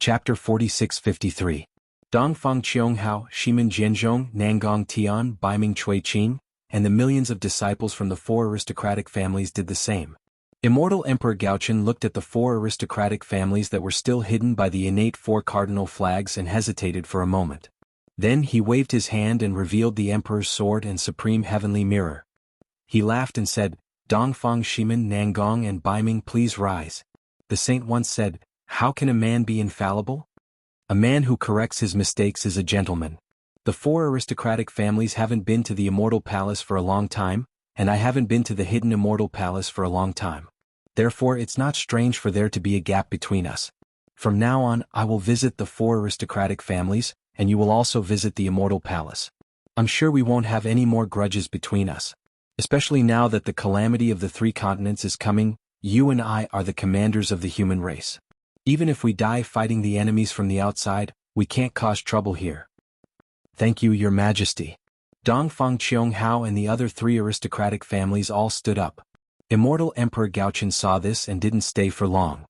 Chapter 4653. Dongfang Qianghao, Shimen Jianzhong, Nangong Tian, Baiming Chui Qing, and the millions of disciples from the four aristocratic families did the same. Immortal Emperor Gaochen looked at the four aristocratic families that were still hidden by the innate four cardinal flags and hesitated for a moment. Then he waved his hand and revealed the Emperor's sword and supreme heavenly mirror. He laughed and said, "Dongfang Shimen Nangong and Baiming, please rise." The saint once said, "How can a man be infallible? A man who corrects his mistakes is a gentleman." The four aristocratic families haven't been to the Immortal Palace for a long time, and I haven't been to the hidden Immortal Palace for a long time. Therefore it's not strange for there to be a gap between us. From now on I will visit the four aristocratic families, and you will also visit the Immortal Palace. I'm sure we won't have any more grudges between us. Especially now that the calamity of the three continents is coming, you and I are the commanders of the human race. Even if we die fighting the enemies from the outside, we can't cause trouble here. Thank you, Your Majesty. Dongfang Qianghao and the other three aristocratic families all stood up. Immortal Emperor Gaochen saw this and didn't stay for long.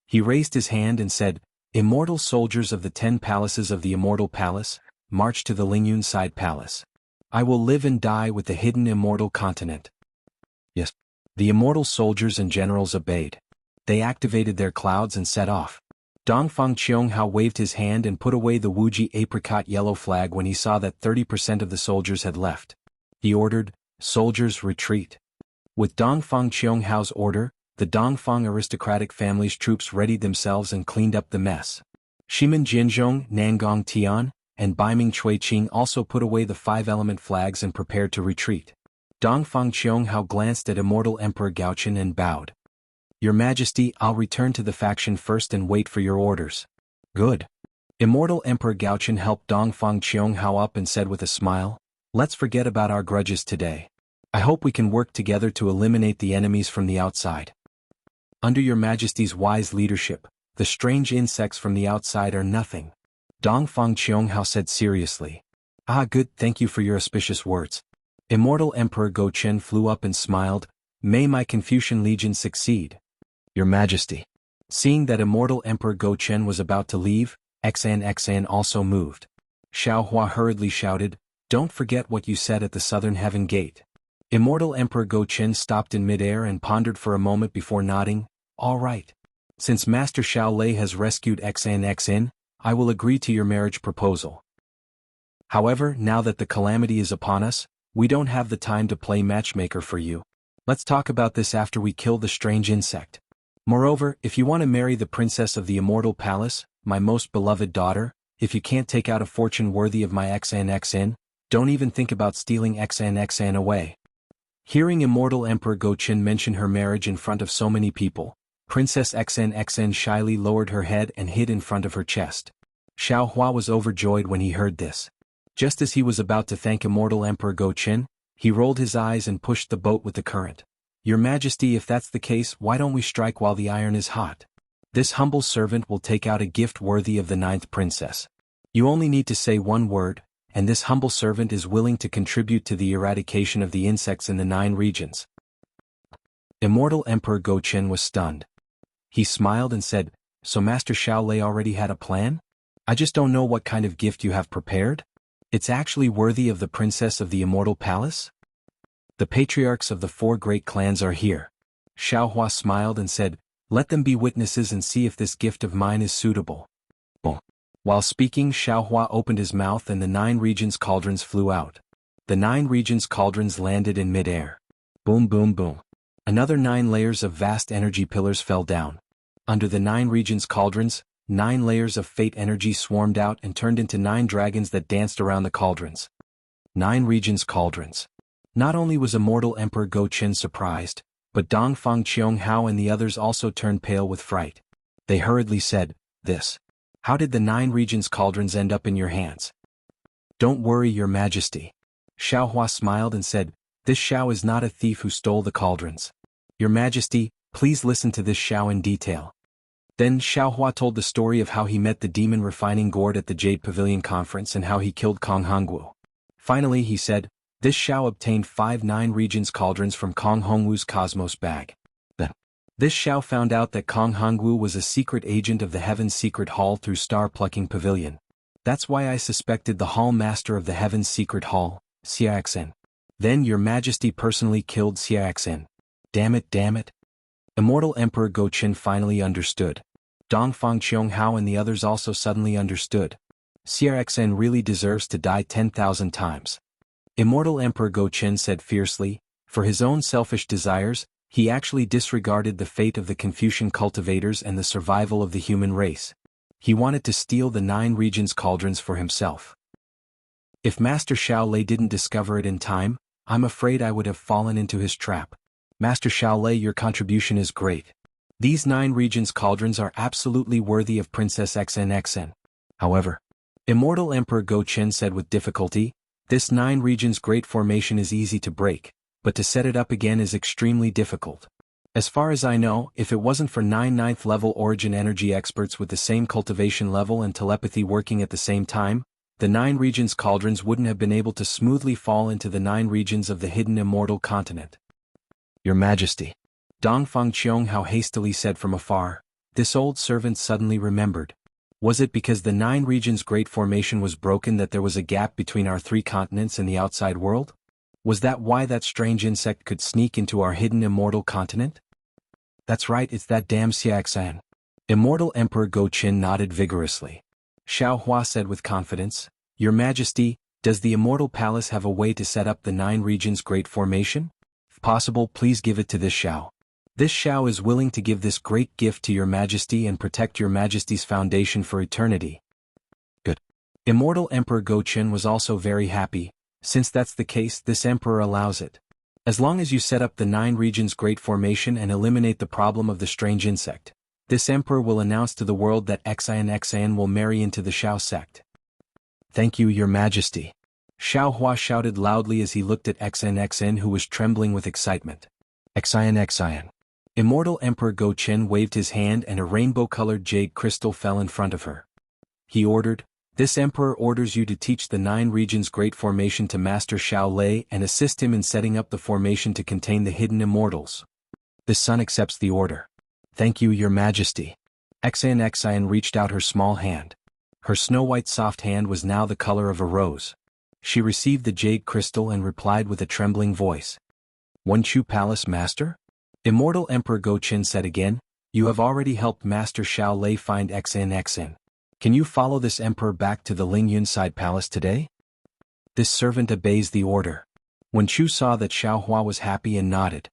He raised his hand and said, "Immortal soldiers of the 10 palaces of the Immortal Palace, march to the Lingyun Side Palace. I will live and die with the hidden immortal continent." Yes. The immortal soldiers and generals obeyed. They activated their clouds and set off. Dongfang Qianghao waved his hand and put away the Wuji apricot yellow flag when he saw that 30% of the soldiers had left. He ordered, "Soldiers, retreat." With Dongfang Qianghao's order, the Dongfang aristocratic family's troops readied themselves and cleaned up the mess. Shimen Jianzhong, Nangong Tian, and Baiming Chui Qing also put away the 5-element flags and prepared to retreat. Dongfang Qianghao glanced at Immortal Emperor Gaochen and bowed. "Your Majesty, I'll return to the faction first and wait for your orders." "Good." Immortal Emperor Gaochen helped Dongfang Qianghao up and said with a smile, "Let's forget about our grudges today. I hope we can work together to eliminate the enemies from the outside. Under Your Majesty's wise leadership, the strange insects from the outside are nothing." Dongfang Qianghao said seriously. "Ah, good, thank you for your auspicious words." Immortal Emperor Gaochen flew up and smiled, "May my Confucian Legion succeed." "Your Majesty." Seeing that Immortal Emperor Gaochen was about to leave, Xan also moved. Xiaohua hurriedly shouted, "Don't forget what you said at the Southern Heaven Gate." Immortal Emperor Gaochen stopped in midair and pondered for a moment before nodding, "All right. Since Master Xiaolei has rescued Xan, I will agree to your marriage proposal. However, now that the calamity is upon us, we don't have the time to play matchmaker for you. Let's talk about this after we kill the strange insect. Moreover, if you want to marry the princess of the Immortal Palace, my most beloved daughter, if you can't take out a fortune worthy of my Xan, don't even think about stealing Xan away." Hearing Immortal Emperor Gaochen mention her marriage in front of so many people, Princess Xan shyly lowered her head and hid in front of her chest. Xiaohua was overjoyed when he heard this. Just as he was about to thank Immortal Emperor Gaochen, he rolled his eyes and pushed the boat with the current. "Your Majesty, if that's the case, why don't we strike while the iron is hot? This humble servant will take out a gift worthy of the 9th princess. You only need to say one word, and this humble servant is willing to contribute to the eradication of the insects in the 9 regions." Immortal Emperor Gaochen was stunned. He smiled and said, "So Master Xiaolei already had a plan? I just don't know what kind of gift you have prepared? It's actually worthy of the princess of the Immortal Palace?" "The patriarchs of the 4 great clans are here." Xiaohua smiled and said, "Let them be witnesses and see if this gift of mine is suitable." Boom. While speaking, Xiaohua opened his mouth and the 9 regions cauldrons flew out. The 9 regions cauldrons landed in midair. Boom boom boom. Another 9 layers of vast energy pillars fell down. Under the 9 regions cauldrons, 9 layers of fate energy swarmed out and turned into 9 dragons that danced around the cauldrons. 9 regions cauldrons. Not only was Immortal Emperor Gaochen surprised, but Dongfang Qianghao and the others also turned pale with fright. They hurriedly said, "This. How did the 9 regions cauldrons end up in your hands?" "Don't worry, Your Majesty." Xiaohua smiled and said, "This Xiao is not a thief who stole the cauldrons. Your Majesty, please listen to this Xiao in detail." Then Xiaohua told the story of how he met the demon refining gourd at the Jade Pavilion conference and how he killed Kong Hongwu. Finally he said, "This Xiao obtained 5 9 regions cauldrons from Kong Hongwu's Cosmos bag." This Xiao found out that Kong Hongwu was a secret agent of the Heaven's Secret Hall through Star-Plucking Pavilion. That's why I suspected the Hall Master of the Heaven's Secret Hall, Xiaxin. Then your Majesty personally killed Xiaxin. Damn it, damn it. Immortal Emperor Goqin finally understood. Dongfang Qianghao and the others also suddenly understood. Xiaxin really deserves to die 10,000 times. Immortal Emperor Goqin said fiercely, for his own selfish desires, he actually disregarded the fate of the Confucian cultivators and the survival of the human race. He wanted to steal the 9 regions' cauldrons for himself. If Master Xiaolei didn't discover it in time, I'm afraid I would have fallen into his trap. Master Xiaolei, your contribution is great. These 9 regions' cauldrons are absolutely worthy of Princess XNXN. However, Immortal Emperor Goqin said with difficulty, this 9 regions great formation is easy to break, but to set it up again is extremely difficult. As far as I know, if it wasn't for 9 ninth level origin energy experts with the same cultivation level and telepathy working at the same time, the 9 regions cauldrons wouldn't have been able to smoothly fall into the 9 regions of the hidden immortal continent. Your Majesty. Dongfang Qianghao hastily said from afar. This old servant suddenly remembered. Was it because the 9 regions great formation was broken that there was a gap between our 3 continents and the outside world? Was that why that strange insect could sneak into our hidden immortal continent? That's right, it's that damn Xiaxan. Immortal Emperor Goqin nodded vigorously. Xiao Hua said with confidence, Your Majesty, does the Immortal Palace have a way to set up the 9 regions great formation? If possible, please give it to this Xiao. This Xiao is willing to give this great gift to Your Majesty and protect Your Majesty's foundation for eternity. Good. Immortal Emperor Goqin was also very happy. Since that's the case, this emperor allows it. As long as you set up the 9 regions great formation and eliminate the problem of the strange insect, this emperor will announce to the world that Xian will marry into the Xiao sect. Thank you, Your Majesty. Xiao Hua shouted loudly as he looked at Xian who was trembling with excitement. Xian. Immortal Emperor Goqin waved his hand and a rainbow-colored jade crystal fell in front of her. He ordered, This emperor orders you to teach the 9 regions great formation to Master Xiaolei and assist him in setting up the formation to contain the hidden immortals. The son accepts the order. Thank you, Your Majesty. Xian reached out her small hand. Her snow-white soft hand was now the color of a rose. She received the jade crystal and replied with a trembling voice. Wunchu Palace Master? Immortal Emperor Goqin said again, You have already helped Master Xiaolei find Xian. Can you follow this emperor back to the Lingyun Side Palace today? This servant obeys the order. When Chu saw that Xiao Hua was happy and nodded.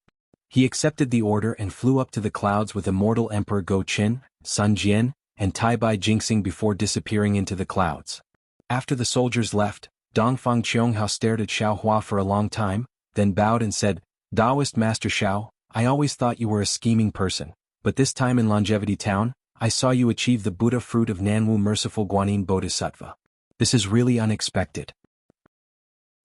He accepted the order and flew up to the clouds with Immortal Emperor Goqin, Sun Jian, and Tai Bai Jinxing before disappearing into the clouds. After the soldiers left, Dongfang Qianghao stared at Xiao Hua for a long time, then bowed and said, Taoist Master Xiao, I always thought you were a scheming person, but this time in Longevity Town, I saw you achieve the Buddha fruit of Nanwu Merciful Guanyin Bodhisattva. This is really unexpected.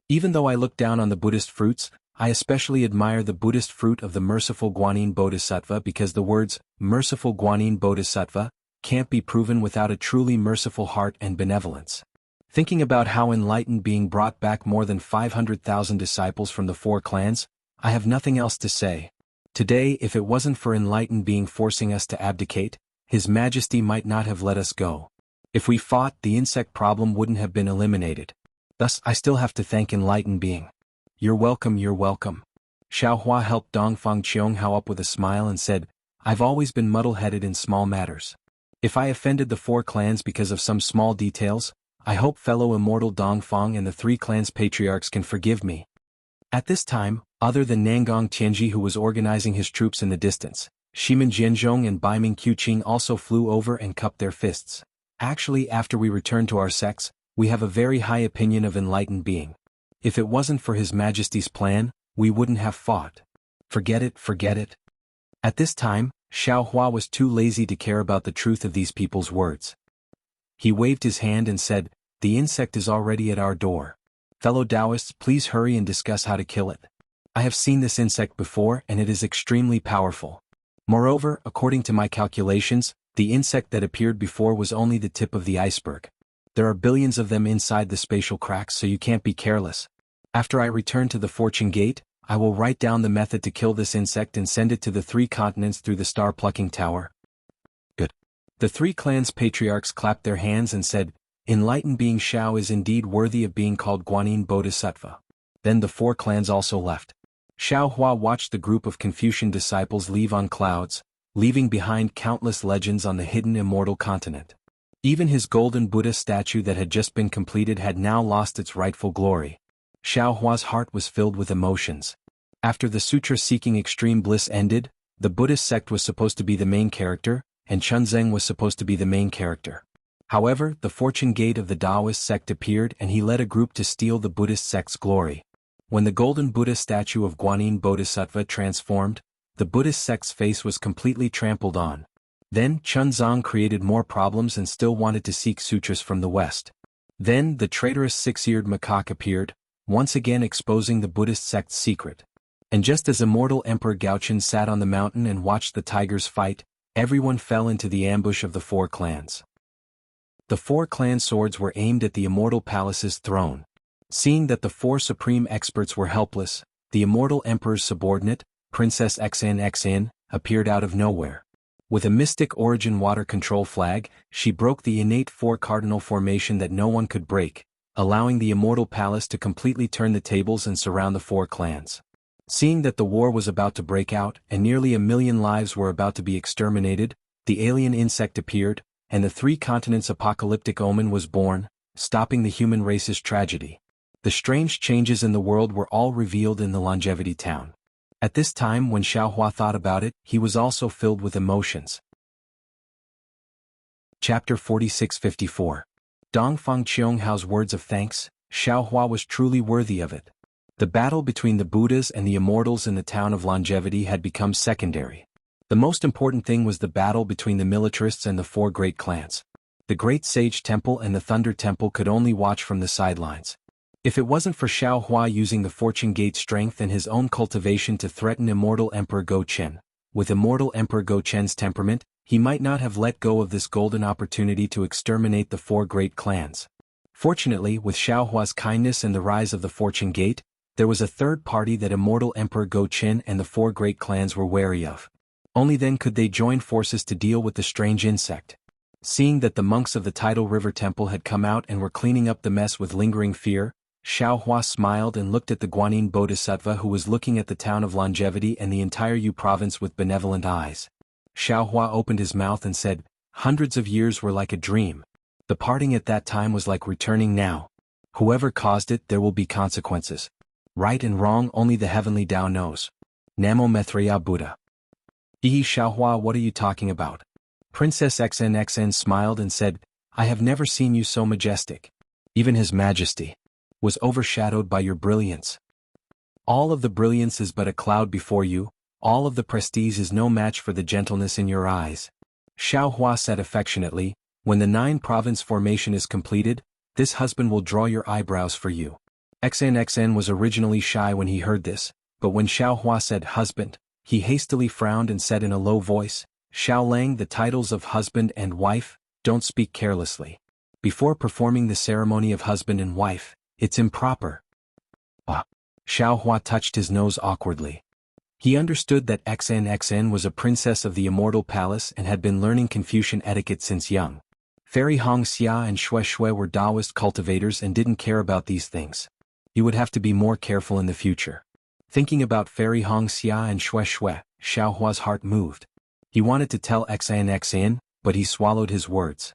Even though I look down on the Buddhist fruits, I especially admire the Buddhist fruit of the Merciful Guanyin Bodhisattva because the words, Merciful Guanyin Bodhisattva, can't be proven without a truly merciful heart and benevolence. Thinking about how enlightened being brought back more than 500,000 disciples from the 4 clans, I have nothing else to say. Today, if it wasn't for enlightened being forcing us to abdicate, His Majesty might not have let us go. If we fought, the insect problem wouldn't have been eliminated. Thus, I still have to thank enlightened being. You're welcome, you're welcome. Xiao Hua helped Dongfang Qianghao up with a smile and said, I've always been muddle-headed in small matters. If I offended the 4 clans because of some small details, I hope fellow immortal Dongfang and the 3 clans patriarchs can forgive me. At this time, other than Nangong Tianji who was organizing his troops in the distance, Shimin Jianzhong and Baiming Qiqing also flew over and cupped their fists. Actually, after we return to our sects, we have a very high opinion of enlightened being. If it wasn't for His Majesty's plan, we wouldn't have fought. Forget it, forget it. At this time, Xiao Hua was too lazy to care about the truth of these people's words. He waved his hand and said, The insect is already at our door. Fellow Taoists, please hurry and discuss how to kill it. I have seen this insect before and it is extremely powerful. Moreover, according to my calculations, the insect that appeared before was only the tip of the iceberg. There are billions of them inside the spatial cracks, so you can't be careless. After I return to the Fortune Gate, I will write down the method to kill this insect and send it to the 3 continents through the star-plucking tower. Good. The 3 clans' patriarchs clapped their hands and said, Enlightened being Xiao is indeed worthy of being called Guanyin Bodhisattva. Then the 4 clans also left. Xiao Hua watched the group of Confucian disciples leave on clouds, leaving behind countless legends on the hidden immortal continent. Even his golden Buddha statue that had just been completed had now lost its rightful glory. Xiao Hua's heart was filled with emotions. After the sutra seeking extreme bliss ended, the Buddhist sect was supposed to be the main character, and Chunzeng was supposed to be the main character. However, the fortune gate of the Taoist sect appeared and he led a group to steal the Buddhist sect's glory. When the golden Buddha statue of Guanyin Bodhisattva transformed, the Buddhist sect's face was completely trampled on. Then Chunzang created more problems and still wanted to seek sutras from the west. Then the traitorous 6-eared macaque appeared, once again exposing the Buddhist sect's secret. And just as immortal Emperor Gaochen sat on the mountain and watched the tigers fight, everyone fell into the ambush of the 4 clans. The 4 clan swords were aimed at the immortal palace's throne. Seeing that the 4 supreme experts were helpless, the immortal emperor's subordinate, Princess XNXN, appeared out of nowhere. With a mystic origin water control flag, she broke the innate 4 cardinal formation that no one could break, allowing the immortal palace to completely turn the tables and surround the 4 clans. Seeing that the war was about to break out and nearly 1 million lives were about to be exterminated, the alien insect appeared, and the 3 continents' apocalyptic omen was born, stopping the human race's tragedy. The strange changes in the world were all revealed in the Longevity Town. At this time when Xiao Hua thought about it, he was also filled with emotions. Chapter 46-54. Dongfang Qionghao's words of thanks. Xiao Hua was truly worthy of it. The battle between the Buddhas and the immortals in the town of Longevity had become secondary. The most important thing was the battle between the militarists and the 4 great clans. The Great Sage Temple and the Thunder Temple could only watch from the sidelines. If it wasn't for Xiao Hua using the Fortune Gate strength and his own cultivation to threaten immortal Emperor Go Chen, with immortal Emperor Go Chen's temperament, he might not have let go of this golden opportunity to exterminate the 4 great clans. Fortunately, with Xiao Hua's kindness and the rise of the Fortune Gate, there was a third party that immortal Emperor Go Chen and the 4 great clans were wary of. Only then could they join forces to deal with the strange insect. Seeing that the monks of the Tidal River Temple had come out and were cleaning up the mess with lingering fear, Xiao Hua smiled and looked at the Guanyin Bodhisattva who was looking at the town of Longevity and the entire Yu province with benevolent eyes. Xiao Hua opened his mouth and said, Hundreds of years were like a dream. The parting at that time was like returning now. Whoever caused it, there will be consequences. Right and wrong only the heavenly Tao knows. Namo Maitreya Buddha. Xiao Hua, what are you talking about? Princess XNXN smiled and said, I have never seen you so majestic. Even His Majesty was overshadowed by your brilliance. All of the brilliance is but a cloud before you, all of the prestige is no match for the gentleness in your eyes. Xiao Hua said affectionately, when the 9-province formation is completed, this husband will draw your eyebrows for you. XNXN was originally shy when he heard this, but when Xiao Hua said husband, he hastily frowned and said in a low voice, Xiao Lang, the titles of husband and wife, don't speak carelessly. Before performing the ceremony of husband and wife, it's improper. Xiao Hua touched his nose awkwardly. He understood that XNXN was a princess of the immortal palace and had been learning Confucian etiquette since young. Fairy Hongxia and Xue Xue were Taoist cultivators and didn't care about these things. He would have to be more careful in the future. Thinking about Fairy Hongxia and Xue Xue, Xiao Hua's heart moved. He wanted to tell XNXN, but he swallowed his words.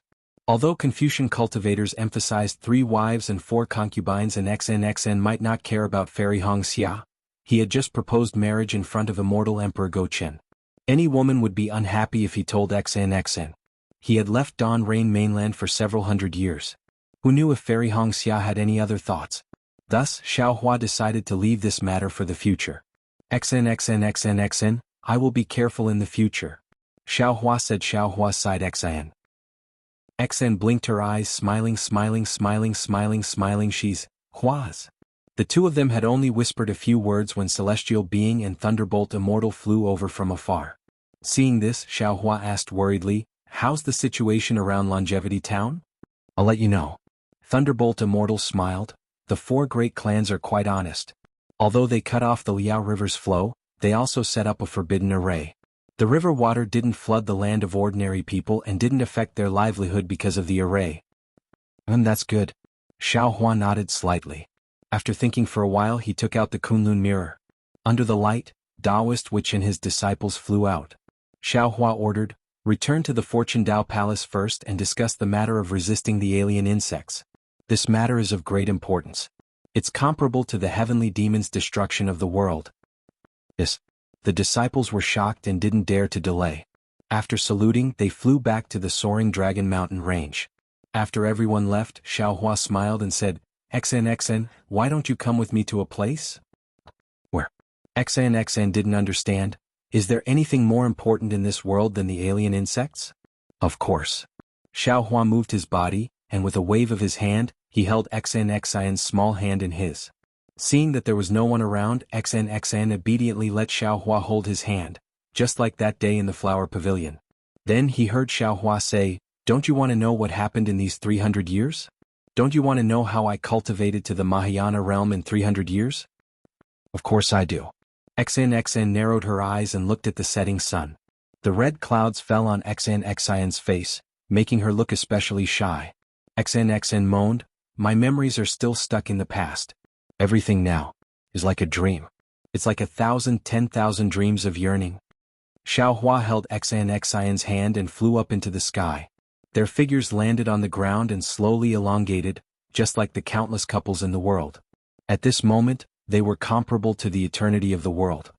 Although Confucian cultivators emphasized 3 wives and 4 concubines and XNXN might not care about Fairy Hongxia, he had just proposed marriage in front of immortal Emperor Go Chen. Any woman would be unhappy if he told XNXN. He had left Dan Rain mainland for several hundred years. Who knew if Fairy Hongxia had any other thoughts? Thus, Xiao Hua decided to leave this matter for the future. XNXN, I will be careful in the future. Xiao Hua said. Xiao Hua sighed. XN. XN blinked her eyes, smiling. She's Hua's. The 2 of them had only whispered a few words when Celestial Being and Thunderbolt Immortal flew over from afar. Seeing this, Xiao Hua asked worriedly, how's the situation around Longevity Town? I'll let you know. Thunderbolt Immortal smiled. The 4 great clans are quite honest. Although they cut off the Liao River's flow, they also set up a forbidden array. The river water didn't flood the land of ordinary people and didn't affect their livelihood because of the array. That's good. Xiao Hua nodded slightly. After thinking for a while, he took out the Kunlun mirror. Under the light, Taoist Witch and his disciples flew out. Xiao Hua ordered, "Return to the Fortune Dao Palace first and discuss the matter of resisting the alien insects. This matter is of great importance. It's comparable to the heavenly demon's destruction of the world." Yes. The disciples were shocked and didn't dare to delay. After saluting, they flew back to the soaring Dragon Mountain range. After everyone left, Xiao Hua smiled and said, "XN, why don't you come with me to a place?" Where? XN didn't understand. Is there anything more important in this world than the alien insects? Of course. Xiao Hua moved his body, and with a wave of his hand, he held XN's small hand in his. Seeing that there was no one around, XN obediently let Xiao Hua hold his hand, just like that day in the flower pavilion. Then he heard Xiao Hua say, "Don't you want to know what happened in these 300 years? Don't you want to know how I cultivated to the Mahayana realm in 300 years? Of course I do." XN narrowed her eyes and looked at the setting sun. The red clouds fell on XN's face, making her look especially shy. XN moaned, "My memories are still stuck in the past. Everything now is like a dream. It's like 10,000 dreams of yearning." Xiao Hua held XN's hand and flew up into the sky. Their figures landed on the ground and slowly elongated, just like the countless couples in the world. At this moment, they were comparable to the eternity of the world.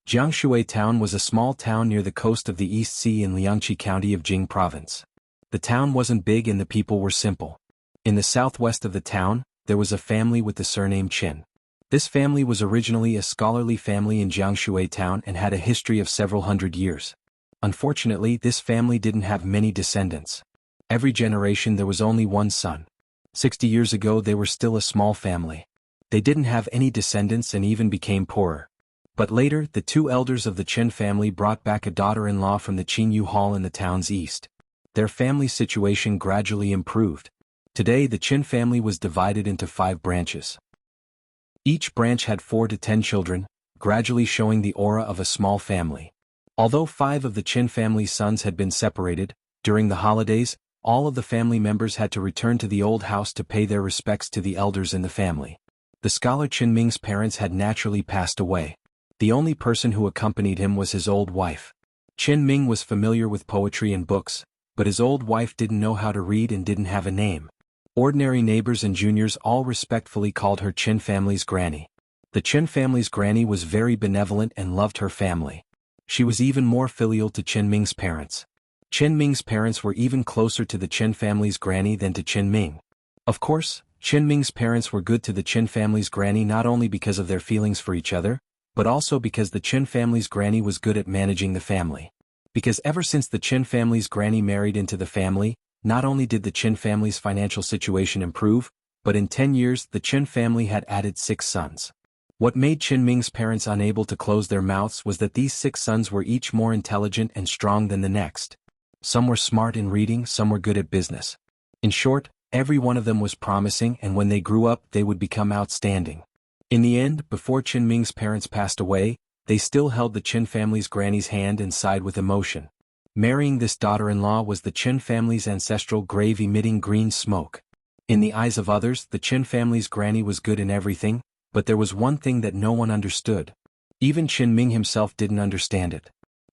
Jianghu town was a small town near the coast of the East Sea in Liangqi County of Jing Province. The town wasn't big and the people were simple. In the southwest of the town, there was a family with the surname Qin. This family was originally a scholarly family in Jianghu town and had a history of several hundred years. Unfortunately, this family didn't have many descendants. Every generation there was only one son. 60 years ago they were still a small family. They didn't have any descendants and even became poorer. But later, the two elders of the Qin family brought back a daughter-in-law from the Qingyu Hall in the town's east. Their family situation gradually improved. Today the Qin family was divided into 5 branches. Each branch had 4 to 10 children, gradually showing the aura of a small family. Although 5 of the Qin family's sons had been separated, during the holidays, all of the family members had to return to the old house to pay their respects to the elders in the family. The scholar Qin Ming's parents had naturally passed away. The only person who accompanied him was his old wife. Qin Ming was familiar with poetry and books, but his old wife didn't know how to read and didn't have a name. Ordinary neighbors and juniors all respectfully called her Qin family's granny. The Qin family's granny was very benevolent and loved her family. She was even more filial to Qin Ming's parents. Qin Ming's parents were even closer to the Qin family's granny than to Qin Ming. Of course, Qin Ming's parents were good to the Qin family's granny not only because of their feelings for each other, but also because the Qin family's granny was good at managing the family. Because ever since the Qin family's granny married into the family, not only did the Qin family's financial situation improve, but in 10 years the Qin family had added 6 sons. What made Qin Ming's parents unable to close their mouths was that these 6 sons were each more intelligent and strong than the next. Some were smart in reading, some were good at business. In short, every one of them was promising, and when they grew up they would become outstanding. In the end, before Qin Ming's parents passed away, they still held the Qin family's granny's hand and sighed with emotion. Marrying this daughter-in-law was the Qin family's ancestral grave emitting green smoke. In the eyes of others, the Qin family's granny was good in everything, but there was one thing that no one understood. Even Qin Ming himself didn't understand it.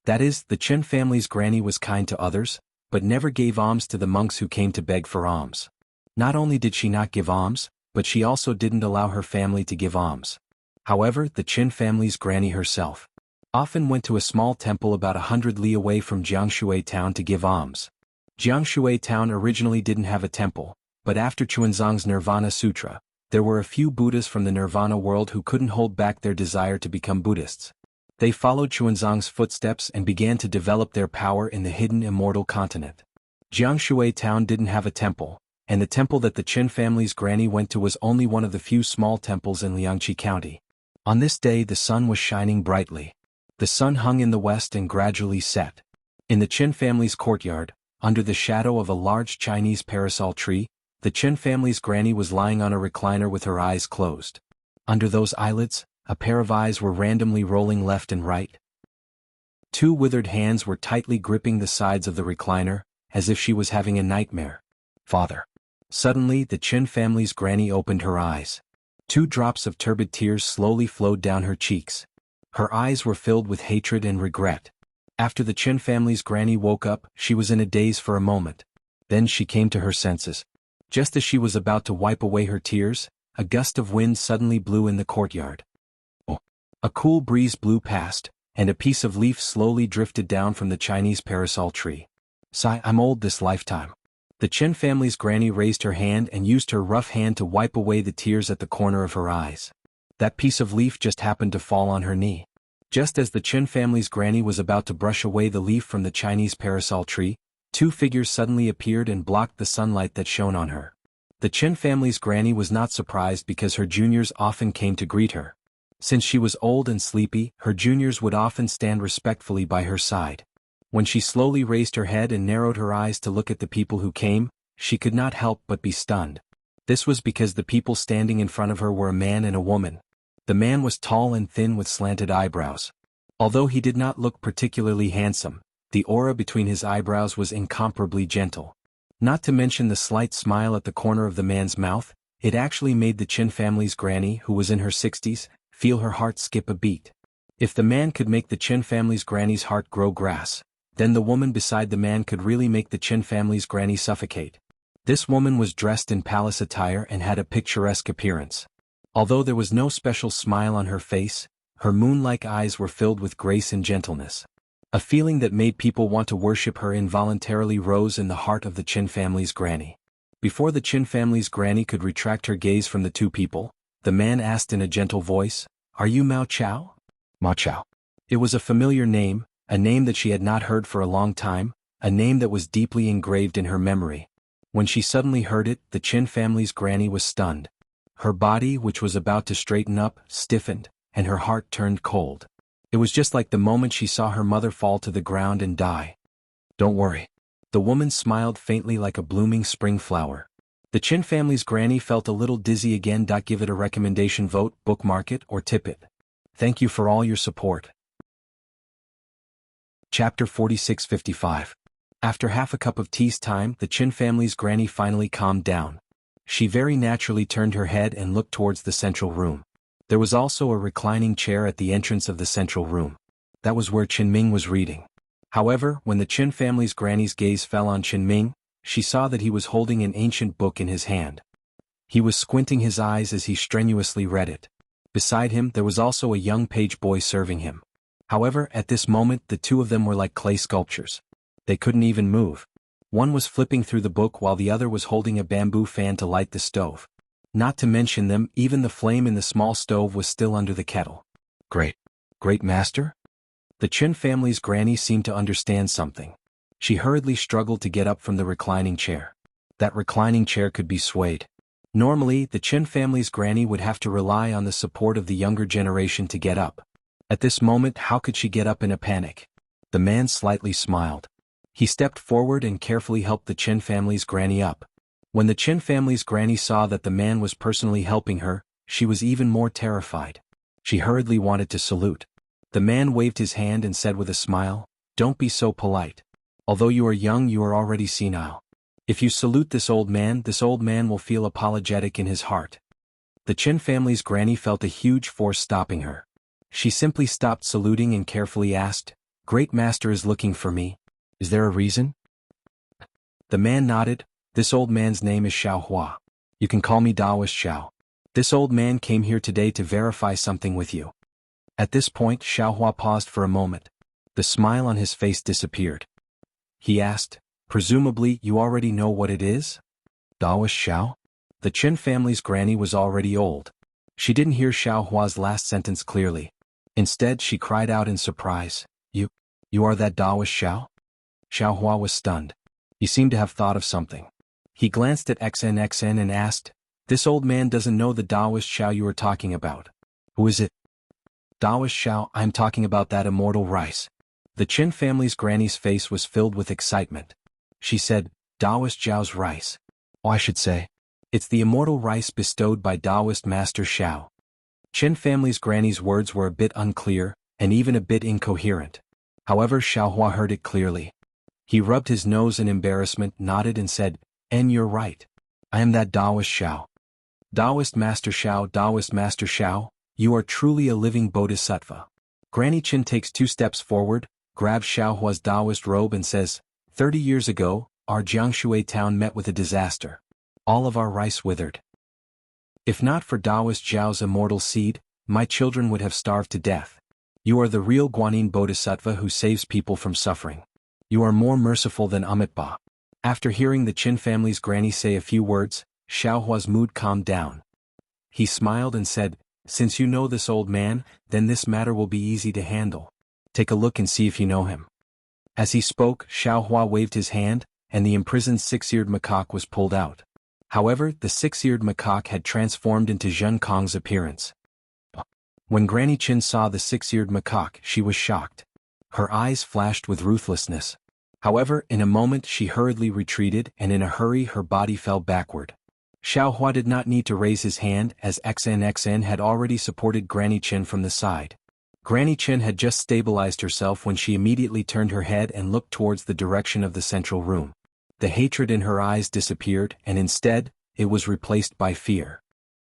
That is, the Qin family's granny was kind to others, but never gave alms to the monks who came to beg for alms. Not only did she not give alms, but she also didn't allow her family to give alms. However, the Qin family's granny herself often went to a small temple about 100 li away from Jianghu town to give alms. Jianghu town originally didn't have a temple, but after Chuanzang's Nirvana Sutra, there were a few Buddhas from the Nirvana world who couldn't hold back their desire to become Buddhists. They followed Chuanzang's footsteps and began to develop their power in the hidden immortal continent. Jianghu town didn't have a temple, and the temple that the Qin family's granny went to was only one of the few small temples in Liangqi County. On this day the sun was shining brightly. The sun hung in the west and gradually set. In the Qin family's courtyard, under the shadow of a large Chinese parasol tree, the Qin family's granny was lying on a recliner with her eyes closed. Under those eyelids, A pair of eyes were randomly rolling left and right. Two withered hands were tightly gripping the sides of the recliner, as if she was having a nightmare. Father. Suddenly, the Chen family's granny opened her eyes. 2 drops of turbid tears slowly flowed down her cheeks. Her eyes were filled with hatred and regret. After the Chen family's granny woke up, she was in a daze for a moment. Then she came to her senses. Just as she was about to wipe away her tears, a gust of wind suddenly blew in the courtyard. A cool breeze blew past, and a piece of leaf slowly drifted down from the Chinese parasol tree. Sigh, I'm old this lifetime. The Chen family's granny raised her hand and used her rough hand to wipe away the tears at the corner of her eyes. That piece of leaf just happened to fall on her knee. Just as the Chen family's granny was about to brush away the leaf from the Chinese parasol tree, 2 figures suddenly appeared and blocked the sunlight that shone on her. The Chen family's granny was not surprised because her juniors often came to greet her. Since she was old and sleepy, her juniors would often stand respectfully by her side. When she slowly raised her head and narrowed her eyes to look at the people who came, she could not help but be stunned. This was because the people standing in front of her were a man and a woman. The man was tall and thin with slanted eyebrows. Although he did not look particularly handsome, the aura between his eyebrows was incomparably gentle. Not to mention the slight smile at the corner of the man's mouth, it actually made the Chen family's granny, who was in her 60s, feel her heart skip a beat. If the man could make the Chen family's granny's heart grow grass, then the woman beside the man could really make the Chen family's granny suffocate. This woman was dressed in palace attire and had a picturesque appearance. Although there was no special smile on her face, her moon-like eyes were filled with grace and gentleness. A feeling that made people want to worship her involuntarily rose in the heart of the Chen family's granny. Before the Chen family's granny could retract her gaze from the 2 people, the man asked in a gentle voice, "Are you Mao Chao?" Mao Chao. It was a familiar name, a name that she had not heard for a long time, a name that was deeply engraved in her memory. When she suddenly heard it, the Chen family's granny was stunned. Her body, which was about to straighten up, stiffened, and her heart turned cold. It was just like the moment she saw her mother fall to the ground and die. Don't worry. The woman smiled faintly like a blooming spring flower. The Chen family's granny felt a little dizzy again. Give it a recommendation, vote, bookmark it, or tip it. Thank you for all your support. Chapter 46-55. After half a cup of tea's time, the Chen family's granny finally calmed down. She very naturally turned her head and looked towards the central room. There was also a reclining chair at the entrance of the central room. That was where Qinming was reading. However, when the Chen family's granny's gaze fell on Qinming, she saw that he was holding an ancient book in his hand. He was squinting his eyes as he strenuously read it. Beside him there was also a young page boy serving him. However, at this moment the 2 of them were like clay sculptures. They couldn't even move. One was flipping through the book while the other was holding a bamboo fan to light the stove. Not to mention them, even the flame in the small stove was still under the kettle. Great master? The Chen family's granny seemed to understand something. She hurriedly struggled to get up from the reclining chair. That reclining chair could be swayed. Normally, the Chen family's granny would have to rely on the support of the younger generation to get up. At this moment, how could she get up in a panic? The man slightly smiled. He stepped forward and carefully helped the Chen family's granny up. When the Chen family's granny saw that the man was personally helping her, she was even more terrified. She hurriedly wanted to salute. The man waved his hand and said with a smile, "Don't be so polite. Although you are young, you are already senile. If you salute this old man will feel apologetic in his heart." The Chen family's granny felt a huge force stopping her. She simply stopped saluting and carefully asked, "Great master is looking for me. Is there a reason?" The man nodded. "This old man's name is Xiao Hua. You can call me Daoist Xiao. This old man came here today to verify something with you." At this point, Xiao Hua paused for a moment. The smile on his face disappeared. He asked, "Presumably you already know what it is?" Daoist Xiao? The Chen family's granny was already old. She didn't hear Xiao Hua's last sentence clearly. Instead, she cried out in surprise, You are that Daoist Xiao?" Xiao Hua was stunned. He seemed to have thought of something. He glanced at XNXN and asked, "This old man doesn't know the Daoist Xiao you are talking about. Who is it?" "Daoist Xiao, I'm talking about that immortal rice." The Chen family's granny's face was filled with excitement. She said, "Daoist Xiao's rice. Oh, I should say. It's the immortal rice bestowed by Daoist Master Xiao." Chen family's granny's words were a bit unclear, and even a bit incoherent. However, Xiaohua heard it clearly. He rubbed his nose in embarrassment, nodded and said, "And you're right. I am that Taoist Xiao. Taoist Master Xiao, Taoist Master Xiao, you are truly a living bodhisattva." Granny Chen takes 2 steps forward, grabs Xiaohua's Taoist robe and says, 30 years ago, our Jianghu town met with a disaster. All of our rice withered. If not for Taoist Zhao's immortal seed, my children would have starved to death. You are the real Guanyin Bodhisattva who saves people from suffering. You are more merciful than Amitabha. After hearing the Qin family's granny say a few words, Xiaohua's mood calmed down. He smiled and said, "Since you know this old man, then this matter will be easy to handle. Take a look and see if you know him." As he spoke, Xiaohua waved his hand, and the imprisoned 6-eared macaque was pulled out. However, the 6-eared macaque had transformed into Zhen Kong's appearance. When Granny Qin saw the 6-eared macaque, she was shocked. Her eyes flashed with ruthlessness. However, in a moment she hurriedly retreated, and in a hurry her body fell backward. Xiaohua did not need to raise his hand, as XNXN had already supported Granny Qin from the side. Granny Qin had just stabilized herself when she immediately turned her head and looked towards the direction of the central room. The hatred in her eyes disappeared, and instead, it was replaced by fear.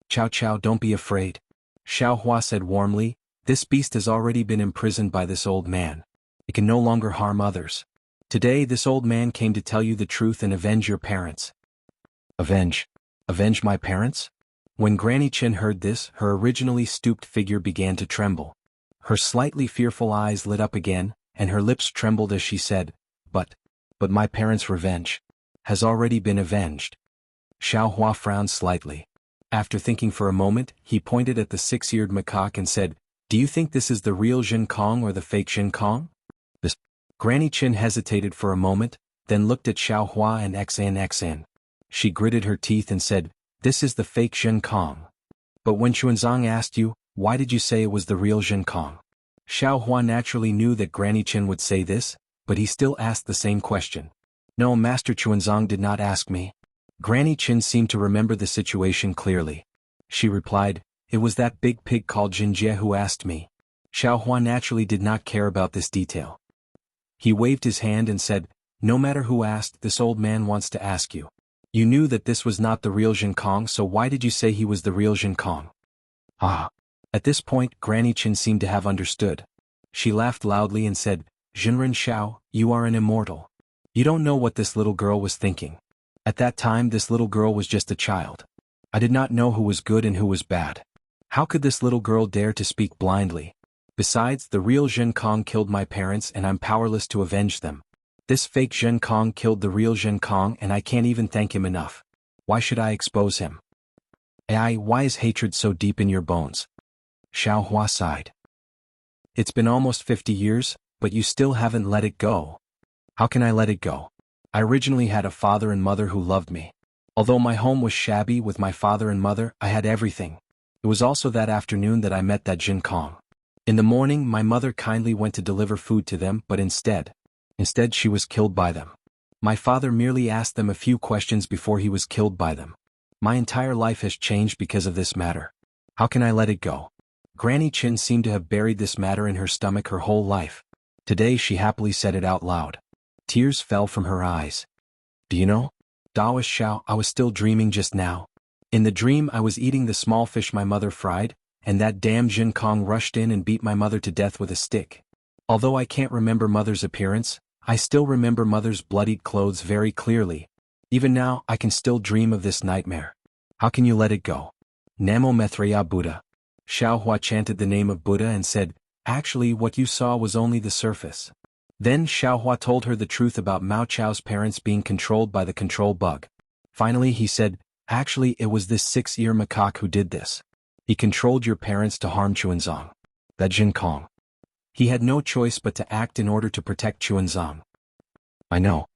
"Chow Chow, don't be afraid," Xiaohua said warmly. "This beast has already been imprisoned by this old man. It can no longer harm others. Today this old man came to tell you the truth and avenge your parents." "Avenge? Avenge my parents?" When Granny Qin heard this, her originally stooped figure began to tremble. Her slightly fearful eyes lit up again, and her lips trembled as she said, But my parents' revenge has already been avenged." Xiaohua frowned slightly. After thinking for a moment, he pointed at the 6-eared macaque and said, "Do you think this is the real Zhen Kong or the fake Zhen Kong?" Granny Qin hesitated for a moment, then looked at Xiaohua and XNXN. She gritted her teeth and said, "This is the fake Zhen Kong." "But when Xuanzang asked you, why did you say it was the real Zhen Kong?" Xiaohua naturally knew that Granny Qin would say this, but he still asked the same question. "No, Master Xuanzang did not ask me." Granny Qin seemed to remember the situation clearly. She replied, "It was that big pig called Jinjie who asked me." Xiaohua naturally did not care about this detail. He waved his hand and said, "No matter who asked, this old man wants to ask you. You knew that this was not the real Zhen Kong, so why did you say he was the real Zhen Kong?" "Ah." At this point, Granny Qin seemed to have understood. She laughed loudly and said, "Jinren Xiao, you are an immortal. You don't know what this little girl was thinking. At that time this little girl was just a child. I did not know who was good and who was bad. How could this little girl dare to speak blindly? Besides, the real Zhen Kong killed my parents and I'm powerless to avenge them. This fake Zhen Kong killed the real Zhen Kong and I can't even thank him enough. Why should I expose him? Why is hatred so deep in your bones?" Xiaohua sighed. "It's been almost 50 years, but you still haven't let it go." "How can I let it go? I originally had a father and mother who loved me. Although my home was shabby with my father and mother, I had everything. It was also that afternoon that I met that Zhen Kong. In the morning my mother kindly went to deliver food to them, but instead she was killed by them. My father merely asked them a few questions before he was killed by them. My entire life has changed because of this matter. How can I let it go?" Granny Qin seemed to have buried this matter in her stomach her whole life. Today she happily said it out loud. Tears fell from her eyes. "Do you know, Taoist Xiao, I was still dreaming just now. In the dream I was eating the small fish my mother fried, and that damn Zhen Kong rushed in and beat my mother to death with a stick. Although I can't remember mother's appearance, I still remember mother's bloodied clothes very clearly. Even now I can still dream of this nightmare. How can you let it go?" "Namo Maitreya Buddha." Xiaohua chanted the name of Buddha and said, "Actually what you saw was only the surface." Then Xiaohua told her the truth about Mao Chao's parents being controlled by the control bug. Finally he said, "Actually it was this 6-ear macaque who did this. He controlled your parents to harm Xuanzang. That Zhen Kong. He had no choice but to act in order to protect Xuanzang." "I know."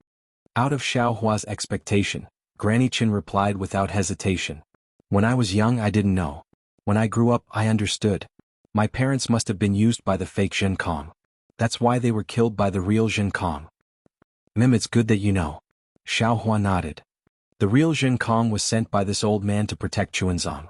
Out of Xiaohua's expectation, Granny Qin replied without hesitation. "When I was young I didn't know. When I grew up I understood. My parents must have been used by the fake Zhen Kong. That's why they were killed by the real Zhen Kong." It's good that you know." Xiaohua nodded. "The real Zhen Kong was sent by this old man to protect Xuanzang.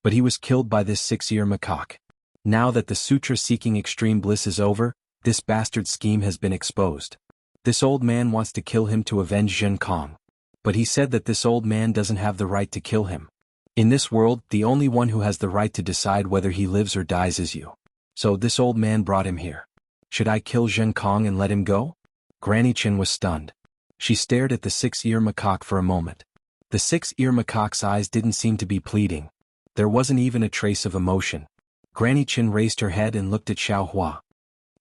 But he was killed by this 6-year macaque. Now that the sutra-seeking extreme bliss is over, this bastard scheme has been exposed. This old man wants to kill him to avenge Zhen Kong. But he said that this old man doesn't have the right to kill him. In this world, the only one who has the right to decide whether he lives or dies is you. So this old man brought him here. Should I kill Zhen Kong and let him go? Granny Chin was stunned. She stared at the 6-year macaque for a moment. The 6-year macaque's eyes didn't seem to be pleading. There wasn't even a trace of emotion. Granny Chin raised her head and looked at Xiao Hua.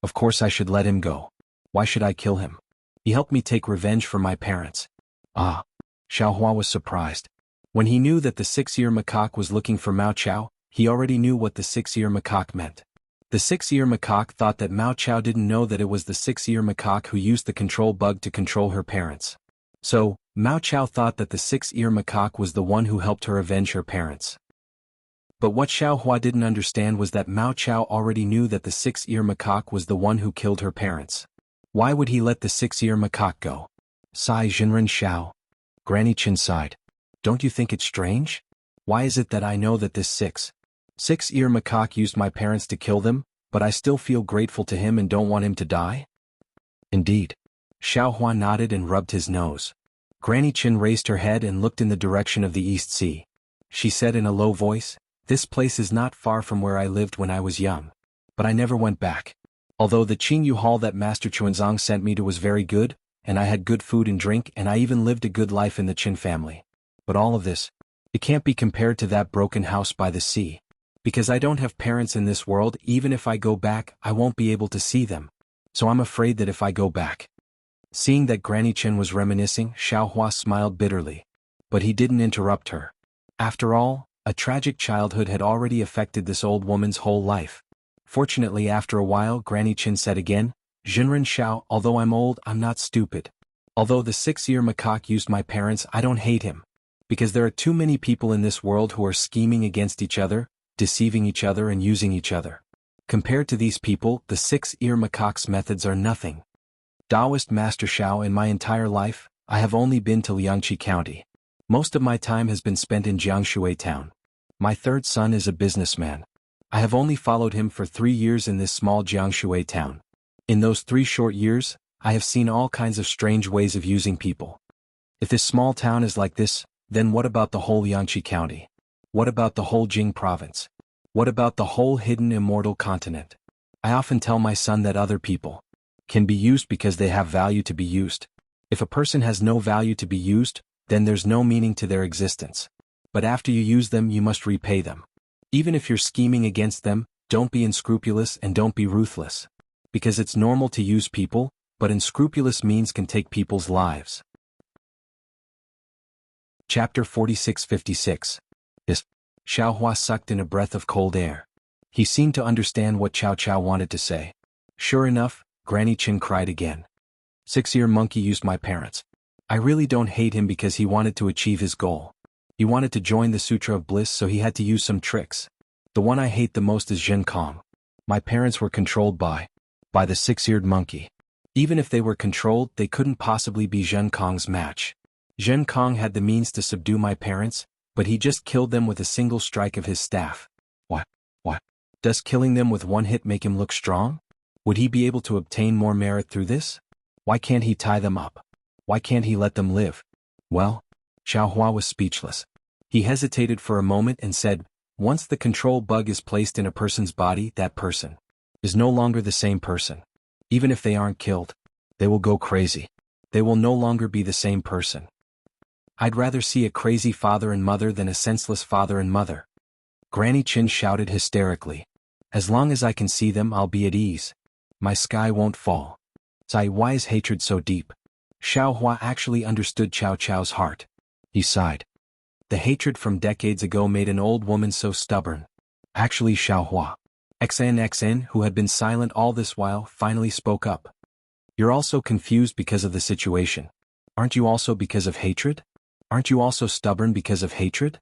Of course I should let him go. Why should I kill him? He helped me take revenge for my parents. Ah. Xiao Hua was surprised. When he knew that the 6-year macaque was looking for Mao Chao, he already knew what the 6-year macaque meant. The 6-year macaque thought that Mao Chao didn't know that it was the 6-year macaque who used the control bug to control her parents. So, Mao Chao thought that the 6-year macaque was the one who helped her avenge her parents. But what Xiao Hua didn't understand was that Mao Chao already knew that the 6-year macaque was the one who killed her parents. Why would he let the 6-year macaque go? Sai Jinren Xiao. Granny Chin sighed. Don't you think it's strange? Why is it that I know that this 6-year macaque used my parents to kill them, but I still feel grateful to him and don't want him to die? Indeed. Xiao Hua nodded and rubbed his nose. Granny Chin raised her head and looked in the direction of the East Sea. She said in a low voice, "This place is not far from where I lived when I was young. But I never went back. Although the Qingyu Hall that Master Chuanzang sent me to was very good, and I had good food and drink, and I even lived a good life in the Qin family. But all of this, it can't be compared to that broken house by the sea. Because I don't have parents in this world, even if I go back, I won't be able to see them. So I'm afraid that if I go back." Seeing that Granny Chin was reminiscing, Xiao Hua smiled bitterly. But he didn't interrupt her. After all, a tragic childhood had already affected this old woman's whole life. Fortunately, after a while, Granny Chin said again, "Jinren Xiao, although I'm old, I'm not stupid. Although the 6-year macaque used my parents, I don't hate him. Because there are too many people in this world who are scheming against each other, deceiving each other and using each other. Compared to these people, the 6-year macaque's methods are nothing. Taoist Master Xiao, in my entire life, I have only been to Liangqi County. Most of my time has been spent in Jianghu town. My third son is a businessman. I have only followed him for 3 years in this small Jianghu town. In those 3 short years, I have seen all kinds of strange ways of using people. If this small town is like this, then what about the whole Liangqi County? What about the whole Jing province? What about the whole hidden immortal continent? I often tell my son that other people can be used because they have value to be used. If a person has no value to be used, then there's no meaning to their existence. But after you use them, you must repay them. Even if you're scheming against them, don't be unscrupulous and don't be ruthless. Because it's normal to use people, but unscrupulous means can take people's lives." Chapter 46-56. Xiao Hua sucked in a breath of cold air. He seemed to understand what Cao Cao wanted to say. Sure enough, Granny Chin cried again. 6-year monkey used my parents. I really don't hate him because he wanted to achieve his goal. He wanted to join the Sutra of Bliss, so he had to use some tricks. The one I hate the most is Zhen Kong. My parents were controlled by the 6-eared monkey. Even if they were controlled, they couldn't possibly be Zhen Kong's match. Zhen Kong had the means to subdue my parents, but he just killed them with a single strike of his staff. What? Does killing them with one hit make him look strong? Would he be able to obtain more merit through this? Why can't he tie them up? Why can't he let them live? Well, Xiao Hua was speechless. He hesitated for a moment and said, "Once the control bug is placed in a person's body, that person is no longer the same person. Even if they aren't killed, they will go crazy. They will no longer be the same person. I'd rather see a crazy father and mother than a senseless father and mother." Granny Chin shouted hysterically. "As long as I can see them, I'll be at ease. My sky won't fall." Sai, why is hatred so deep? Xiao Hua actually understood Cao Cao's heart. He sighed. The hatred from decades ago made an old woman so stubborn. Actually, Xiao Hua. XN, who had been silent all this while, finally spoke up. "You're also confused because of the situation. Aren't you also because of hatred? Aren't you also stubborn because of hatred?"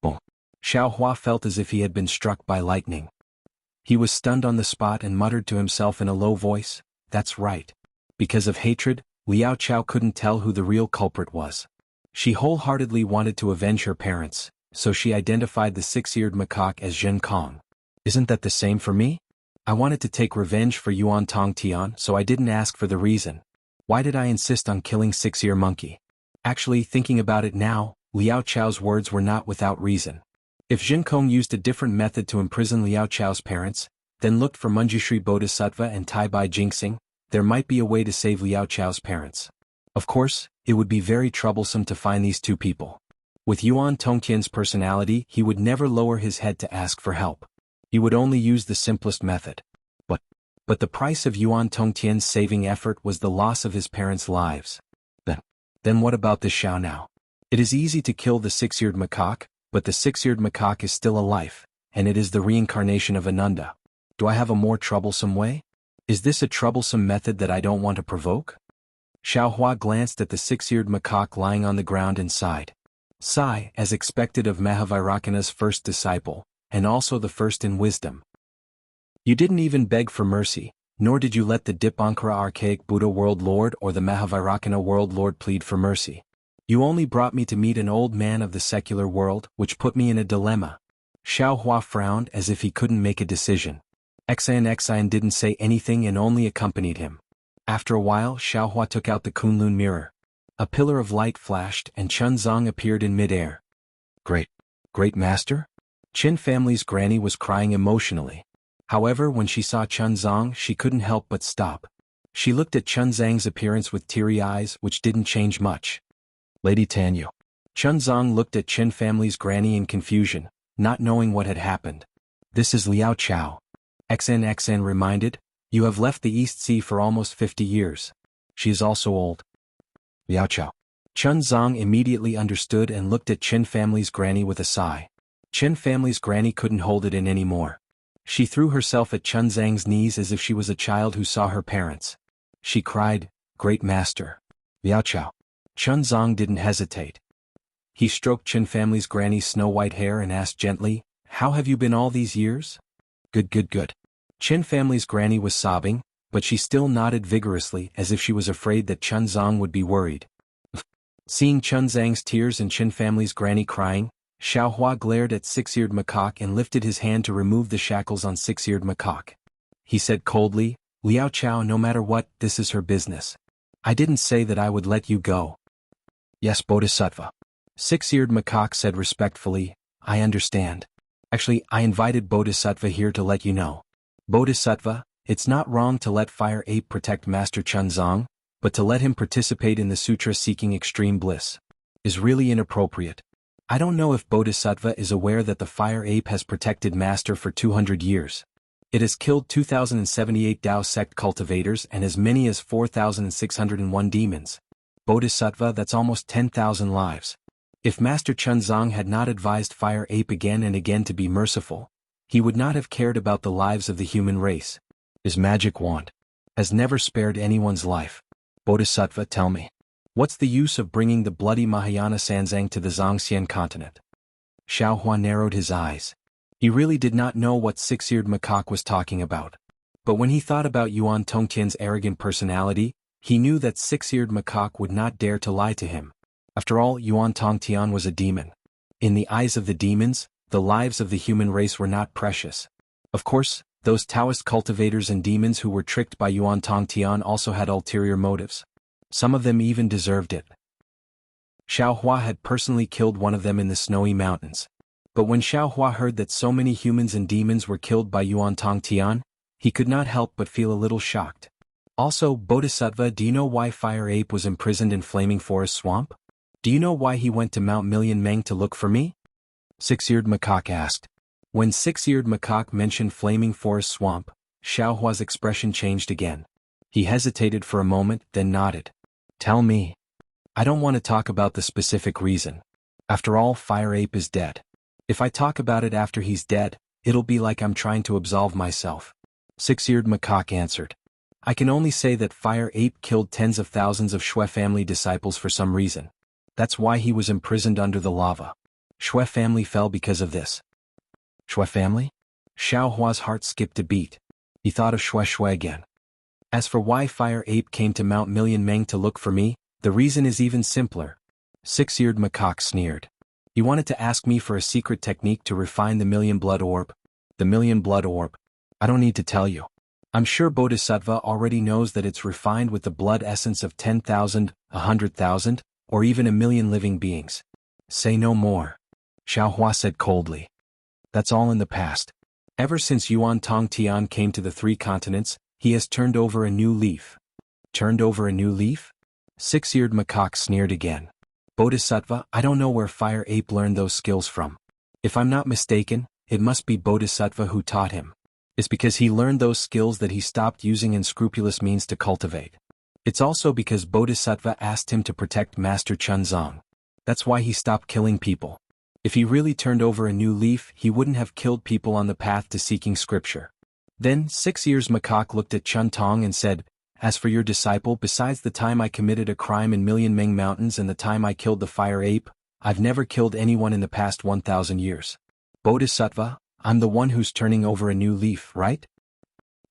Boom. Xiao Hua felt as if he had been struck by lightning. He was stunned on the spot and muttered to himself in a low voice, "That's right. Because of hatred, Liao Chao couldn't tell who the real culprit was. She wholeheartedly wanted to avenge her parents, So she identified the six-eared macaque as Zhen Kong. Isn't that the same for me? I wanted to take revenge for Yuan Tong Tian, so I didn't ask for the reason. Why did I insist on killing Six-Ear Monkey? Actually, thinking about it now, Liao Chao's words were not without reason. If Zhen Kong used a different method to imprison Liao Chao's parents, then looked for Manjushri Bodhisattva and Tai Bai Jinxing, there might be a way to save Liao Chao's parents. Of course, it would be very troublesome to find these two people. With Yuan Tongtian's personality, he would never lower his head to ask for help. He would only use the simplest method. But the price of Yuan Tongtian's saving effort was the loss of his parents' lives. Then what about this Xiao now? It is easy to kill the six-eared macaque, but the six-eared macaque is still a life, and it is the reincarnation of Ananda. Do I have a more troublesome way? Is this a troublesome method that I don't want to provoke? Xiao Hua glanced at the six-eared macaque lying on the ground and sighed. Sigh, as expected of Mahavairakana's first disciple, and also the first in wisdom. You didn't even beg for mercy, nor did you let the Dipankara archaic Buddha world lord or the Mahavairakana world lord plead for mercy. You only brought me to meet an old man of the secular world, which put me in a dilemma. Xiao Hua frowned as if he couldn't make a decision. Xian didn't say anything and only accompanied him. After a while, Xiao Hua took out the Kunlun mirror. A pillar of light flashed and Chun Zong appeared in mid-air. Great master? Qin family's granny was crying emotionally. However, when she saw Chun Zong, she couldn't help but stop. She looked at Chun Zhang's appearance with teary eyes, which didn't change much. Lady Tanyu. Chun Zong looked at Qin family's granny in confusion, not knowing what had happened. This is Liao Chao. XN reminded, you have left the East Sea for almost 50 years. She is also old. Liao Chao. Chun Zong immediately understood and looked at Qin family's granny with a sigh. Qin family's granny couldn't hold it in anymore. She threw herself at Chun Zhang's knees as if she was a child who saw her parents. She cried, Great Master. Liao Chao. Chun Zong didn't hesitate. He stroked Qin family's granny's snow-white hair and asked gently, How have you been all these years? Good. Qin family's granny was sobbing, but she still nodded vigorously as if she was afraid that Chun Zong would be worried. Seeing Chun Zhang's tears and Qin family's granny crying, Xiao Hua glared at six-eared macaque and lifted his hand to remove the shackles on six-eared macaque. He said coldly, Liao Chao, no matter what, this is her business. I didn't say that I would let you go. Yes, Bodhisattva. Six-eared macaque said respectfully, I understand. Actually, I invited Bodhisattva here to let you know. Bodhisattva, it's not wrong to let Fire Ape protect Master Chun Zong, but to let him participate in the sutra seeking extreme bliss is really inappropriate. I don't know if Bodhisattva is aware that the Fire Ape has protected Master for 200 years. It has killed 2,078 Dao sect cultivators and as many as 4,601 demons. Bodhisattva, that's almost 10,000 lives. If Master Chun Zong had not advised Fire Ape again and again to be merciful, he would not have cared about the lives of the human race. His magic wand has never spared anyone's life. Bodhisattva, tell me. What's the use of bringing the bloody Mahayana Sanzang to the Zhongxian continent? Xiao Hua narrowed his eyes. He really did not know what six-eared macaque was talking about. But when he thought about Yuan Tongtian's arrogant personality, he knew that six-eared macaque would not dare to lie to him. After all, Yuan Tongtian was a demon. In the eyes of the demons, the lives of the human race were not precious. Of course, those Taoist cultivators and demons who were tricked by Yuan Tongtian also had ulterior motives. Some of them even deserved it. Xiao Hua had personally killed one of them in the snowy mountains. But when Xiao Hua heard that so many humans and demons were killed by Yuan Tongtian, he could not help but feel a little shocked. Also, Bodhisattva, do you know why Fire Ape was imprisoned in Flaming Forest Swamp? Do you know why he went to Mount Million Meng to look for me? Six-eared macaque asked. When six-eared macaque mentioned Flaming Forest Swamp, Xiao Hua's expression changed again. He hesitated for a moment, then nodded. Tell me. I don't want to talk about the specific reason. After all, Fire Ape is dead. If I talk about it after he's dead, it'll be like I'm trying to absolve myself. Six-eared macaque answered. I can only say that Fire Ape killed tens of thousands of Shui family disciples for some reason. That's why he was imprisoned under the lava. Shui family fell because of this. Shui family? Xiao Hua's heart skipped a beat. He thought of Shui again. As for why Fire Ape came to Mount Million Meng to look for me, the reason is even simpler. Six-eared macaque sneered. You wanted to ask me for a secret technique to refine the million blood orb. The million blood orb. I don't need to tell you. I'm sure Bodhisattva already knows that it's refined with the blood essence of 10,000, 100,000, or even a million living beings. Say no more. Xiaohua said coldly. That's all in the past. Ever since Yuan Tongtian came to the three continents, he has turned over a new leaf. Turned over a new leaf? Six-eared macaque sneered again. Bodhisattva, I don't know where Fire Ape learned those skills from. If I'm not mistaken, it must be Bodhisattva who taught him. It's because he learned those skills that he stopped using unscrupulous means to cultivate. It's also because Bodhisattva asked him to protect Master Chunzong. That's why he stopped killing people. If he really turned over a new leaf, he wouldn't have killed people on the path to seeking scripture. Then 6 Ears Macaque looked at Chun Tong and said, as for your disciple, besides the time I committed a crime in Million Ming Mountains and the time I killed the fire ape, I've never killed anyone in the past 1,000 years. Bodhisattva, I'm the one who's turning over a new leaf, right?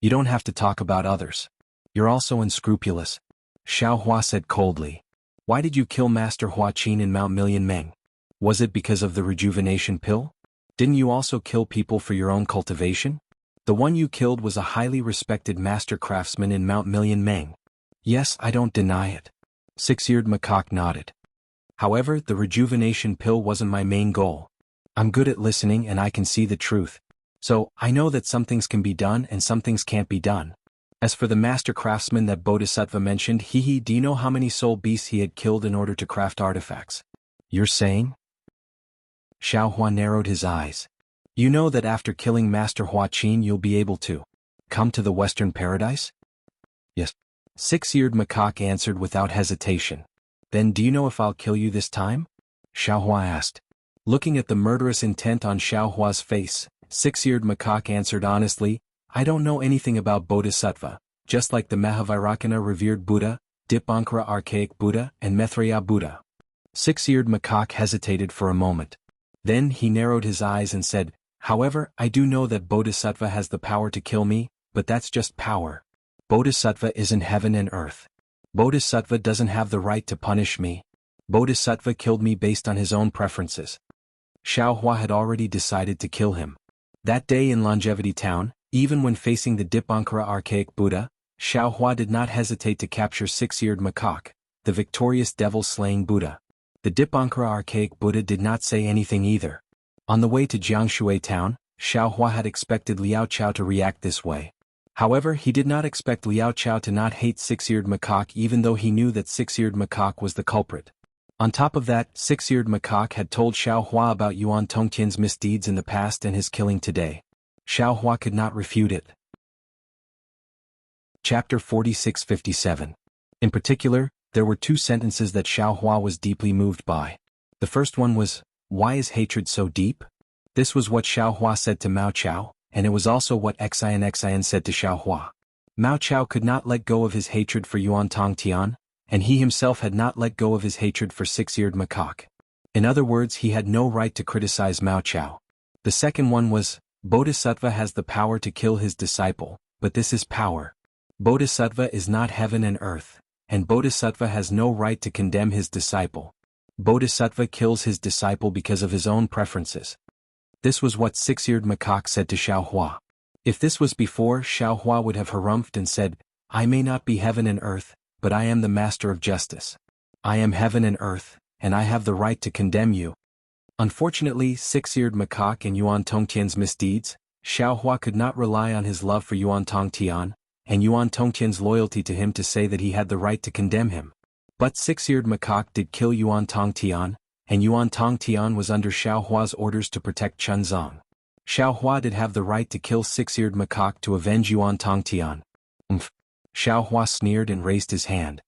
You don't have to talk about others. You're also unscrupulous. Xiaohua said coldly. Why did you kill Master Hua Qin in Mount Million Meng? Was it because of the rejuvenation pill? Didn't you also kill people for your own cultivation? The one you killed was a highly respected master craftsman in Mount Million Meng. Yes, I don't deny it. Six-eared macaque nodded. However, the rejuvenation pill wasn't my main goal. I'm good at listening and I can see the truth. So, I know that some things can be done and some things can't be done. As for the master craftsman that Bodhisattva mentioned, do you know how many soul beasts he had killed in order to craft artifacts? You're saying? Xiaohua narrowed his eyes. You know that after killing Master Hua Qin you'll be able to come to the Western Paradise? Yes. Six-eared macaque answered without hesitation. Then do you know if I'll kill you this time? Xiaohua asked. Looking at the murderous intent on Xiaohua's face, Six-eared macaque answered honestly, I don't know anything about Bodhisattva, just like the Mahavairakana revered Buddha, Dipankara archaic Buddha, and Maitreya Buddha. Six-eared macaque hesitated for a moment. Then he narrowed his eyes and said, however, I do know that Bodhisattva has the power to kill me, but that's just power. Bodhisattva isn't heaven and earth. Bodhisattva doesn't have the right to punish me. Bodhisattva killed me based on his own preferences. Xiaohua had already decided to kill him. That day in Longevity Town, even when facing the Dipankara archaic Buddha, Xiaohua did not hesitate to capture Six-eared macaque, the victorious devil-slaying Buddha. The Dipankara archaic Buddha did not say anything either. On the way to Jianghu town, Xiaohua had expected Liao Chao to react this way. However, he did not expect Liao Chao to not hate Six-eared macaque even though he knew that Six-eared macaque was the culprit. On top of that, Six-eared macaque had told Xiaohua about Yuan Tongtian's misdeeds in the past and his killing today. Xiaohua could not refute it. Chapter 46-57. In particular, there were two sentences that Xiaohua was deeply moved by. The first one was, why is hatred so deep? This was what Xiaohua said to Mao Chao, and it was also what Xian said to Xiaohua. Mao Chao could not let go of his hatred for Yuan Tongtian, and he himself had not let go of his hatred for Six-eared macaque. In other words, he had no right to criticize Mao Chao. The second one was, Bodhisattva has the power to kill his disciple, but this is power. Bodhisattva is not heaven and earth, and Bodhisattva has no right to condemn his disciple. Bodhisattva kills his disciple because of his own preferences. This was what Six-eared macaque said to Xiaohua. If this was before, Xiaohua would have harumphed and said, I may not be heaven and earth, but I am the master of justice. I am heaven and earth, and I have the right to condemn you. Unfortunately, Six-eared macaque and Yuan Tongtian's misdeeds, Xiaohua could not rely on his love for Yuan Tongtian, and Yuan Tongtian's loyalty to him to say that he had the right to condemn him. But Six-eared macaque did kill Yuan Tongtian, and Yuan Tongtian was under Xiaohua's orders to protect Chunzong. Xiaohua did have the right to kill Six-eared macaque to avenge Yuan Tongtian. Xiaohua sneered and raised his hand.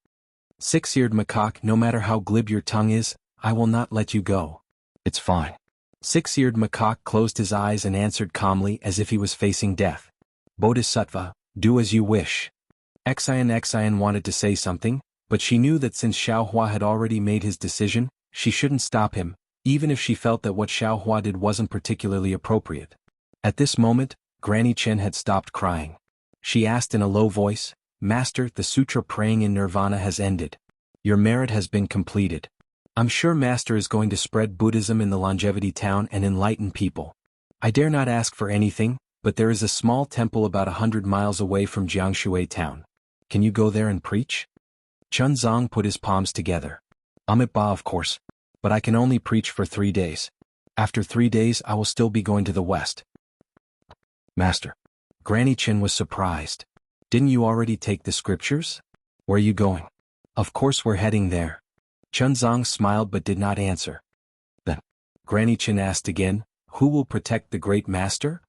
Six-eared macaque, no matter how glib your tongue is, I will not let you go. It's fine. Six-eared macaque closed his eyes and answered calmly as if he was facing death. Bodhisattva, do as you wish. Xian wanted to say something, but she knew that since Xiaohua had already made his decision, she shouldn't stop him, even if she felt that what Xiaohua did wasn't particularly appropriate. At this moment, Granny Chen had stopped crying. She asked in a low voice, Master, the sutra praying in nirvana has ended. Your merit has been completed. I'm sure Master is going to spread Buddhism in the Longevity Town and enlighten people. I dare not ask for anything, but there is a small temple about 100 miles away from Jianghu town. Can you go there and preach? Chunzang put his palms together. Ba, of course. But I can only preach for 3 days. After 3 days I will still be going to the west. Master. Granny Chin was surprised. Didn't you already take the scriptures? Where are you going? Of course we're heading there. Chunzang smiled but did not answer. Then, Granny Chin asked again, who will protect the great master?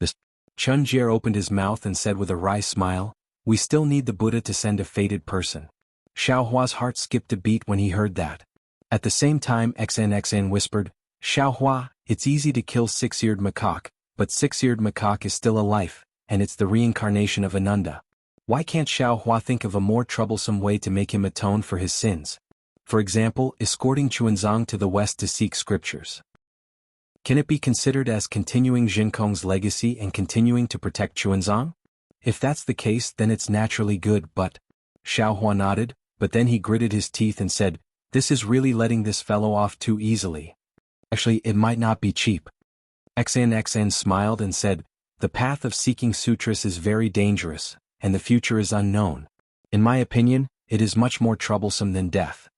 This. Chunjier opened his mouth and said with a wry smile, we still need the Buddha to send a fated person. Xiaohua's heart skipped a beat when he heard that. At the same time XNXN whispered, Xiaohua, it's easy to kill six-eared macaque, but six-eared macaque is still a life, and it's the reincarnation of Ananda. Why can't Xiaohua think of a more troublesome way to make him atone for his sins? For example, escorting Chuanzang to the west to seek scriptures. Can it be considered as continuing Jinkong's legacy and continuing to protect Chuanzang? If that's the case then it's naturally good but… Xiaohua nodded, but then he gritted his teeth and said, this is really letting this fellow off too easily. Actually, it might not be cheap. XNXN smiled and said, the path of seeking sutras is very dangerous, and the future is unknown. In my opinion, it is much more troublesome than death.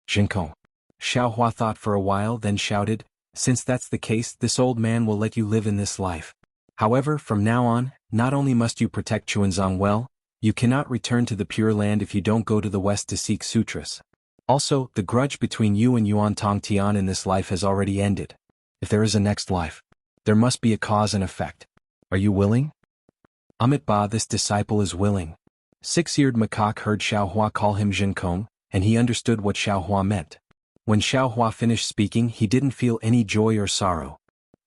Jinkong. Xiaohua thought for a while then shouted, since that's the case this old man will let you live in this life. However, from now on, not only must you protect Chuanzang well, you cannot return to the Pure Land if you don't go to the west to seek sutras. Also, the grudge between you and Yuan Tongtian in this life has already ended. If there is a next life, there must be a cause and effect. Are you willing? Ba, this disciple is willing. Six-eared macaque heard Xiaohua call him Jinkong, and he understood what Xiaohua meant. When Xiaohua finished speaking he didn't feel any joy or sorrow.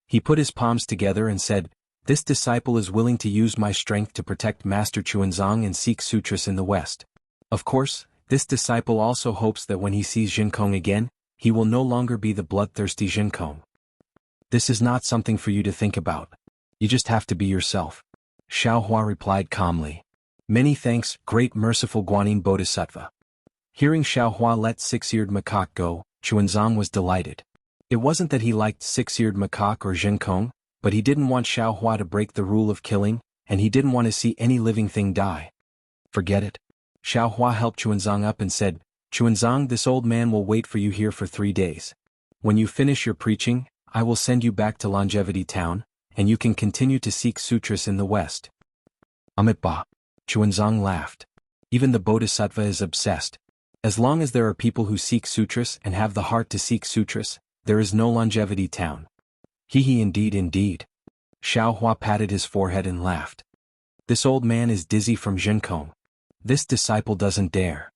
He put his palms together and said, this disciple is willing to use my strength to protect Master Chuanzang and seek sutras in the west. Of course, this disciple also hopes that when he sees Jinkong again, he will no longer be the bloodthirsty Jinkong. This is not something for you to think about. You just have to be yourself. Xiaohua replied calmly. Many thanks, great merciful Guanyin Bodhisattva. Hearing Xiaohua let six-eared macaque go, Chuanzang was delighted. It wasn't that he liked six-eared macaque or Jinkong, but he didn't want Xiaohua to break the rule of killing, and he didn't want to see any living thing die. Forget it. Xiaohua helped Chuanzang up and said, Chuanzang, this old man will wait for you here for 3 days. When you finish your preaching, I will send you back to Longevity Town, and you can continue to seek sutras in the west. Ba. Chuanzang laughed. Even the Bodhisattva is obsessed. As long as there are people who seek sutras and have the heart to seek sutras, there is no Longevity Town. He indeed. Xiaohua patted his forehead and laughed. This old man is dizzy from Jinkong. This disciple doesn't dare.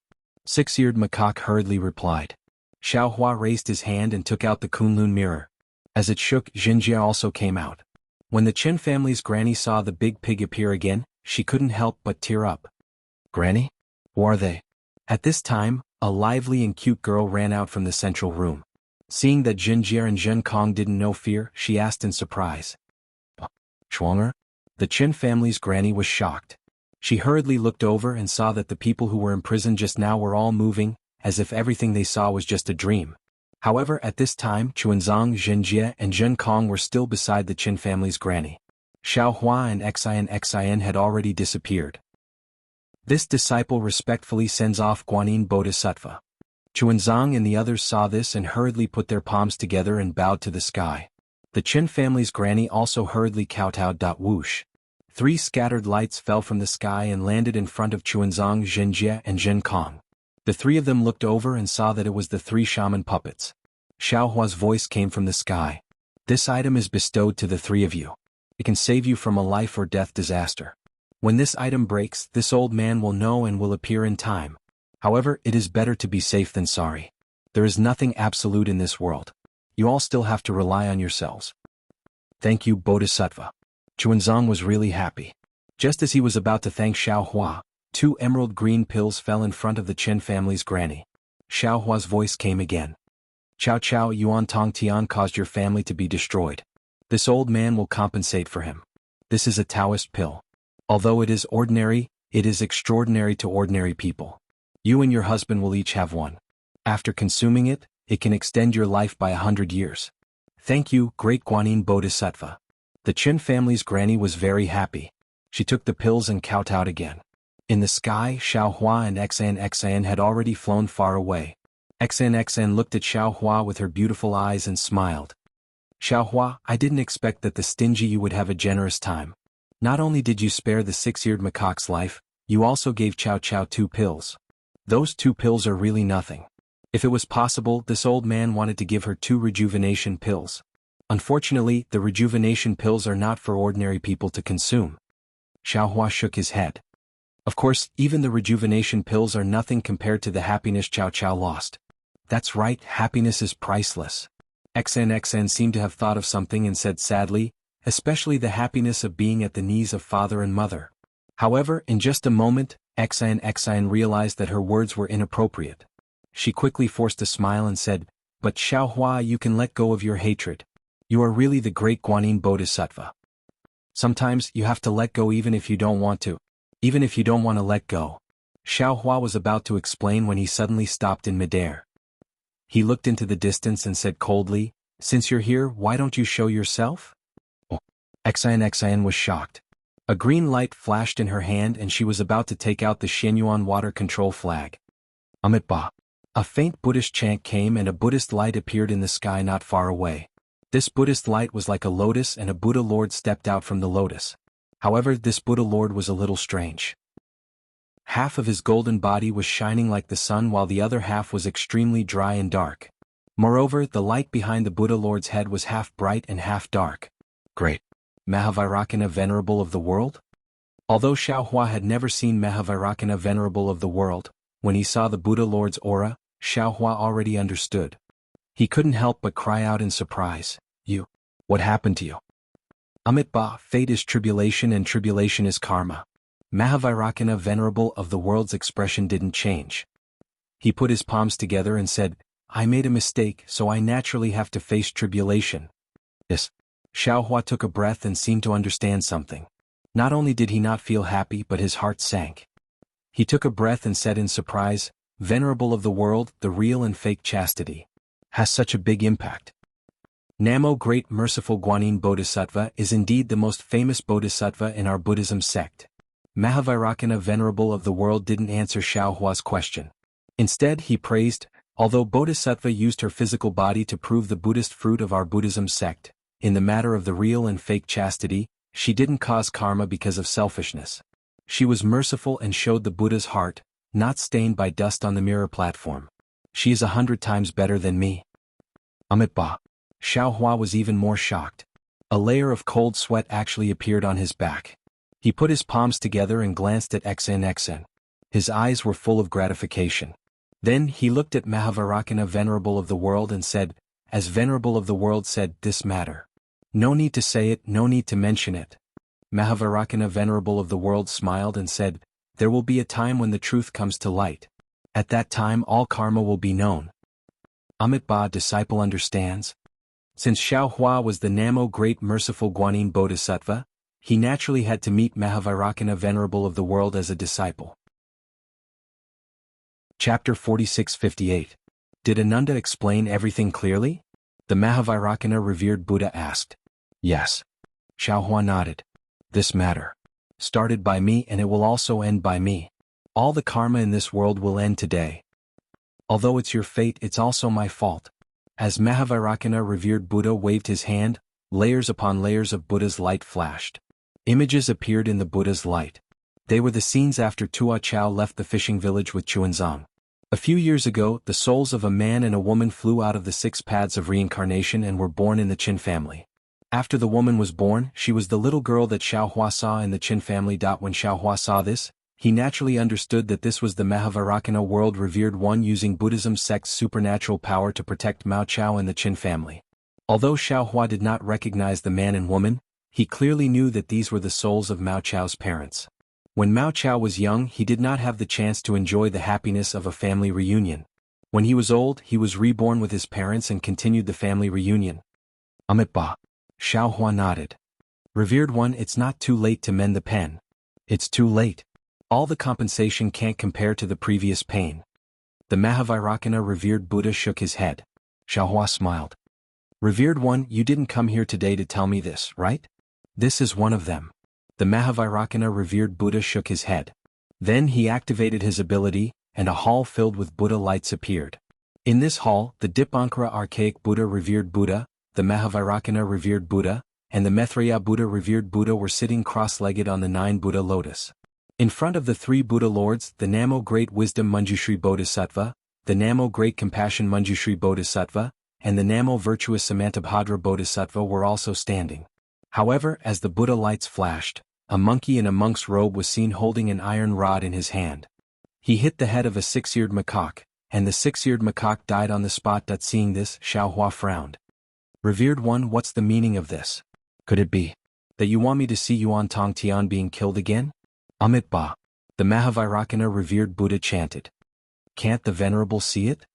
Six-eared macaque hurriedly replied. Xiaohua raised his hand and took out the Kunlun mirror. As it shook, Jinjia also came out. When the Qin family's granny saw the big pig appear again, she couldn't help but tear up. Granny? Who are they? At this time, a lively and cute girl ran out from the central room. Seeing that Jinjia and Jinkong didn't know fear, she asked in surprise. Chuanger? The Qin family's granny was shocked. She hurriedly looked over and saw that the people who were imprisoned just now were all moving, as if everything they saw was just a dream. However, at this time Chuanzang, Jinjia and Jinkong were still beside the Qin family's granny. Xiaohua and Xin had already disappeared. This disciple respectfully sends off Guanyin Bodhisattva. Chuanzang and the others saw this and hurriedly put their palms together and bowed to the sky. The Qin family's granny also hurriedly kowtowed. Whoosh. 3 scattered lights fell from the sky and landed in front of Chuanzang, Jinjia and Jinkong. The 3 of them looked over and saw that it was the 3 shaman puppets. Xiaohua's voice came from the sky. This item is bestowed to the 3 of you. It can save you from a life or death disaster. When this item breaks, this old man will know and will appear in time. However, it is better to be safe than sorry. There is nothing absolute in this world. You all still have to rely on yourselves. Thank you, Bodhisattva. Chuanzang was really happy. Just as he was about to thank Xiaohua, 2 emerald green pills fell in front of the Qin family's granny. Xiaohua's voice came again. Chao Yuan Tongtian caused your family to be destroyed. This old man will compensate for him. This is a Taoist pill. Although it is ordinary, it is extraordinary to ordinary people. You and your husband will each have one. After consuming it, it can extend your life by 100 years. Thank you, Great Guanyin Bodhisattva. The Qin family's granny was very happy. She took the pills and kowtowed again. In the sky, Xiaohua and Xan had already flown far away. Xan looked at Xiaohua with her beautiful eyes and smiled. Xiaohua, I didn't expect that the stingy you would have a generous time. Not only did you spare the six-eared macaque's life, you also gave Chow Chow 2 pills. Those 2 pills are really nothing. If it was possible, this old man wanted to give her 2 rejuvenation pills. Unfortunately, the rejuvenation pills are not for ordinary people to consume. Xiaohua shook his head. Of course, even the rejuvenation pills are nothing compared to the happiness Chow Chow lost. That's right, happiness is priceless. Xan seemed to have thought of something and said sadly, especially the happiness of being at the knees of father and mother. However, in just a moment, Xan realized that her words were inappropriate. She quickly forced a smile and said, But Xiaohua, you can let go of your hatred. You are really the great Guanyin Bodhisattva. Sometimes you have to let go even if you don't want to. Even if you don't want to let go. Xiaohua was about to explain when he suddenly stopped in midair. He looked into the distance and said coldly, Since you're here, why don't you show yourself? Oh. Xan was shocked. A green light flashed in her hand and she was about to take out the Shenyuan water control flag. Amitba. A faint Buddhist chant came and a Buddhist light appeared in the sky not far away. This Buddhist light was like a lotus and a Buddha Lord stepped out from the lotus. However, this Buddha Lord was a little strange. Half of his golden body was shining like the sun while the other half was extremely dry and dark. Moreover, the light behind the Buddha Lord's head was half bright and half dark. Great. Mahavairakana Venerable of the World? Although Xiaohua had never seen Mahavairakana Venerable of the World, when he saw the Buddha Lord's aura, Xiaohua already understood. He couldn't help but cry out in surprise, You? What happened to you? Amitba, fate is tribulation and tribulation is karma. Mahavairakana Venerable of the World's expression didn't change. He put his palms together and said, I made a mistake, so I naturally have to face tribulation. Yes. Xiaohua took a breath and seemed to understand something. Not only did he not feel happy but his heart sank. He took a breath and said in surprise, Venerable of the World, the real and fake chastity has such a big impact. Namo Great Merciful Guanyin Bodhisattva is indeed the most famous bodhisattva in our Buddhism sect. Mahavairakana Venerable of the World didn't answer Xiaohua's question. Instead he praised, although Bodhisattva used her physical body to prove the Buddhist fruit of our Buddhism sect, in the matter of the real and fake chastity, she didn't cause karma because of selfishness. She was merciful and showed the Buddha's heart, not stained by dust on the mirror platform. She is 100 times better than me. Amitba. Xiaohua was even more shocked. A layer of cold sweat actually appeared on his back. He put his palms together and glanced at Xan. His eyes were full of gratification. Then he looked at Mahavairakana Venerable of the World and said, As Venerable of the World said, this matter. No need to say it, no need to mention it. Mahavairakana Venerable of the World smiled and said, There will be a time when the truth comes to light. At that time all karma will be known. Amitba disciple understands. Since Xiaohua was the Namo Great Merciful Guanyin Bodhisattva, he naturally had to meet Mahavairakana Venerable of the World as a disciple. Chapter 4658. Did Ananda explain everything clearly? The Mahavairakana revered Buddha asked. Yes. Xiaohua nodded. This matter started by me and it will also end by me. All the karma in this world will end today. Although it's your fate, it's also my fault. As Mahavairakana revered Buddha waved his hand, layers upon layers of Buddha's light flashed. Images appeared in the Buddha's light. They were the scenes after Tua Chao left the fishing village with Chuanzang. A few years ago, the souls of a man and a woman flew out of the 6 paths of reincarnation and were born in the Qin family. After the woman was born, she was the little girl that Xiaohua saw in the Qin family. When Xiaohua saw this, he naturally understood that this was the Mahavairakana world revered one using Buddhism sect's supernatural power to protect Mao Chao and the Qin family. Although Xiaohua did not recognize the man and woman, he clearly knew that these were the souls of Mao Chao's parents. When Mao Chao was young, he did not have the chance to enjoy the happiness of a family reunion. When he was old, he was reborn with his parents and continued the family reunion. Amitba. Xiaohua nodded. Revered one, it's not too late to mend the pen. It's too late. All the compensation can't compare to the previous pain. The Mahavairakana revered Buddha shook his head. Xiaohua smiled. Revered one, you didn't come here today to tell me this, right? This is one of them. The Mahavairakana revered Buddha shook his head. Then he activated his ability, and a hall filled with Buddha lights appeared. In this hall, the Dipankara archaic Buddha revered Buddha, the Mahavairakana revered Buddha, and the Maitreya Buddha revered Buddha were sitting cross-legged on the 9 Buddha lotus. In front of the 3 Buddha lords, the Namo Great Wisdom Manjushri Bodhisattva, the Namo Great Compassion Manjushri Bodhisattva, and the Namo Virtuous Samantabhadra Bodhisattva were also standing. However, as the Buddha lights flashed, a monkey in a monk's robe was seen holding an iron rod in his hand. He hit the head of a 6-eared macaque, and the 6-eared macaque died on the spot. Seeing this, Xiaohua frowned. Revered one, what's the meaning of this? Could it be that you want me to see Yuan Tongtian being killed again? Amit Ba. The Mahavairakana revered Buddha chanted. Can't the Venerable see it?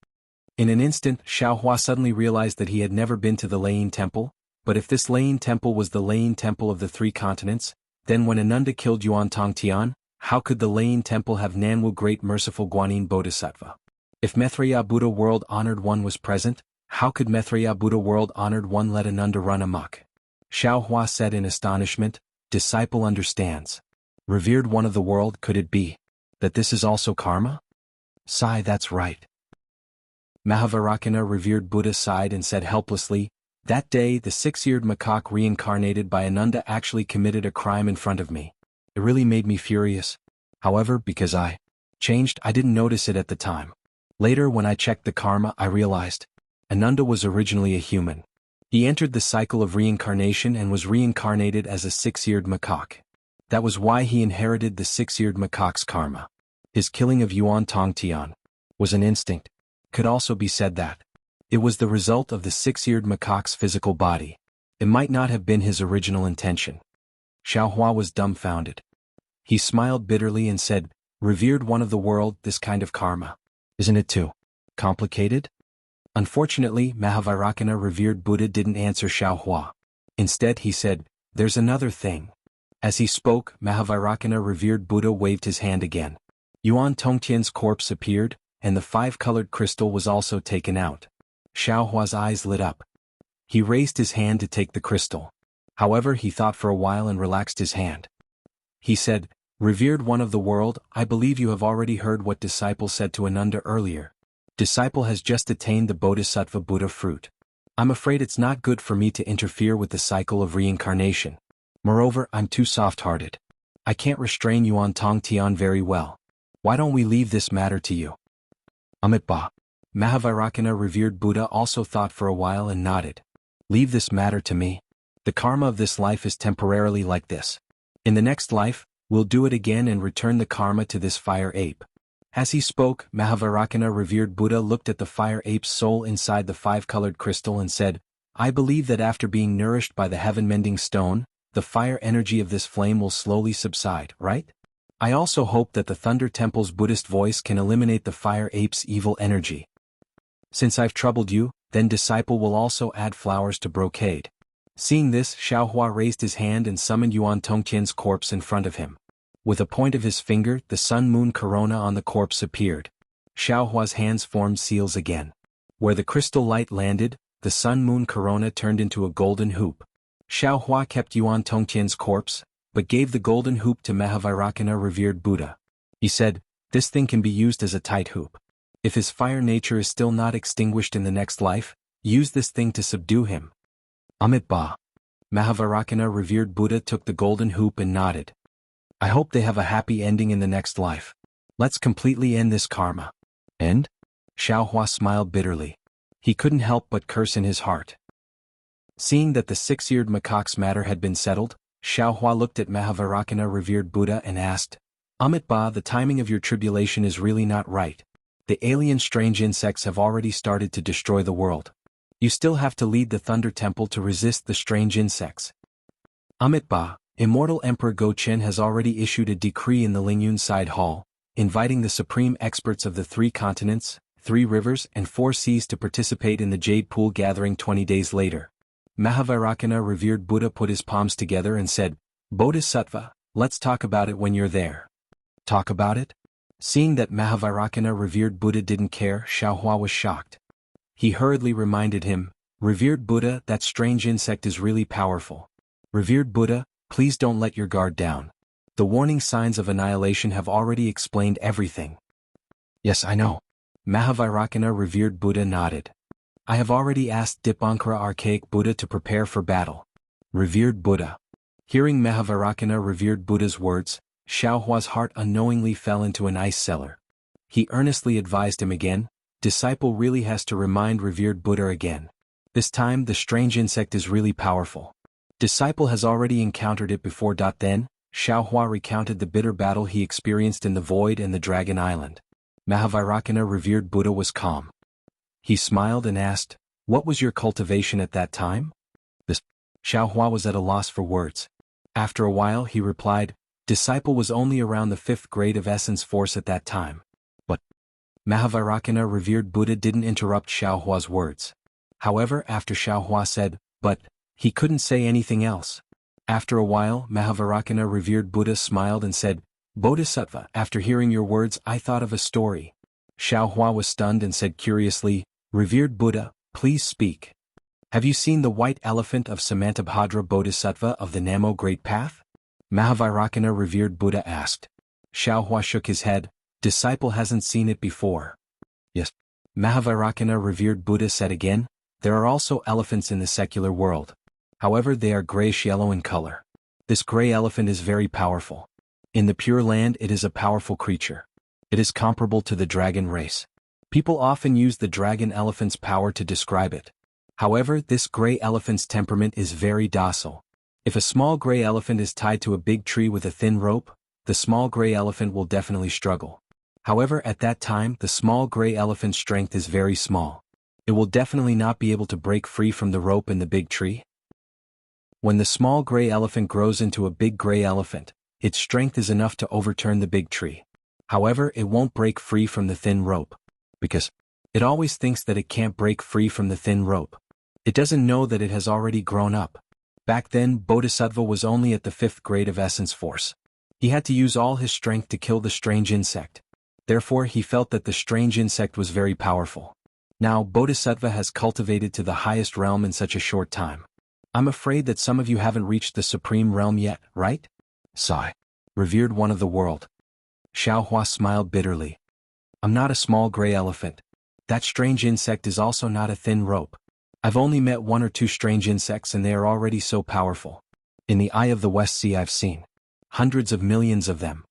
In an instant, Xiaohua suddenly realized that he had never been to the Lane Temple, but if this Lane Temple was the Lane Temple of the 3 continents, then when Ananda killed Yuan Tongtian, how could the Lane Temple have Nanwu Great Merciful Guanyin Bodhisattva? If Maitreya Buddha World Honored One was present, how could Maitreya Buddha World Honored One let Ananda run amok? Xiaohua said in astonishment, disciple understands. Revered one of the world, could it be that this is also karma? Sigh, that's right. Mahavairakana revered Buddha sighed and said helplessly, that day the 6-eared macaque reincarnated by Ananda actually committed a crime in front of me. It really made me furious. However, because I changed, I didn't notice it at the time. Later when I checked the karma, I realized Ananda was originally a human. He entered the cycle of reincarnation and was reincarnated as a 6-eared macaque. That was why he inherited the 6-eared macaque's karma. His killing of Yuan Tongtian was an instinct. Could also be said that it was the result of the 6-eared macaque's physical body. It might not have been his original intention. Xiaohua was dumbfounded. He smiled bitterly and said, revered one of the world, this kind of karma. Isn't it too complicated? Unfortunately, Mahavairakana revered Buddha didn't answer Xiaohua. Instead he said, there's another thing. As he spoke, Mahavairakana revered Buddha waved his hand again. Yuan Tongtian's corpse appeared, and the 5-colored crystal was also taken out. Xiaohua's eyes lit up. He raised his hand to take the crystal. However, he thought for a while and relaxed his hand. He said, revered one of the world, I believe you have already heard what disciple said to Ananda earlier. Disciple has just attained the Bodhisattva Buddha fruit. I'm afraid it's not good for me to interfere with the cycle of reincarnation. Moreover, I'm too soft-hearted. I can't restrain Yuan Tongtian very well. Why don't we leave this matter to you? Amit Ba. Mahavairakana revered Buddha also thought for a while and nodded. Leave this matter to me. The karma of this life is temporarily like this. In the next life, we'll do it again and return the karma to this fire ape. As he spoke, Mahavairakana revered Buddha looked at the fire ape's soul inside the 5-colored crystal and said, I believe that after being nourished by the heaven-mending stone, the fire energy of this flame will slowly subside, right? I also hope that the Thunder Temple's Buddhist voice can eliminate the fire ape's evil energy. Since I've troubled you, then disciple will also add flowers to brocade. Seeing this, Xiaohua raised his hand and summoned Yuan Tongtian's corpse in front of him. With a point of his finger, the sun-moon corona on the corpse appeared. Xiaohua's hands formed seals again. Where the crystal light landed, the sun-moon corona turned into a golden hoop. Xiaohua kept Yuan Tongtian's corpse, but gave the golden hoop to Mahavairakana revered Buddha. He said, this thing can be used as a tight hoop. If his fire nature is still not extinguished in the next life, use this thing to subdue him. Amit Ba. Mahavairakana revered Buddha took the golden hoop and nodded. I hope they have a happy ending in the next life. Let's completely end this karma. End? Xiaohua smiled bitterly. He couldn't help but curse in his heart. Seeing that the 6-eared macaque's matter had been settled, Xiaohua looked at Mahavairakana revered Buddha and asked, Amit Ba, the timing of your tribulation is really not right. The alien strange insects have already started to destroy the world. You still have to lead the Thunder Temple to resist the strange insects. Amit Ba, Immortal Emperor Go-Chen has already issued a decree in the Lingyun Side Hall, inviting the supreme experts of the 3 continents, 3 rivers and 4 seas to participate in the Jade Pool gathering 20 days later. Mahavairakana revered Buddha put his palms together and said, Bodhisattva, let's talk about it when you're there. Talk about it? Seeing that Mahavairakana revered Buddha didn't care, Xiaohua was shocked. He hurriedly reminded him, "Revered Buddha, that strange insect is really powerful. Revered Buddha, please don't let your guard down. The warning signs of annihilation have already explained everything." "Yes, I know." Mahavairakana revered Buddha nodded. "I have already asked Dipankara archaic Buddha to prepare for battle." Revered Buddha. Hearing Mahavairakana revered Buddha's words, Xiaohua's heart unknowingly fell into an ice cellar. He earnestly advised him again, "Disciple really has to remind revered Buddha again. This time the strange insect is really powerful. Disciple has already encountered it before." Then, Xiaohua recounted the bitter battle he experienced in the Void and the Dragon Island. Mahavairakana revered Buddha was calm. He smiled and asked, "What was your cultivation at that time?" This Xiaohua was at a loss for words. After a while he replied, "Disciple was only around the 5th grade of essence force at that time." But Mahavairakana revered Buddha didn't interrupt Xiaohua's words. However, after Xiaohua said, "But," he couldn't say anything else. After a while, Mahavairakana revered Buddha smiled and said, "Bodhisattva, after hearing your words I thought of a story." Xiaohua was stunned and said curiously, "Revered Buddha, please speak. Have you seen the white elephant of Samantabhadra Bodhisattva of the Namo Great Path?" Mahavairakana revered Buddha asked. Xiaohua shook his head, "Disciple hasn't seen it before." "Yes." Mahavairakana revered Buddha said again, "There are also elephants in the secular world. However, they are grayish-yellow in color. This gray elephant is very powerful. In the Pure Land it is a powerful creature. It is comparable to the dragon race. People often use the dragon elephant's power to describe it. However, this gray elephant's temperament is very docile. If a small gray elephant is tied to a big tree with a thin rope, the small gray elephant will definitely struggle. However, at that time the small gray elephant's strength is very small. It will definitely not be able to break free from the rope in the big tree. When the small gray elephant grows into a big gray elephant, its strength is enough to overturn the big tree. However, it won't break free from the thin rope. Because it always thinks that it can't break free from the thin rope. It doesn't know that it has already grown up. Back then, Bodhisattva was only at the 5th grade of essence force. He had to use all his strength to kill the strange insect. Therefore, he felt that the strange insect was very powerful. Now, Bodhisattva has cultivated to the highest realm in such a short time. I'm afraid that some of you haven't reached the supreme realm yet, right? Sigh. Revered one of the world. Xiaohua smiled bitterly. I'm not a small gray elephant. That strange insect is also not a thin rope. I've only met 1 or 2 strange insects and they are already so powerful. In the eye of the West Sea I've seen hundreds of millions of them.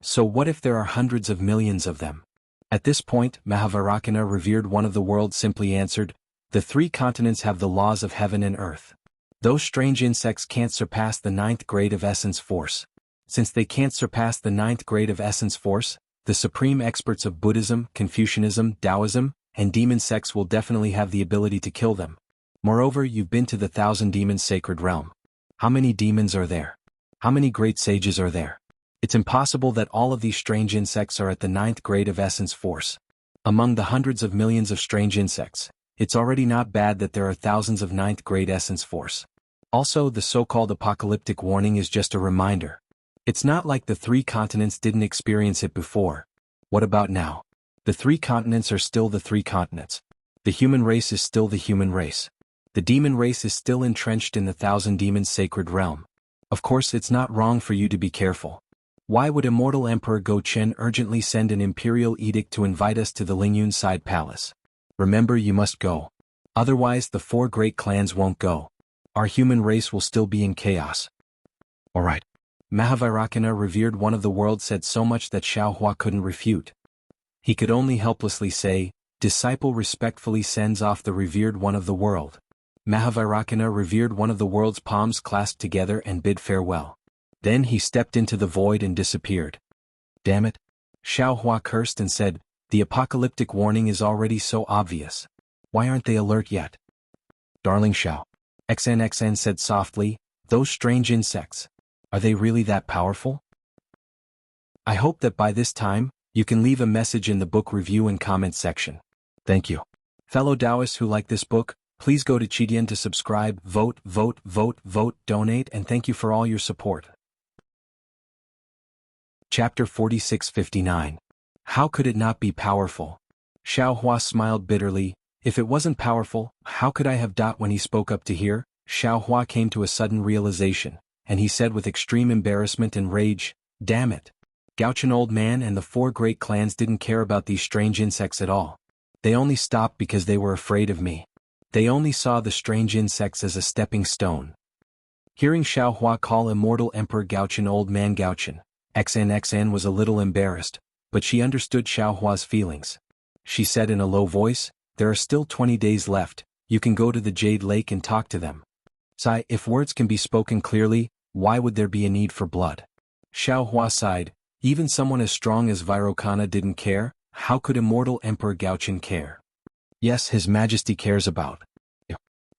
So what if there are hundreds of millions of them? At this point, Mahavairakana revered one of the world simply answered, "The 3 continents have the laws of heaven and earth. Those strange insects can't surpass the 9th grade of essence force. Since they can't surpass the 9th grade of essence force, the supreme experts of Buddhism, Confucianism, Taoism, and demon sects will definitely have the ability to kill them. Moreover, you've been to the 1,000 demons sacred realm. How many demons are there? How many great sages are there? It's impossible that all of these strange insects are at the 9th grade of essence force. Among the hundreds of millions of strange insects, it's already not bad that there are thousands of 9th grade essence force. Also, the so-called apocalyptic warning is just a reminder. It's not like the 3 continents didn't experience it before. What about now? The 3 continents are still the 3 continents. The human race is still the human race. The demon race is still entrenched in the 1,000 demons sacred realm. Of course, it's not wrong for you to be careful. Why would Immortal Emperor Go Chen urgently send an imperial edict to invite us to the Lingyun Side Palace? Remember, you must go. Otherwise, the 4 great clans won't go. Our human race will still be in chaos. Alright. Mahavairakana revered one of the world said so much that Xiaohua couldn't refute. He could only helplessly say, "Disciple respectfully sends off the revered one of the world." Mahavairakana revered one of the world's palms clasped together and bid farewell. Then he stepped into the void and disappeared. Damn it. Xiaohua cursed and said, "The apocalyptic warning is already so obvious. Why aren't they alert yet?" Darling Xiao. XNXN said softly, "Those strange insects. Are they really that powerful?" I hope that by this time, you can leave a message in the book review and comment section. Thank you. Fellow Taoists who like this book, please go to Qidian to subscribe, vote, vote, vote, vote, donate, and thank you for all your support. Chapter 4659. How could it not be powerful? Xiaohua smiled bitterly. If it wasn't powerful, how could I have dot when he spoke up to hear? Xiao Hua came to a sudden realization, and he said with extreme embarrassment and rage, "Damn it. Gauchen old man and the 4 great clans didn't care about these strange insects at all. They only stopped because they were afraid of me. They only saw the strange insects as a stepping stone." Hearing Xiao Hua call Immortal Emperor Gauchen old man Gauchen, XNXN was a little embarrassed, but she understood Xiao Hua's feelings. She said in a low voice, "There are still 20 days left, you can go to the Jade Lake and talk to them." Sigh, if words can be spoken clearly, why would there be a need for blood? Xiao Hua sighed, even someone as strong as Virokana didn't care, how could Immortal Emperor Gauchen care? Yes, His Majesty cares about.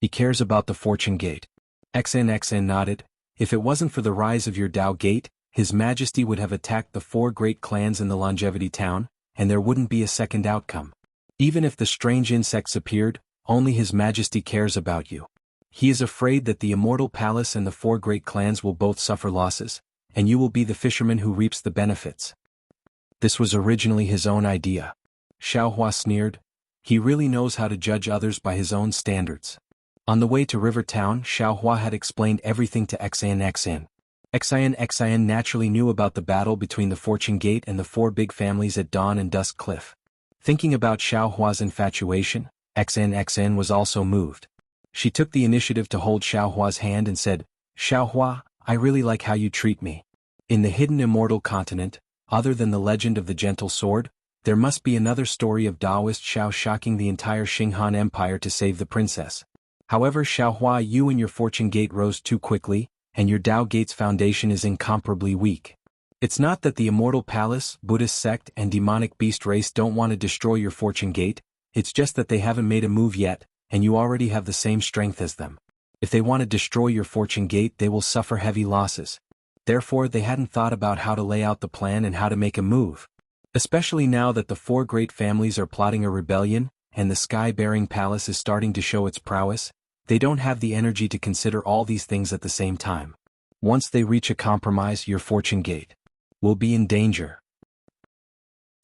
He cares about the Fortune Gate. XNXN nodded. If it wasn't for the rise of your Dao Gate, His Majesty would have attacked the 4 great clans in the Longevity Town, and there wouldn't be a second outcome. Even if the strange insects appeared, only His Majesty cares about you. He is afraid that the Immortal Palace and the 4 great clans will both suffer losses, and you will be the fisherman who reaps the benefits. This was originally his own idea. Xiao Hua sneered. He really knows how to judge others by his own standards. On the way to River Town, Xiao Hua had explained everything to XIN. XIN naturally knew about the battle between the Fortune Gate and the 4 big families at Dawn and Dusk Cliff. Thinking about Xiao Hua's infatuation, XIN was also moved. She took the initiative to hold Xiao Hua's hand and said, "Xiao Hua, I really like how you treat me. In the hidden immortal continent, other than the legend of the gentle sword, there must be another story of Taoist Xiao shocking the entire Xinghan Empire to save the princess. However, Xiao Hua, you and your Fortune Gate rose too quickly, and your Dao Gate's foundation is incomparably weak. It's not that the Immortal Palace, Buddhist sect and demonic beast race don't want to destroy your Fortune Gate, it's just that they haven't made a move yet, and you already have the same strength as them. If they want to destroy your Fortune Gate, they will suffer heavy losses. Therefore, they hadn't thought about how to lay out the plan and how to make a move. Especially now that the 4 great families are plotting a rebellion, and the Sky-bearing Palace is starting to show its prowess, they don't have the energy to consider all these things at the same time. Once they reach a compromise, your Fortune Gate will be in danger."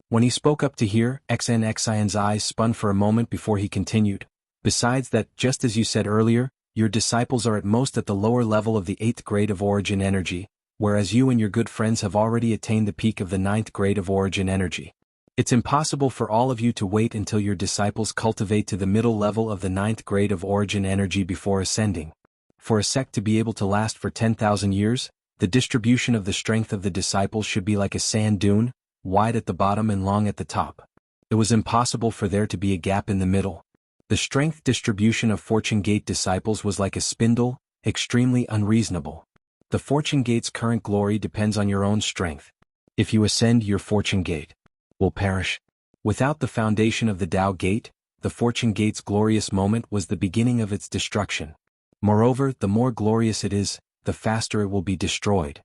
When he spoke up to hear, XNXIN's eyes spun for a moment before he continued. "Besides that, just as you said earlier, your disciples are at most at the lower level of the 8th grade of origin energy, whereas you and your good friends have already attained the peak of the 9th grade of origin energy. It's impossible for all of you to wait until your disciples cultivate to the middle level of the 9th grade of origin energy before ascending. For a sect to be able to last for 10,000 years, the distribution of the strength of the disciples should be like a sand dune, wide at the bottom and long at the top. It was impossible for there to be a gap in the middle. The strength distribution of Fortune Gate disciples was like a spindle, extremely unreasonable. The Fortune Gate's current glory depends on your own strength. If you ascend, your Fortune Gate will perish. Without the foundation of the Dao Gate, the Fortune Gate's glorious moment was the beginning of its destruction. Moreover, the more glorious it is, the faster it will be destroyed.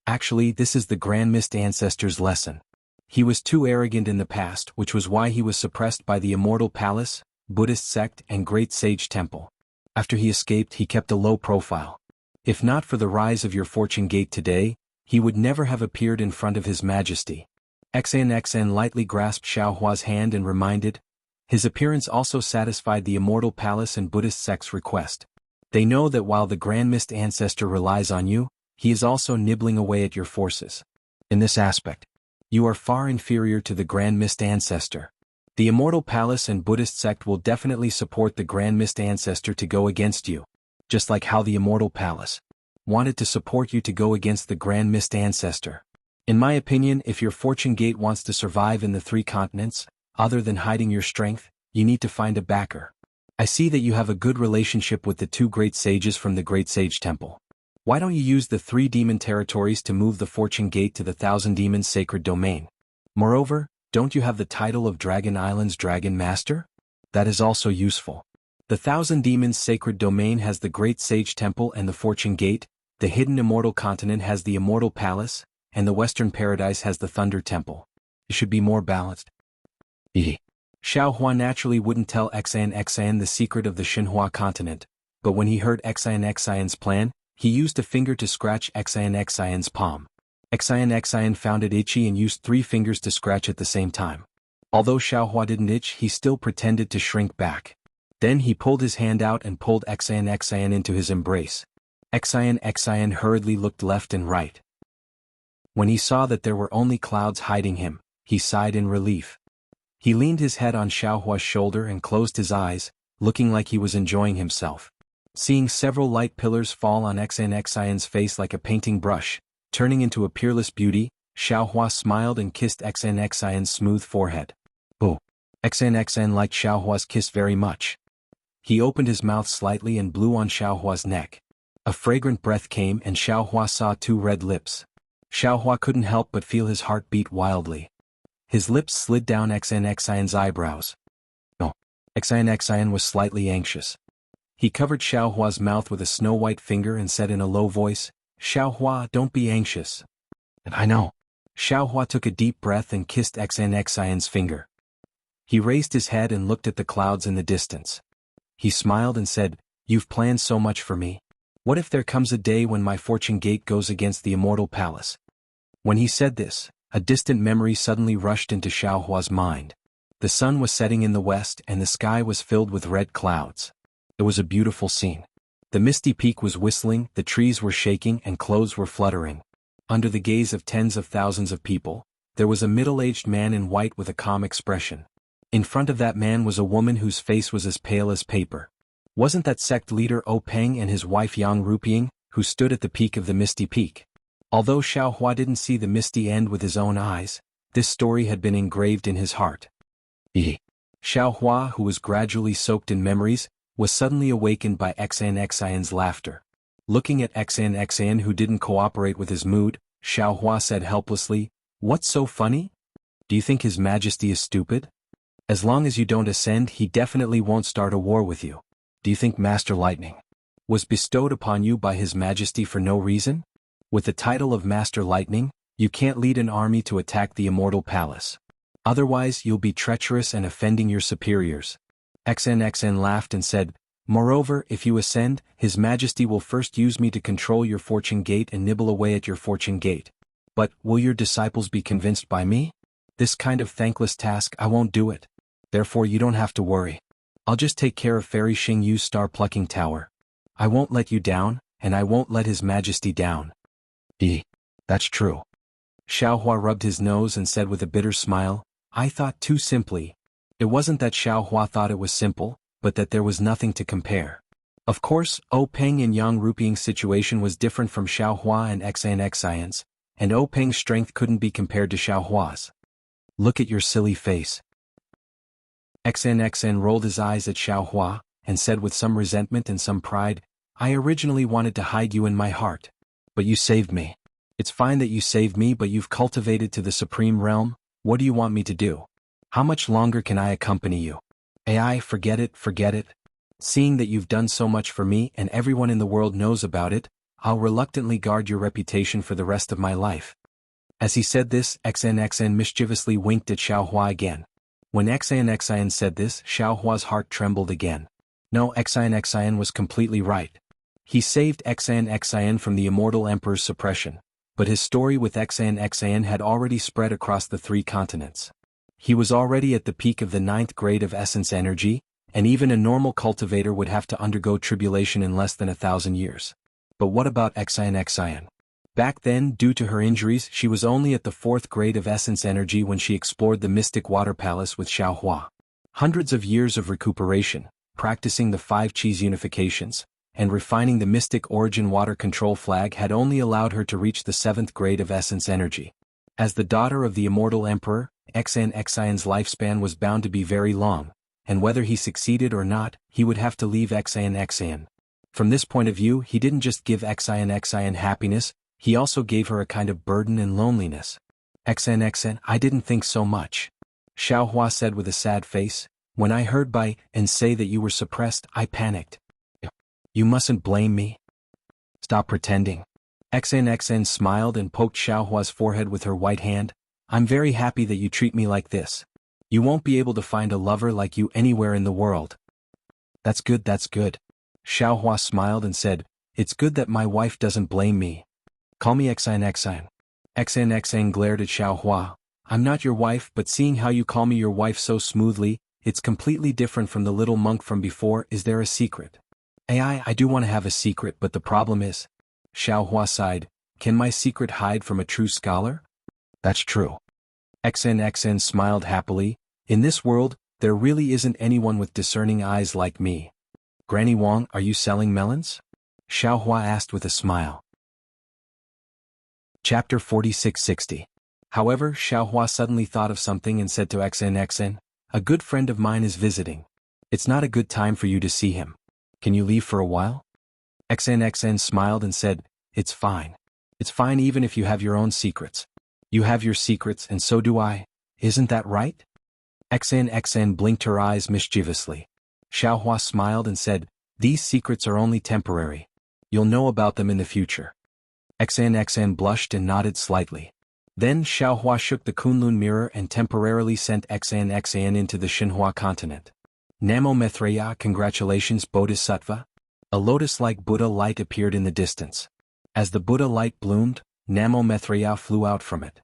Actually, this is the Grand Mist Ancestor's lesson. He was too arrogant in the past, which was why he was suppressed by the Immortal Palace, Buddhist sect and Great Sage Temple. After he escaped, he kept a low profile. If not for the rise of your Fortune Gate today, he would never have appeared in front of His Majesty." XNXN lightly grasped Xiao Hua's hand and reminded, "His appearance also satisfied the Immortal Palace and Buddhist sect's request. They know that while the Grand Mist Ancestor relies on you, he is also nibbling away at your forces. In this aspect, you are far inferior to the Grand Mist Ancestor. The Immortal Palace and Buddhist sect will definitely support the Grand Mist Ancestor to go against you, just like how the Immortal Palace wanted to support you to go against the Grand Mist Ancestor. In my opinion, if your Fortune Gate wants to survive in the 3 continents, other than hiding your strength, you need to find a backer. I see that you have a good relationship with the 2 great sages from the Great Sage Temple. Why don't you use the 3 demon territories to move the Fortune Gate to the 1,000 Demons Sacred Domain? Moreover, don't you have the title of Dragon Island's Dragon Master? That is also useful. The 1,000 Demons Sacred Domain has the Great Sage Temple and the Fortune Gate, the hidden Immortal Continent has the Immortal Palace, and the Western Paradise has the Thunder Temple. It should be more balanced." Xiao Hua naturally wouldn't tell XIN the secret of the Xinhua continent, but when he heard XIN's plan, he used a finger to scratch XIN's palm. XIN found it itchy and used 3 fingers to scratch at the same time. Although Xiaohua didn't itch, he still pretended to shrink back. Then he pulled his hand out and pulled Xian into his embrace. Xian hurriedly looked left and right. When he saw that there were only clouds hiding him, he sighed in relief. He leaned his head on Xiaohua's shoulder and closed his eyes, looking like he was enjoying himself. Seeing several light pillars fall on Xian's face like a painting brush, turning into a peerless beauty, Xiaohua smiled and kissed Xian's smooth forehead. Oh! Xian liked Xiaohua's kiss very much. He opened his mouth slightly and blew on Xiaohua's neck. A fragrant breath came and Xiaohua saw two red lips. Xiaohua couldn't help but feel his heart beat wildly. His lips slid down Xian's eyebrows. Oh! Xian was slightly anxious. He covered Xiaohua's mouth with a snow-white finger and said in a low voice, "Xiaohua, don't be anxious." "And I know." Xiaohua took a deep breath and kissed Xian's finger. He raised his head and looked at the clouds in the distance. He smiled and said, "You've planned so much for me. What if there comes a day when my fortune gate goes against the immortal palace?" When he said this, a distant memory suddenly rushed into Xiaohua's mind. The sun was setting in the west and the sky was filled with red clouds. It was a beautiful scene. The misty peak was whistling, the trees were shaking and clothes were fluttering. Under the gaze of tens of thousands of people, there was a middle-aged man in white with a calm expression. In front of that man was a woman whose face was as pale as paper. Wasn't that sect leader Peng and his wife Yang Ruping, who stood at the peak of the misty peak? Although Xiaohua didn't see the misty end with his own eyes, this story had been engraved in his heart. Xiaohua, who was gradually soaked in memories, was suddenly awakened by Xian's laughter. Looking at Xian who didn't cooperate with his mood, Xiaohua said helplessly, "What's so funny? Do you think His Majesty is stupid? As long as you don't ascend, he definitely won't start a war with you. Do you think Master Lightning was bestowed upon you by His Majesty for no reason? With the title of Master Lightning, you can't lead an army to attack the immortal palace. Otherwise you'll be treacherous and offending your superiors." Xian laughed and said, "Moreover, if you ascend, His Majesty will first use me to control your fortune gate and nibble away at your fortune gate. But, will your disciples be convinced by me? This kind of thankless task, I won't do it. Therefore you don't have to worry. I'll just take care of Fairy Xing Yu's star-plucking tower. I won't let you down, and I won't let His Majesty down." That's true. Xiaohua rubbed his nose and said with a bitter smile, "I thought too simply." It wasn't that Xiaohua thought it was simple, but that there was nothing to compare. Of course, Peng and Yang Ruping's situation was different from Xiaohua and Xian's, and Peng's strength couldn't be compared to Xiaohua's. "Look at your silly face." Xian rolled his eyes at Xiaohua, and said with some resentment and some pride, "I originally wanted to hide you in my heart. But you saved me. It's fine that you saved me, but you've cultivated to the supreme realm. What do you want me to do? How much longer can I accompany you? Forget it. Seeing that you've done so much for me and everyone in the world knows about it, I'll reluctantly guard your reputation for the rest of my life." As he said this, Xian mischievously winked at Xiaohua again. When Xian said this, Xiaohua's heart trembled again. No, Xian was completely right. He saved Xian from the immortal emperor's suppression, but his story with Xian had already spread across the 3 continents. He was already at the peak of the 9th grade of essence energy, and even a normal cultivator would have to undergo tribulation in less than 1,000 years. But what about Xian? Back then, due to her injuries, she was only at the 4th grade of essence energy when she explored the Mystic Water Palace with Xiaohua. Hundreds of years of recuperation, practicing the 5 Qis unifications, and refining the Mystic Origin Water Control Flag had only allowed her to reach the 7th grade of essence energy. As the daughter of the immortal emperor, Xian's lifespan was bound to be very long, and whether he succeeded or not, he would have to leave Xian. From this point of view, he didn't just give Xian happiness, he also gave her a kind of burden and loneliness. Xian, I didn't think so much. Xiaohua said with a sad face, "When I heard by and say that you were suppressed, I panicked." "You mustn't blame me. Stop pretending." Xian smiled and poked Xiaohua's forehead with her white hand. "I'm very happy that you treat me like this. You won't be able to find a lover like you anywhere in the world." That's good. Xiaohua smiled and said, "It's good that my wife doesn't blame me. Call me Xian. Xian glared at Xiaohua. I'm not your wife, but seeing how you call me your wife so smoothly, it's completely different from the little monk from before. Is there a secret? I do want to have a secret, but the problem is, Xiaohua sighed, can my secret hide from a true scholar? That's true. XNXN smiled happily, in this world, there really isn't anyone with discerning eyes like me. Granny Wang, are you selling melons? Xiaohua asked with a smile. Chapter 4660. However, Xiaohua suddenly thought of something and said to XNXN, a good friend of mine is visiting. It's not a good time for you to see him. Can you leave for a while? XNXN smiled and said, it's fine. It's fine even if you have your own secrets. You have your secrets and so do I, isn't that right? XNXN blinked her eyes mischievously. Xiaohua smiled and said, these secrets are only temporary. You'll know about them in the future. XNXN blushed and nodded slightly. Then Xiaohua shook the Kunlun mirror and temporarily sent XNXN into the Xinhua continent. Namo Maitreya, congratulations Bodhisattva. A lotus-like Buddha light appeared in the distance. As the Buddha light bloomed, Namo Maitreya flew out from it.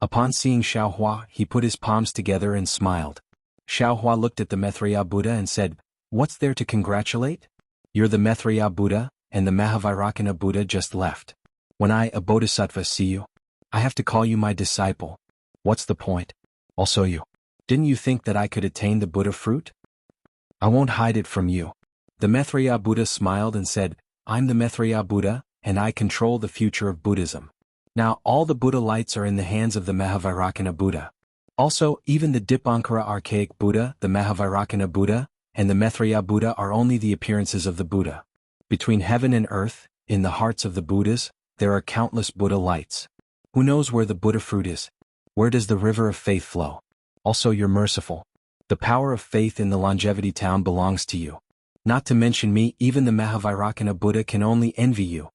Upon seeing Xiaohua, he put his palms together and smiled. Xiaohua looked at the Maitreya Buddha and said, what's there to congratulate? You're the Maitreya Buddha, and the Mahavairakana Buddha just left. When I, a Bodhisattva, see you, I have to call you my disciple. What's the point? Also you. Didn't you think that I could attain the Buddha fruit? I won't hide it from you. The Maitreya Buddha smiled and said, I'm the Maitreya Buddha, and I control the future of Buddhism. Now all the Buddha lights are in the hands of the Mahavairakana Buddha. Also, even the Dipankara archaic Buddha, the Mahavairakana Buddha, and the Maitreya Buddha are only the appearances of the Buddha. Between heaven and earth, in the hearts of the Buddhas, there are countless Buddha lights. Who knows where the Buddha fruit is? Where does the river of faith flow? Also you're merciful. The power of faith in the longevity town belongs to you. Not to mention me, even the Mahavairakana Buddha can only envy you.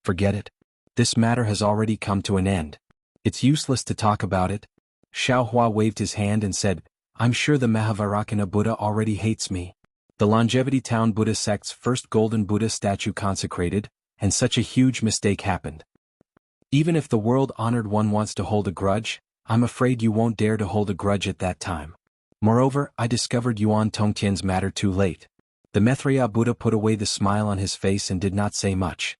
Forget it. This matter has already come to an end. It's useless to talk about it. Xiaohua waved his hand and said, I'm sure the Mahavairakana Buddha already hates me. The Longevity Town Buddha sect's first golden Buddha statue consecrated, and such a huge mistake happened. Even if the world-honored one wants to hold a grudge, I'm afraid you won't dare to hold a grudge at that time. Moreover, I discovered Yuan Tongtian's matter too late. The Maitreya Buddha put away the smile on his face and did not say much.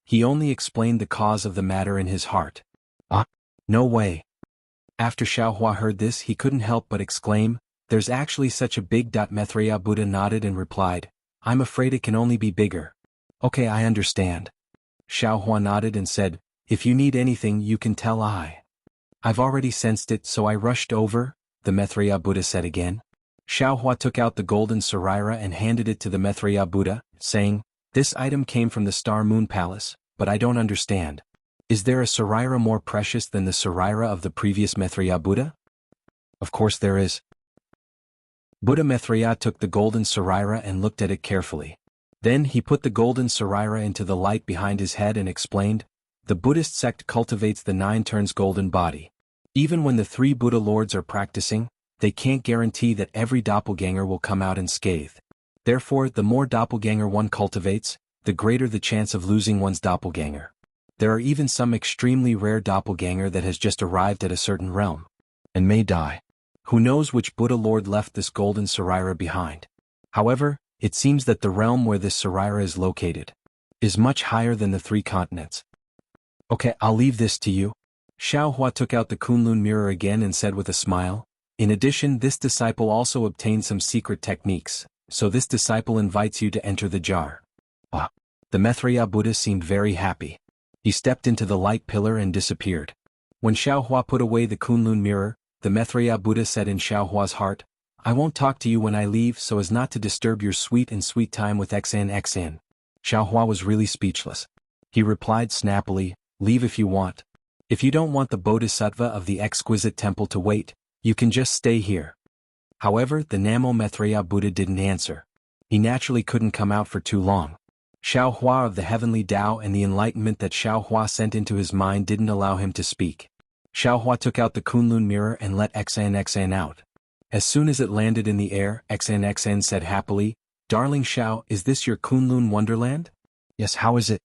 He only explained the cause of the matter in his heart. Ah, no way. After Xiaohua heard this, he couldn't help but exclaim, there's actually such a big. Maitreya Buddha nodded and replied, I'm afraid it can only be bigger. Okay, I understand. Xiaohua nodded and said, if you need anything you can tell I've already sensed it, so I rushed over, the Maitreya Buddha said again. Xiaohua took out the golden sarira and handed it to the Maitreya Buddha, saying, this item came from the Star Moon Palace, but I don't understand. Is there a sarira more precious than the sarira of the previous Maitreya Buddha? Of course there is. Buddha Maitreya took the golden sarira and looked at it carefully. Then he put the golden sarira into the light behind his head and explained, the Buddhist sect cultivates the 9 turns golden body. Even when the 3 Buddha lords are practicing, they can't guarantee that every doppelganger will come out unscathed. Therefore, the more doppelganger one cultivates, the greater the chance of losing one's doppelganger. There are even some extremely rare doppelganger that has just arrived at a certain realm, and may die. Who knows which Buddha lord left this golden sarira behind? However, it seems that the realm where this sarira is located is much higher than the 3 continents. Okay, I'll leave this to you. Xiaohua took out the Kunlun mirror again and said with a smile, in addition, this disciple also obtained some secret techniques, so this disciple invites you to enter the jar. Ah. The Maitreya Buddha seemed very happy. He stepped into the light pillar and disappeared. When Xiaohua put away the Kunlun mirror, the Maitreya Buddha said in Xiaohua's heart, I won't talk to you when I leave so as not to disturb your sweet time with XNXN. Xiaohua was really speechless. He replied snappily, leave if you want. If you don't want the Bodhisattva of the exquisite temple to wait, you can just stay here. However, the Namo Maitreya Buddha didn't answer. He naturally couldn't come out for too long. Xiaohua of the heavenly Tao and the enlightenment that Xiaohua sent into his mind didn't allow him to speak. Xiaohua took out the Kunlun mirror and let XNXN out. As soon as it landed in the air, XNXN said happily, Darling Xiao, is this your Kunlun wonderland? Yes, how is it?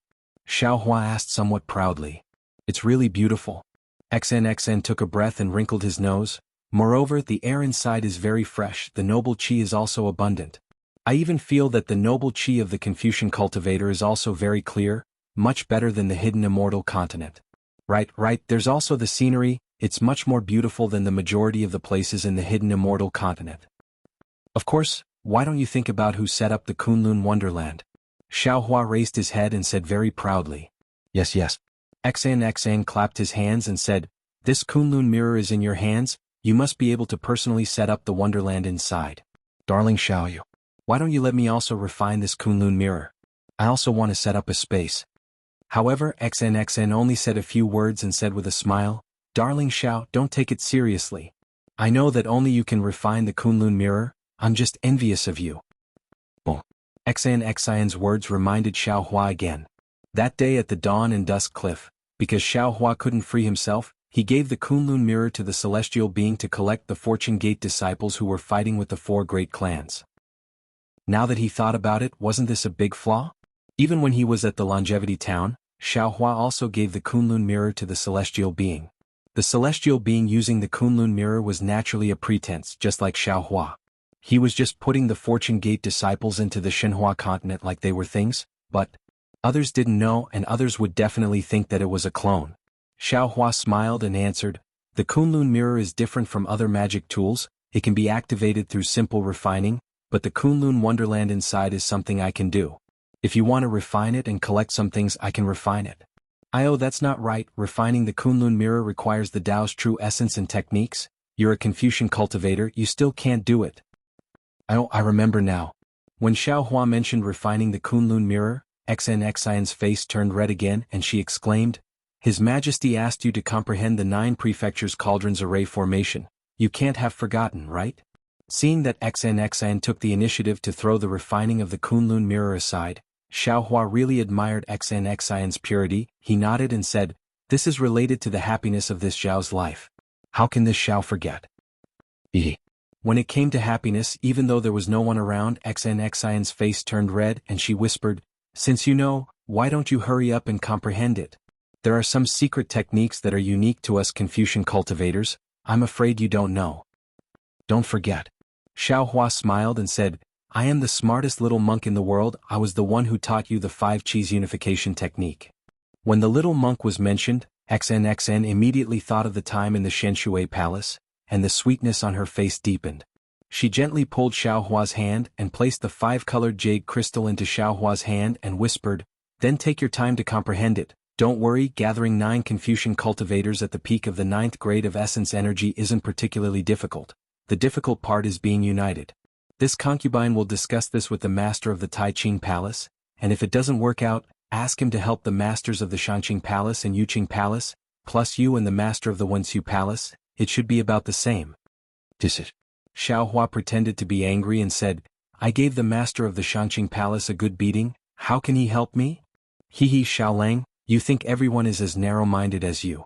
Xiaohua asked somewhat proudly. It's really beautiful. XNXN took a breath and wrinkled his nose. Moreover, the air inside is very fresh, the noble qi is also abundant. I even feel that the noble qi of the Confucian cultivator is also very clear, much better than the hidden immortal continent. Right, there's also the scenery, it's much more beautiful than the majority of the places in the hidden immortal continent. Of course, why don't you think about who set up the Kunlun Wonderland? Xiaohua raised his head and said very proudly. Yes. XNXN clapped his hands and said, this Kunlun mirror is in your hands, you must be able to personally set up the Wonderland inside. Darling Xiaoyu, why don't you let me also refine this Kunlun mirror? I also want to set up a space. However, XNXN only said a few words and said with a smile, Darling Xiao, don't take it seriously. I know that only you can refine the Kunlun mirror, I'm just envious of you. Oh. XNXN's words reminded Xiaohua again. That day at the Dawn and Dusk Cliff, because Xiaohua couldn't free himself, he gave the Kunlun mirror to the celestial being to collect the Fortune Gate disciples who were fighting with the 4 great clans. Now that he thought about it, wasn't this a big flaw? Even when he was at the Longevity Town, Xiaohua also gave the Kunlun mirror to the celestial being. The celestial being using the Kunlun mirror was naturally a pretense, just like Xiaohua. He was just putting the Fortune Gate disciples into the Shenhua continent like they were things, but others didn't know and others would definitely think that it was a clone. Xiaohua smiled and answered, the Kunlun mirror is different from other magic tools, it can be activated through simple refining, but the Kunlun Wonderland inside is something I can do. If you want to refine it and collect some things, I can refine it. That's not right, refining the Kunlun mirror requires the Tao's true essence and techniques, you're a Confucian cultivator, you still can't do it. I remember now. When Xiaohua mentioned refining the Kunlun mirror, XNXIN's face turned red again and she exclaimed, His Majesty asked you to comprehend the 9 prefectures cauldron's array formation, you can't have forgotten, right? Seeing that XNXIN took the initiative to throw the refining of the Kunlun mirror aside, Xiaohua really admired XNXIN's purity, he nodded and said, this is related to the happiness of this Xiao's life. How can this Xiao forget? When it came to happiness, even though there was no one around, XNXIN's face turned red and she whispered, since you know, why don't you hurry up and comprehend it? There are some secret techniques that are unique to us Confucian cultivators, I'm afraid you don't know. Don't forget. Xiaohua smiled and said, I am the smartest little monk in the world, I was the one who taught you the 5 Qis unification technique. When the little monk was mentioned, XNXN immediately thought of the time in the Shenshui Palace, and the sweetness on her face deepened. She gently pulled Xiaohua's hand and placed the 5-colored jade crystal into Xiaohua's hand and whispered, then take your time to comprehend it. Don't worry, gathering 9 Confucian cultivators at the peak of the 9th grade of essence energy isn't particularly difficult. The difficult part is being united. This concubine will discuss this with the master of the Taiqing Palace, and if it doesn't work out, ask him to help the masters of the Shanqing Palace and Yuqing Palace, plus you and the master of the Wenxiu Palace, it should be about the same. Xiaohua pretended to be angry and said, I gave the master of the Shanqing Palace a good beating, how can he help me? Xiaolang, you think everyone is as narrow-minded as you.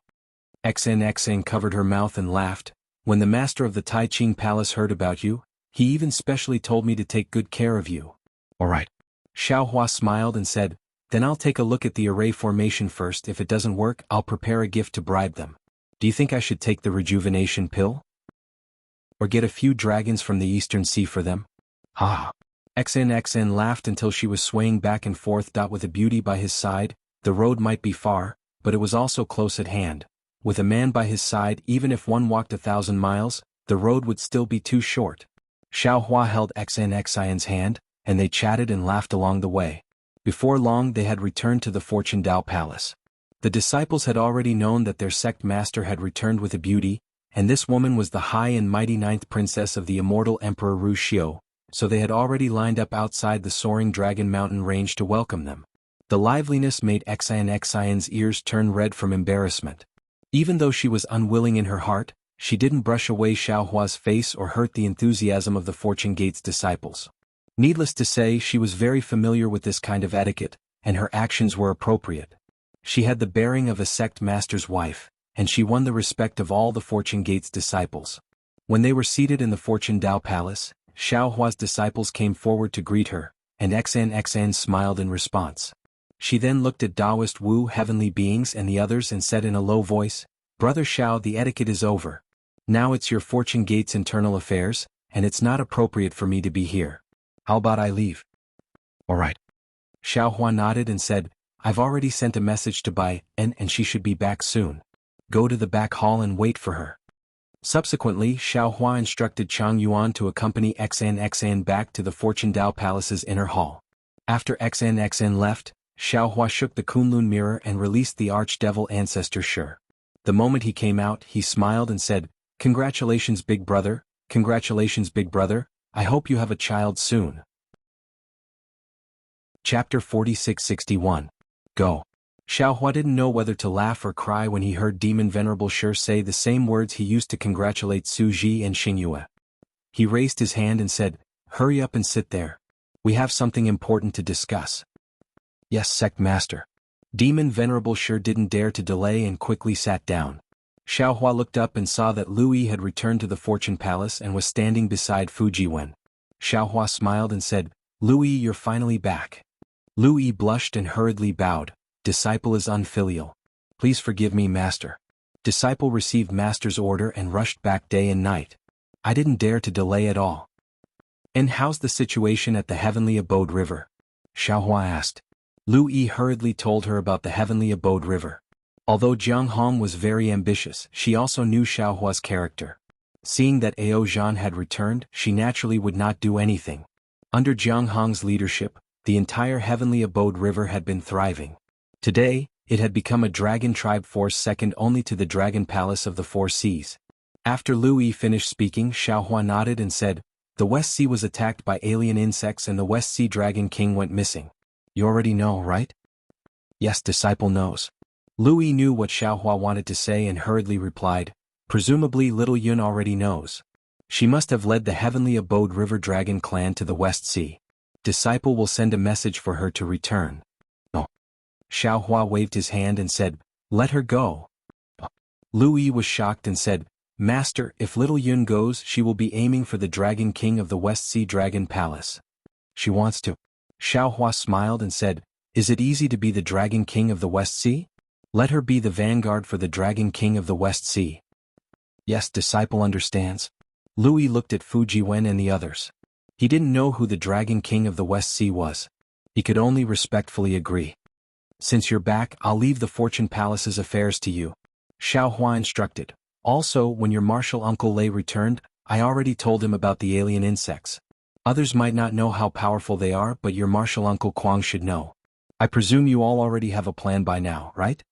XNXN covered her mouth and laughed, when the master of the Taiqing Palace heard about you, he even specially told me to take good care of you. Alright. Xiaohua smiled and said, then I'll take a look at the array formation first, if it doesn't work, I'll prepare a gift to bribe them. Do you think I should take the rejuvenation pill? Or get a few dragons from the Eastern Sea for them? XNXN laughed until she was swaying back and forth. With a beauty by his side, the road might be far, but it was also close at hand. With a man by his side, even if one walked 1,000 miles, the road would still be too short. Xiaohua held XNXIN's hand, and they chatted and laughed along the way. Before long they had returned to the Fortune Dao Palace. The disciples had already known that their sect master had returned with a beauty, and this woman was the high and mighty 9th princess of the immortal Emperor Ru Xiu, so they had already lined up outside the soaring Dragon Mountain range to welcome them. The liveliness made XNXIN's ears turn red from embarrassment. Even though she was unwilling in her heart, she didn't brush away Xiaohua's face or hurt the enthusiasm of the Fortune Gate's disciples. Needless to say, she was very familiar with this kind of etiquette, and her actions were appropriate. She had the bearing of a sect master's wife, and she won the respect of all the Fortune Gate's disciples. When they were seated in the Fortune Dao Palace, Xiaohua's disciples came forward to greet her, and XNXN smiled in response. She then looked at Taoist Wu heavenly beings and the others and said in a low voice, Brother Xiao, the etiquette is over. Now it's your fortune gate's internal affairs, and it's not appropriate for me to be here. How about I leave? All right. Xiao Hua nodded and said, I've already sent a message to Bai En and she should be back soon. Go to the back hall and wait for her. Subsequently, Xiao Hua instructed Chang Yuan to accompany XN back to the Fortune Dao Palace's inner hall. After XN left, Xiao Hua shook the Kunlun mirror and released the archdevil ancestor Shi. The moment he came out, he smiled and said, Congratulations, big brother, congratulations, big brother, I hope you have a child soon. Chapter 4661. Go. Xiao Hua didn't know whether to laugh or cry when he heard Demon Venerable Shi say the same words he used to congratulate Su Ji and Xingyue. He raised his hand and said, Hurry up and sit there. We have something important to discuss. Yes, Sect Master. Demon Venerable Shi didn't dare to delay and quickly sat down. Xiao Hua looked up and saw that Lu Yi had returned to the Fortune Palace and was standing beside Fuji Wen. Xiao Hua smiled and said, Lu Yi, you're finally back. Lu Yi blushed and hurriedly bowed. Disciple is unfilial. Please forgive me, Master. Disciple received Master's order and rushed back day and night. I didn't dare to delay at all. And how's the situation at the Heavenly Abode River? Xiao Hua asked. Lu Yi hurriedly told her about the Heavenly Abode River. Although Jianghu was very ambitious, she also knew Xiao Hua's character. Seeing that Ao Zhan had returned, she naturally would not do anything. Under Jianghu's leadership, the entire Heavenly Abode River had been thriving. Today, it had become a dragon tribe force second only to the Dragon Palace of the Four Seas. After Lu Yi finished speaking, Xiao Hua nodded and said, The West Sea was attacked by alien insects and the West Sea Dragon King went missing. You already know, right? Yes, disciple knows. Lu Yi knew what Xiao Hua wanted to say and hurriedly replied, Presumably little Yun already knows. She must have led the Heavenly Abode River Dragon clan to the West Sea. Disciple will send a message for her to return. Oh. Xiao Hua waved his hand and said, Let her go. Lu Yi was shocked and said, Master, if little Yun goes, she will be aiming for the Dragon King of the West Sea Dragon Palace. She wants to. Xiao Hua smiled and said, Is it easy to be the Dragon King of the West Sea? Let her be the vanguard for the Dragon King of the West Sea. Yes, disciple understands. Lu Yi looked at Fuji Wen and the others. He didn't know who the Dragon King of the West Sea was. He could only respectfully agree. Since you're back, I'll leave the Fortune Palace's affairs to you. Xiao Hua instructed. Also, when your martial uncle Lei returned, I already told him about the alien insects. Others might not know how powerful they are, but your martial uncle Quang should know. I presume you all already have a plan by now, right?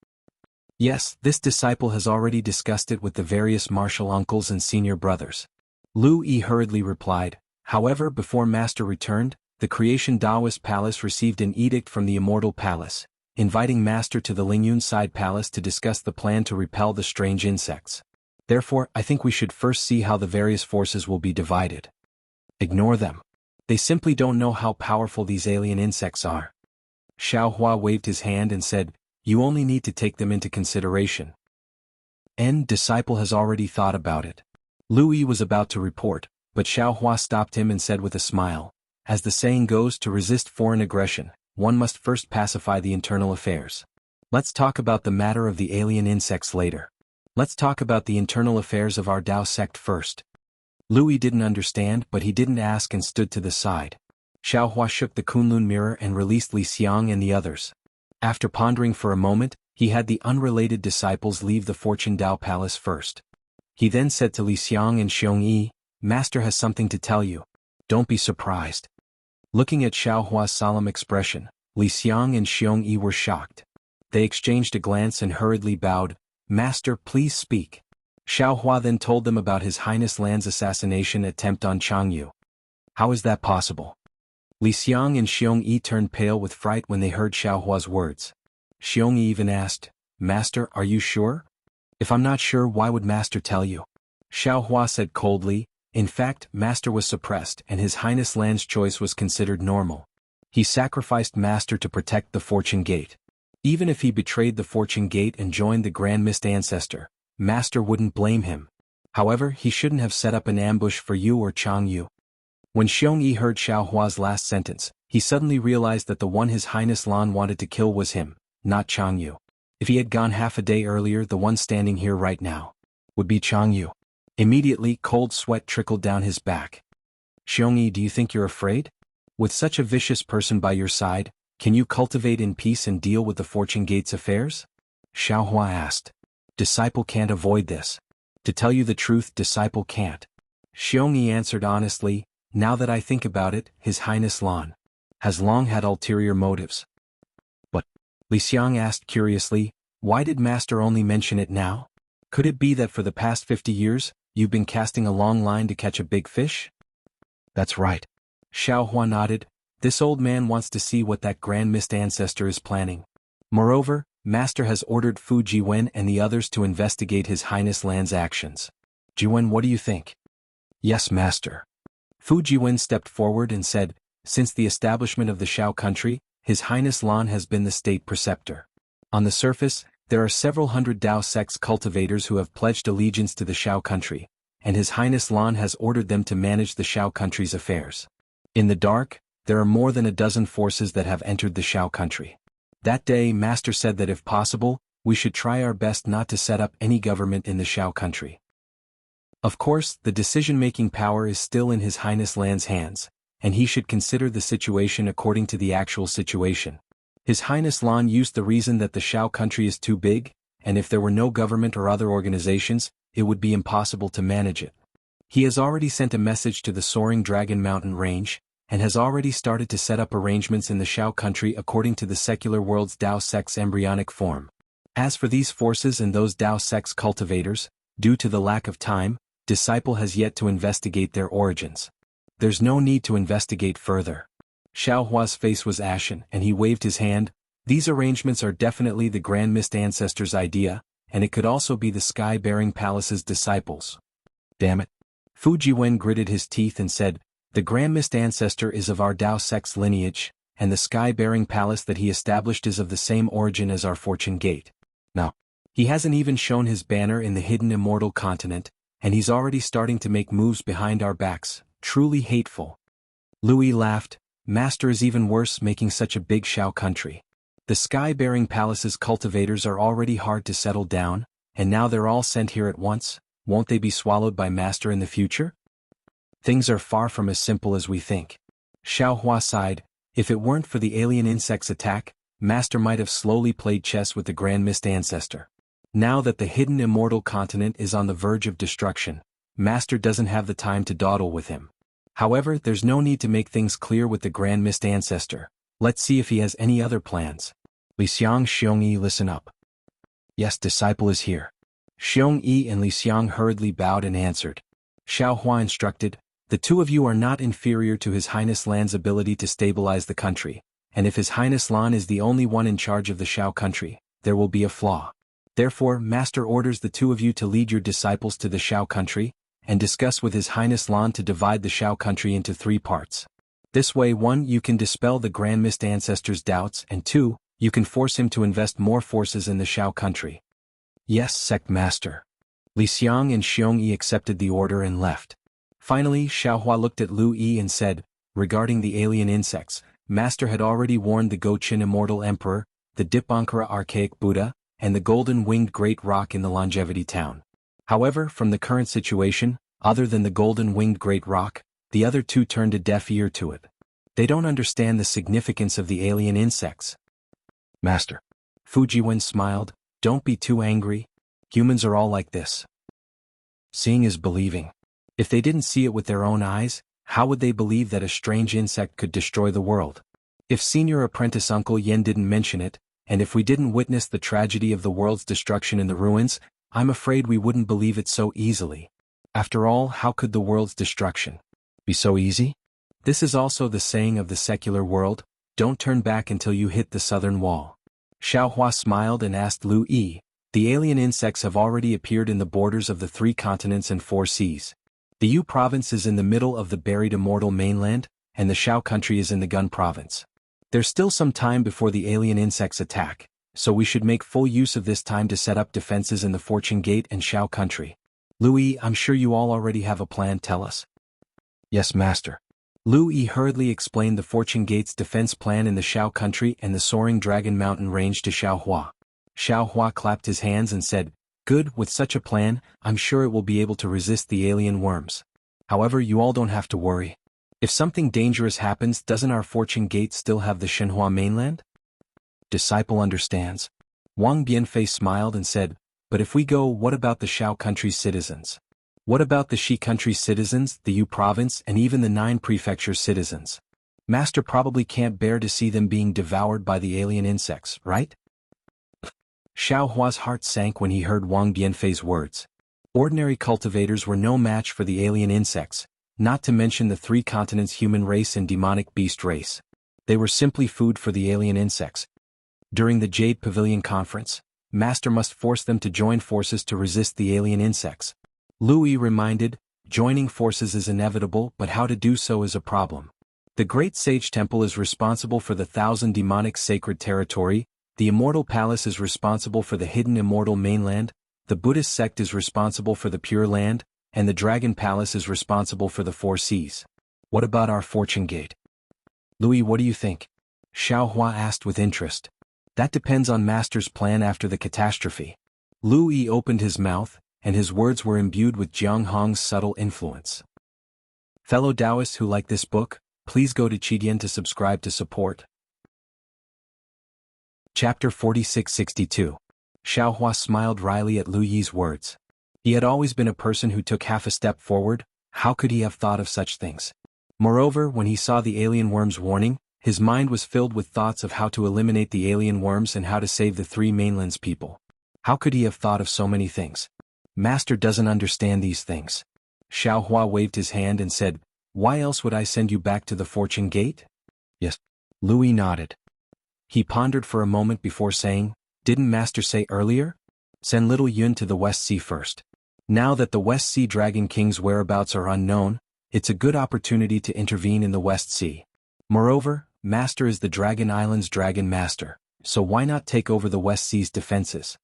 Yes, this disciple has already discussed it with the various martial uncles and senior brothers. Lu Yi hurriedly replied. However, before Master returned, the Creation Taoist Palace received an edict from the Immortal Palace, inviting Master to the Lingyun Side Palace to discuss the plan to repel the strange insects. Therefore, I think we should first see how the various forces will be divided. Ignore them. They simply don't know how powerful these alien insects are. Xiao Hua waved his hand and said, You only need to take them into consideration. Disciple has already thought about it. Lu Yi was about to report, but Xiao Hua stopped him and said with a smile, As the saying goes, to resist foreign aggression, one must first pacify the internal affairs. Let's talk about the matter of the alien insects later. Let's talk about the internal affairs of our Dao sect first. Lu Yi didn't understand, but he didn't ask and stood to the side. Xiao Hua shook the Kunlun mirror and released Li Xiang and the others. After pondering for a moment, he had the unrelated disciples leave the Fortune Dao Palace first. He then said to Li Xiang and Xiong Yi, Master has something to tell you. Don't be surprised. Looking at Xiao Hua's solemn expression, Li Xiang and Xiong Yi were shocked. They exchanged a glance and hurriedly bowed. Master, please speak. Xiao Hua then told them about His Highness Lan's assassination attempt on Changyu. How is that possible? Li Xiang and Xiong Yi turned pale with fright when they heard Xiao Hua's words. Xiong Yi even asked, Master, are you sure? If I'm not sure, why would Master tell you? Xiao Hua said coldly, In fact, Master was suppressed and His Highness Lan's choice was considered normal. He sacrificed Master to protect the Fortune Gate. Even if he betrayed the Fortune Gate and joined the Grand Mist Ancestor, Master wouldn't blame him. However, he shouldn't have set up an ambush for you or Changyu. When Xiong Yi heard Xiao Hua's last sentence, he suddenly realized that the one His Highness Lan wanted to kill was him, not Changyu. If he had gone half a day earlier, the one standing here right now would be Jianghu. Immediately, cold sweat trickled down his back. Xiongyi, do you think you're afraid? With such a vicious person by your side, can you cultivate in peace and deal with the Fortune Gate's affairs? Xiaohua asked. Disciple can't avoid this. To tell you the truth, disciple can't. Xiongyi answered honestly, now that I think about it, His Highness Lan has long had ulterior motives. But, Li Xiang asked curiously, why did Master only mention it now? Could it be that for the past 50 years, you've been casting a long line to catch a big fish? That's right. Xiaohua nodded. This old man wants to see what that Grand Mist ancestor is planning. Moreover, Master has ordered Fu Jiwen and the others to investigate His Highness Lan's actions. Jiwen, what do you think? Yes, Master. Fu Jiwen stepped forward and said, since the establishment of the Shao country, His Highness Lan has been the state preceptor. On the surface, there are several hundred Dao sects cultivators who have pledged allegiance to the Shao country, and His Highness Lan has ordered them to manage the Shao country's affairs. In the dark, there are more than a dozen forces that have entered the Shao country. That day, Master said that if possible, we should try our best not to set up any government in the Shao country. Of course, the decision-making power is still in His Highness Lan's hands, and he should consider the situation according to the actual situation. His Highness Lan used the reason that the Shao country is too big, and if there were no government or other organizations, it would be impossible to manage it. He has already sent a message to the Soaring Dragon Mountain Range, and has already started to set up arrangements in the Shao country according to the secular world's Dao sect's embryonic form. As for these forces and those Dao sect's cultivators, due to the lack of time, Disciple has yet to investigate their origins. There's no need to investigate further. Xiaohua's face was ashen and he waved his hand. These arrangements are definitely the Grand Mist Ancestor's idea, and it could also be the Sky-Bearing Palace's disciples. Damn it. Fu Jiwen gritted his teeth and said, the Grand Mist Ancestor is of our Dao sect's lineage, and the Sky-Bearing Palace that he established is of the same origin as our Fortune Gate. Now, he hasn't even shown his banner in the hidden immortal continent, and he's already starting to make moves behind our backs, truly hateful. Louis laughed. Master is even worse, making such a big Shao country. The Sky-Bearing Palace's cultivators are already hard to settle down, and now they're all sent here at once. Won't they be swallowed by Master in the future? Things are far from as simple as we think. Xiaohua sighed. If it weren't for the alien insect's attack, Master might have slowly played chess with the Grand Mist Ancestor. Now that the hidden immortal continent is on the verge of destruction, Master doesn't have the time to dawdle with him. However, there's no need to make things clear with the Grand Mist Ancestor. Let's see if he has any other plans. Li Xiang, Xiongyi, listen up. Yes, disciple is here. Xiongyi and Li Xiang hurriedly bowed and answered. Xiaohua instructed, the two of you are not inferior to His Highness Lan's ability to stabilize the country, and if His Highness Lan is the only one in charge of the Shao country, there will be a flaw. Therefore, Master orders the two of you to lead your disciples to the Shao country, and discuss with His Highness Lan to divide the Shao country into 3 parts. This way, 1, you can dispel the Grand Mist Ancestor's doubts, and 2, you can force him to invest more forces in the Shao country. Yes, Sect Master. Li Xiang and Xiongyi accepted the order and left. Finally, Xiaohua looked at Lu Yi and said, regarding the alien insects, Master had already warned the Gochin Immortal Emperor, the Dipankara Archaic Buddha, and the Golden-Winged Great Rock in the Longevity Town. However, from the current situation, other than the Golden-Winged Great Rock, the other 2 turned a deaf ear to it. They don't understand the significance of the alien insects. Master. Fu Jiwen smiled, don't be too angry. Humans are all like this. Seeing is believing. If they didn't see it with their own eyes, how would they believe that a strange insect could destroy the world? If Senior Apprentice Uncle Yen didn't mention it, and if we didn't witness the tragedy of the world's destruction in the ruins, I'm afraid we wouldn't believe it so easily. After all, how could the world's destruction be so easy? This is also the saying of the secular world, don't turn back until you hit the southern wall. Xiaohua smiled and asked Lu Yi, the alien insects have already appeared in the borders of the 3 continents and 4 seas. The Yu province is in the middle of the buried immortal mainland, and the Shao country is in the Gun province. There's still some time before the alien insects attack, so we should make full use of this time to set up defenses in the Fortune Gate and Shao country. Louis, I'm sure you all already have a plan, tell us. Yes, Master. Lu Yi hurriedly explained the Fortune Gate's defense plan in the Shao country and the Soaring Dragon Mountain range to Xiaohua. Xiao Hua clapped his hands and said, "Good, with such a plan, I'm sure it will be able to resist the alien worms. However, you all don't have to worry. If something dangerous happens, doesn't our fortune gate still have the Shenhua mainland?" Disciple understands. Wang Bianfei smiled and said, "But if we go, what about the Shao country's citizens? What about the Shi country's citizens, the Yu province, and even the 9 prefecture citizens? Master probably can't bear to see them being devoured by the alien insects, right?" Xiao Hua's heart sank when he heard Wang Bianfei's words. Ordinary cultivators were no match for the alien insects, not to mention the 3 continents human race and demonic beast race. They were simply food for the alien insects. During the Jade Pavilion conference, Master must force them to join forces to resist the alien insects. Lui reminded, joining forces is inevitable, but how to do so is a problem. The Great Sage Temple is responsible for the 1,000 demonic sacred territory, the Immortal Palace is responsible for the hidden immortal mainland, the Buddhist sect is responsible for the Pure Land, and the Dragon Palace is responsible for the 4 seas. What about our fortune gate? Lui, what do you think? Xiao Hua asked with interest. That depends on Master's plan after the catastrophe. Lui opened his mouth, and his words were imbued with Jianghong's subtle influence. Fellow Taoists who like this book, please go to Qidian to subscribe to support. Chapter 4662. Xiao Hua smiled wryly at Lu Yi's words. He had always been a person who took half a step forward. How could he have thought of such things? Moreover, when he saw the alien worms warning, his mind was filled with thoughts of how to eliminate the alien worms and how to save the 3 mainlands people. How could he have thought of so many things? Master doesn't understand these things. Xiao Hua waved his hand and said, "Why else would I send you back to the fortune gate?" Yes. Lui nodded. He pondered for a moment before saying, "Didn't Master say earlier? Send little Yun to the West Sea first. Now that the West Sea Dragon King's whereabouts are unknown, it's a good opportunity to intervene in the West Sea. Moreover, Master is the Dragon Island's Dragon Master, so why not take over the West Sea's defenses?"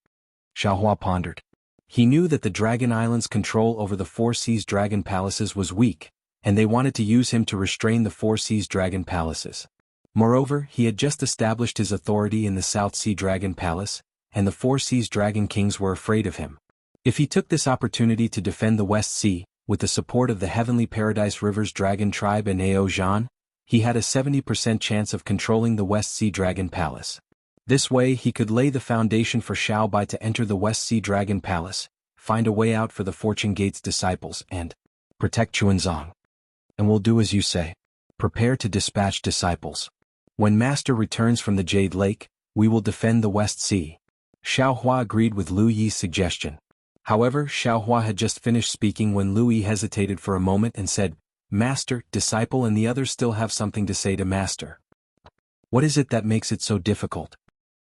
Xiao Hua pondered. He knew that the Dragon Island's control over the 4 Seas Dragon Palaces was weak, and they wanted to use him to restrain the 4 Seas Dragon Palaces. Moreover, he had just established his authority in the South Sea Dragon Palace, and the 4 Seas Dragon Kings were afraid of him. If he took this opportunity to defend the West Sea, with the support of the Heavenly Paradise River's Dragon Tribe and Ao Zhan, he had a 70% chance of controlling the West Sea Dragon Palace. This way he could lay the foundation for Xiao Bai to enter the West Sea Dragon Palace, find a way out for the Fortune Gate's disciples, and protect Chuanzong. And we'll do as you say. Prepare to dispatch disciples. When Master returns from the Jade Lake, we will defend the West Sea. Xiao Hua agreed with Lu Yi's suggestion. However, Xiao Hua had just finished speaking when Lu Yi hesitated for a moment and said, "Master, disciple and the others still have something to say to Master." "What is it that makes it so difficult?"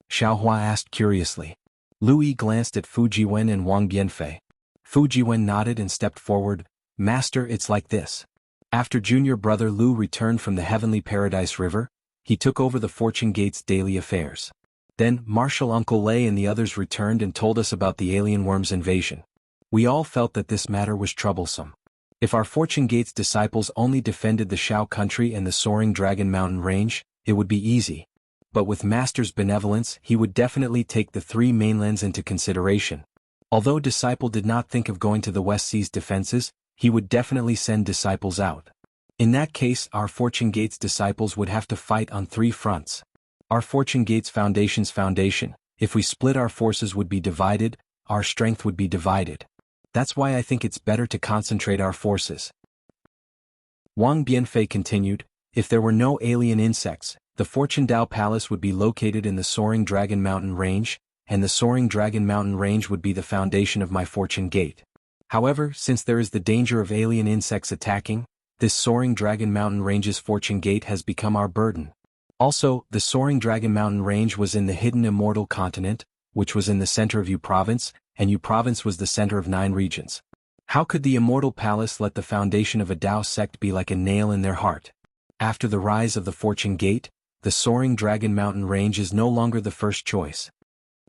Xiao Hua asked curiously. Lu Yi glanced at Fu Jiwen and Wang Bianfei. Fu Jiwen nodded and stepped forward. "Master, it's like this. After junior brother Lu returned from the Heavenly Paradise River, he took over the Fortune Gate's daily affairs. Then, Marshal Uncle Lei and the others returned and told us about the alien worms invasion. We all felt that this matter was troublesome. If our Fortune Gate's disciples only defended the Shao country and the soaring Dragon Mountain range, it would be easy. But with Master's benevolence, he would definitely take the 3 mainlands into consideration. Although Disciple did not think of going to the West Sea's defenses, he would definitely send disciples out. In that case, our Fortune Gate's disciples would have to fight on 3 fronts. Our Fortune Gate's foundation, if we split our forces would be divided, our strength would be divided. That's why I think it's better to concentrate our forces. Wang Bianfei continued, if there were no alien insects, the Fortune Dao Palace would be located in the Soaring Dragon Mountain Range, and the Soaring Dragon Mountain Range would be the foundation of my Fortune Gate. However, since there is the danger of alien insects attacking, this Soaring Dragon Mountain Range's Fortune Gate has become our burden. Also, the Soaring Dragon Mountain Range was in the hidden Immortal Continent, which was in the center of Yu Province, and Yu Province was the center of 9 regions. How could the Immortal Palace let the foundation of a Dao sect be like a nail in their heart? After the rise of the Fortune Gate, the Soaring Dragon Mountain Range is no longer the first choice.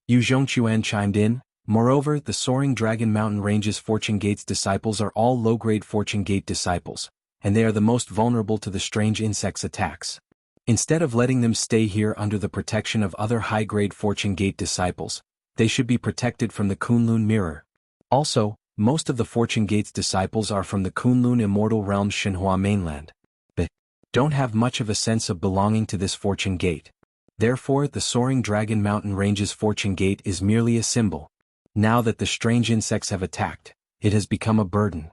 Yu Zhongquan chimed in, moreover, the Soaring Dragon Mountain Range's Fortune Gate's disciples are all low-grade Fortune Gate disciples, and they are the most vulnerable to the strange insects' attacks. Instead of letting them stay here under the protection of other high-grade Fortune Gate disciples, They should be protected from the Kunlun mirror. Also, most of the Fortune Gate's disciples are from the Kunlun immortal realm's Xinhua mainland. They don't have much of a sense of belonging to this Fortune Gate. Therefore, the Soaring Dragon Mountain Range's Fortune Gate is merely a symbol. Now that the strange insects have attacked, it has become a burden.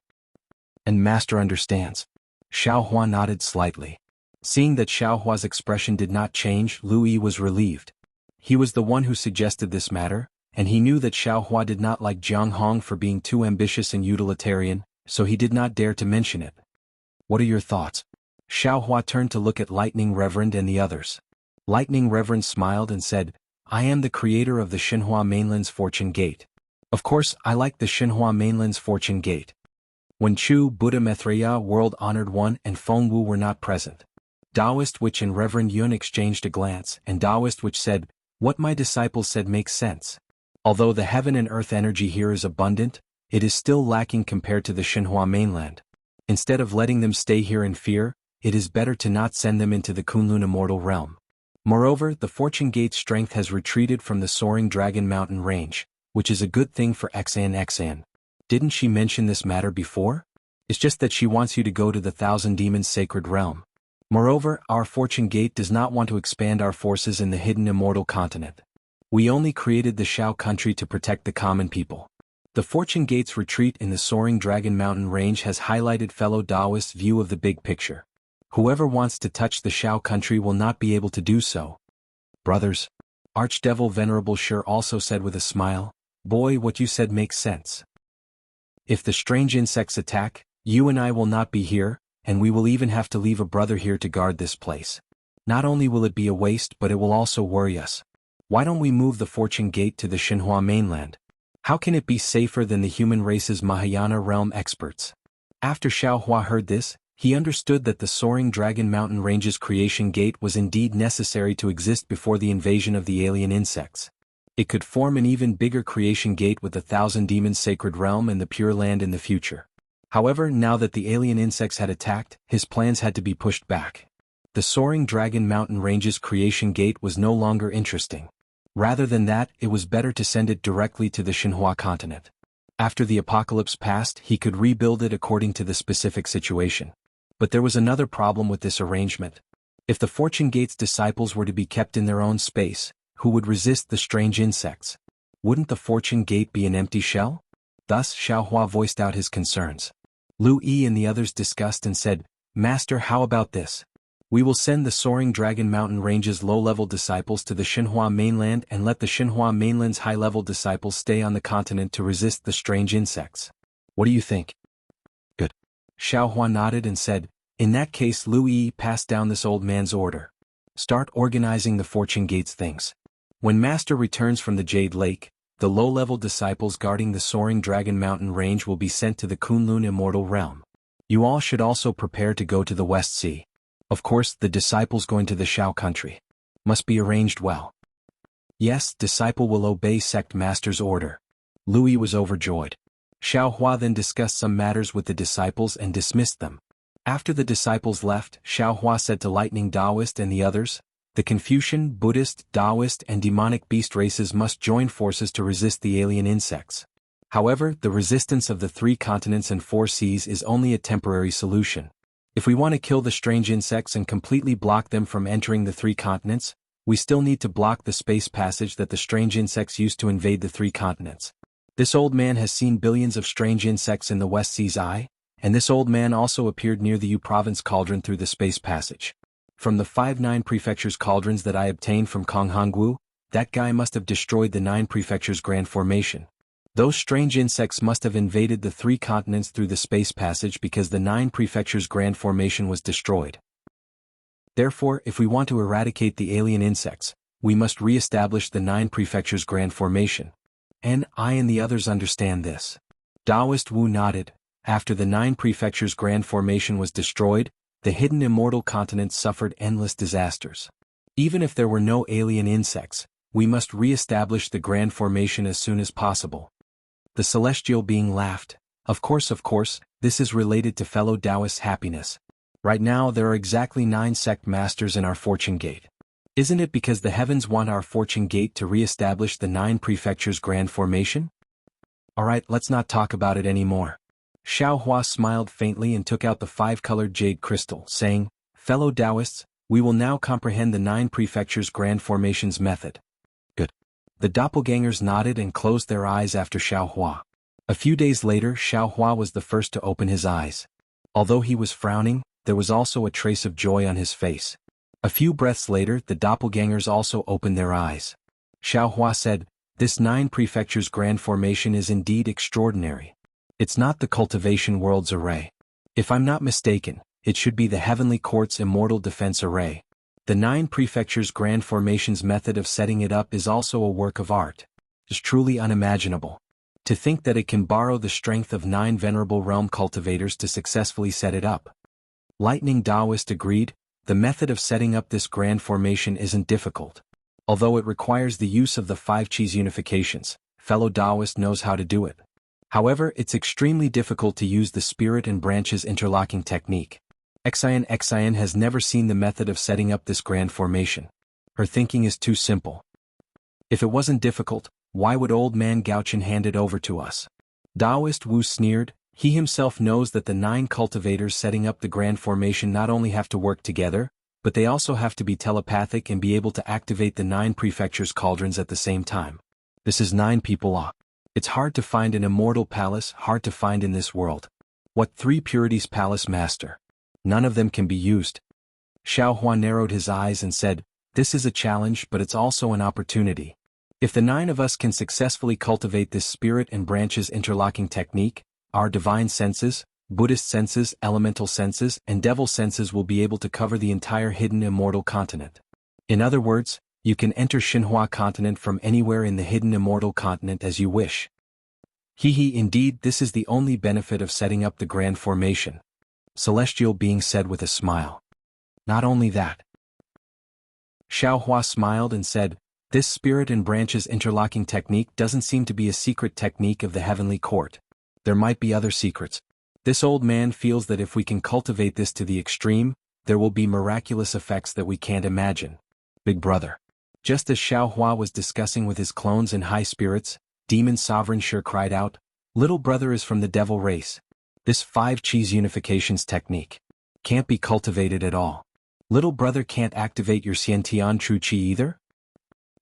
And Master understands. Xiaohua nodded slightly. Seeing that Xiaohua's expression did not change, Lu Yi was relieved. He was the one who suggested this matter, and he knew that Xiaohua did not like Jianghu for being too ambitious and utilitarian, so he did not dare to mention it. What are your thoughts? Xiaohua turned to look at Lightning Reverend and the others. Lightning Reverend smiled and said, I am the creator of the Xinhua Mainland's Fortune Gate. Of course, I like the Xinhua Mainland's Fortune Gate. When Chu, Buddha Maitreya, World Honored One, and Feng Wu were not present, Taoist Witch and Reverend Yun exchanged a glance, and Taoist Witch said, what my disciples said makes sense. Although the heaven and earth energy here is abundant, it is still lacking compared to the Xinhua mainland. Instead of letting them stay here in fear, it is better to not send them into the Kunlun immortal realm. Moreover, the Fortune Gate's strength has retreated from the Soaring Dragon Mountain Range, which is a good thing for Xan. Didn't she mention this matter before? It's just that she wants you to go to the Thousand Demons Sacred Realm. Moreover, our Fortune Gate does not want to expand our forces in the hidden immortal continent. We only created the Shao country to protect the common people. The Fortune Gate's retreat in the Soaring Dragon Mountain Range has highlighted fellow Taoists' view of the big picture. Whoever wants to touch the Shao country will not be able to do so. Brothers, Archdevil Venerable Shur also said with a smile, boy, what you said makes sense. If the strange insects attack, you and I will not be here, and we will even have to leave a brother here to guard this place. Not only will it be a waste, but it will also worry us. Why don't we move the Fortune Gate to the Xinhua mainland? How can it be safer than the human race's Mahayana realm experts? After Xiaohua heard this, he understood that the Soaring Dragon Mountain Range's creation gate was indeed necessary to exist before the invasion of the alien insects. It could form an even bigger creation gate with the Thousand Demons Sacred Realm and the Pure Land in the future. However, now that the alien insects had attacked, his plans had to be pushed back. The Soaring Dragon Mountain Range's creation gate was no longer interesting. Rather than that, it was better to send it directly to the Xinhua continent. After the apocalypse passed, he could rebuild it according to the specific situation. But there was another problem with this arrangement. If the Fortune Gate's disciples were to be kept in their own space, who would resist the strange insects? Wouldn't the Fortune Gate be an empty shell? Thus, Xiaohua voiced out his concerns. Lu Yi and the others discussed and said, Master, how about this? We will send the Soaring Dragon Mountain Range's low-level disciples to the Xinhua mainland and let the Xinhua mainland's high-level disciples stay on the continent to resist the strange insects. What do you think? Good. Xiaohua nodded and said, in that case Lu Yi passed down this old man's order. Start organizing the Fortune Gate's things. When Master returns from the Jade Lake, the low-level disciples guarding the Soaring Dragon Mountain Range will be sent to the Kunlun Immortal Realm. You all should also prepare to go to the West Sea. Of course, the disciples going to the Shao country must be arranged well. Yes, disciple will obey sect master's order. Lu Yi was overjoyed. Xiaohua then discussed some matters with the disciples and dismissed them. After the disciples left, Xiaohua said to Lightning Taoist and the others, the Confucian, Buddhist, Taoist and demonic beast races must join forces to resist the alien insects. However, the resistance of the 3 continents and 4 seas is only a temporary solution. If we want to kill the strange insects and completely block them from entering the 3 continents, we still need to block the space passage that the strange insects used to invade the 3 continents. This old man has seen billions of strange insects in the West Sea's eye, and this old man also appeared near the Yu Province cauldron through the space passage. From the 5 9 prefectures cauldrons that I obtained from Konghangwu, that guy must have destroyed the 9 prefectures grand formation. Those strange insects must have invaded the 3 continents through the space passage because the 9 prefectures grand formation was destroyed. Therefore, if we want to eradicate the alien insects, we must re-establish the 9 prefectures grand formation. And I and the others understand this. Taoist Wu nodded. After the 9 prefectures grand formation was destroyed, the hidden immortal continent suffered endless disasters. Even if there were no alien insects, we must re-establish the grand formation as soon as possible. The celestial being laughed. Of course, this is related to fellow Taoists' happiness. Right now there are exactly 9 sect masters in our Fortune Gate. Isn't it because the heavens want our fortune gate to re-establish the 9 prefectures' grand formation? Alright, let's not talk about it anymore. Xiao Hua smiled faintly and took out the 5-colored jade crystal, saying, Fellow Taoists, we will now comprehend the 9 prefectures' grand formations method. Good. The doppelgangers nodded and closed their eyes after Xiao Hua. A few days later, Xiao Hua was the first to open his eyes. Although he was frowning, there was also a trace of joy on his face. A few breaths later, the doppelgangers also opened their eyes. Xiao Hua said, This 9 prefectures' grand formation is indeed extraordinary. It's not the cultivation world's array. If I'm not mistaken, it should be the Heavenly Court's immortal defense array. The 9 prefectures' grand formations method of setting it up is also a work of art. It's truly unimaginable. To think that it can borrow the strength of 9 venerable realm cultivators to successfully set it up. Lightning Taoist agreed, the method of setting up this grand formation isn't difficult. Although it requires the use of the 5 Qis unifications, fellow Taoist knows how to do it. However, it's extremely difficult to use the spirit and branches interlocking technique. Xian has never seen the method of setting up this grand formation. Her thinking is too simple. If it wasn't difficult, why would old man Gaochen hand it over to us? Taoist Wu sneered, he himself knows that the 9 cultivators setting up the grand formation not only have to work together, but they also have to be telepathic and be able to activate the 9 prefectures' cauldrons at the same time. This is 9 people off. It's hard to find an immortal palace, hard to find in this world. What 3 purities palace master? None of them can be used. Xiao Hua narrowed his eyes and said, This is a challenge, but it's also an opportunity. If the 9 of us can successfully cultivate this spirit and branches interlocking technique, our divine senses, Buddhist senses, elemental senses, and devil senses will be able to cover the entire hidden immortal continent. In other words, you can enter Xinhua continent from anywhere in the hidden immortal continent as you wish. Indeed, this is the only benefit of setting up the grand formation. Celestial being said with a smile. Not only that. Xiao Hua smiled and said, This spirit and branches interlocking technique doesn't seem to be a secret technique of the Heavenly Court. There might be other secrets. This old man feels that if we can cultivate this to the extreme, there will be miraculous effects that we can't imagine. Big brother. Just as Xiao Hua was discussing with his clones and high spirits, Demon Sovereign Sure cried out, Little brother is from the devil race. This 5 Qis unifications technique can't be cultivated at all. Little brother can't activate your Xiantian True Qi either?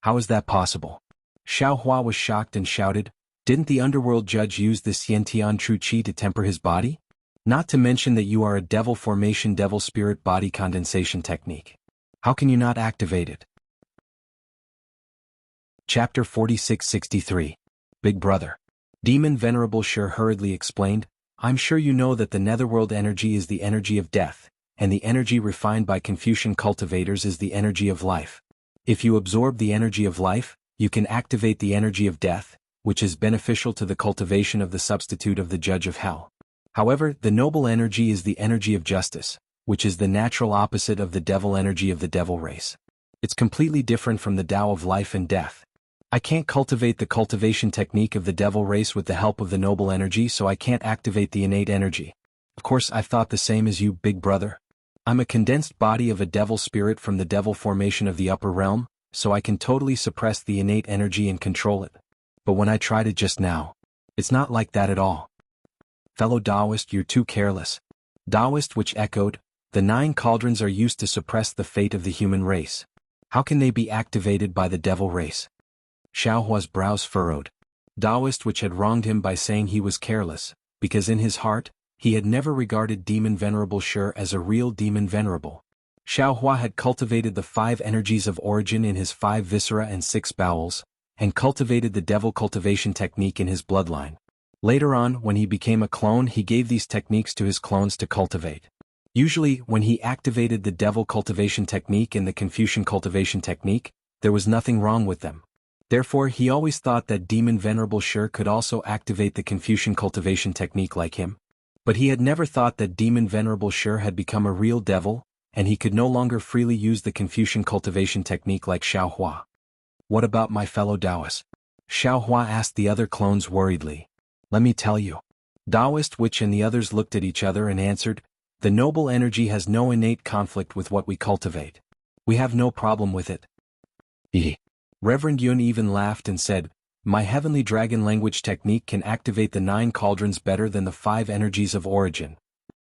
How is that possible? Xiao Hua was shocked and shouted, Didn't the underworld judge use the Xiantian True Qi to temper his body? Not to mention that you are a devil formation devil spirit body condensation technique. How can you not activate it? Chapter 4663. Big Brother. Demon Venerable Sure hurriedly explained, I'm sure you know that the netherworld energy is the energy of death, and the energy refined by Confucian cultivators is the energy of life. If you absorb the energy of life, you can activate the energy of death, which is beneficial to the cultivation of the substitute of the judge of hell. However, the noble energy is the energy of justice, which is the natural opposite of the devil energy of the devil race. It's completely different from the Tao of life and death. I can't cultivate the cultivation technique of the devil race with the help of the noble energy, so I can't activate the innate energy. Of course, I've thought the same as you, big brother. I'm a condensed body of a devil spirit from the devil formation of the upper realm, so I can totally suppress the innate energy and control it. But when I tried it just now, it's not like that at all. Fellow Taoist, you're too careless. Taoist which echoed, the 9 cauldrons are used to suppress the fate of the human race. How can they be activated by the devil race? Xiao Hua's brows furrowed. Taoist which had wronged him by saying he was careless, because in his heart, he had never regarded Demon Venerable Sure as a real Demon Venerable. Xiao Hua had cultivated the 5 energies of origin in his 5 viscera and 6 bowels, and cultivated the devil cultivation technique in his bloodline. Later on, when he became a clone, he gave these techniques to his clones to cultivate. Usually, when he activated the devil cultivation technique and the Confucian cultivation technique, there was nothing wrong with them. Therefore, he always thought that Demon Venerable Sure could also activate the Confucian cultivation technique like him. But he had never thought that Demon Venerable Sure had become a real devil, and he could no longer freely use the Confucian cultivation technique like Xiao Hua. What about my fellow Taoists? Xiao Hua asked the other clones worriedly. Let me tell you. Taoist Witch and the others looked at each other and answered, the noble energy has no innate conflict with what we cultivate. We have no problem with it. Reverend Yun even laughed and said, my heavenly dragon language technique can activate the 9 cauldrons better than the 5 energies of origin.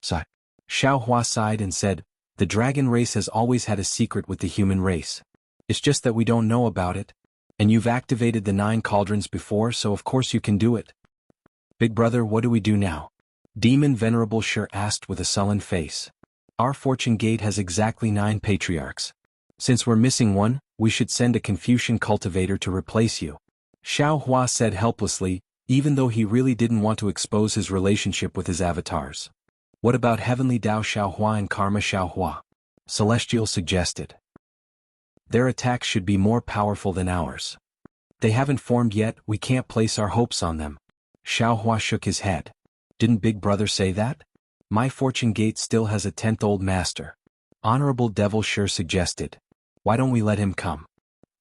Xiao Hua sighed and said, the dragon race has always had a secret with the human race. It's just that we don't know about it. And you've activated the 9 cauldrons before, so of course you can do it. Big brother, what do we do now? Demon Venerable Sure asked with a sullen face. Our fortune gate has exactly 9 patriarchs. Since we're missing one, we should send a Confucian cultivator to replace you. Xiao Hua said helplessly, even though he really didn't want to expose his relationship with his avatars. What about Heavenly Dao Xiao Hua and Karma Xiao Hua? Celestial suggested. Their attacks should be more powerful than ours. They haven't formed yet, we can't place our hopes on them. Xiao Hua shook his head. Didn't Big Brother say that? My fortune gate still has a 10th old master. Honorable Devil Sure suggested. Why don't we let him come?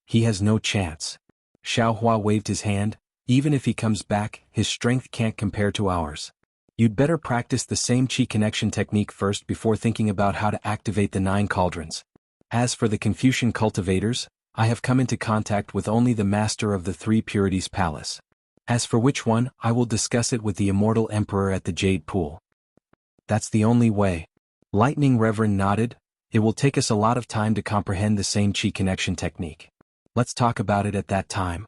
He has no chance. Xiao Hua waved his hand, even if he comes back, his strength can't compare to ours. You'd better practice the same chi connection technique first before thinking about how to activate the 9 cauldrons. As for the Confucian cultivators, I have come into contact with only the master of the 3 Purities Palace. As for which one, I will discuss it with the immortal emperor at the Jade Pool. That's the only way. Lightning Reverend nodded. It will take us a lot of time to comprehend the same chi connection technique. Let's talk about it at that time.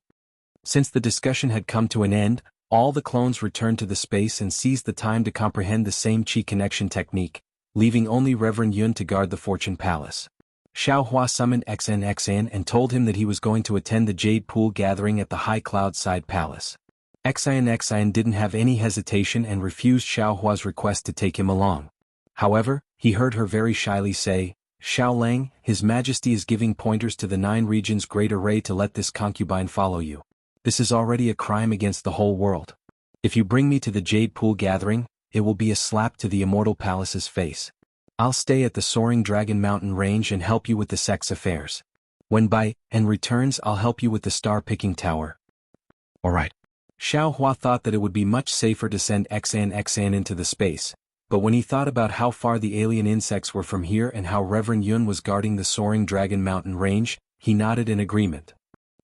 Since the discussion had come to an end, all the clones returned to the space and seized the time to comprehend the same chi connection technique, leaving only Reverend Yun to guard the Fortune Palace. Xiao Hua summoned XN and told him that he was going to attend the Jade Pool gathering at the High Cloud Side Palace. XN didn't have any hesitation and refused Xiao Hua's request to take him along. However, he heard her very shyly say, Xiao Lang, His Majesty is giving pointers to the 9 regions Great Array to let this concubine follow you. This is already a crime against the whole world. If you bring me to the Jade Pool gathering, it will be a slap to the Immortal Palace's face. I'll stay at the Soaring Dragon Mountain Range and help you with the sex affairs. When by and returns, I'll help you with the star-picking tower. Alright. Xiao Hua thought that it would be much safer to send XN into the space, but when he thought about how far the alien insects were from here and how Reverend Yun was guarding the Soaring Dragon Mountain Range, he nodded in agreement.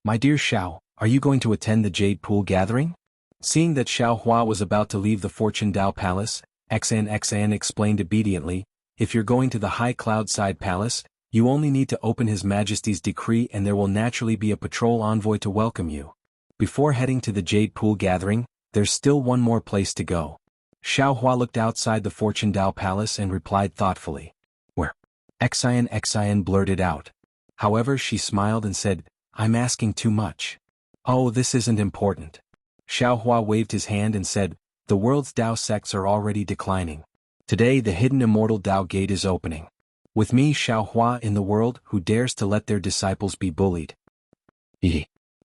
My dear Xiao, are you going to attend the Jade Pool gathering? Seeing that Xiao Hua was about to leave the Fortune Dao Palace, XN explained obediently, if you're going to the High Cloud Side Palace, you only need to open His Majesty's decree and there will naturally be a patrol envoy to welcome you. Before heading to the Jade Pool gathering, there's still one more place to go. Xiao Hua looked outside the Fortune Dao Palace and replied thoughtfully. Where? XN blurted out. However, she smiled and said, I'm asking too much. Oh, this isn't important. Xiao Hua waved his hand and said, the world's Dao sects are already declining. Today the hidden immortal Dao gate is opening. With me Xiao Hua in the world who dares to let their disciples be bullied.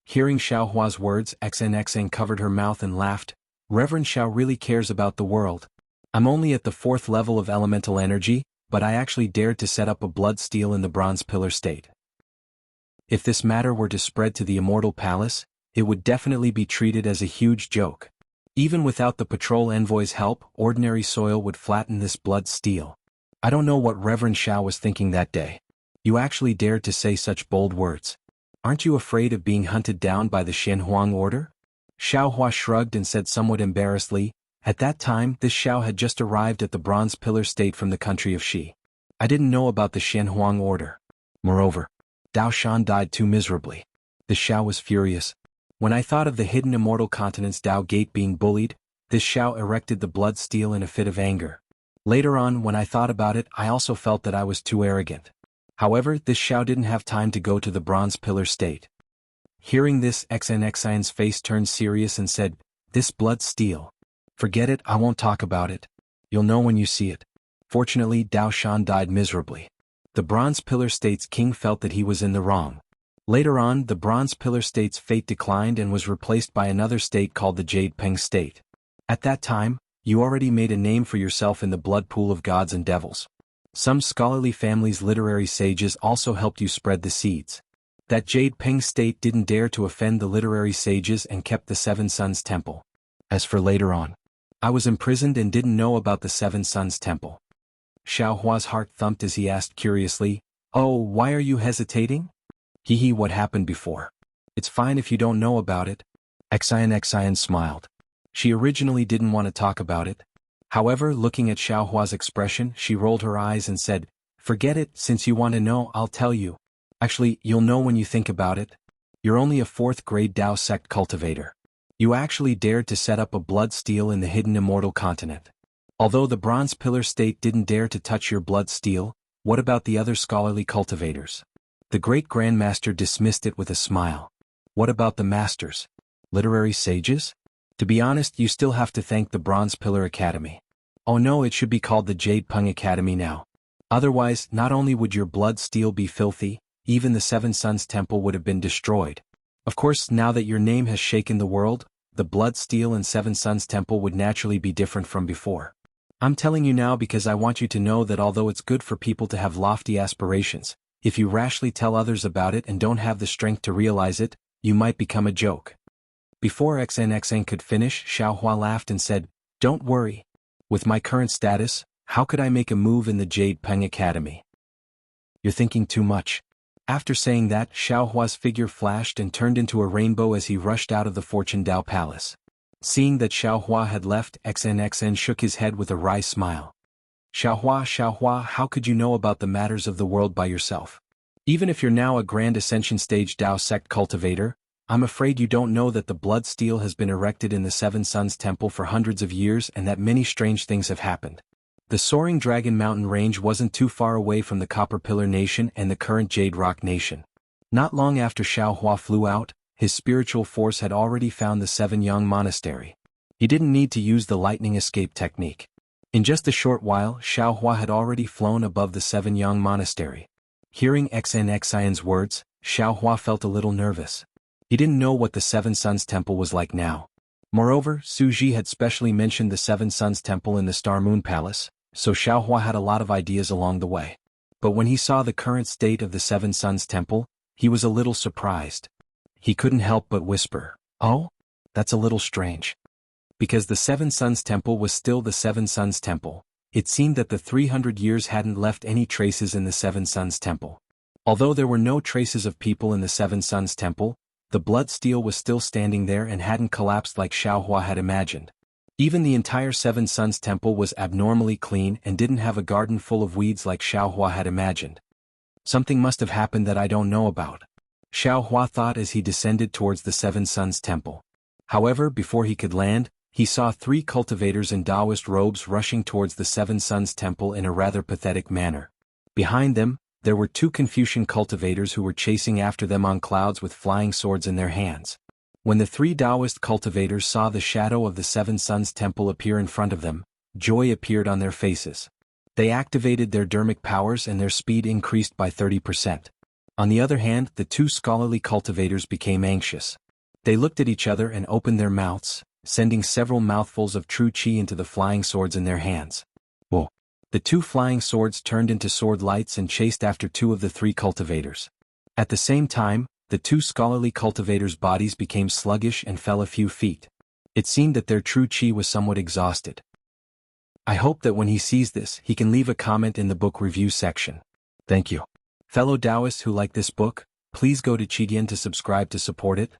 Hearing Xiao Hua's words, XN covered her mouth and laughed. Reverend Xiao really cares about the world. I'm only at the 4th level of elemental energy, but I actually dared to set up a blood steel in the bronze pillar state. If this matter were to spread to the Immortal Palace, it would definitely be treated as a huge joke. Even without the patrol envoy's help, ordinary soil would flatten this blood steel. I don't know what Reverend Xiao was thinking that day. You actually dared to say such bold words. Aren't you afraid of being hunted down by the Xianhuang order? Xiao Hua shrugged and said somewhat embarrassedly, at that time this Xiao had just arrived at the Bronze Pillar State from the country of Xi. I didn't know about the Xianhuang order. Moreover, Dao Shan died too miserably. The Xiao was furious. When I thought of the hidden immortal continent's Dao gate being bullied, this Xiao erected the blood steel in a fit of anger. Later on, when I thought about it, I also felt that I was too arrogant. However, this Xiao didn't have time to go to the Bronze Pillar State. Hearing this, XNXIN's face turned serious and said, this blood steel. Forget it, I won't talk about it. You'll know when you see it. Fortunately, Dao Shan died miserably. The Bronze Pillar State's king felt that he was in the wrong. Later on, the Bronze Pillar State's fate declined and was replaced by another state called the Jade Peng State. At that time, you already made a name for yourself in the blood pool of gods and devils. Some scholarly families' literary sages also helped you spread the seeds. That Jade Peng State didn't dare to offend the literary sages and kept the Seven Sons Temple. As for later on, I was imprisoned and didn't know about the Seven Sons Temple. Xiao Hua's heart thumped as he asked curiously, Oh, why are you hesitating? Hee hee, what happened before? It's fine if you don't know about it. Xian smiled. She originally didn't want to talk about it. However, looking at Xiaohua's expression, she rolled her eyes and said, "Forget it, since you want to know, I'll tell you. Actually, you'll know when you think about it. You're only a 4th grade Dao sect cultivator. You actually dared to set up a blood steel in the hidden immortal continent. Although the Bronze Pillar State didn't dare to touch your blood steel, what about the other scholarly cultivators?" The great grandmaster dismissed it with a smile. "What about the masters? Literary sages? To be honest, you still have to thank the Bronze Pillar Academy. Oh no, it should be called the Jade Pung Academy now. Otherwise, not only would your blood steel be filthy, even the Seven Suns Temple would have been destroyed. Of course, now that your name has shaken the world, the blood steel and Seven Suns Temple would naturally be different from before. I'm telling you now because I want you to know that although it's good for people to have lofty aspirations, if you rashly tell others about it and don't have the strength to realize it, you might become a joke." Before XNXN could finish, Xiaohua laughed and said, "Don't worry. With my current status, how could I make a move in the Jade Peng Academy?" "You're thinking too much." After saying that, Xiaohua's figure flashed and turned into a rainbow as he rushed out of the Fortune Dao Palace. Seeing that Xiaohua had left, XNXN shook his head with a wry smile. Xiaohua, how could you know about the matters of the world by yourself? Even if you're now a Grand Ascension Stage Dao Sect cultivator, I'm afraid you don't know that the blood steel has been erected in the Seven Suns Temple for hundreds of years and that many strange things have happened. The soaring Dragon Mountain Range wasn't too far away from the Copper Pillar Nation and the current Jade Rock Nation. Not long after Xiaohua flew out, his spiritual force had already found the Seven Yang Monastery. He didn't need to use the lightning escape technique. In just a short while, Xiaohua had already flown above the Seven Yang Monastery. Hearing XNXIN's words, Xiaohua felt a little nervous. He didn't know what the Seven Suns Temple was like now. Moreover, Su Ji had specially mentioned the Seven Suns Temple in the Star Moon Palace, so Xiaohua had a lot of ideas along the way. But when he saw the current state of the Seven Suns Temple, he was a little surprised. He couldn't help but whisper, "Oh? That's a little strange." Because the Seven Suns Temple was still the Seven Suns Temple, it seemed that the 300 years hadn't left any traces in the Seven Suns Temple. Although there were no traces of people in the Seven Suns Temple, the blood steel was still standing there and hadn't collapsed like Xiaohua had imagined. Even the entire Seven Suns Temple was abnormally clean and didn't have a garden full of weeds like Xiaohua had imagined. Something must have happened that I don't know about, Xiaohua thought as he descended towards the Seven Suns Temple. However, before he could land, he saw 3 cultivators in Taoist robes rushing towards the Seven Suns Temple in a rather pathetic manner. Behind them, there were 2 Confucian cultivators who were chasing after them on clouds with flying swords in their hands. When the 3 Taoist cultivators saw the shadow of the Seven Suns Temple appear in front of them, joy appeared on their faces. They activated their dermic powers and their speed increased by 30%. On the other hand, the 2 scholarly cultivators became anxious. They looked at each other and opened their mouths, sending several mouthfuls of true qi into the flying swords in their hands. Whoa! The 2 flying swords turned into sword lights and chased after 2 of the 3 cultivators. At the same time, the 2 scholarly cultivators' bodies became sluggish and fell a few feet. It seemed that their true qi was somewhat exhausted. I hope that when he sees this, he can leave a comment in the book review section. Thank you. Fellow Taoists who like this book, please go to Qidian to subscribe to support it.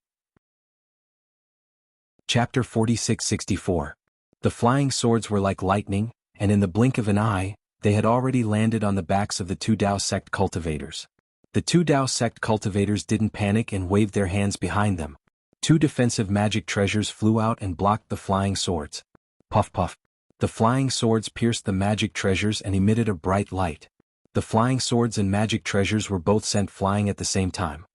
Chapter 4664. The flying swords were like lightning, and in the blink of an eye, they had already landed on the backs of the 2 Dao sect cultivators. The 2 Dao sect cultivators didn't panic and waved their hands behind them. 2 defensive magic treasures flew out and blocked the flying swords. Puff puff. The flying swords pierced the magic treasures and emitted a bright light. The flying swords and magic treasures were both sent flying at the same time.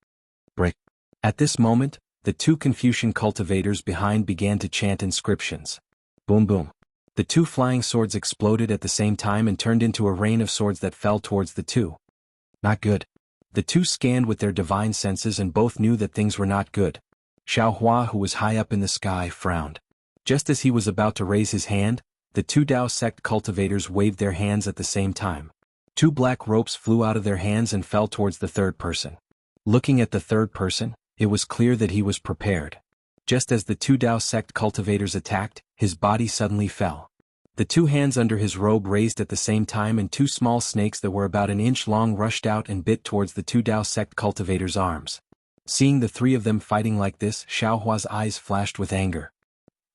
Brick. At this moment, the 2 Confucian cultivators behind began to chant inscriptions. Boom boom. The 2 flying swords exploded at the same time and turned into a rain of swords that fell towards the 2. Not good. The 2 scanned with their divine senses and both knew that things were not good. Xiaohua, who was high up in the sky, frowned. Just as he was about to raise his hand, the 2 Dao sect cultivators waved their hands at the same time. 2 black ropes flew out of their hands and fell towards the 3rd person. Looking at the 3rd person, it was clear that he was prepared. Just as the 2 Dao sect cultivators attacked, his body suddenly fell. The two hands under his robe raised at the same time, and two small snakes that were about an inch long rushed out and bit towards the two Dao sect cultivators' arms. Seeing the three of them fighting like this, Xiaohua's eyes flashed with anger.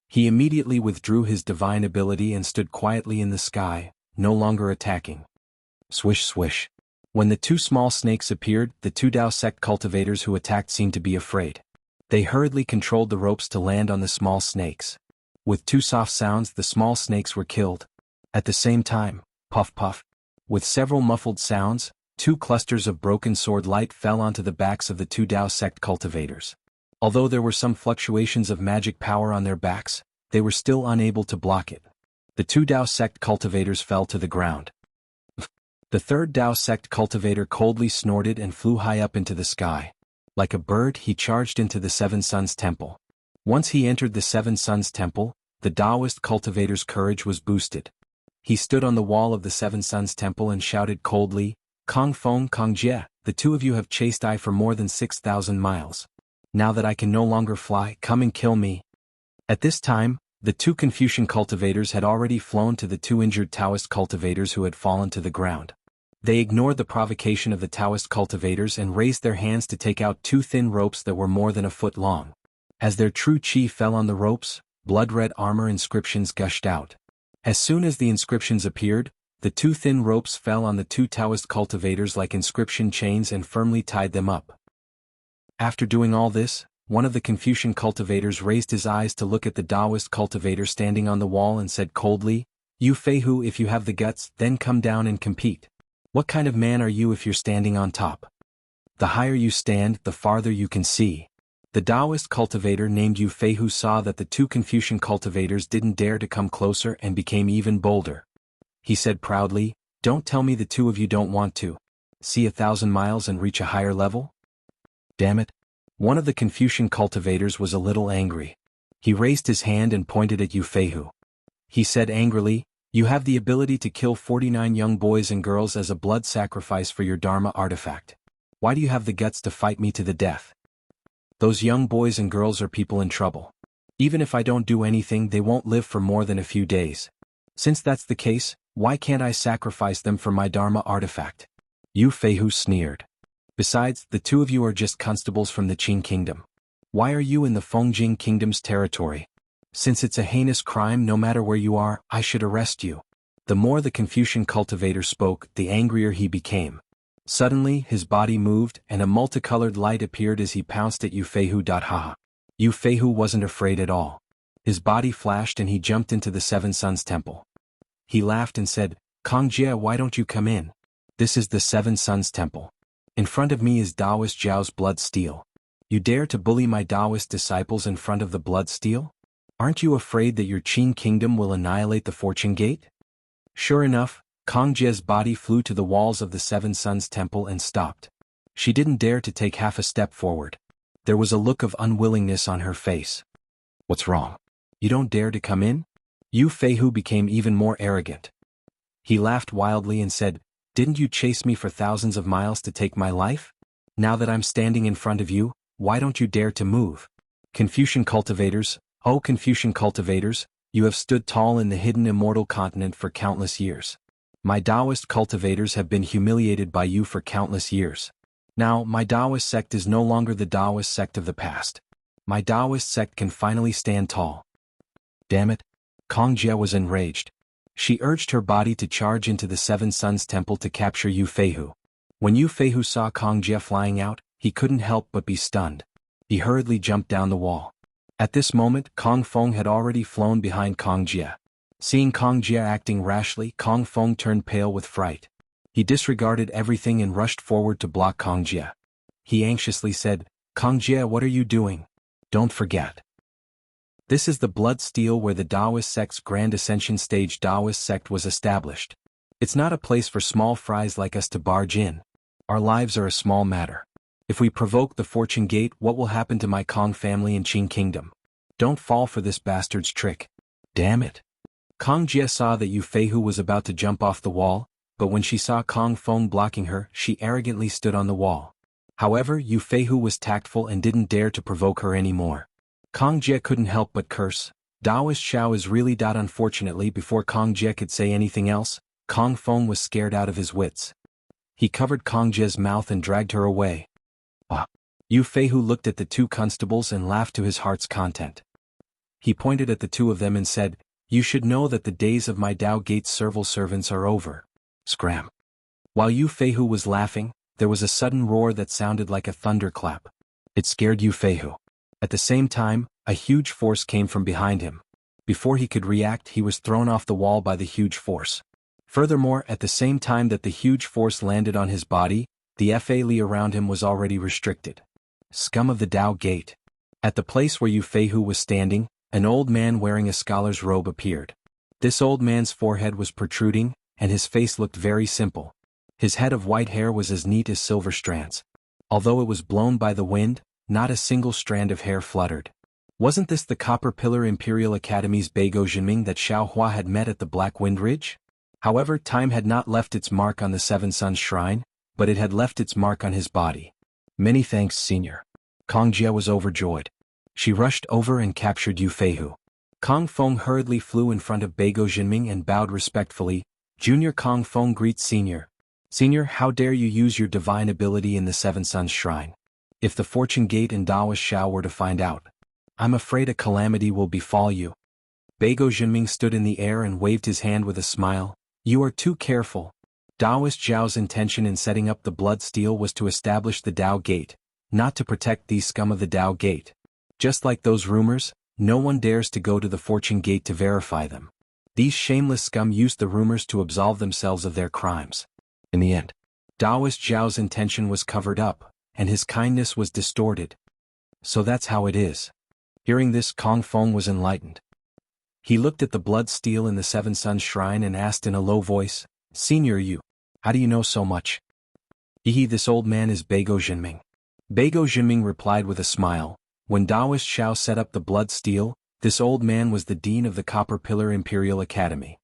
He immediately withdrew his divine ability and stood quietly in the sky, no longer attacking. Swish swish. When the two small snakes appeared, the two Dao sect cultivators who attacked seemed to be afraid. They hurriedly controlled the ropes to land on the small snakes. With two soft sounds, the small snakes were killed. At the same time, puff puff. With several muffled sounds, two clusters of broken sword light fell onto the backs of the two Dao sect cultivators. Although there were some fluctuations of magic power on their backs, they were still unable to block it. The two Dao sect cultivators fell to the ground. The third Dao sect cultivator coldly snorted and flew high up into the sky. Like a bird, he charged into the Seven Suns Temple. Once he entered the Seven Suns Temple, the Taoist cultivator's courage was boosted. He stood on the wall of the Seven Suns Temple and shouted coldly, "Kong Feng, Kong Jie, the two of you have chased I for more than 6,000 miles. Now that I can no longer fly, come and kill me." At this time, the two Confucian cultivators had already flown to the two injured Taoist cultivators who had fallen to the ground. They ignored the provocation of the Taoist cultivators and raised their hands to take out two thin ropes that were more than a foot long. As their true chi fell on the ropes, blood-red armor inscriptions gushed out. As soon as the inscriptions appeared, the two thin ropes fell on the two Taoist cultivators like inscription chains and firmly tied them up. After doing all this, one of the Confucian cultivators raised his eyes to look at the Taoist cultivator standing on the wall and said coldly, "You Feihu, if you have the guts, then come down and compete. What kind of man are you if you're standing on top? The higher you stand, the farther you can see." The Taoist cultivator named Yu Feihu saw that the two Confucian cultivators didn't dare to come closer and became even bolder. He said proudly, "Don't tell me the two of you don't want to see 1,000 miles and reach a higher level? Damn it." One of the Confucian cultivators was a little angry. He raised his hand and pointed at Yu Feihu. He said angrily, "You have the ability to kill 49 young boys and girls as a blood sacrifice for your Dharma artifact. Why do you have the guts to fight me to the death? Those young boys and girls are people in trouble. Even if I don't do anything, they won't live for more than a few days. Since that's the case, why can't I sacrifice them for my Dharma artifact?" Yu Feihu sneered. "Besides, the two of you are just constables from the Qing kingdom. Why are you in the Fengjing kingdom's territory? Since it's a heinous crime, no matter where you are, I should arrest you." The more the Confucian cultivator spoke, the angrier he became. Suddenly, his body moved, and a multicolored light appeared as he pounced at Yu Feihu. Ha! Yu Feihu wasn't afraid at all. His body flashed and he jumped into the Seven Suns Temple. He laughed and said, "Kong Jie, why don't you come in? This is the Seven Suns Temple. In front of me is Taoist Zhao's blood steel. You dare to bully my Taoist disciples in front of the blood steel? Aren't you afraid that your Qing kingdom will annihilate the Fortune Gate?" Sure enough, Kong Jie's body flew to the walls of the Seven Suns Temple and stopped. She didn't dare to take half a step forward. There was a look of unwillingness on her face. "What's wrong? You don't dare to come in?" Yu Feihu became even more arrogant. He laughed wildly and said, "Didn't you chase me for thousands of miles to take my life? Now that I'm standing in front of you, why don't you dare to move?" Confucian cultivators, oh Confucian cultivators, you have stood tall in the hidden immortal continent for countless years. My Taoist cultivators have been humiliated by you for countless years. Now, my Taoist sect is no longer the Taoist sect of the past. My Taoist sect can finally stand tall. Damn it. Kong Jie was enraged. She urged her body to charge into the Seven Suns Temple to capture Yu Feihu. When Yu Feihu saw Kong Jie flying out, he couldn't help but be stunned. He hurriedly jumped down the wall. At this moment, Kong Feng had already flown behind Kong Jie. Seeing Kong Jie acting rashly, Kong Feng turned pale with fright. He disregarded everything and rushed forward to block Kong Jie. He anxiously said, "Kong Jie, what are you doing? Don't forget. This is the blood steel where the Taoist sect's Grand Ascension Stage Taoist sect was established. It's not a place for small fries like us to barge in. Our lives are a small matter. If we provoke the Fortune Gate, what will happen to my Kong family and Qing Kingdom? Don't fall for this bastard's trick." Damn it. Kong Jie saw that Yu Feihu was about to jump off the wall, but when she saw Kong Feng blocking her, she arrogantly stood on the wall. However, Yu Feihu was tactful and didn't dare to provoke her anymore. Kong Jie couldn't help but curse, Daoist Xiao is really. Unfortunately, before Kong Jie could say anything else, Kong Feng was scared out of his wits. He covered Kong Jie's mouth and dragged her away. Ah! Yu Feihu looked at the two constables and laughed to his heart's content. He pointed at the two of them and said, "You should know that the days of my Dao Gate servile servants are over." Scram. While Yu Feihu was laughing, there was a sudden roar that sounded like a thunderclap. It scared Yu Feihu. At the same time, a huge force came from behind him. Before he could react, he was thrown off the wall by the huge force. Furthermore, at the same time that the huge force landed on his body, the Fa Li around him was already restricted. Scum of the Dao Gate. At the place where Yu Feihu was standing, an old man wearing a scholar's robe appeared. This old man's forehead was protruding, and his face looked very simple. His head of white hair was as neat as silver strands. Although it was blown by the wind, not a single strand of hair fluttered. Wasn't this the Copper Pillar Imperial Academy's Beigo Jinming that Xiao Hua had met at the Black Wind Ridge? However, time had not left its mark on the Seven Suns Shrine, but it had left its mark on his body. "Many thanks, Senior." Kong Jie was overjoyed. She rushed over and captured Yu Feihu. Kong Feng hurriedly flew in front of Beigo Jinming and bowed respectfully. "Junior Kong Feng greets Senior. Senior, how dare you use your divine ability in the Seven Suns Shrine? If the Fortune Gate and Daoist Xiao were to find out, I'm afraid a calamity will befall you." Beigo Jinming stood in the air and waved his hand with a smile. "You are too careful." Daoist Zhao's intention in setting up the blood steel was to establish the Dao Gate, not to protect these scum of the Dao Gate. Just like those rumors, no one dares to go to the Fortune Gate to verify them. These shameless scum used the rumors to absolve themselves of their crimes. In the end, Daoist Zhao's intention was covered up, and his kindness was distorted. So that's how it is. Hearing this, Kong Feng was enlightened. He looked at the blood steel in the Seven Suns Shrine and asked in a low voice, "Senior, how do you know so much?" This old man is Beigo Jinming." Beigo Jinming replied with a smile, "When Daoist Xiao set up the blood steel, this old man was the dean of the Copper Pillar Imperial Academy.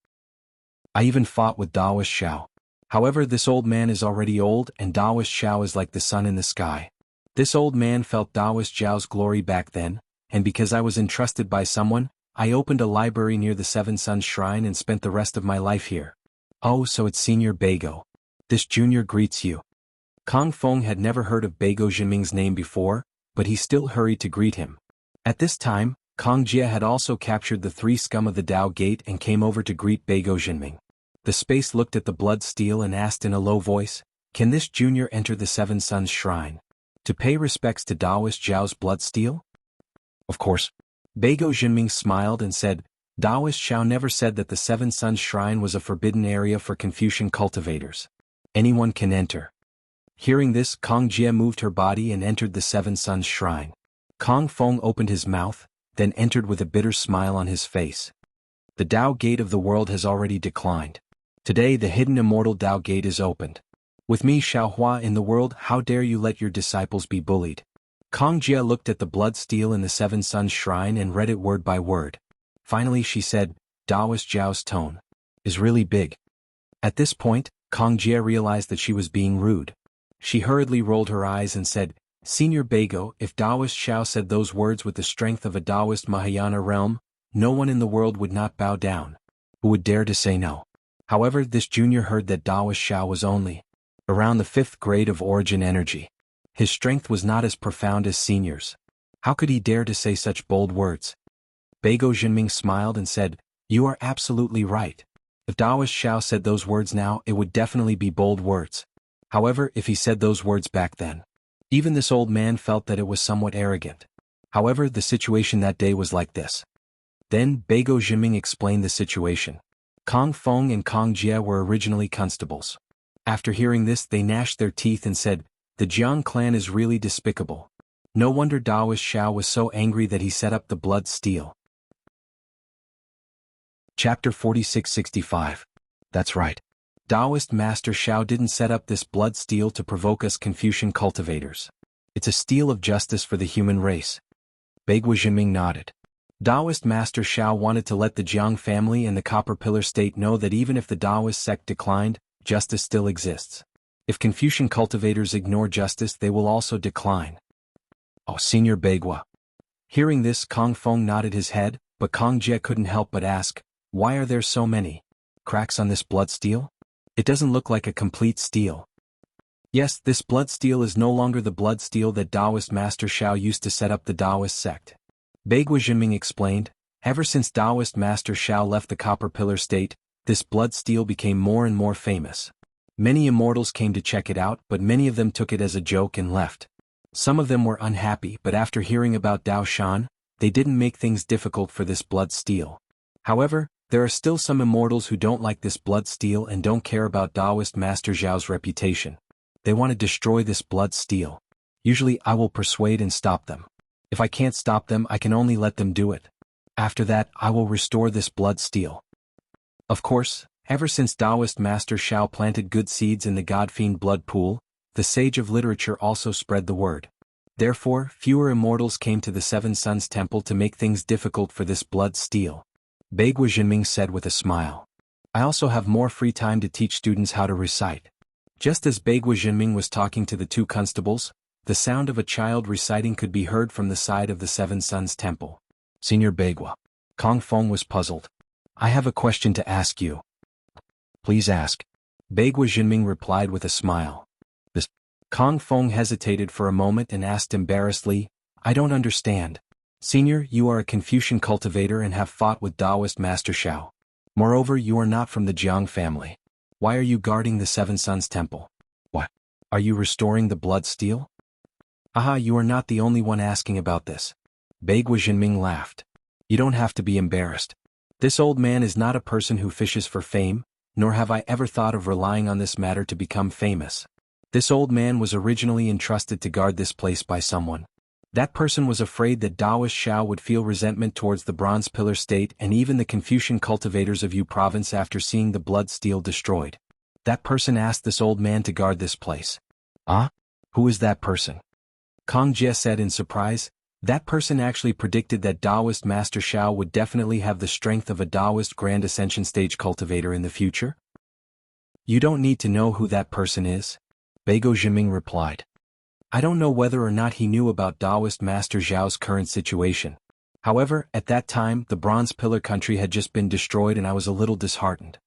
I even fought with Daoist Xiao. However, this old man is already old and Daoist Xiao is like the sun in the sky. This old man felt Daoist Xiao's glory back then, and because I was entrusted by someone, I opened a library near the Seven Suns Shrine and spent the rest of my life here." "Oh, so it's Senior Beigo. This junior greets you." Kong Feng had never heard of Beigo Jinming's name before, but he still hurried to greet him. At this time, Kong Jie had also captured the three scum of the Dao Gate and came over to greet Beigo Jinming. The space looked at the blood steel and asked in a low voice, "Can this junior enter the Seven Suns Shrine to pay respects to Daoist Zhao's blood steel?" "Of course." Beigo Jinming smiled and said, "Daoist Xiao never said that the Seven Suns Shrine was a forbidden area for Confucian cultivators. Anyone can enter." Hearing this, Kong Jie moved her body and entered the Seven Suns Shrine. Kong Feng opened his mouth, then entered with a bitter smile on his face. The Dao Gate of the world has already declined. Today the hidden immortal Dao Gate is opened. With me, Xiao Hua, in the world, how dare you let your disciples be bullied? Kong Jie looked at the blood steel in the Seven Suns Shrine and read it word by word. Finally she said, "Daoist Zhao's tone is really big." At this point, Kong Jie realized that she was being rude. She hurriedly rolled her eyes and said, "Senior Beigo, if Daoist Xiao said those words with the strength of a Daoist Mahayana realm, no one in the world would not bow down. Who would dare to say no?" However, this junior heard that Daoist Xiao was only around the 5th grade of origin energy. His strength was not as profound as seniors. How could he dare to say such bold words? Beigo Jinming smiled and said, "You are absolutely right. If Daoist Xiao said those words now, it would definitely be bold words. However, if he said those words back then, even this old man felt that it was somewhat arrogant. However, the situation that day was like this." Then Beigo Jinming explained the situation. Kong Feng and Kong Jie were originally constables. After hearing this, they gnashed their teeth and said, "The Jiang clan is really despicable. No wonder Daoist Xiao was so angry that he set up the blood steel." Chapter 4665. That's right. Daoist Master Xiao didn't set up this blood steel to provoke us Confucian cultivators. It's a steel of justice for the human race. Beigo Jinming nodded. Daoist Master Xiao wanted to let the Jiang family and the Copper Pillar state know that even if the Daoist sect declined, justice still exists. If Confucian cultivators ignore justice, they will also decline. "Oh, Senior Beigua." Hearing this, Kong Feng nodded his head, but Kong Jie couldn't help but ask, why are there so many cracks on this blood steel? It doesn't look like a complete steel. Yes, this blood steel is no longer the blood steel that Taoist Master Xiao used to set up the Taoist sect. Beigua Jinming explained, ever since Taoist Master Xiao left the Copper Pillar State, this blood steel became more and more famous. Many immortals came to check it out, but many of them took it as a joke and left. Some of them were unhappy, but after hearing about Dao Shan, they didn't make things difficult for this blood steel. However, there are still some immortals who don't like this blood steel and don't care about Taoist Master Xiao's reputation. They want to destroy this blood steel. Usually I will persuade and stop them. If I can't stop them, I can only let them do it. After that, I will restore this blood steel. Of course, ever since Taoist Master Xiao planted good seeds in the God-Fiend blood pool, the sage of literature also spread the word. Therefore, fewer immortals came to the Seven Suns Temple to make things difficult for this blood steel. Beigua Jinming said with a smile. I also have more free time to teach students how to recite. Just as Beigua Jinming was talking to the two constables, the sound of a child reciting could be heard from the side of the Seven Suns Temple. Senior Beigua. Kong Feng was puzzled. I have a question to ask you. Please ask. Beigua Jinming replied with a smile. This Kong Feng hesitated for a moment and asked embarrassedly, I don't understand. Senior, you are a Confucian cultivator and have fought with Taoist Master Xiao. Moreover, you are not from the Jiang family. Why are you guarding the Seven Suns Temple? What? Are you restoring the blood steel? Aha, you are not the only one asking about this. Beigua Jinming laughed. You don't have to be embarrassed. This old man is not a person who fishes for fame, nor have I ever thought of relying on this matter to become famous. This old man was originally entrusted to guard this place by someone. That person was afraid that Taoist Xiao would feel resentment towards the Bronze Pillar State and even the Confucian cultivators of Yu Province after seeing the blood steel destroyed. That person asked this old man to guard this place. Ah? Who is that person? Kong Jie said in surprise. That person actually predicted that Taoist Master Xiao would definitely have the strength of a Taoist Grand Ascension Stage cultivator in the future? You don't need to know who that person is, Beigua Jinming replied. I don't know whether or not he knew about Taoist Master Xiao's current situation. However, at that time, the Bronze Pillar country had just been destroyed and I was a little disheartened.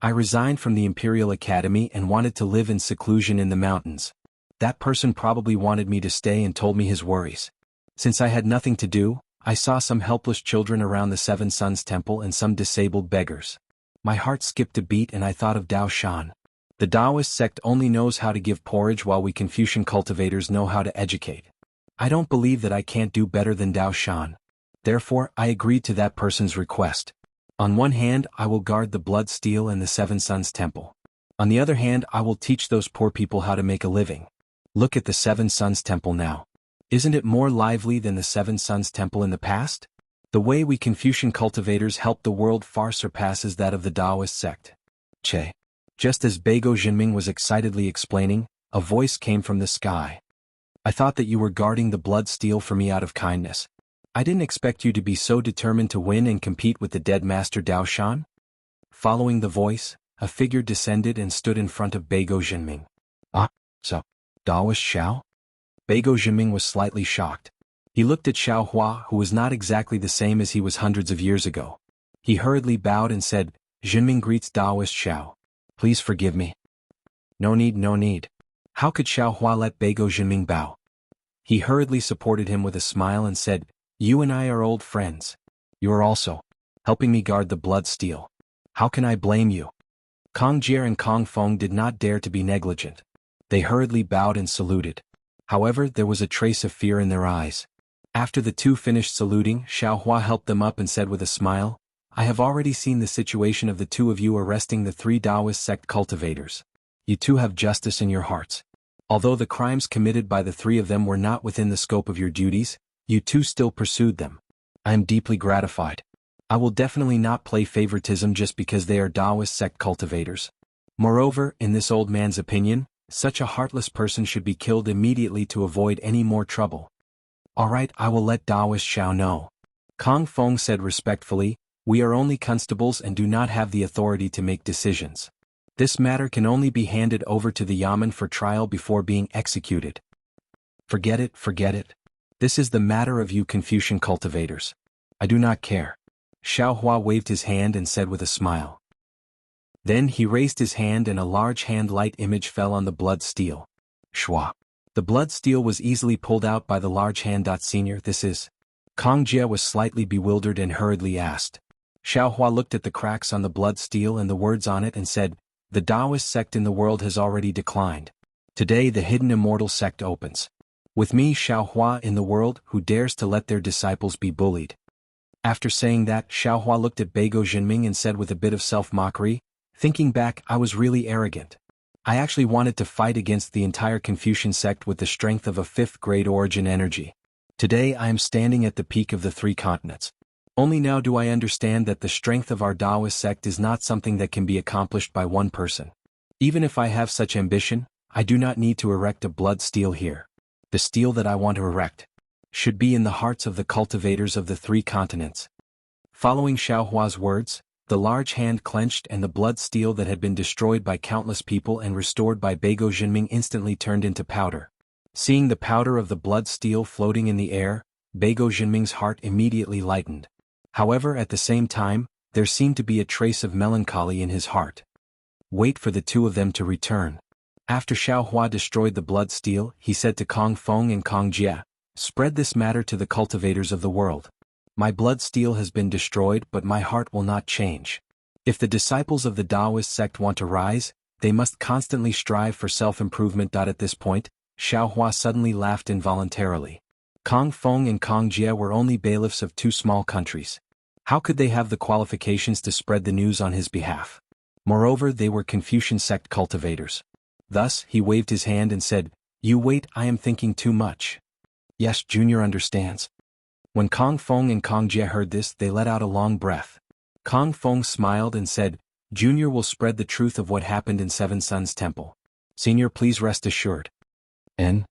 I resigned from the Imperial Academy and wanted to live in seclusion in the mountains. That person probably wanted me to stay and told me his worries. Since I had nothing to do, I saw some helpless children around the Seven Suns Temple and some disabled beggars. My heart skipped a beat and I thought of Dao Shan. The Taoist sect only knows how to give porridge while we Confucian cultivators know how to educate. I don't believe that I can't do better than Dao Shan. Therefore, I agreed to that person's request. On one hand, I will guard the blood steel and the Seven Suns Temple. On the other hand, I will teach those poor people how to make a living. Look at the Seven Suns Temple now. Isn't it more lively than the Seven Suns Temple in the past? The way we Confucian cultivators help the world far surpasses that of the Taoist sect. Che. Just as Beigua Jinming was excitedly explaining, a voice came from the sky. I thought that you were guarding the blood steel for me out of kindness. I didn't expect you to be so determined to win and compete with the dead Master Dao Shan. Following the voice, a figure descended and stood in front of Beigua Jinming. Ah, so, Taoist Xiao? Beigua Jinming was slightly shocked. He looked at Xiao Hua, who was not exactly the same as he was hundreds of years ago. He hurriedly bowed and said, Jinming greets Taoist Xiao. Please forgive me. No need, no need. How could Xiao Hua let Beigua Jinming bow? He hurriedly supported him with a smile and said, You and I are old friends. You are also helping me guard the blood steel. How can I blame you? Kong Jie and Kong Feng did not dare to be negligent. They hurriedly bowed and saluted. However, there was a trace of fear in their eyes. After the two finished saluting, Xiao Hua helped them up and said with a smile, I have already seen the situation of the two of you arresting the 3 Taoist sect cultivators. You two have justice in your hearts. Although the crimes committed by the 3 of them were not within the scope of your duties, you two still pursued them. I am deeply gratified. I will definitely not play favoritism just because they are Taoist sect cultivators. Moreover, in this old man's opinion, such a heartless person should be killed immediately to avoid any more trouble. Alright, I will let Taoist Xiao know. Kong Feng said respectfully, We are only constables and do not have the authority to make decisions. This matter can only be handed over to the Yamen for trial before being executed. Forget it, forget it. This is the matter of you Confucian cultivators. I do not care. Xiaohua waved his hand and said with a smile. Then he raised his hand and a large hand-light image fell on the blood steel. Shua. The blood steel was easily pulled out by the large hand. Senior, this is? Kong Jie was slightly bewildered and hurriedly asked. Xiaohua looked at the cracks on the blood steel and the words on it and said, the Taoist sect in the world has already declined. Today the hidden immortal sect opens. With me Xiaohua in the world who dares to let their disciples be bullied. After saying that, Xiaohua looked at Beigo Jinming and said with a bit of self-mockery, thinking back, I was really arrogant. I actually wanted to fight against the entire Confucian sect with the strength of a fifth-grade origin energy. Today I am standing at the peak of the 3 continents. Only now do I understand that the strength of our Taoist sect is not something that can be accomplished by one person. Even if I have such ambition, I do not need to erect a blood steel here. The steel that I want to erect should be in the hearts of the cultivators of the 3 continents. Following Xiaohua's words, the large hand clenched and the blood steel that had been destroyed by countless people and restored by Beigo Jinming instantly turned into powder. Seeing the powder of the blood steel floating in the air, Beigo Jinming's heart immediately lightened. However, at the same time, there seemed to be a trace of melancholy in his heart. Wait for the 2 of them to return. After Xiaohua destroyed the blood steel, he said to Kong Feng and Kong Jie, spread this matter to the cultivators of the world. My blood steel has been destroyed, but my heart will not change. If the disciples of the Taoist sect want to rise, they must constantly strive for self-improvement. At this point, Xiaohua suddenly laughed involuntarily. Kong Feng and Kong Jie were only bailiffs of 2 small countries. How could they have the qualifications to spread the news on his behalf? Moreover, they were Confucian sect cultivators. Thus, he waved his hand and said, you wait, I am thinking too much. Yes, Junior understands. When Kong Feng and Kong Jie heard this, they let out a long breath. Kong Feng smiled and said, Junior will spread the truth of what happened in Seven Suns Temple. Senior, please rest assured. And?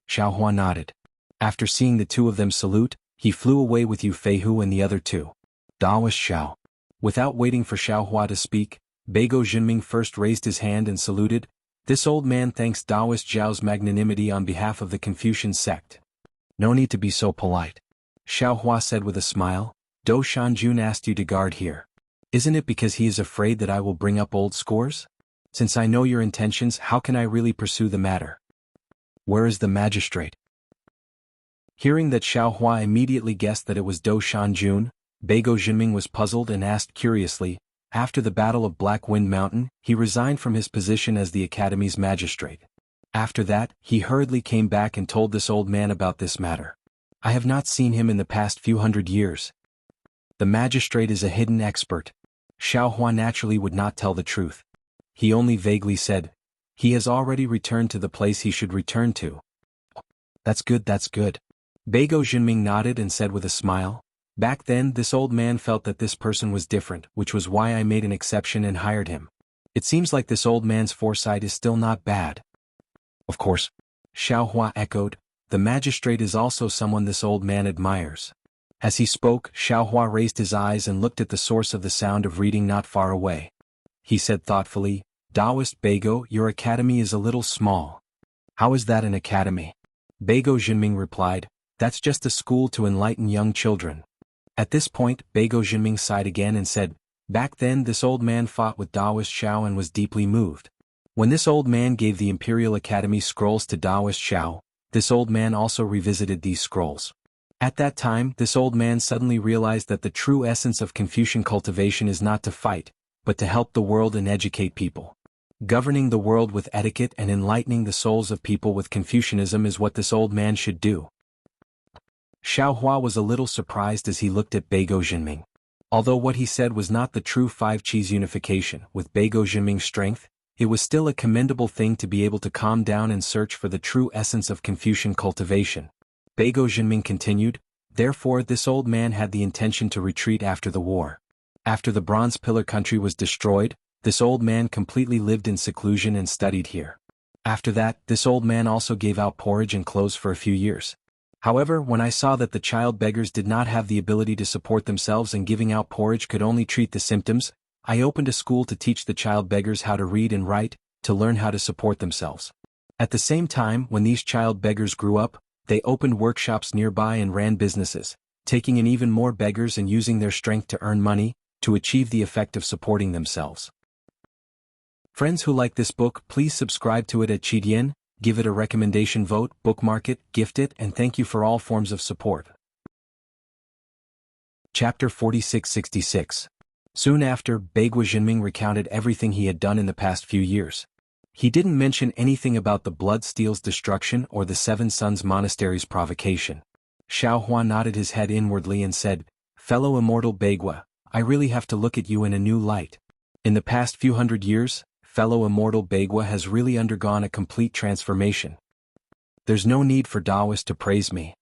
Xiaohua nodded. After seeing the 2 of them salute, he flew away with Yu Feihu and the other 2. Taoist Xiao. Without waiting for Xiaohua to speak, Beigo Jinming first raised his hand and saluted. This old man thanks Taoist Zhao's magnanimity on behalf of the Confucian sect. No need to be so polite. Xiaohua said with a smile, Do Shanjun asked you to guard here. Isn't it because he is afraid that I will bring up old scores? Since I know your intentions, how can I really pursue the matter? Where is the magistrate? Hearing that Xiaohua immediately guessed that it was Do Shanjun, Beigo Jinming was puzzled and asked curiously, after the Battle of Black Wind Mountain, he resigned from his position as the Academy's magistrate. After that, he hurriedly came back and told this old man about this matter. I have not seen him in the past few hundred years. The magistrate is a hidden expert. Xiaohua naturally would not tell the truth. He only vaguely said, he has already returned to the place he should return to. That's good, that's good. Beigo Jinming nodded and said with a smile, back then this old man felt that this person was different, which was why I made an exception and hired him. It seems like this old man's foresight is still not bad. Of course. Xiaohua echoed, the magistrate is also someone this old man admires. As he spoke, Xiaohua raised his eyes and looked at the source of the sound of reading not far away. He said thoughtfully, Taoist Beigo, your academy is a little small. How is that an academy? Beigo Jinming replied, that's just a school to enlighten young children. At this point, Beigo Jinming sighed again and said, back then this old man fought with Taoist Xiao and was deeply moved. When this old man gave the Imperial Academy scrolls to Taoist Xiao, this old man also revisited these scrolls. At that time, this old man suddenly realized that the true essence of Confucian cultivation is not to fight, but to help the world and educate people. Governing the world with etiquette and enlightening the souls of people with Confucianism is what this old man should do. Xiaohua was a little surprised as he looked at Beigo Jinming. Although what he said was not the true 5-cheese unification with Beigo Jinming's strength, it was still a commendable thing to be able to calm down and search for the true essence of Confucian cultivation. Beigo Jinming continued, therefore this old man had the intention to retreat after the war. After the Bronze Pillar country was destroyed, this old man completely lived in seclusion and studied here. After that, this old man also gave out porridge and clothes for a few years. However, when I saw that the child beggars did not have the ability to support themselves and giving out porridge could only treat the symptoms, I opened a school to teach the child beggars how to read and write, to learn how to support themselves. At the same time, when these child beggars grew up, they opened workshops nearby and ran businesses, taking in even more beggars and using their strength to earn money, to achieve the effect of supporting themselves. Friends who like this book, please subscribe to it at Chidien, give it a recommendation vote, bookmark it, gift it, and thank you for all forms of support. Chapter 4666. Soon after, Bagua Jinming recounted everything he had done in the past few years. He didn't mention anything about the Bloodsteel's destruction or the Seven Sons Monastery's provocation. Xiao Hua nodded his head inwardly and said, "Fellow immortal Bagua, I really have to look at you in a new light. In the past few hundred years, fellow immortal Bagua has really undergone a complete transformation. There's no need for Taoists to praise me."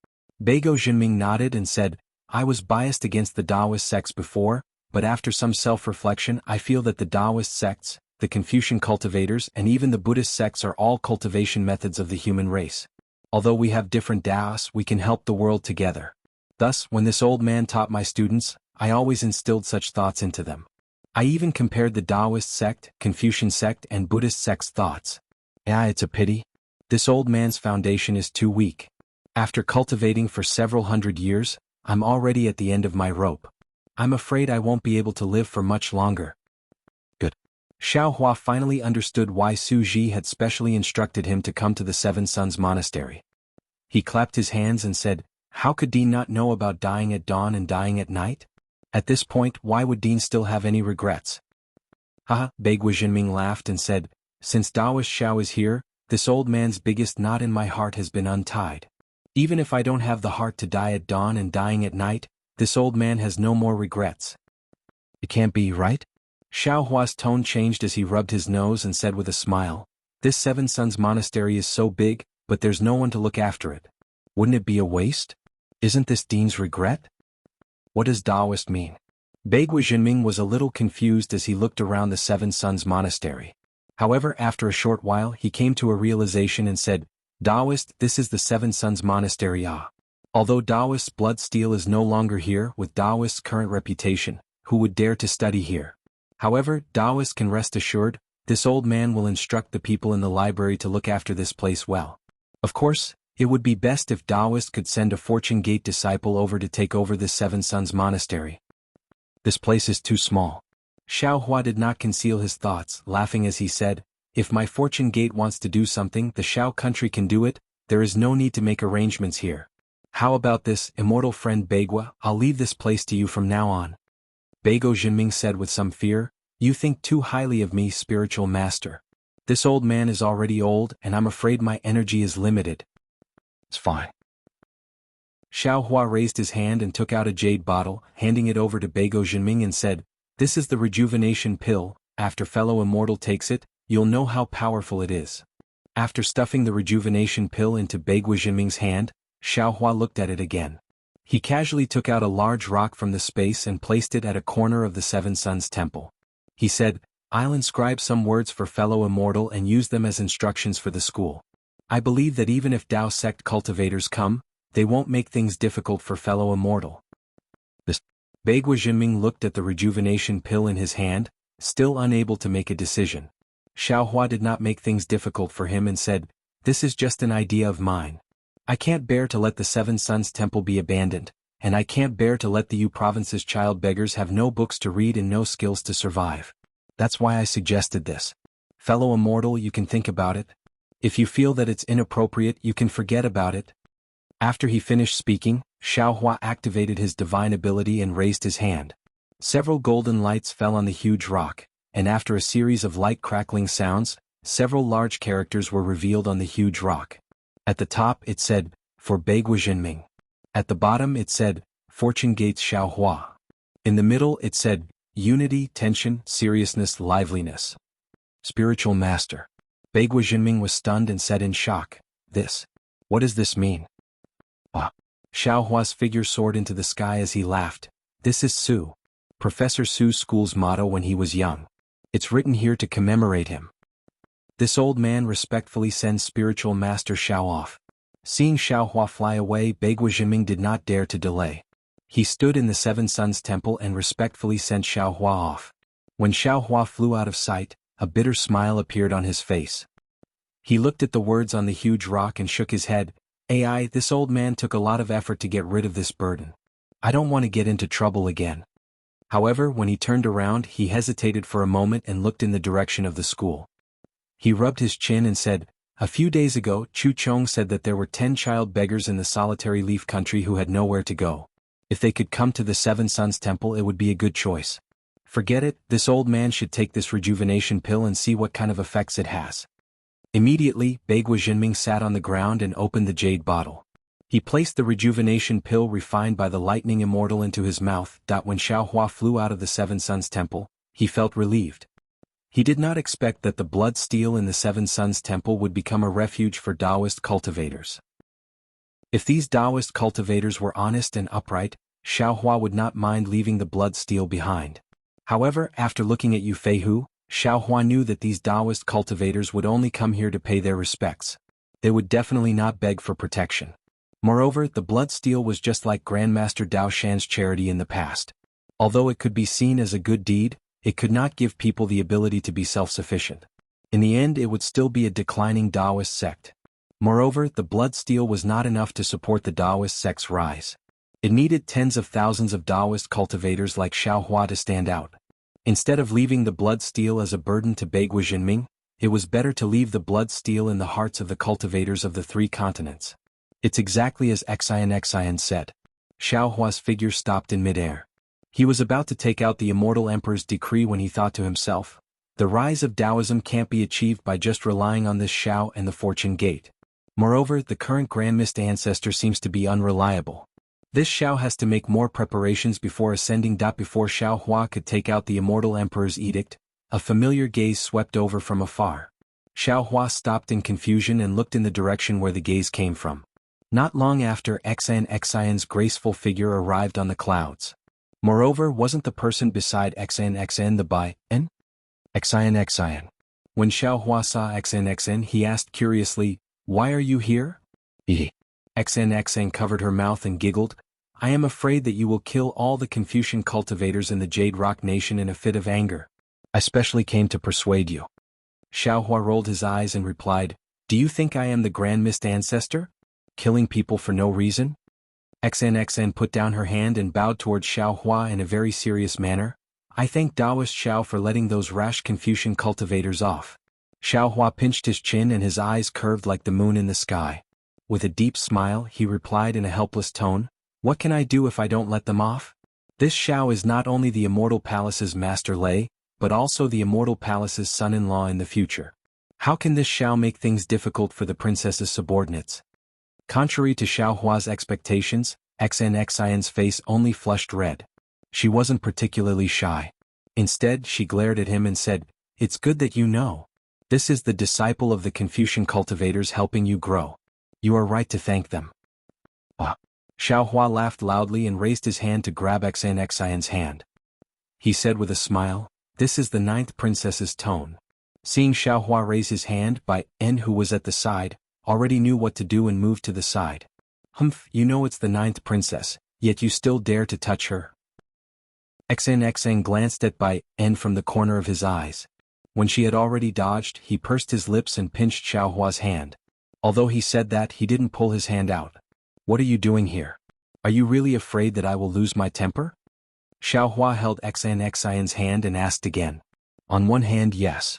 Bagua Jinming nodded and said, "I was biased against the Taoist sects before, but after some self-reflection I feel that the Taoist sects, the Confucian cultivators and even the Buddhist sects are all cultivation methods of the human race. Although we have different Taoists, we can help the world together. Thus, when this old man taught my students, I always instilled such thoughts into them. I even compared the Taoist sect, Confucian sect and Buddhist sect's thoughts. It's a pity. This old man's foundation is too weak. After cultivating for several hundred years, I'm already at the end of my rope. I'm afraid I won't be able to live for much longer." Good. Xiao Hua finally understood why Su Ji had specially instructed him to come to the Seven Sons Monastery. He clapped his hands and said, "How could Dean not know about dying at dawn and dying at night? At this point, why would Dean still have any regrets?" Haha, Bagua Jinming laughed and said, "Since Taoist Xiao is here, this old man's biggest knot in my heart has been untied. Even if I don't have the heart to die at dawn and dying at night, this old man has no more regrets." "It can't be, right?" Xiao Hua's tone changed as he rubbed his nose and said with a smile, "This Seven Sons Monastery is so big, but there's no one to look after it. Wouldn't it be a waste? Isn't this Dean's regret? What does Taoist mean?" Bagua Jinming was a little confused as he looked around the Seven Sons Monastery. However, after a short while he came to a realization and said, "Taoist, this is the Seven Sons Monastery. Although Taoist's Bloodsteel is no longer here with Taoist's current reputation, who would dare to study here? However, Taoist can rest assured, this old man will instruct the people in the library to look after this place well. Of course, it would be best if Taoist could send a Fortune Gate disciple over to take over this Seven Sons Monastery. This place is too small." Xiao Hua did not conceal his thoughts, laughing as he said, "If my Fortune Gate wants to do something, the Xiao country can do it. There is no need to make arrangements here. How about this, immortal friend Bagua? I'll leave this place to you from now on." Bagua Jinming said with some fear, "You think too highly of me, spiritual master. This old man is already old and I'm afraid my energy is limited." "It's fine." Xiao Hua raised his hand and took out a jade bottle, handing it over to Bagua Jinming and said, "This is the rejuvenation pill. After fellow immortal takes it, you'll know how powerful it is." After stuffing the rejuvenation pill into Bagua Jinming's hand, Xiao Hua looked at it again. He casually took out a large rock from the space and placed it at a corner of the Seven Sons Temple. He said, "I'll inscribe some words for fellow immortal and use them as instructions for the school. I believe that even if Tao sect cultivators come, they won't make things difficult for fellow immortal." This. Bagua Jinming looked at the rejuvenation pill in his hand, still unable to make a decision. Xiao Hua did not make things difficult for him and said, "This is just an idea of mine. I can't bear to let the Seven Sons Temple be abandoned, and I can't bear to let the Yu province's child beggars have no books to read and no skills to survive. That's why I suggested this. Fellow immortal, you can think about it. If you feel that it's inappropriate, you can forget about it." After he finished speaking, Xiao Hua activated his divine ability and raised his hand. Several golden lights fell on the huge rock, and after a series of light crackling sounds, several large characters were revealed on the huge rock. At the top it said, "For Bagua Jinming." At the bottom it said, "Fortune Gates Xiao Hua." In the middle it said, "Unity, tension, seriousness, liveliness." Spiritual Master. Bagua Jinming was stunned and said in shock, What does this mean?" Xiao Hua's figure soared into the sky as he laughed. "This is Su. Professor Su's school's motto when he was young. It's written here to commemorate him." This old man respectfully sends Spiritual Master Xiao off. Seeing Xiao Hua fly away, Bagua Jinming did not dare to delay. He stood in the Seven Sons Temple and respectfully sent Xiao Hua off. When Xiao Hua flew out of sight, a bitter smile appeared on his face. He looked at the words on the huge rock and shook his head. This old man took a lot of effort to get rid of this burden. I don't want to get into trouble again. However, when he turned around, he hesitated for a moment and looked in the direction of the school. He rubbed his chin and said, "A few days ago, Chu Chong said that there were 10 child beggars in the solitary leaf country who had nowhere to go. If they could come to the Seven Sons Temple, it would be a good choice. Forget it, this old man should take this rejuvenation pill and see what kind of effects it has." Immediately, Bagua Jinming sat on the ground and opened the jade bottle. He placed the rejuvenation pill refined by the lightning immortal into his mouth. When Xiaohua flew out of the Seven Sons Temple, he felt relieved. He did not expect that the blood steel in the Seven Sons Temple would become a refuge for Taoist cultivators. If these Taoist cultivators were honest and upright, Xiaohua would not mind leaving the blood steel behind. However, after looking at Yu Feihu, Xiaohua knew that these Taoist cultivators would only come here to pay their respects. They would definitely not beg for protection. Moreover, the blood steel was just like Grandmaster Dao Shan's charity in the past. Although it could be seen as a good deed, it could not give people the ability to be self-sufficient. In the end, it would still be a declining Taoist sect. Moreover, the blood steel was not enough to support the Taoist sect's rise. It needed tens of thousands of Taoist cultivators like Xiaohua to stand out. Instead of leaving the blood steel as a burden to Bagua Jinming, it was better to leave the blood steel in the hearts of the cultivators of the 3 continents. It's exactly as Xian said. Xiaohua's figure stopped in midair. He was about to take out the immortal emperor's decree when he thought to himself, the rise of Taoism can't be achieved by just relying on this Xiao and the fortune gate. Moreover, the current Grand Mist ancestor seems to be unreliable. This Xiao has to make more preparations before ascending. Before Xiaohua could take out the immortal emperor's edict, a familiar gaze swept over from afar. Xiaohua stopped in confusion and looked in the direction where the gaze came from. Not long after, Xian's graceful figure arrived on the clouds. Moreover, wasn't the person beside Xian the Bai-en? Xian. When Xiaohua saw Xian, he asked curiously, "Why are you here?" Xian covered her mouth and giggled, "I am afraid that you will kill all the Confucian cultivators in the Jade Rock Nation in a fit of anger. I specially came to persuade you." Xiaohua rolled his eyes and replied, "Do you think I am the Grand Mist ancestor? Killing people for no reason?" Xian put down her hand and bowed towards Xiaohua in a very serious manner. "I thank Taoist Xiao for letting those rash Confucian cultivators off." Xiaohua pinched his chin and his eyes curved like the moon in the sky. With a deep smile, he replied in a helpless tone, "What can I do if I don't let them off? This Xiao is not only the Immortal Palace's master lay, but also the Immortal Palace's son-in-law in the future. How can this Xiao make things difficult for the princess's subordinates?" Contrary to Xiaohua's expectations, Xian's face only flushed red. She wasn't particularly shy. Instead, she glared at him and said, "It's good that you know. This is the disciple of the Confucian cultivators helping you grow. You are right to thank them." Xiaohua laughed loudly and raised his hand to grab Xian's hand. He said with a smile, "This is the 9th princess's tone." Seeing Xiaohua raise his hand, Bai-en, who was at the side, already knew what to do and moved to the side. "Humph, you know it's the 9th princess, yet you still dare to touch her." Xian glanced at Bai-en from the corner of his eyes. When she had already dodged, he pursed his lips and pinched Xiaohua's hand. Although he said that, he didn't pull his hand out. "What are you doing here? Are you really afraid that I will lose my temper?" Xiaohua held Xian's hand and asked again. "On one hand, yes."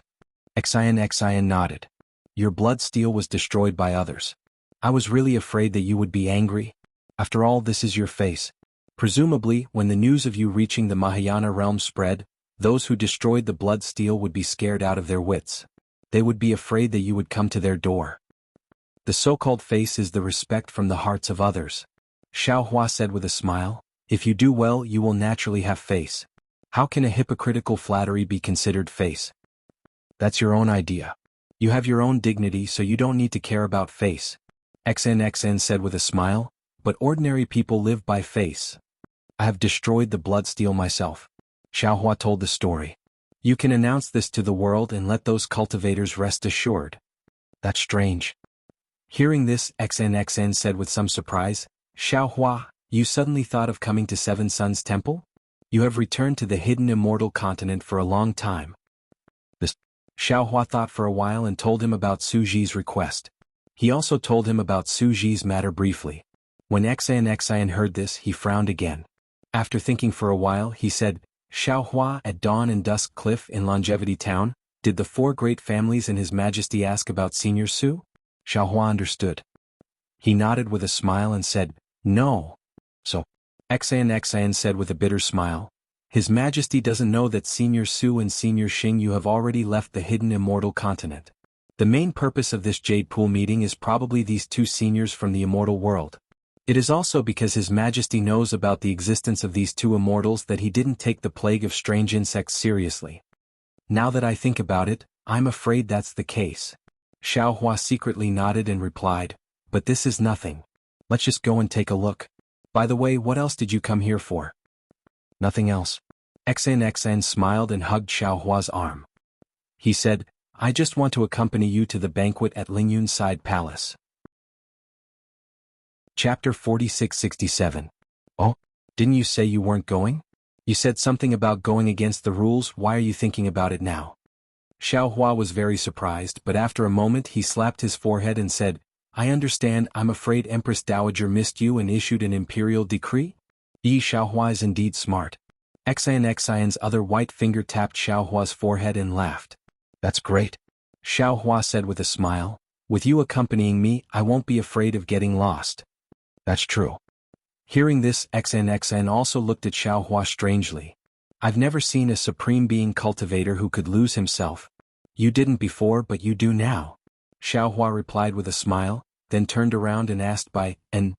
Xian nodded. "Your blood steel was destroyed by others. I was really afraid that you would be angry. After all, this is your face. Presumably, when the news of you reaching the Mahayana realm spread, those who destroyed the blood steel would be scared out of their wits. They would be afraid that you would come to their door. The so-called face is the respect from the hearts of others." Xiaohua said with a smile, "If you do well, you will naturally have face. How can a hypocritical flattery be considered face? That's your own idea. You have your own dignity, so you don't need to care about face." Xian said with a smile, "But ordinary people live by face. I have destroyed the blood steel myself." Xiaohua told the story. "You can announce this to the world and let those cultivators rest assured." "That's strange." Hearing this, Xian said with some surprise, "Xiaohua, you suddenly thought of coming to Seven Sons Temple? You have returned to the hidden immortal continent for a long time." Xiaohua thought for a while and told him about Su Ji's request. He also told him about Su Ji's matter briefly. When Xian heard this, he frowned again. After thinking for a while, he said, Xiaohua at Dawn and Dusk Cliff in Longevity Town, did the four great families and His Majesty ask about Senior Su? Xiaohua understood. He nodded with a smile and said, no. So, Xian said with a bitter smile, His Majesty doesn't know that Senior Su and Senior Xing you have already left the hidden immortal continent. The main purpose of this Jade Pool meeting is probably these two seniors from the immortal world. It is also because His Majesty knows about the existence of these two immortals that he didn't take the plague of strange insects seriously. Now that I think about it, I'm afraid that's the case. Xiaohua secretly nodded and replied, but this is nothing. Let's just go and take a look. By the way, what else did you come here for? Nothing else. Xian smiled and hugged Xiaohua's arm. He said, I just want to accompany you to the banquet at Lingyun's Side Palace. Chapter 4667. Oh, didn't you say you weren't going? You said something about going against the rules, why are you thinking about it now? Xiaohua was very surprised, but after a moment he slapped his forehead and said, I understand. I'm afraid Empress Dowager missed you and issued an imperial decree? Xiaohua is indeed smart. Xian's other white finger tapped Xiaohua's forehead and laughed. That's great. Xiaohua said with a smile, with you accompanying me, I won't be afraid of getting lost. That's true. Hearing this, Xian also looked at Xiaohua strangely. I've never seen a supreme being cultivator who could lose himself. You didn't before, but you do now. Xiaohua replied with a smile, then turned around and asked and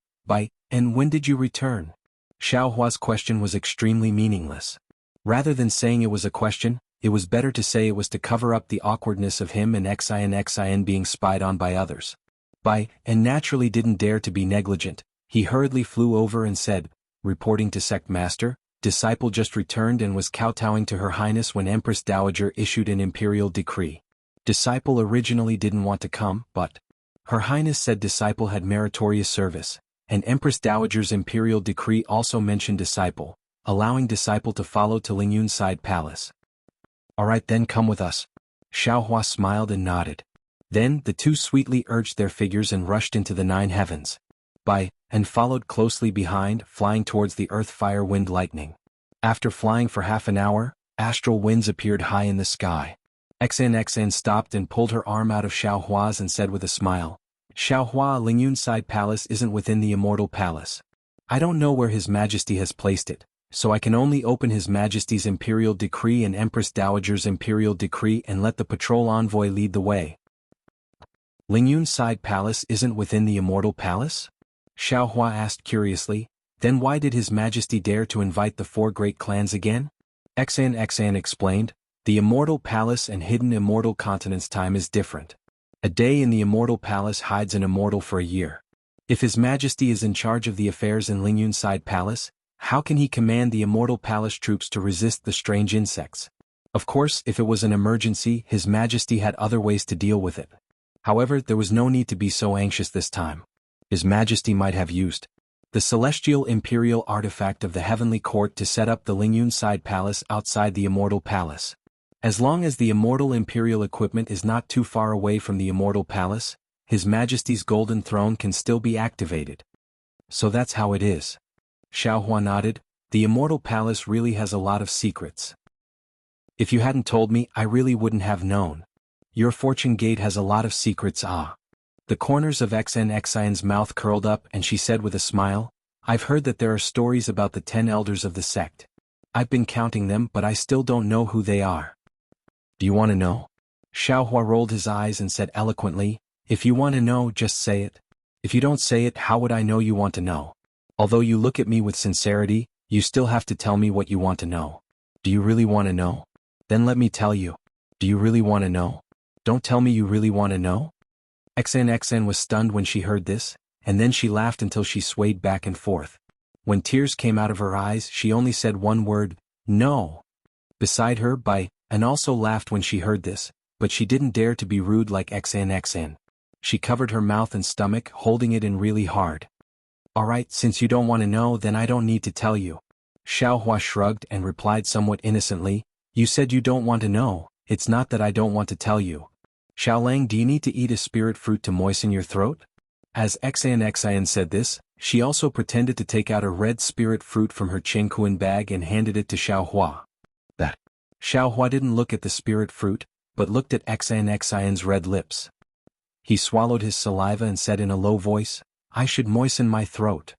when did you return? Xiaohua's question was extremely meaningless. Rather than saying it was a question, it was better to say it was to cover up the awkwardness of him and Xian being spied on by others. And naturally didn't dare to be negligent, he hurriedly flew over and said, reporting to Sect Master, Disciple just returned and was kowtowing to Her Highness when Empress Dowager issued an imperial decree. Disciple originally didn't want to come, but Her Highness said Disciple had meritorious service, and Empress Dowager's imperial decree also mentioned Disciple, allowing Disciple to follow to Lingyun's Side Palace. Alright then, come with us. Xiaohua smiled and nodded. Then the two sweetly urged their figures and rushed into the 9 heavens. And followed closely behind, flying towards the earth fire wind lightning. After flying for half an hour, astral winds appeared high in the sky. Xian stopped and pulled her arm out of Xiaohua's and said with a smile, Xiaohua, Lingyun's Side Palace isn't within the Immortal Palace. I don't know where His Majesty has placed it, so I can only open His Majesty's Imperial Decree and Empress Dowager's Imperial Decree and let the patrol envoy lead the way. Lingyun's Side Palace isn't within the Immortal Palace? Xiaohua asked curiously, then why did His Majesty dare to invite the 4 great clans again? Xian explained, the Immortal Palace and hidden Immortal Continent's time is different. A day in the Immortal Palace hides an immortal for a year. If His Majesty is in charge of the affairs in Lingyun's Side Palace, how can he command the Immortal Palace troops to resist the strange insects? Of course, if it was an emergency, His Majesty had other ways to deal with it. However, there was no need to be so anxious this time. His Majesty might have used the celestial imperial artifact of the heavenly court to set up the Lingyun Side Palace outside the Immortal Palace. As long as the immortal imperial equipment is not too far away from the Immortal Palace, His Majesty's golden throne can still be activated. So that's how it is. Xiaohua nodded, the Immortal Palace really has a lot of secrets. If you hadn't told me, I really wouldn't have known. Your fortune gate has a lot of secrets. The corners of Xian's mouth curled up and she said with a smile, I've heard that there are stories about the 10 elders of the sect. I've been counting them, but I still don't know who they are. Do you want to know? Xiaohua rolled his eyes and said eloquently, if you want to know, just say it. If you don't say it, how would I know you want to know? Although you look at me with sincerity, you still have to tell me what you want to know. Do you really want to know? Then let me tell you. Do you really want to know? Don't tell me you really want to know? Xian was stunned when she heard this, and then she laughed until she swayed back and forth. When tears came out of her eyes, she only said one word, no. Beside her, and also laughed when she heard this, but she didn't dare to be rude like Xian. She covered her mouth and stomach, holding it in really hard. Alright, since you don't want to know, then I don't need to tell you. Xiaohua shrugged and replied somewhat innocently, you said you don't want to know, it's not that I don't want to tell you. Xiaolang, do you need to eat a spirit fruit to moisten your throat? As Xian said this, She also pretended to take out a red spirit fruit from her Qingquan bag and handed it to Xiaohua. That. Xiaohua didn't look at the spirit fruit, but looked at Xian's red lips. He swallowed his saliva and said in a low voice, "I should moisten my throat."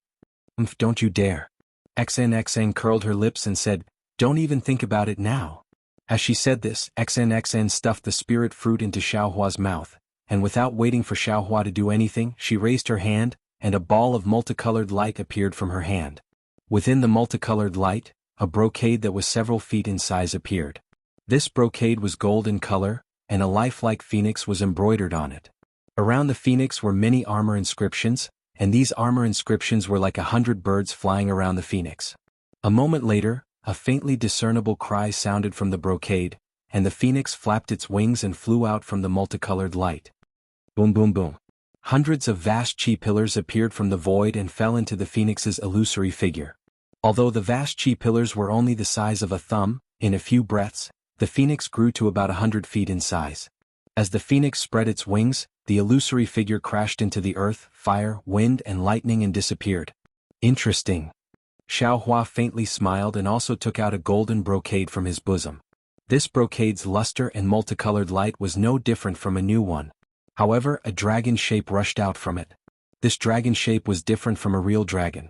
Don't you dare. Xian curled her lips and said, "Don't even think about it now." As she said this, Xian stuffed the spirit fruit into Xiaohua's mouth, and without waiting for Xiaohua to do anything, she raised her hand, and a ball of multicolored light appeared from her hand. Within the multicolored light, a brocade that was several feet in size appeared. This brocade was gold in color, and a lifelike phoenix was embroidered on it. Around the phoenix were many armor inscriptions, and these armor inscriptions were like 100 birds flying around the phoenix. A moment later, a faintly discernible cry sounded from the brocade, and the phoenix flapped its wings and flew out from the multicolored light. Boom boom boom. Hundreds of vast chi pillars appeared from the void and fell into the phoenix's illusory figure. Although the vast chi pillars were only the size of a thumb, in a few breaths, the phoenix grew to about 100 feet in size. As the phoenix spread its wings, the illusory figure crashed into the earth, fire, wind, and lightning and disappeared. Interesting. Xiaohua faintly smiled and also took out a golden brocade from his bosom. This brocade's luster and multicolored light was no different from a new one. However, a dragon shape rushed out from it. This dragon shape was different from a real dragon.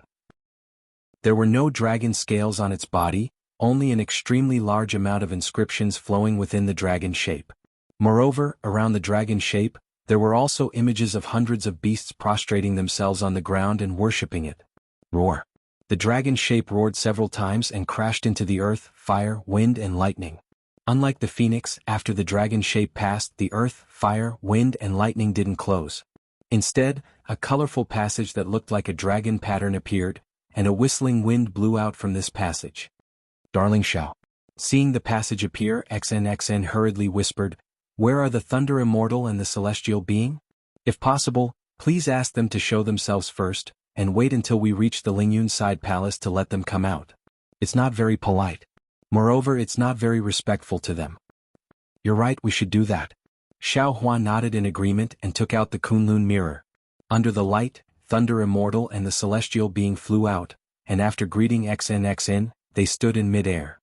There were no dragon scales on its body, only an extremely large amount of inscriptions flowing within the dragon shape. Moreover, around the dragon shape, there were also images of hundreds of beasts prostrating themselves on the ground and worshipping it. Roar. The dragon shape roared several times and crashed into the earth, fire, wind, and lightning. Unlike the phoenix, after the dragon shape passed, the earth, fire, wind, and lightning didn't close. Instead, a colorful passage that looked like a dragon pattern appeared, and a whistling wind blew out from this passage. Darling Xiao. Seeing the passage appear, XN hurriedly whispered, "Where are the Thunder Immortal and the Celestial Being? If possible, please ask them to show themselves first, and wait until we reach the Lingyun side palace to let them come out. It's not very polite. Moreover, it's not very respectful to them." "You're right, we should do that." Xiaohua nodded in agreement and took out the Kunlun mirror. Under the light, Thunder Immortal and the Celestial Being flew out, and after greeting XN, they stood in mid-air.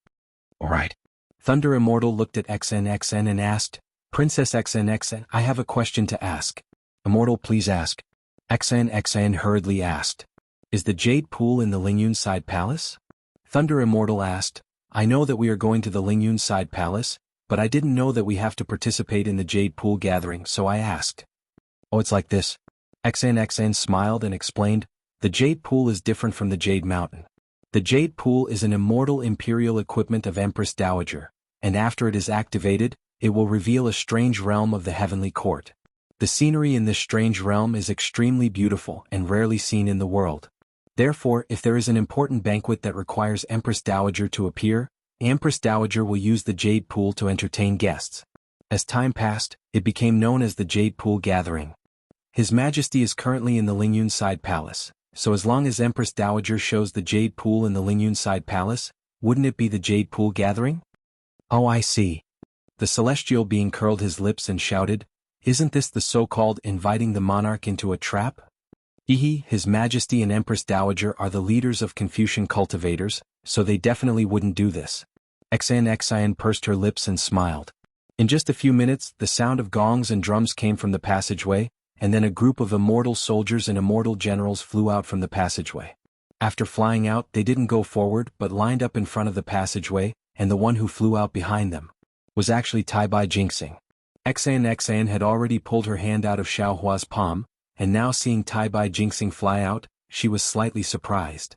"All right." Thunder Immortal looked at XN and asked, "Princess XN, I have a question to ask." "Immortal, please ask." XN hurriedly asked, "Is the Jade Pool in the Lingyun side palace?" Thunder Immortal asked, "I know that we are going to the Lingyun side palace, but I didn't know that we have to participate in the Jade Pool gathering, so I asked." "Oh, it's like this." XN smiled and explained, "The Jade Pool is different from the Jade Mountain. The Jade Pool is an immortal imperial equipment of Empress Dowager, and after it is activated, it will reveal a strange realm of the heavenly court. The scenery in this strange realm is extremely beautiful and rarely seen in the world. Therefore, if there is an important banquet that requires Empress Dowager to appear, Empress Dowager will use the Jade Pool to entertain guests." As time passed, it became known as the Jade Pool Gathering. His Majesty is currently in the Lingyun side palace, so as long as Empress Dowager shows the Jade Pool in the Lingyun side palace, wouldn't it be the Jade Pool Gathering? "Oh, I see." The celestial being curled his lips and shouted, "Isn't this the so-called inviting the monarch into a trap?" His Majesty and Empress Dowager are the leaders of Confucian cultivators, so they definitely wouldn't do this. XN pursed her lips and smiled. In just a few minutes, the sound of gongs and drums came from the passageway, and then a group of immortal soldiers and immortal generals flew out from the passageway. After flying out, they didn't go forward but lined up in front of the passageway, and the one who flew out behind them was actually Taibai Jinxing. XN had already pulled her hand out of Xiaohua's palm, and now seeing Taibai Jinxing fly out, she was slightly surprised.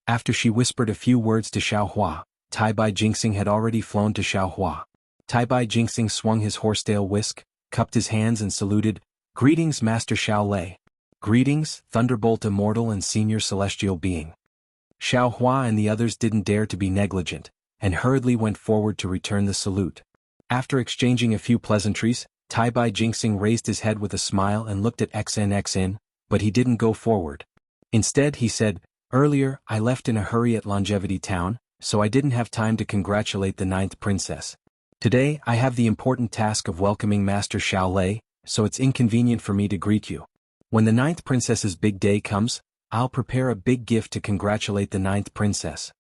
After she whispered a few words to Xiaohua, Taibai Jinxing had already flown to Xiaohua. Taibai Jinxing swung his horsetail whisk, cupped his hands and saluted, "Greetings, Master Xiaolei." "Greetings, Thunderbolt Immortal and Senior Celestial Being." Xiaohua and the others didn't dare to be negligent, and hurriedly went forward to return the salute. After exchanging a few pleasantries, Taibai Jinxing raised his head with a smile and looked at XN, but he didn't go forward. Instead he said, "Earlier, I left in a hurry at Longevity Town, so I didn't have time to congratulate the 9th princess. Today, I have the important task of welcoming Master Xiaolei, so it's inconvenient for me to greet you. When the 9th princess's big day comes, I'll prepare a big gift to congratulate the ninth princess.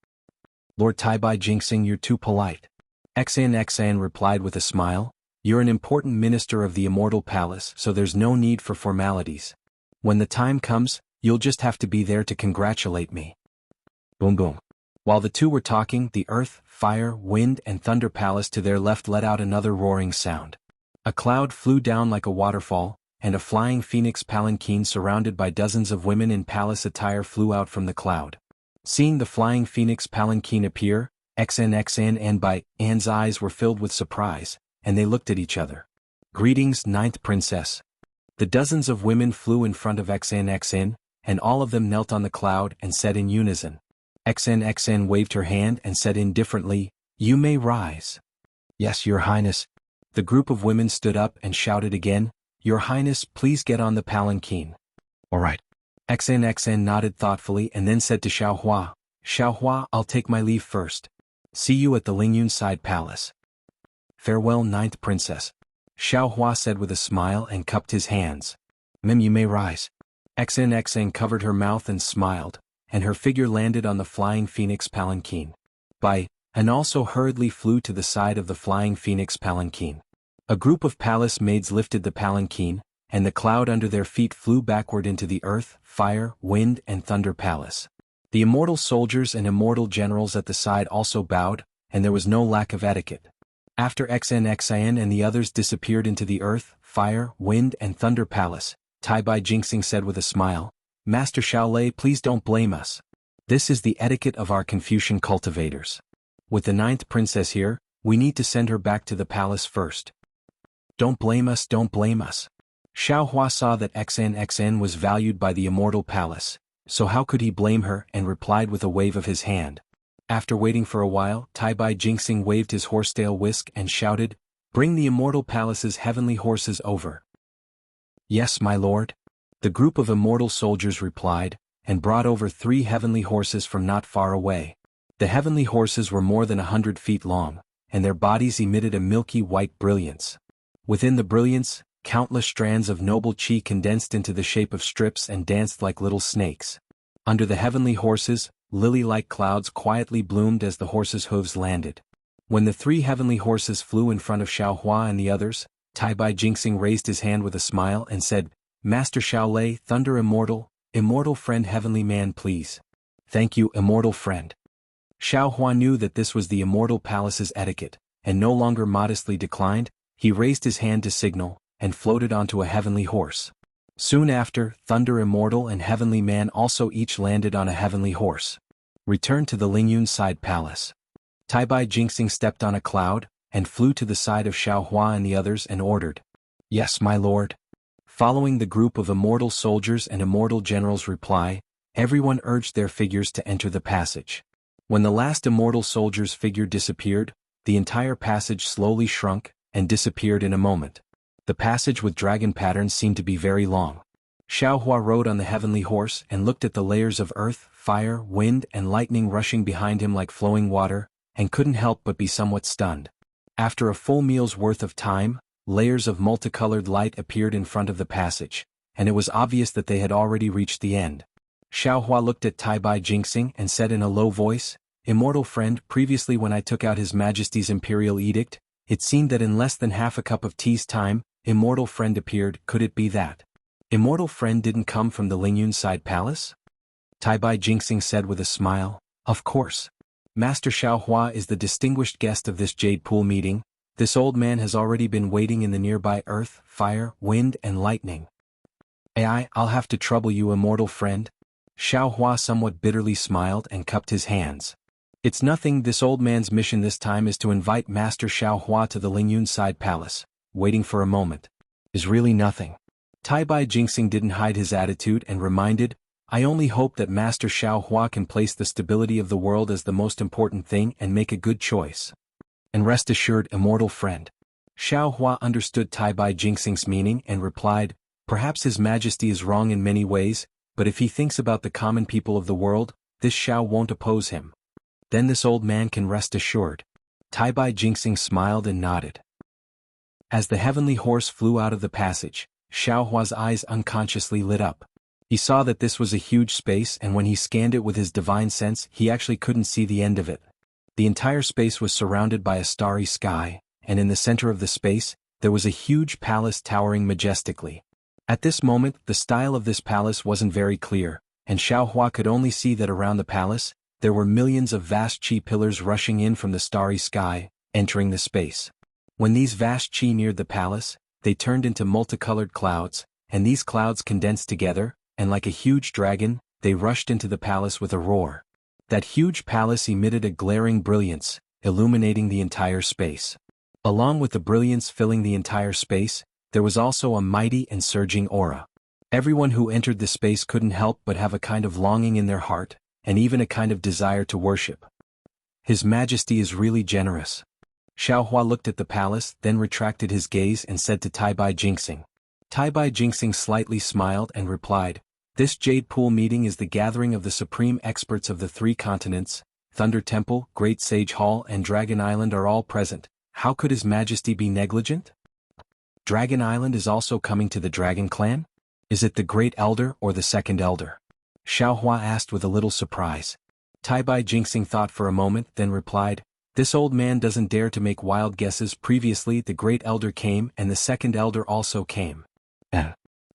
Lord Taibai Jinxing, you're too polite. Xan replied with a smile. You're an important minister of the Immortal Palace, so there's no need for formalities. When the time comes, you'll just have to be there to congratulate me. Boom boom. While the two were talking, the earth, fire, wind, and thunder palace to their left let out another roaring sound. A cloud flew down like a waterfall, and a flying phoenix palanquin surrounded by dozens of women in palace attire flew out from the cloud. Seeing the flying phoenix palanquin appear, XNXN and Bai An's eyes were filled with surprise, and they looked at each other. Greetings, ninth princess. The dozens of women flew in front of XNXN, and all of them knelt on the cloud and said in unison. XNXN waved her hand and said indifferently, You may rise. Yes, your highness. The group of women stood up and shouted again, Your highness, please get on the palanquin. All right. XNXN nodded thoughtfully and then said to Xiaohua, Xiaohua, I'll take my leave first. See you at the Lingyun Side Palace. Farewell, ninth princess. Xiaohua said with a smile and cupped his hands. You may rise. XNXN covered her mouth and smiled, and her figure landed on the flying phoenix palanquin. Bai An also hurriedly flew to the side of the flying phoenix palanquin. A group of palace maids lifted the palanquin, and the cloud under their feet flew backward into the earth, fire, wind, and thunder palace. The immortal soldiers and immortal generals at the side also bowed, and there was no lack of etiquette. After XNXIN and the others disappeared into the earth, fire, wind, and thunder palace, Taibai Jinxing said with a smile, Master Shaolei, please don't blame us. This is the etiquette of our Confucian cultivators. With the ninth princess here, we need to send her back to the palace first. Don't blame us, don't blame us. Xiaohua saw that XNXN was valued by the immortal palace, so how could he blame her, and replied with a wave of his hand. After waiting for a while, Taibai Jinxing waved his horsetail whisk and shouted, Bring the immortal palace's heavenly horses over. Yes, my lord. The group of immortal soldiers replied, and brought over 3 heavenly horses from not far away. The heavenly horses were more than 100 feet long, and their bodies emitted a milky white brilliance. Within the brilliance, countless strands of noble qi condensed into the shape of strips and danced like little snakes. Under the heavenly horses, lily-like clouds quietly bloomed as the horses' hooves landed. When the 3 heavenly horses flew in front of Xiaohua and the others, Taibai Jinxing raised his hand with a smile and said, Master Shaolei, Thunder Immortal, immortal friend heavenly man please. Thank you, immortal friend. Xiaohua knew that this was the immortal palace's etiquette, and no longer modestly declined, he raised his hand to signal, and floated onto a heavenly horse. Soon after, Thunder Immortal and Heavenly Man also each landed on a heavenly horse. Returned to the Lingyun Side Palace. Taibai Jinxing stepped on a cloud, and flew to the side of Xiaohua and the others and ordered, Yes, my lord. Following the group of immortal soldiers and immortal generals' reply, everyone urged their figures to enter the passage. When the last immortal soldier's figure disappeared, the entire passage slowly shrunk, and disappeared in a moment. The passage with dragon patterns seemed to be very long. Xiaohua rode on the heavenly horse and looked at the layers of earth, fire, wind, and lightning rushing behind him like flowing water, and couldn't help but be somewhat stunned. After a full meal's worth of time, layers of multicolored light appeared in front of the passage, and it was obvious that they had already reached the end. Xiaohua looked at Taibai Jinxing and said in a low voice, Immortal friend, previously when I took out His Majesty's imperial edict, it seemed that in less than half a cup of tea's time, Immortal friend appeared. Could it be that Immortal friend didn't come from the Lingyun Side Palace? Taibai Jinxing said with a smile, Of course. Master Xiaohua is the distinguished guest of this Jade Pool meeting. This old man has already been waiting in the nearby earth, fire, wind, and lightning. I'll have to trouble you, immortal friend. Xiaohua somewhat bitterly smiled and cupped his hands. It's nothing. This old man's mission this time is to invite Master Xiaohua to the Lingyun Side Palace. Waiting for a moment is really nothing. Taibai Jinxing didn't hide his attitude and reminded, I only hope that Master Xiaohua can place the stability of the world as the most important thing and make a good choice. And rest assured, immortal friend. Xiaohua understood Taibai Jinxing's meaning and replied, Perhaps His Majesty is wrong in many ways, but if he thinks about the common people of the world, this Xiao won't oppose him. Then this old man can rest assured. Taibai Jinxing smiled and nodded. As the heavenly horse flew out of the passage, Xiaohua's eyes unconsciously lit up. He saw that this was a huge space, and when he scanned it with his divine sense, he actually couldn't see the end of it. The entire space was surrounded by a starry sky, and in the center of the space, there was a huge palace towering majestically. At this moment, the style of this palace wasn't very clear, and Xiaohua could only see that around the palace, there were millions of vast chi pillars rushing in from the starry sky, entering the space. When these vast chi neared the palace, they turned into multicolored clouds, and these clouds condensed together, and like a huge dragon, they rushed into the palace with a roar. That huge palace emitted a glaring brilliance, illuminating the entire space. Along with the brilliance filling the entire space, there was also a mighty and surging aura. Everyone who entered the space couldn't help but have a kind of longing in their heart, and even a kind of desire to worship. His Majesty is really generous. Xiaohua looked at the palace, then retracted his gaze and said to Taibai Jinxing. Taibai Jinxing slightly smiled and replied, "This Jade Pool meeting is the gathering of the supreme experts of the 3 continents. Thunder Temple, Great Sage Hall and Dragon Island are all present. How could His Majesty be negligent?" Dragon Island is also coming to the Dragon Clan? Is it the Great Elder or the Second Elder? Xiaohua asked with a little surprise. Taibai Jinxing thought for a moment, then replied, "This old man doesn't dare to make wild guesses. Previously the Great Elder came and the Second Elder also came."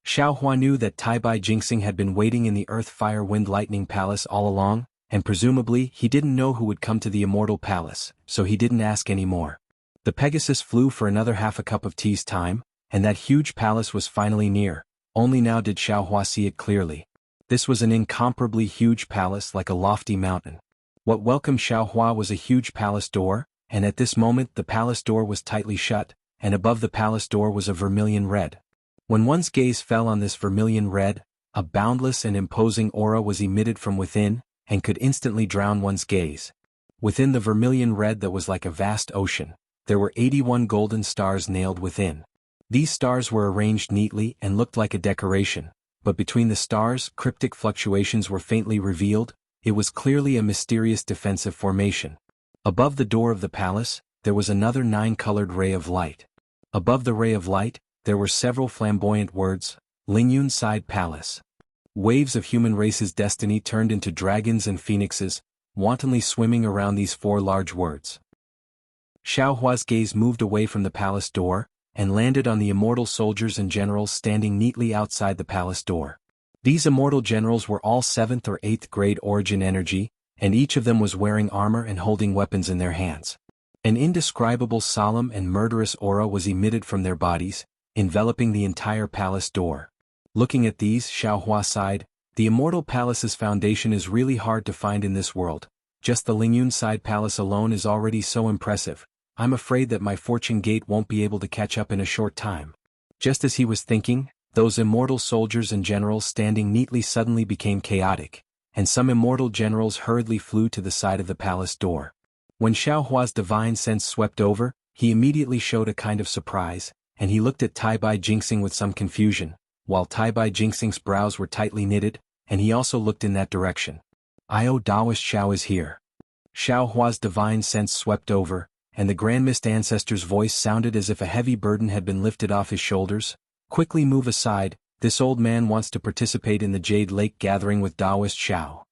Xiaohua knew that Taibai Jinxing had been waiting in the Earth Fire Wind Lightning Palace all along, and presumably he didn't know who would come to the Immortal Palace, so he didn't ask any more. The Pegasus flew for another half a cup of tea's time, and that huge palace was finally near. Only now did Xiaohua see it clearly. This was an incomparably huge palace like a lofty mountain. What welcomed Xiaohua was a huge palace door, and at this moment the palace door was tightly shut, and above the palace door was a vermilion red. When one's gaze fell on this vermilion red, a boundless and imposing aura was emitted from within, and could instantly drown one's gaze. Within the vermilion red that was like a vast ocean, there were 81 golden stars nailed within. These stars were arranged neatly and looked like a decoration, but between the stars, cryptic fluctuations were faintly revealed. It was clearly a mysterious defensive formation. Above the door of the palace, there was another 9-colored ray of light. Above the ray of light, there were several flamboyant words, Lingyun Side Palace. Waves of human race's destiny turned into dragons and phoenixes, wantonly swimming around these 4 large words. Xiaohua's gaze moved away from the palace door, and landed on the immortal soldiers and generals standing neatly outside the palace door. These immortal generals were all 7th or 8th grade origin energy, and each of them was wearing armor and holding weapons in their hands. An indescribable solemn and murderous aura was emitted from their bodies, enveloping the entire palace door. Looking at these, Xiaohua sighed, "The Immortal Palace's foundation is really hard to find in this world. Just the Lingyun Side Palace alone is already so impressive. I'm afraid that my fortune gate won't be able to catch up in a short time." Just as he was thinking, those immortal soldiers and generals standing neatly suddenly became chaotic, and some immortal generals hurriedly flew to the side of the palace door. When Xiaohua's divine sense swept over, he immediately showed a kind of surprise, and he looked at Taibai Jinxing with some confusion, while Taibai Jinxing's brows were tightly knitted, and he also looked in that direction. "Io Daoist Xiao is here." Xiaohua's divine sense swept over, and the Grand Mist Ancestor's voice sounded as if a heavy burden had been lifted off his shoulders. "Quickly move aside, this old man wants to participate in the Jade Lake gathering with Daoist Xiao."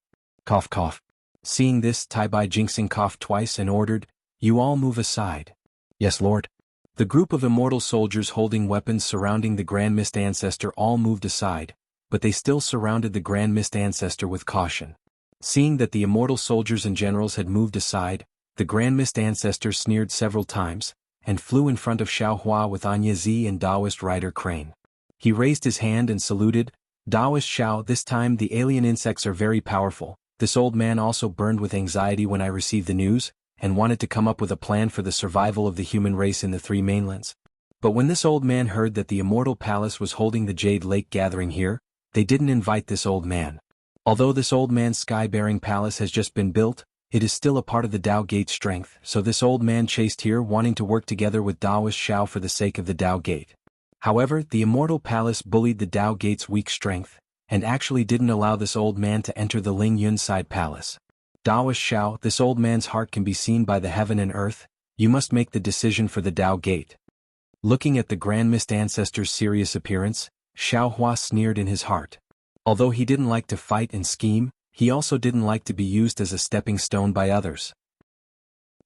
Cough cough. Seeing this, Taibai Jinxing coughed twice and ordered, "You all move aside." "Yes, Lord." The group of immortal soldiers holding weapons surrounding the Grand Mist Ancestor all moved aside, but they still surrounded the Grand Mist Ancestor with caution. Seeing that the immortal soldiers and generals had moved aside, the Grand Mist Ancestor sneered several times, and flew in front of Xiaohua with Anya Zi and Daoist Rider Crane. He raised his hand and saluted, "Daoist Xiao, this time the alien insects are very powerful." This old man also burned with anxiety when I received the news, and wanted to come up with a plan for the survival of the human race in the 3 mainlands. But when this old man heard that the Immortal Palace was holding the Jade Lake gathering here, they didn't invite this old man. Although this old man's sky-bearing palace has just been built, it is still a part of the Dao Gate strength, so this old man chased here wanting to work together with Daoist Xiao for the sake of the Dao Gate. However, the Immortal Palace bullied the Dao Gate's weak strength, and actually didn't allow this old man to enter the Ling Yun Side Palace. "Daoist Xiao, this old man's heart can be seen by the heaven and earth. You must make the decision for the Dao Gate." Looking at the Grand Mist Ancestor's serious appearance, Xiaohua sneered in his heart. Although he didn't like to fight and scheme, he also didn't like to be used as a stepping stone by others.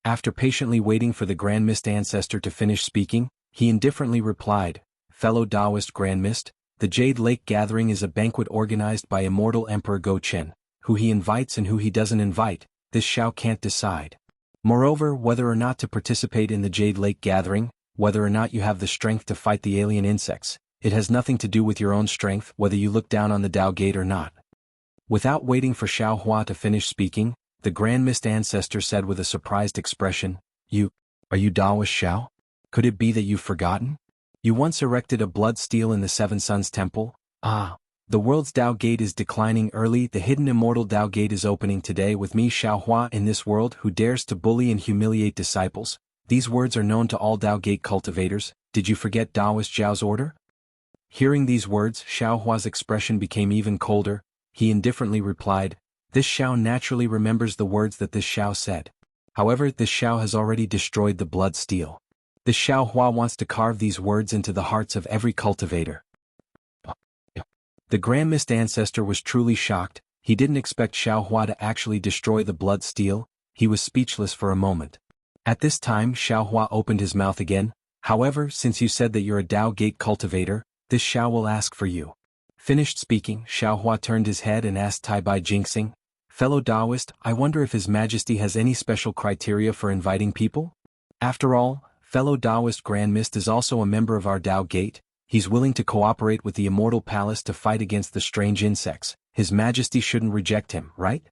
After patiently waiting for the Grand Mist ancestor to finish speaking, he indifferently replied, "Fellow Taoist Grand Mist, the Jade Lake Gathering is a banquet organized by Immortal Emperor Go Chen. Who he invites and who he doesn't invite, this Xiao can't decide. Moreover, whether or not to participate in the Jade Lake Gathering, whether or not you have the strength to fight the alien insects, it has nothing to do with your own strength whether you look down on the Tao Gate or not." Without waiting for Xiao Hua to finish speaking, the Grand Mist ancestor said with a surprised expression, Are you Taoist Xiao? Could it be that you've forgotten? You once erected a blood stele in the Seven Suns Temple? Ah. The world's Tao Gate is declining early. The hidden immortal Tao Gate is opening today with me Xiao Hua in this world who dares to bully and humiliate disciples. These words are known to all Tao Gate cultivators. Did you forget Taoist Zhao's order? Hearing these words, Xiao Hua's expression became even colder. He indifferently replied, "This Xiao naturally remembers the words that this Xiao said. However, this Xiao has already destroyed the blood stele. This Xiao Hua wants to carve these words into the hearts of every cultivator." The Grand Mist ancestor was truly shocked. He didn't expect Xiao Hua to actually destroy the blood stele. He was speechless for a moment. At this time Xiao Hua opened his mouth again. "However, since you said that you're a Tao Gate cultivator, this Xiao will ask for you." Finished speaking, Xiao Hua turned his head and asked Tai Bai Jinxing, "Fellow Taoist, I wonder if His Majesty has any special criteria for inviting people? After all, fellow Taoist Grand Mist is also a member of our Tao Gate. He's willing to cooperate with the Immortal Palace to fight against the strange insects. His Majesty shouldn't reject him, right?"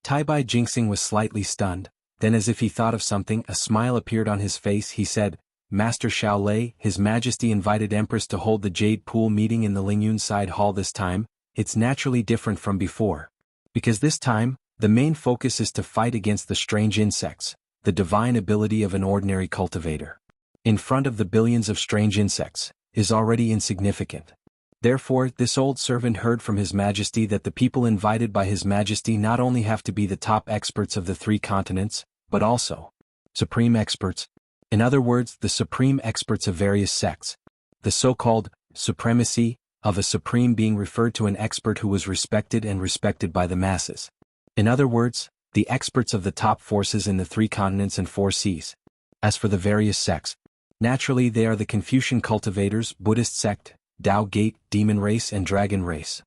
Tai Bai Jinxing was slightly stunned. Then as if he thought of something, a smile appeared on his face. He said, "Master Xiao Lei, His Majesty invited Empress to hold the Jade Pool meeting in the Lingyun Side Hall this time. It's naturally different from before. Because this time, the main focus is to fight against the strange insects, the divine ability of an ordinary cultivator. In front of the billions of strange insects, is already insignificant. Therefore, this old servant heard from His Majesty that the people invited by His Majesty not only have to be the top experts of the 3 continents, but also supreme experts. In other words, the supreme experts of various sects. The so-called supremacy of a supreme being referred to an expert who was respected and respected by the masses. In other words, the experts of the top forces in the 3 continents and 4 seas. As for the various sects, naturally they are the Confucian cultivators, Buddhist sect, Tao Gate, Demon Race and Dragon Race.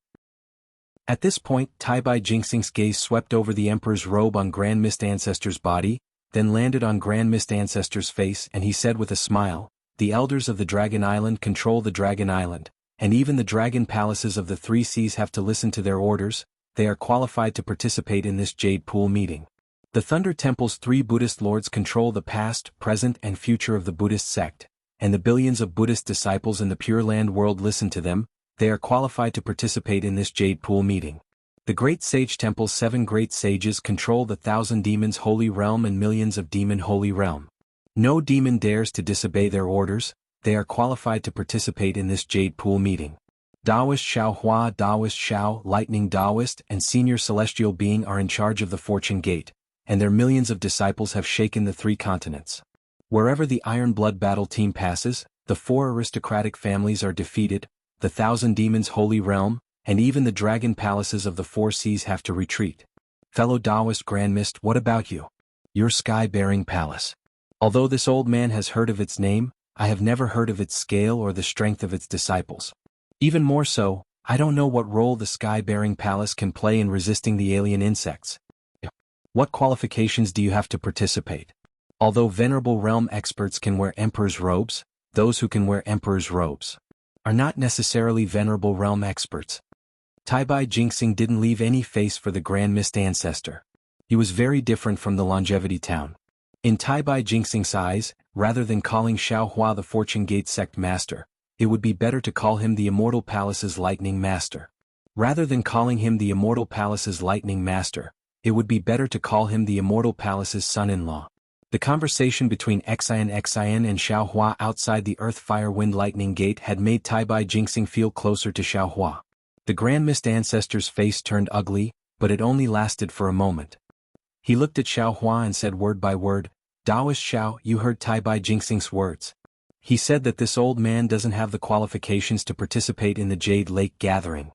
At this point, Tai Bai Jinxing's gaze swept over the Emperor's robe on Grand Mist Ancestor's body, then landed on Grand Mist Ancestor's face and he said with a smile, "The elders of the Dragon Island control the Dragon Island, and even the Dragon Palaces of the 3 seas have to listen to their orders. They are qualified to participate in this Jade Pool meeting. The Thunder Temple's 3 Buddhist lords control the past, present and future of the Buddhist sect, and the billions of Buddhist disciples in the Pure Land world listen to them. They are qualified to participate in this Jade Pool meeting. The Great Sage Temple's 7 great sages control the 1,000 demons holy realm and millions of demon holy realm. No demon dares to disobey their orders. They are qualified to participate in this Jade Pool meeting. Taoist Xiao Hua, Taoist Xiao, Lightning Taoist and Senior Celestial Being are in charge of the Fortune Gate, and their millions of disciples have shaken the 3 continents. Wherever the Iron Blood battle team passes, the 4 aristocratic families are defeated, the 1,000 demons holy realm, and even the dragon palaces of the 4 seas have to retreat. Fellow Taoist Grand Mist, what about you? Your sky-bearing palace. Although this old man has heard of its name, I have never heard of its scale or the strength of its disciples. Even more so, I don't know what role the sky-bearing palace can play in resisting the alien insects. What qualifications do you have to participate? Although Venerable Realm experts can wear Emperor's robes, those who can wear Emperor's robes are not necessarily Venerable Realm experts. Tai Bai Jinxing didn't leave any face for the Grand Mist Ancestor. He was very different from the Longevity Town. In Tai Bai Jinxing's eyes, rather than calling Xiao Hua the Fortune Gate Sect Master, it would be better to call him the Immortal Palace's Lightning Master. Rather than calling him the Immortal Palace's Lightning Master, it would be better to call him the Immortal Palace's son-in-law. The conversation between Xian and Xiao Hua outside the Earth Fire Wind Lightning Gate had made Tai Bai Jinxing feel closer to Xiao Hua. The Grand Mist Ancestor's face turned ugly, but it only lasted for a moment. He looked at Xiao Hua and said word by word, "Taoist Xiao, you heard Tai Bai Jinxing's words. He said that this old man doesn't have the qualifications to participate in the Jade Lake Gathering.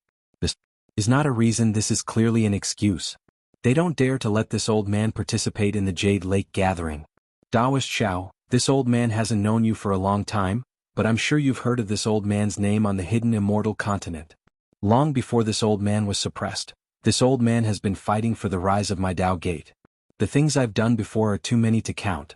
Is not a reason, this is clearly an excuse. They don't dare to let this old man participate in the Jade Lake gathering. Taoist Xiao, this old man hasn't known you for a long time, but I'm sure you've heard of this old man's name on the hidden immortal continent. Long before this old man was suppressed, this old man has been fighting for the rise of my Tao Gate. The things I've done before are too many to count.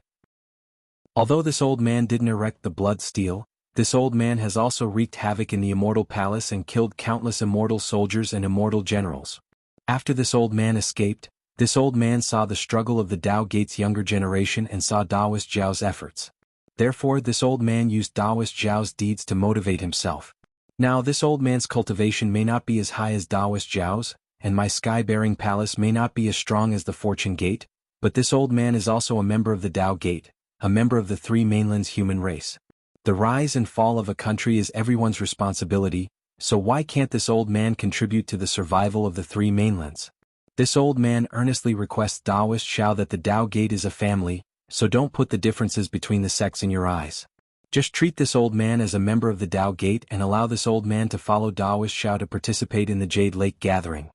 Although this old man didn't erect the blood steel, this old man has also wreaked havoc in the immortal palace and killed countless immortal soldiers and immortal generals. After this old man escaped, this old man saw the struggle of the Tao Gate's younger generation and saw Taoist Zhao's efforts. Therefore this old man used Taoist Zhao's deeds to motivate himself. Now this old man's cultivation may not be as high as Taoist Zhao's, and my sky-bearing palace may not be as strong as the Fortune Gate, but this old man is also a member of the Tao Gate, a member of the three mainlands human race. The rise and fall of a country is everyone's responsibility, so why can't this old man contribute to the survival of the three mainlands? This old man earnestly requests Taoist Xiao that the Tao Gate is a family, so don't put the differences between the sects in your eyes. Just treat this old man as a member of the Tao Gate and allow this old man to follow Taoist Xiao to participate in the Jade Lake gathering.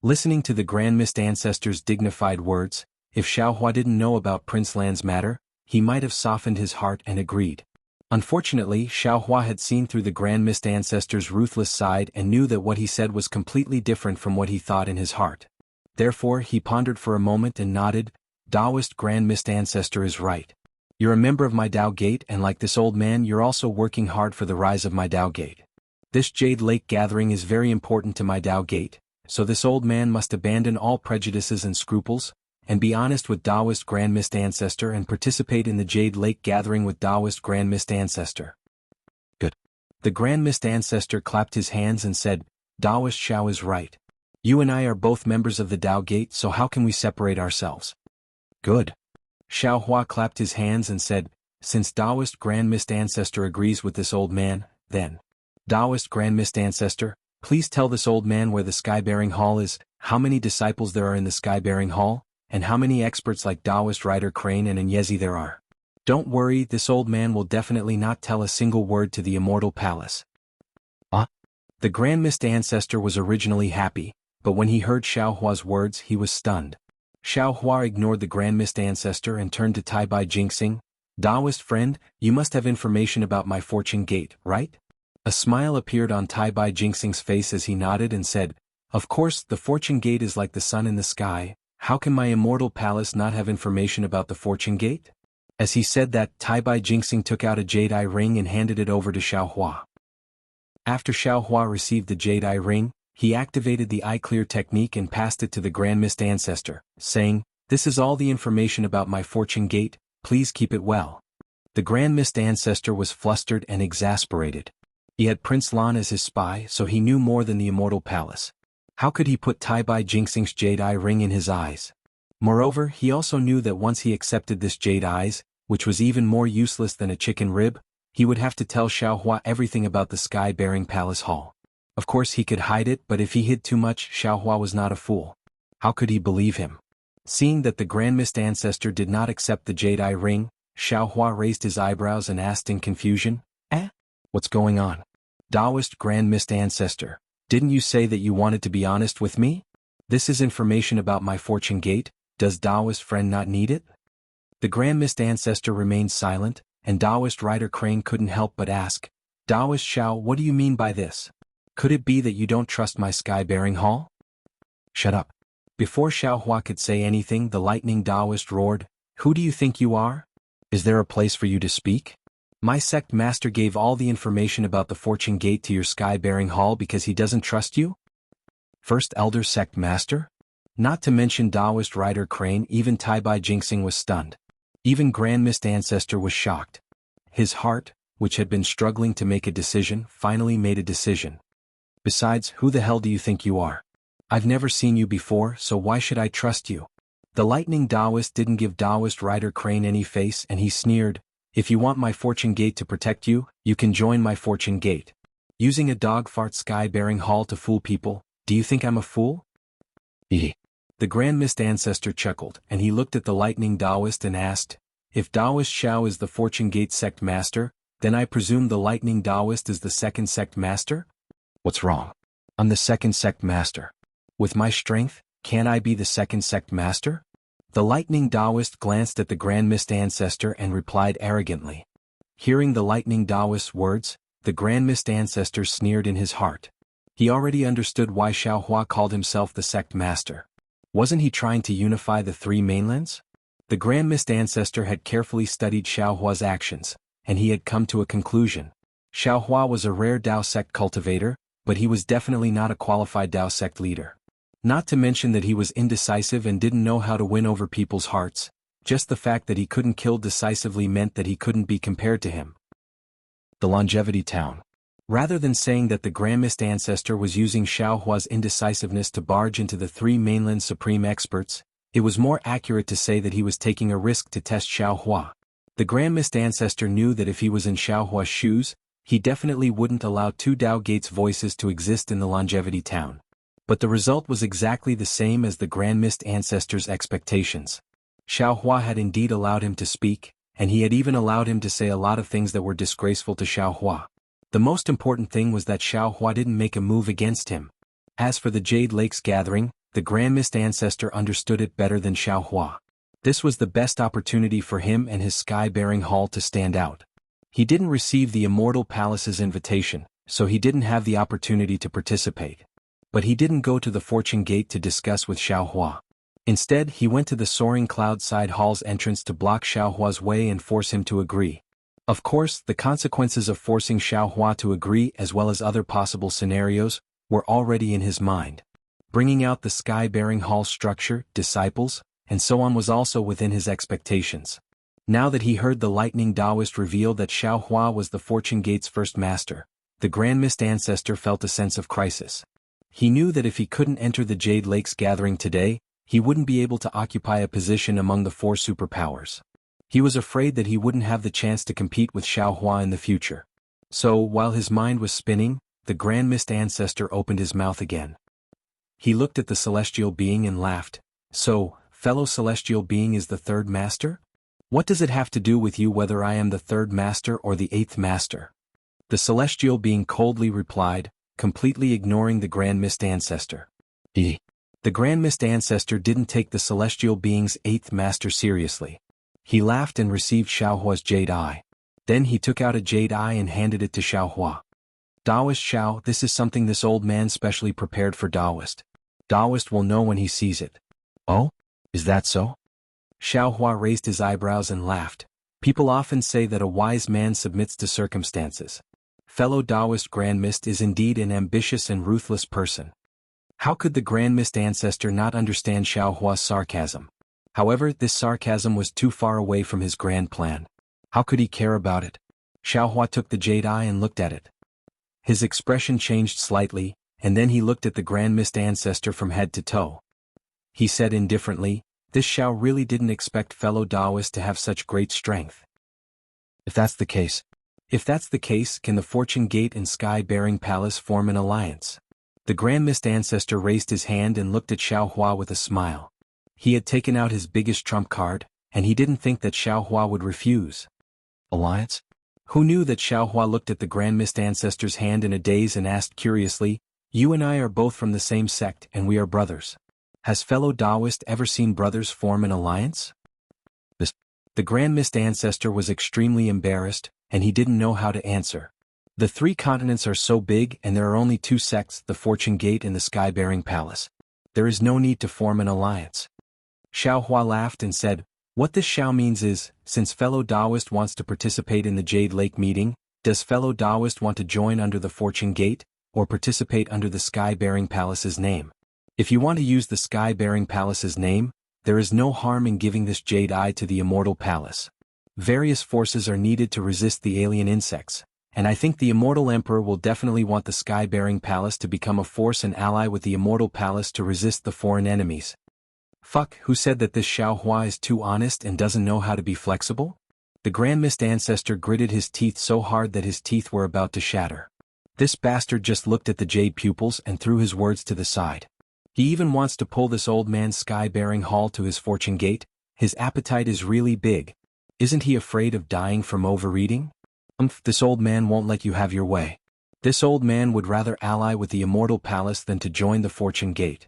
Listening to the Grand Mist Ancestor's dignified words, if Xiaohua didn't know about Prince Lan's matter, he might have softened his heart and agreed. Unfortunately, Xiaohua had seen through the Grand Mist Ancestor's ruthless side and knew that what he said was completely different from what he thought in his heart. Therefore he pondered for a moment and nodded. Taoist Grand Mist Ancestor is right. You're a member of my Tao Gate, and like this old man you're also working hard for the rise of my Tao Gate. This Jade Lake gathering is very important to my Tao Gate, so this old man must abandon all prejudices and scruples, and be honest with Taoist Grand Mist Ancestor and participate in the Jade Lake gathering with Taoist Grand Mist Ancestor. Good. The Grand Mist Ancestor clapped his hands and said, Taoist Xiao is right. You and I are both members of the Tao Gate, so how can we separate ourselves? Good. Xiaohua clapped his hands and said, since Taoist Grand Mist Ancestor agrees with this old man, then. Taoist Grand Mist Ancestor, please tell this old man where the Sky-Bearing Hall is, how many disciples there are in the Sky-Bearing Hall, and how many experts like Taoist Rider Crane and Anyezi there are. Don't worry, this old man will definitely not tell a single word to the Immortal Palace. The Grand Mist Ancestor was originally happy, but when he heard Xiaohua's words he was stunned. Xiaohua ignored the Grand Mist Ancestor and turned to Tai Bai Jingxing. Taoist friend, you must have information about my Fortune Gate, right? A smile appeared on Tai Bai Jingxing's face as he nodded and said, of course, the Fortune Gate is like the sun in the sky. How can my immortal palace not have information about the Fortune Gate? As he said that, Tai Bai Jingxing took out a Jade Eye ring and handed it over to Xiaohua. After Xiaohua received the Jade Eye ring, he activated the Eye Clear technique and passed it to the Grand Mist Ancestor, saying, this is all the information about my Fortune Gate, please keep it well. The Grand Mist Ancestor was flustered and exasperated. He had Prince Lan as his spy, so he knew more than the Immortal Palace. How could he put Tai Bai Jingxing's Jade Eye ring in his eyes? Moreover, he also knew that once he accepted this Jade Eyes, which was even more useless than a chicken rib, he would have to tell Xiaohua everything about the Sky-Bearing Palace Hall. Of course he could hide it, but if he hid too much, Xiaohua was not a fool. How could he believe him? Seeing that the Grand Mist Ancestor did not accept the Jade Eye ring, Xiaohua raised his eyebrows and asked in confusion, What's going on? Taoist Grand Mist Ancestor, didn't you say that you wanted to be honest with me? This is information about my Fortune Gate, does Taoist friend not need it? The Grand Mist Ancestor remained silent, and Taoist Rider Crane couldn't help but ask, Taoist Xiao, what do you mean by this? Could it be that you don't trust my Sky-Bearing Hall? Shut up. Before Xiaohua could say anything, the Lightning Taoist roared, who do you think you are? Is there a place for you to speak? My sect master gave all the information about the Fortune Gate to your Sky-Bearing Hall because he doesn't trust you? First Elder Sect Master? Not to mention Taoist Rider Crane, even Tai Bai Jingxing was stunned. Even Grand Mist Ancestor was shocked. His heart, which had been struggling to make a decision, finally made a decision. Besides, who the hell do you think you are? I've never seen you before, so why should I trust you? The Lightning Taoist didn't give Taoist Rider Crane any face and he sneered, if you want my Fortune Gate to protect you, you can join my Fortune Gate. Using a dog fart Sky-Bearing Hall to fool people, do you think I'm a fool? The Grand Mist Ancestor chuckled, and he looked at the Lightning Taoist and asked, if Taoist Xiao is the Fortune Gate Sect Master, then I presume the Lightning Taoist is the second Sect Master? What's wrong? I'm the second sect master. With my strength, can't I be the second sect master? The lightning Taoist glanced at the Grand Mist Ancestor and replied arrogantly. Hearing the lightning Taoist's words, the Grand Mist Ancestor sneered in his heart. He already understood why Xiaohua called himself the sect master. Wasn't he trying to unify the three mainlands? The Grand Mist Ancestor had carefully studied Xiaohua's actions, and he had come to a conclusion. Xiaohua was a rare Dao sect cultivator, but he was definitely not a qualified Dao sect leader. Not to mention that he was indecisive and didn't know how to win over people's hearts. Just the fact that he couldn't kill decisively meant that he couldn't be compared to him. The Longevity Town. Rather than saying that the Grand Mist Ancestor was using Xiaohua's indecisiveness to barge into the three mainland supreme experts, it was more accurate to say that he was taking a risk to test Xiaohua. The Grand Mist Ancestor knew that if he was in Xiaohua's shoes, he definitely wouldn't allow two Dao Gates voices to exist in the Longevity Town. But the result was exactly the same as the Grand Mist Ancestor's expectations. Xiaohua had indeed allowed him to speak, and he had even allowed him to say a lot of things that were disgraceful to Xiaohua. The most important thing was that Xiaohua didn't make a move against him. As for the Jade Lakes gathering, the Grand Mist Ancestor understood it better than Xiaohua. This was the best opportunity for him and his sky-bearing hall to stand out. He didn't receive the Immortal Palace's invitation, so he didn't have the opportunity to participate. But he didn't go to the Fortune Gate to discuss with Xiaohua. Instead, he went to the Soaring Cloud Side Hall's entrance to block Xiaohua's way and force him to agree. Of course, the consequences of forcing Xiaohua to agree as well as other possible scenarios were already in his mind. Bringing out the sky-bearing hall structure, disciples, and so on was also within his expectations. Now that he heard the lightning Taoist reveal that Xiaohua was the Fortune Gate's first master, the Grand Mist Ancestor felt a sense of crisis. He knew that if he couldn't enter the Jade Lakes gathering today, he wouldn't be able to occupy a position among the four superpowers. He was afraid that he wouldn't have the chance to compete with Xiaohua in the future. So, while his mind was spinning, the Grand Mist Ancestor opened his mouth again. He looked at the celestial being and laughed. So, fellow celestial being is the third master? What does it have to do with you whether I am the third master or the eighth master? The celestial being coldly replied, completely ignoring the Grand Mist Ancestor. The Grand Mist Ancestor didn't take the celestial being's eighth master seriously. He laughed and received Xiaohua's jade eye. Then he took out a jade eye and handed it to Xiaohua. Taoist Xiao, this is something this old man specially prepared for Taoist. Taoist will know when he sees it. Oh? Is that so? Xiaohua raised his eyebrows and laughed. People often say that a wise man submits to circumstances. Fellow Taoist Grand Mist is indeed an ambitious and ruthless person. How could the Grand Mist Ancestor not understand Xiaohua's sarcasm? However, this sarcasm was too far away from his grand plan. How could he care about it? Xiaohua took the jade eye and looked at it. His expression changed slightly, and then he looked at the Grand Mist Ancestor from head to toe. He said indifferently, this Xiao really didn't expect fellow Taoists to have such great strength. If that's the case, can the Fortune Gate and Sky-Bearing Palace form an alliance? The Grand Mist Ancestor raised his hand and looked at Xiaohua with a smile. He had taken out his biggest trump card, and he didn't think that Xiaohua would refuse. Alliance? Who knew that Xiaohua looked at the Grand Mist Ancestor's hand in a daze and asked curiously, you and I are both from the same sect and we are brothers. Has fellow Taoist ever seen brothers form an alliance? The Grand Mist Ancestor was extremely embarrassed, and he didn't know how to answer. The three continents are so big and there are only two sects, the Fortune Gate and the Sky-Bearing Palace. There is no need to form an alliance. Xiaohua laughed and said, what this Xiao means is, since fellow Taoist wants to participate in the Jade Lake meeting, does fellow Taoist want to join under the Fortune Gate, or participate under the Sky-Bearing Palace's name? If you want to use the Sky-Bearing Palace's name, there is no harm in giving this jade eye to the Immortal Palace. Various forces are needed to resist the alien insects, and I think the Immortal Emperor will definitely want the Sky-Bearing Palace to become a force and ally with the Immortal Palace to resist the foreign enemies. Fuck, who said that this Xiaohua is too honest and doesn't know how to be flexible? The Grand Mist Ancestor gritted his teeth so hard that his teeth were about to shatter. This bastard just looked at the jade pupils and threw his words to the side. He even wants to pull this old man's sky-bearing hall to his Fortune Gate. His appetite is really big. Isn't he afraid of dying from overeating? This old man won't let you have your way. This old man would rather ally with the Immortal Palace than to join the Fortune Gate.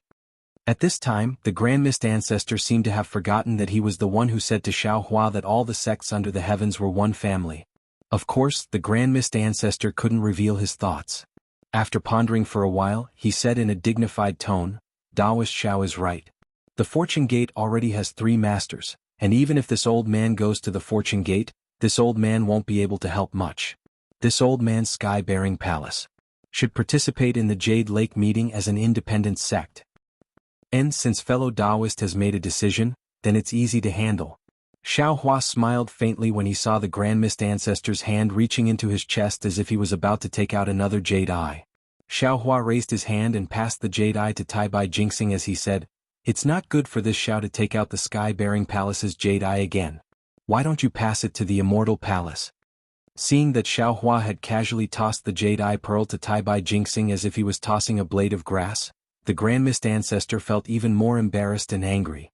At this time, the Grand Mist Ancestor seemed to have forgotten that he was the one who said to Xiao Hua that all the sects under the heavens were one family. Of course, the Grand Mist Ancestor couldn't reveal his thoughts. After pondering for a while, he said in a dignified tone, Daoist Xiao is right. The Fortune Gate already has 3 masters, and even if this old man goes to the Fortune Gate, this old man won't be able to help much. This old man's sky-bearing palace should participate in the Jade Lake meeting as an independent sect. And since fellow Taoist has made a decision, then it's easy to handle. Xiao Hua smiled faintly when he saw the Grand Mist Ancestor's hand reaching into his chest as if he was about to take out another jade eye. Xiao Hua raised his hand and passed the jade eye to Tai Bai Jinxing as he said, It's not good for this Xiao to take out the sky-bearing palace's jade eye again. Why don't you pass it to the Immortal Palace? Seeing that Xiao Hua had casually tossed the jade eye pearl to Tai Bai Jinxing as if he was tossing a blade of grass, the Grand Mist Ancestor felt even more embarrassed and angry.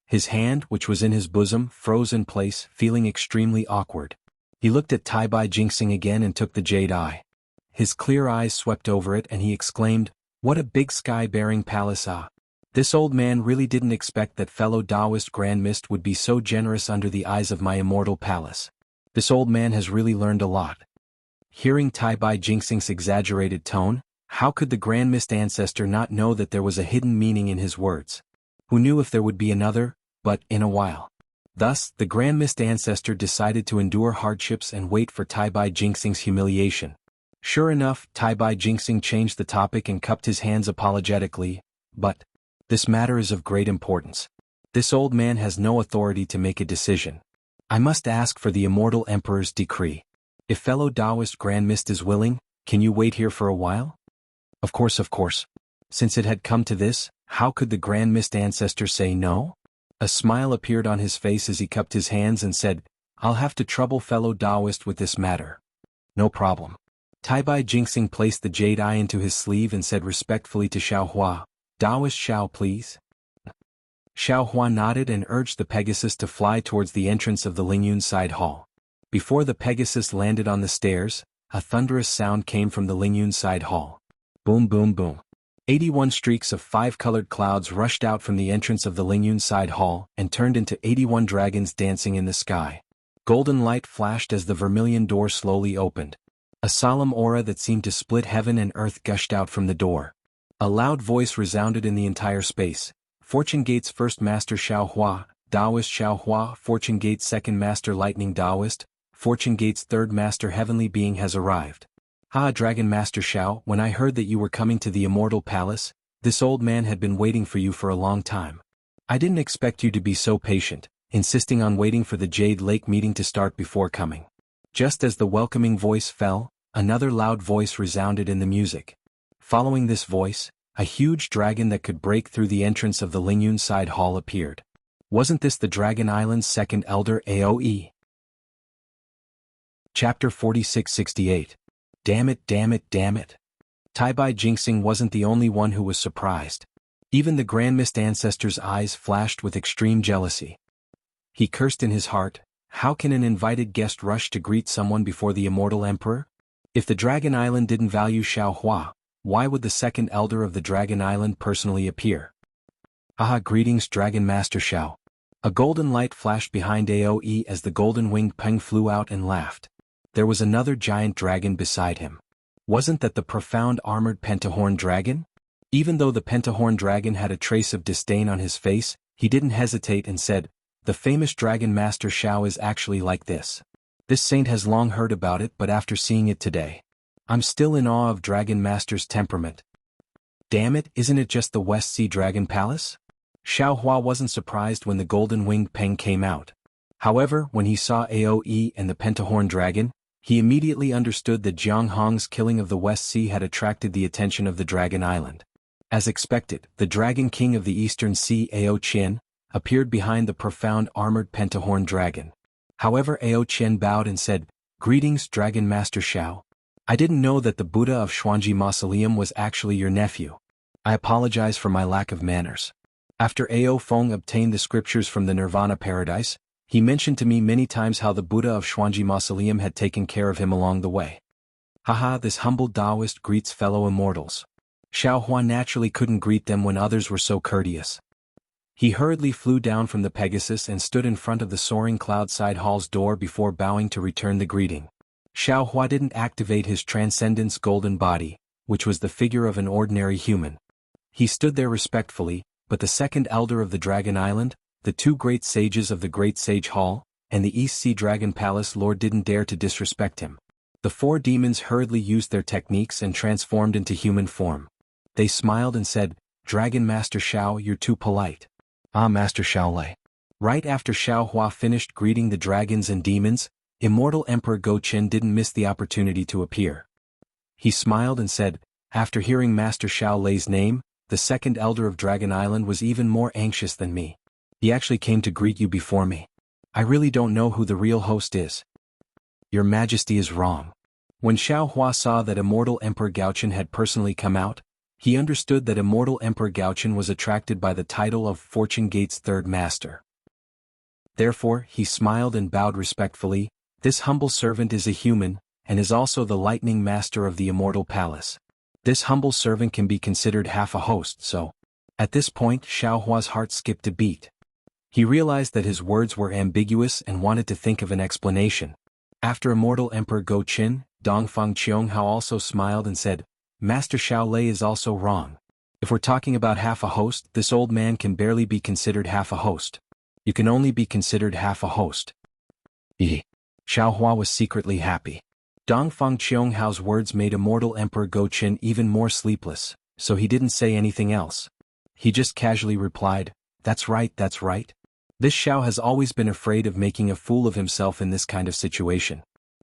His hand, which was in his bosom, froze in place, feeling extremely awkward. He looked at Tai Bai Jinxing again and took the jade eye. His clear eyes swept over it and he exclaimed, What a big sky-bearing palace ah! This old man really didn't expect that fellow Taoist Grand Mist would be so generous under the eyes of my Immortal Palace. This old man has really learned a lot. Hearing Tai Bai Jinxing's exaggerated tone, how could the Grand Mist Ancestor not know that there was a hidden meaning in his words? Who knew if there would be another, but in a while. Thus, the Grand Mist Ancestor decided to endure hardships and wait for Tai Bai Jinxing's humiliation. Sure enough, Tai Bai Jinxing changed the topic and cupped his hands apologetically, but this matter is of great importance. This old man has no authority to make a decision. I must ask for the Immortal Emperor's decree. If fellow Taoist Grand Mist is willing, can you wait here for a while? Of course. Since it had come to this, how could the Grand Mist Ancestor say no? A smile appeared on his face as he cupped his hands and said, I'll have to trouble fellow Taoist with this matter. No problem. Tai Bai Jinxing placed the jade eye into his sleeve and said respectfully to Xiao Hua, Taoist Xiao please. Xiao Hua nodded and urged the Pegasus to fly towards the entrance of the Lingyun side hall. Before the Pegasus landed on the stairs, a thunderous sound came from the Lingyun side hall. Boom boom boom. 81 streaks of 5-colored clouds rushed out from the entrance of the Lingyun side hall and turned into 81 dragons dancing in the sky. Golden light flashed as the vermilion door slowly opened. A solemn aura that seemed to split heaven and earth gushed out from the door. A loud voice resounded in the entire space. Fortune Gate's first master Xiao Hua, Taoist Xiao Hua, Fortune Gate's second master Lightning Taoist, Fortune Gate's third master Heavenly Being has arrived. Dragon Master Xiao, when I heard that you were coming to the Immortal Palace, this old man had been waiting for you for a long time. I didn't expect you to be so patient, insisting on waiting for the Jade Lake meeting to start before coming. Just as the welcoming voice fell, another loud voice resounded in the music. Following this voice, a huge dragon that could break through the entrance of the Lingyun side hall appeared. Wasn't this the Dragon Island's second elder AoE? Chapter 4668. Damn it. Tai Bai Jinxing wasn't the only one who was surprised. Even the Grand Mist Ancestor's eyes flashed with extreme jealousy. He cursed in his heart, how can an invited guest rush to greet someone before the Immortal Emperor? If the Dragon Island didn't value Xiao Hua, why would the second elder of the Dragon Island personally appear? Greetings Dragon Master Xiao. A golden light flashed behind AoE as the golden-winged Peng flew out and laughed. There was another giant dragon beside him. Wasn't that the profound armored pentahorn dragon? Even though the pentahorn dragon had a trace of disdain on his face, he didn't hesitate and said, the famous Dragon Master Xiao is actually like this. This saint has long heard about it but after seeing it today, I'm still in awe of Dragon Master's temperament. Damn it, isn't it just the West Sea Dragon Palace? Xiao Hua wasn't surprised when the golden-winged Peng came out. However, when he saw AoE and the pentahorn dragon, he immediately understood that Jianghu's killing of the West Sea had attracted the attention of the Dragon Island. As expected, the Dragon King of the Eastern Sea Ao Qian appeared behind the profound armored pentahorn dragon. However, Ao Qian bowed and said, Greetings Dragon Master Xiao. I didn't know that the Buddha of Xuanji Mausoleum was actually your nephew. I apologize for my lack of manners. After Ao Feng obtained the scriptures from the Nirvana Paradise, he mentioned to me many times how the Buddha of Xuanji Mausoleum had taken care of him along the way. Haha, this humble Taoist greets fellow immortals. Xiao Hua naturally couldn't greet them when others were so courteous. He hurriedly flew down from the Pegasus and stood in front of the soaring cloud-side hall's door before bowing to return the greeting. Xiao Hua didn't activate his Transcendence golden body, which was the figure of an ordinary human. He stood there respectfully, but the second elder of the Dragon Island, the two great sages of the Great Sage Hall, and the East Sea Dragon Palace Lord didn't dare to disrespect him. The four demons hurriedly used their techniques and transformed into human form. They smiled and said, "Dragon Master Xiao, you're too polite." "Ah, Master Xiao Lei." Right after Xiao Hua finished greeting the dragons and demons, Immortal Emperor Go Qin didn't miss the opportunity to appear. He smiled and said, "After hearing Master Xiao Lei's name, the second elder of Dragon Island was even more anxious than me. He actually came to greet you before me. I really don't know who the real host is." "Your Majesty is wrong." When Xiao Hua saw that Immortal Emperor Gaochen had personally come out, he understood that Immortal Emperor Gaochen was attracted by the title of Fortune Gate's third master. Therefore, he smiled and bowed respectfully. "This humble servant is a human, and is also the lightning master of the Immortal Palace. This humble servant can be considered half a host, so..." At this point, Xiao Hua's heart skipped a beat. He realized that his words were ambiguous and wanted to think of an explanation. After Immortal Emperor Go Qin, Dongfang Qianghao also smiled and said, "Master Xiao Lei is also wrong. If we're talking about half a host, this old man can barely be considered half a host. You can only be considered half a host." Xiao Hua was secretly happy. Dongfang Qianghao's words made Immortal Emperor Go Qin even more sleepless, so he didn't say anything else. He just casually replied, "That's right, that's right. This Xiao has always been afraid of making a fool of himself in this kind of situation.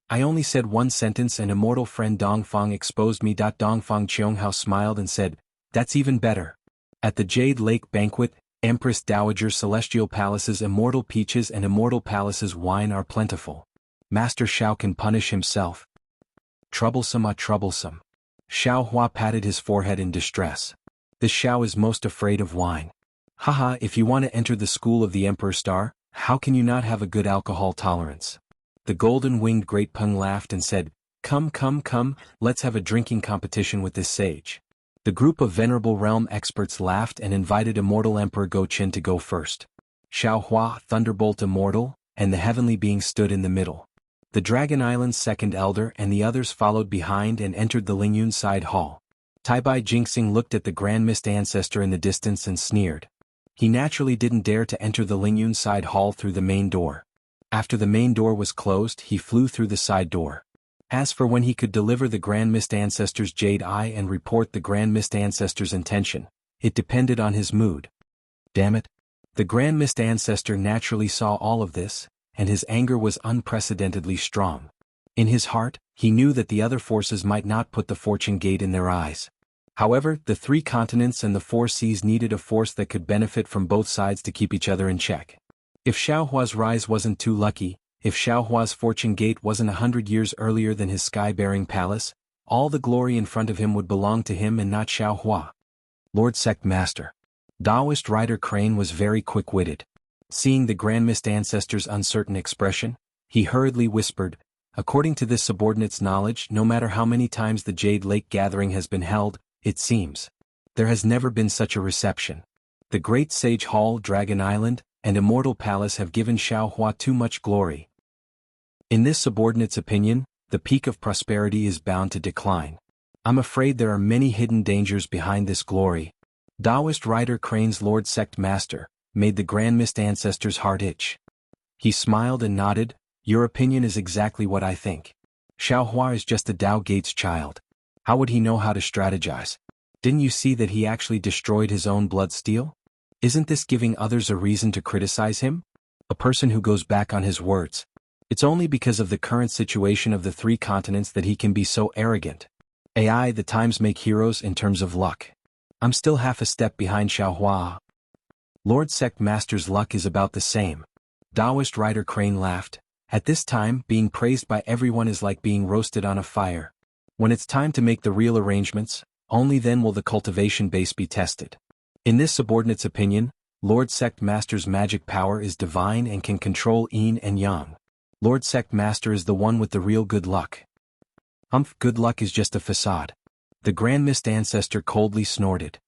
I only said one sentence and immortal friend Dongfang exposed me." Dongfang Qianghao smiled and said, "That's even better." At the Jade Lake Banquet, Empress Dowager Celestial Palace's immortal peaches and Immortal Palace's wine are plentiful. Master Xiao can punish himself. Troublesome, troublesome. Xiao Hua patted his forehead in distress. This Xiao is most afraid of wine. Haha, if you want to enter the school of the Emperor Star, how can you not have a good alcohol tolerance? The golden-winged Great Peng laughed and said, Come, let's have a drinking competition with this sage." The group of Venerable Realm experts laughed and invited Immortal Emperor Go Qin to go first. Xiao Hua, Thunderbolt Immortal, and the heavenly being stood in the middle. The Dragon Island's second elder and the others followed behind and entered the Lingyun side hall. Taibai Jingxing looked at the Grand Mist Ancestor in the distance and sneered. He naturally didn't dare to enter the Lingyun side hall through the main door. After the main door was closed, he flew through the side door. As for when he could deliver the Grand Mist Ancestor's Jade Eye and report the Grand Mist Ancestor's intention, it depended on his mood. Damn it. The Grand Mist Ancestor naturally saw all of this, and his anger was unprecedentedly strong. In his heart, he knew that the other forces might not put the Fortune Gate in their eyes. However, the three continents and the four seas needed a force that could benefit from both sides to keep each other in check. If Xiao Hua's rise wasn't too lucky, if Xiao Hua's Fortune Gate wasn't 100 years earlier than his sky-bearing palace, all the glory in front of him would belong to him and not Xiao Hua. Lord Sect Master. Taoist Rider Crane was very quick-witted. Seeing the Grand Mist Ancestor's uncertain expression, he hurriedly whispered, "According to this subordinate's knowledge, no matter how many times the Jade Lake Gathering has been held, it seems there has never been such a reception. The Great Sage Hall, Dragon Island, and Immortal Palace have given Xiao Hua too much glory. In this subordinate's opinion, the peak of prosperity is bound to decline. I'm afraid there are many hidden dangers behind this glory." Taoist Rider Crane's Lord Sect Master made the Grand Mist Ancestor's heart itch. He smiled and nodded, "Your opinion is exactly what I think. Xiao Hua is just a Tao Gate's child. How would he know how to strategize? Didn't you see that he actually destroyed his own blood steel? Isn't this giving others a reason to criticize him? A person who goes back on his words. It's only because of the current situation of the three continents that he can be so arrogant. AI, the times make heroes in terms of luck. I'm still half a step behind Xiao Hua." Lord Sect Master's luck is about the same. Taoist Rider Crane laughed. At this time, being praised by everyone is like being roasted on a fire. When it's time to make the real arrangements, only then will the cultivation base be tested. In this subordinate's opinion, Lord Sect Master's magic power is divine and can control yin and yang. Lord Sect Master is the one with the real good luck. Good luck is just a facade. The Grand Mist Ancestor coldly snorted.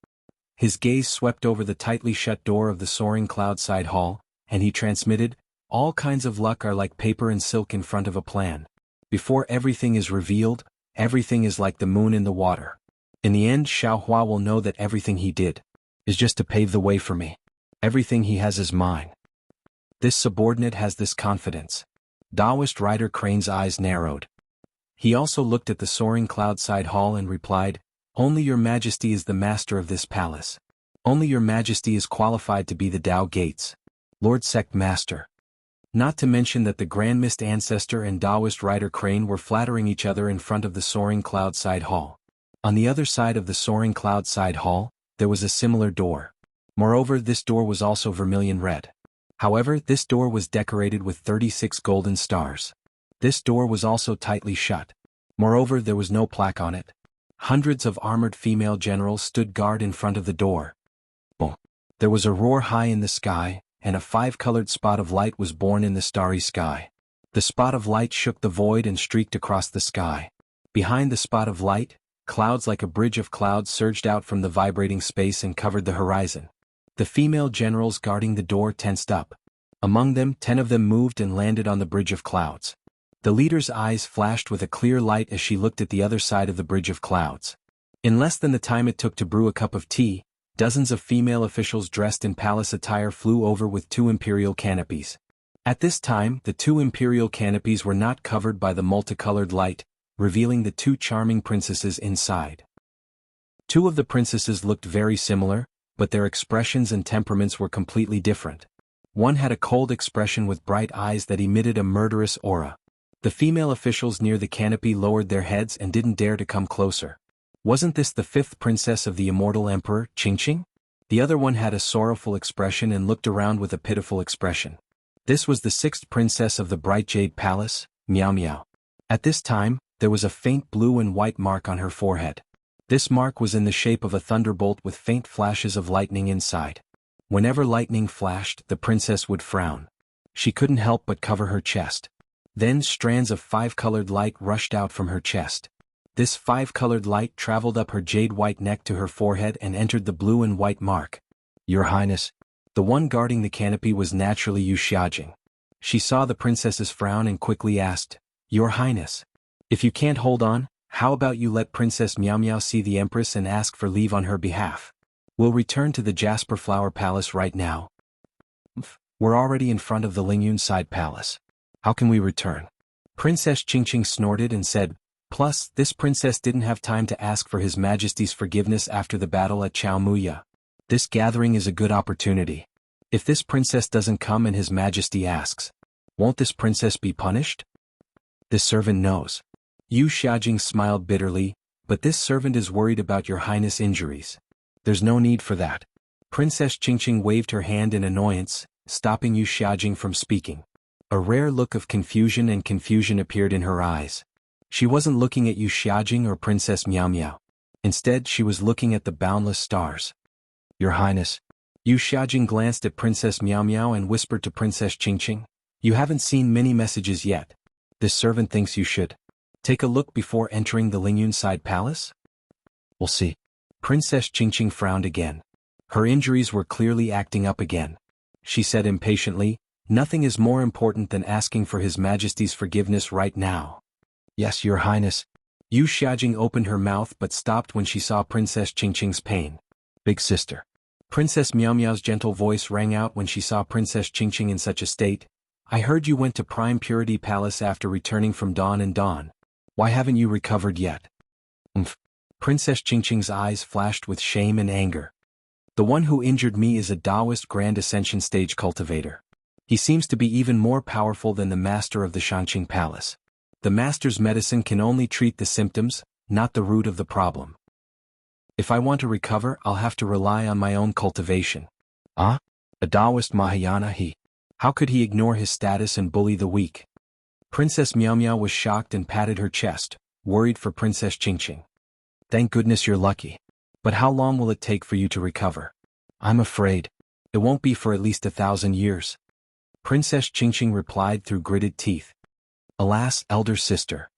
His gaze swept over the tightly shut door of the soaring cloudside hall, and he transmitted, all kinds of luck are like paper and silk in front of a plan. Before everything is revealed, everything is like the moon in the water. In the end, Xiaohua will know that everything he did is just to pave the way for me. Everything he has is mine. This subordinate has this confidence. Taoist Rider Crane's eyes narrowed. He also looked at the soaring cloudside hall and replied, "Only your majesty is the master of this palace. Only your majesty is qualified to be the Tao Gates. Lord Sect Master." Not to mention that the Grand Mist Ancestor and Taoist Rider Crane were flattering each other in front of the soaring cloudside hall. On the other side of the soaring cloudside hall, there was a similar door. Moreover, this door was also vermilion red. However, this door was decorated with 36 golden stars. This door was also tightly shut. Moreover, there was no plaque on it. Hundreds of armored female generals stood guard in front of the door. Boom! There was a roar high in the sky, and a 5-colored spot of light was born in the starry sky. The spot of light shook the void and streaked across the sky. Behind the spot of light, clouds like a bridge of clouds surged out from the vibrating space and covered the horizon. The female generals guarding the door tensed up. Among them, 10 of them moved and landed on the bridge of clouds. The leader's eyes flashed with a clear light as she looked at the other side of the bridge of clouds. In less than the time it took to brew a cup of tea, dozens of female officials dressed in palace attire flew over with 2 imperial canopies. At this time, the 2 imperial canopies were not covered by the multicolored light, revealing the 2 charming princesses inside. 2 of the princesses looked very similar, but their expressions and temperaments were completely different. One had a cold expression with bright eyes that emitted a murderous aura. The female officials near the canopy lowered their heads and didn't dare to come closer. Wasn't this the 5th princess of the immortal emperor, Qingqing? The other one had a sorrowful expression and looked around with a pitiful expression. This was the 6th princess of the bright jade palace, Miao Miao. At this time, there was a faint blue and white mark on her forehead. This mark was in the shape of a thunderbolt with faint flashes of lightning inside. Whenever lightning flashed, the princess would frown. She couldn't help but cover her chest. Then strands of 5-colored light rushed out from her chest. This 5-colored light traveled up her jade-white neck to her forehead and entered the blue and white mark. "Your Highness." The one guarding the canopy was naturally Yu Xiaojing. She saw the princess's frown and quickly asked, "Your Highness, if you can't hold on, how about you let Princess Miao Miao see the Empress and ask for leave on her behalf? We'll return to the Jasper Flower Palace right now." "We're already in front of the Lingyun Side Palace. How can we return?" Princess Qingqing snorted and said, "Plus, this princess didn't have time to ask for His Majesty's forgiveness after the battle at Chaomuya. This gathering is a good opportunity. If this princess doesn't come and His Majesty asks, won't this princess be punished? This servant knows." Yu Xiaojing smiled bitterly, "But this servant is worried about your Highness' injuries. There's no need for that." Princess Qingqing waved her hand in annoyance, stopping Yu Xiaojing from speaking. A rare look of confusion appeared in her eyes. She wasn't looking at Yu Xiaojing or Princess Miao Miao. Instead, she was looking at the boundless stars. "Your Highness." Yu Xiaojing glanced at Princess Miao Miao and whispered to Princess Qingqing, "You haven't seen many messages yet. This servant thinks you should take a look before entering the Lingyun Side Palace?" "We'll see." Princess Qingqing frowned again. Her injuries were clearly acting up again. She said impatiently, "Nothing is more important than asking for His Majesty's forgiveness right now." "Yes, Your Highness." Yu Xiaojing opened her mouth but stopped when she saw Princess Qingqing's pain. "Big sister." Princess Miao Miao's gentle voice rang out when she saw Princess Qingqing in such a state. "I heard you went to Prime Purity Palace after returning from Dawn and Dawn. Why haven't you recovered yet?" Princess Qingqing's eyes flashed with shame and anger. "The one who injured me is a Taoist Grand Ascension Stage Cultivator. He seems to be even more powerful than the master of the Shanqing Palace. The master's medicine can only treat the symptoms, not the root of the problem. If I want to recover, I'll have to rely on my own cultivation." "Ah? A Taoist Mahayana he? How could he ignore his status and bully the weak?" Princess Miao Miao was shocked and patted her chest, worried for Princess Qingqing. "Thank goodness you're lucky. But how long will it take for you to recover?" "I'm afraid it won't be for at least 1,000 years. Princess Qingqing replied through gritted teeth. "Alas, elder sister."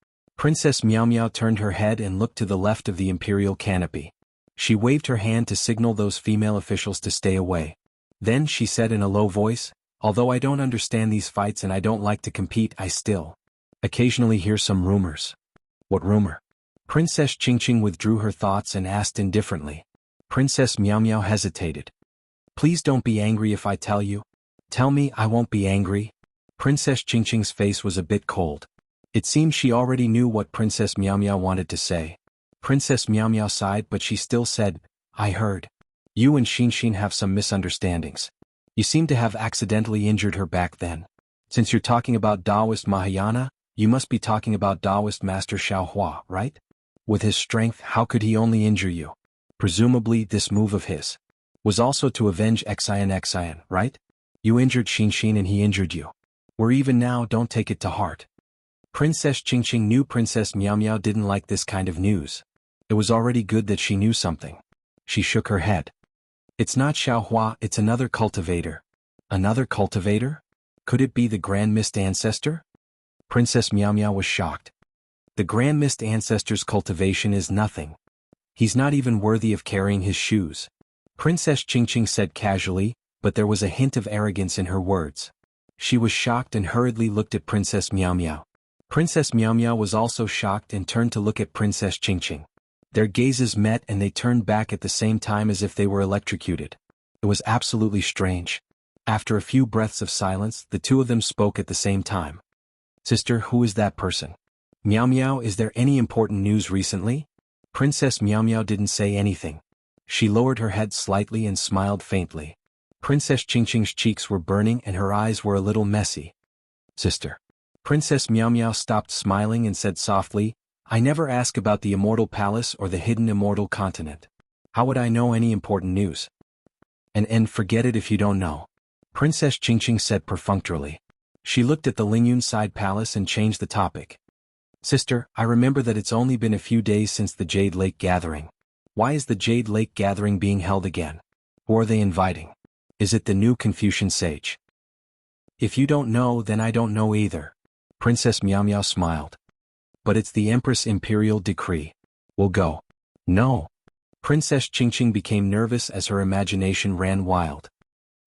Princess Miao Miao turned her head and looked to the left of the imperial canopy. She waved her hand to signal those female officials to stay away. Then she said in a low voice, "Although I don't understand these fights and I don't like to compete, I still occasionally hear some rumors." "What rumor?" Princess Qingqing withdrew her thoughts and asked indifferently. Princess Miao Miao hesitated. "Please don't be angry if I tell you." "Tell me, I won't be angry." Princess Qingqing's face was a bit cold. It seemed she already knew what Princess Miao Miao wanted to say. Princess Miao Miao sighed, but she still said, "I heard. You and Xin have some misunderstandings. You seem to have accidentally injured her back then. Since you're talking about Taoist Mahayana, you must be talking about Taoist Master Xiaohua, right? With his strength, how could he only injure you? Presumably this move of his was also to avenge Xian, right? You injured Xin and he injured you. We're even now, don't take it to heart." Princess Qingqing knew Princess Miao Miao didn't like this kind of news. It was already good that she knew something. She shook her head. "It's not Xiaohua, it's another cultivator." "Another cultivator? Could it be the Grand Mist Ancestor?" Princess Miao Miao was shocked. "The Grand Mist Ancestor's cultivation is nothing. He's not even worthy of carrying his shoes." Princess Qingqing said casually, but there was a hint of arrogance in her words. She was shocked and hurriedly looked at Princess Miao Miao. Princess Miao Miao was also shocked and turned to look at Princess Qingqing. Their gazes met and they turned back at the same time as if they were electrocuted. It was absolutely strange. After a few breaths of silence, the two of them spoke at the same time. "Sister, who is that person?" "Miao Miao, is there any important news recently?" Princess Miao Miao didn't say anything. She lowered her head slightly and smiled faintly. Princess Qingqing's cheeks were burning and her eyes were a little messy. "Sister." Princess Miao Miao stopped smiling and said softly, "I never ask about the Immortal Palace or the hidden Immortal Continent. How would I know any important news?" And forget it if you don't know," Princess Qingqing said perfunctorily. She looked at the Lingyun Side Palace and changed the topic. "Sister, I remember that it's only been a few days since the Jade Lake Gathering. Why is the Jade Lake Gathering being held again? Who are they inviting? Is it the new Confucian sage?" "If you don't know, then I don't know either." Princess Miao Miao smiled. "But it's the Empress' imperial decree. We'll go." "No." Princess Qingqing became nervous as her imagination ran wild.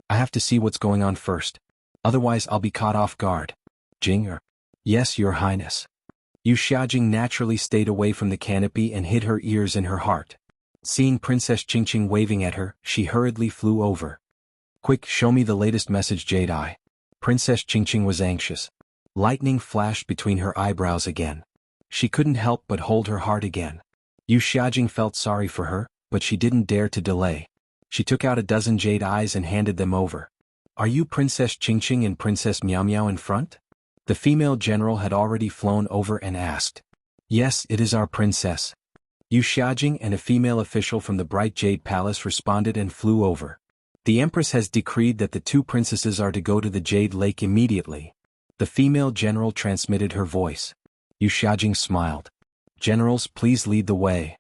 "I have to see what's going on first. Otherwise I'll be caught off guard." "Jing?" "Yes, Your Highness." Yu Xiaojing naturally stayed away from the canopy and hid her ears in her heart. Seeing Princess Qingqing waving at her, she hurriedly flew over. "Quick, show me the latest message, Jade Eye." Princess Qingqing was anxious. Lightning flashed between her eyebrows again. She couldn't help but hold her heart again. Yu Xiaojing felt sorry for her, but she didn't dare to delay. She took out a dozen jade eyes and handed them over. "Are you Princess Qingqing and Princess Miao Miao in front?" The female general had already flown over and asked. "Yes, it is our princess." Yu Xiaojing and a female official from the Bright Jade Palace responded and flew over. "The Empress has decreed that the two princesses are to go to the Jade Lake immediately." The female general transmitted her voice. Yu Xiaojing smiled. "Generals, please lead the way."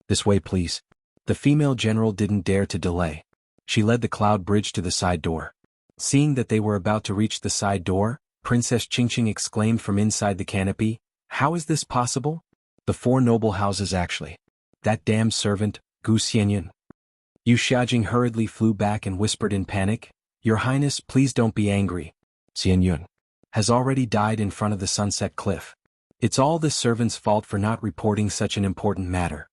"This way, please." The female general didn't dare to delay. She led the cloud bridge to the side door. Seeing that they were about to reach the side door, Princess Qingqing exclaimed from inside the canopy, "How is this possible? The four noble houses actually. That damned servant, Gu Xianyun." Yu Xiaojing hurriedly flew back and whispered in panic, "Your Highness, please don't be angry. Xianyun has already died in front of the Sunset Cliff. It's all the servant's fault for not reporting such an important matter."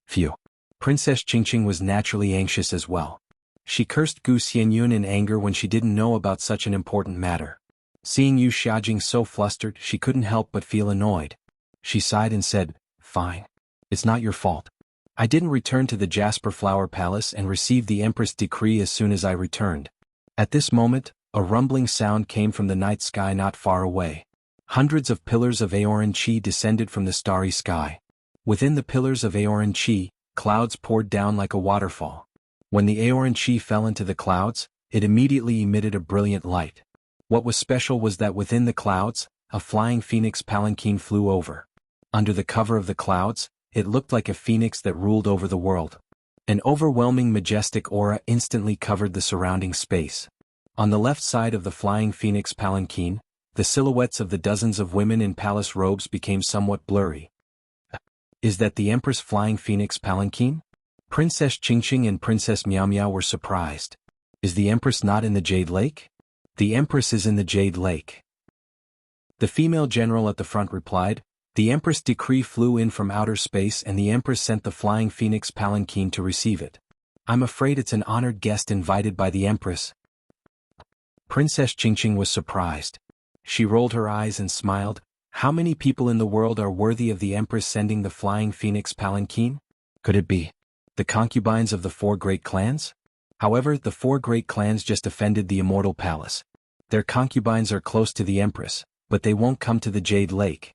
Phew. Princess Qingqing was naturally anxious as well. She cursed Gu Xianyun in anger when she didn't know about such an important matter. Seeing Yu Xiaojing so flustered, she couldn't help but feel annoyed. She sighed and said, "Fine. It's not your fault. I didn't return to the Jasper Flower Palace and received the Empress' decree as soon as I returned." At this moment, a rumbling sound came from the night sky not far away. Hundreds of pillars of Aoran Qi descended from the starry sky. Within the pillars of Aoran Qi, clouds poured down like a waterfall. When the Aoran Qi fell into the clouds, it immediately emitted a brilliant light. What was special was that within the clouds, a flying phoenix palanquin flew over. Under the cover of the clouds, it looked like a phoenix that ruled over the world. An overwhelming majestic aura instantly covered the surrounding space. On the left side of the flying phoenix palanquin, the silhouettes of the dozens of women in palace robes became somewhat blurry. Is that the Empress flying phoenix palanquin? Princess Qingqing and Princess Miao Miao were surprised. Is the Empress not in the Jade Lake? The Empress is in the Jade Lake. The female general at the front replied, the Empress' decree flew in from outer space and the Empress sent the flying phoenix palanquin to receive it. I'm afraid it's an honored guest invited by the Empress. Princess Qingqing was surprised. She rolled her eyes and smiled. How many people in the world are worthy of the Empress sending the flying phoenix palanquin? Could it be the concubines of the 4 great clans? However, the 4 great clans just defended the Immortal Palace. Their concubines are close to the Empress, but they won't come to the Jade Lake.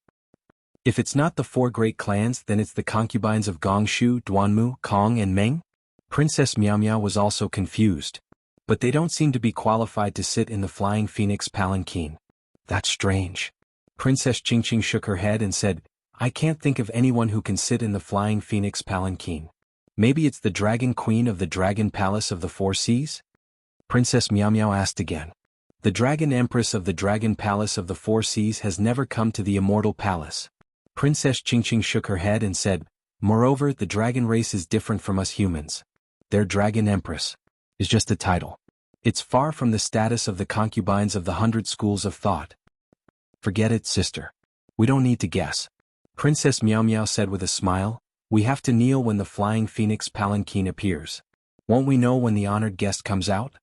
If it's not the 4 great clans, then it's the concubines of Gongshu, Duanmu, Kong and Meng? Princess Miao Miao was also confused. But they don't seem to be qualified to sit in the flying phoenix palanquin. That's strange. Princess Qingqing shook her head and said, I can't think of anyone who can sit in the flying phoenix palanquin. Maybe it's the Dragon Queen of the Dragon Palace of the 4 Seas? Princess Miao Miao asked again. The Dragon Empress of the Dragon Palace of the 4 Seas has never come to the Immortal Palace. Princess Qingqing shook her head and said, moreover, the dragon race is different from us humans. Their Dragon Empress is just a title. It's far from the status of the concubines of the 100 schools of thought. Forget it, sister. We don't need to guess. Princess Miao Miao said with a smile, we have to kneel when the flying phoenix palanquin appears. Won't we know when the honored guest comes out?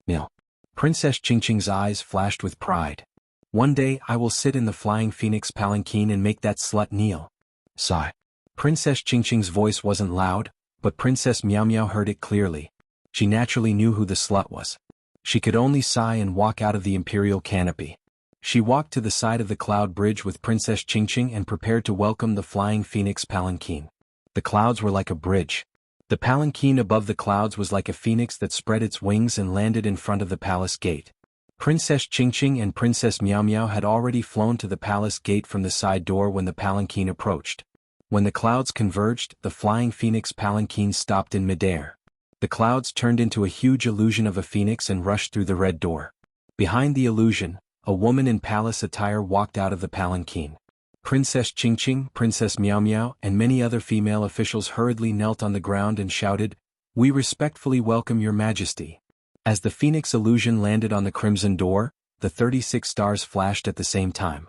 Kneel. Princess Qingqing's eyes flashed with pride. One day I will sit in the flying phoenix palanquin and make that slut kneel. Sigh. Princess Qingqing's voice wasn't loud, but Princess Miao Miao heard it clearly. She naturally knew who the slut was. She could only sigh and walk out of the imperial canopy. She walked to the side of the cloud bridge with Princess Qingqing and prepared to welcome the flying phoenix palanquin. The clouds were like a bridge. The palanquin above the clouds was like a phoenix that spread its wings and landed in front of the palace gate. Princess Qingqing and Princess Miao Miao had already flown to the palace gate from the side door when the palanquin approached. When the clouds converged, the flying phoenix palanquin stopped in midair. The clouds turned into a huge illusion of a phoenix and rushed through the red door. Behind the illusion, a woman in palace attire walked out of the palanquin. Princess Qingqing, Princess Miao Miao, and many other female officials hurriedly knelt on the ground and shouted, we respectfully welcome your majesty. As the phoenix illusion landed on the crimson door, the 36 stars flashed at the same time.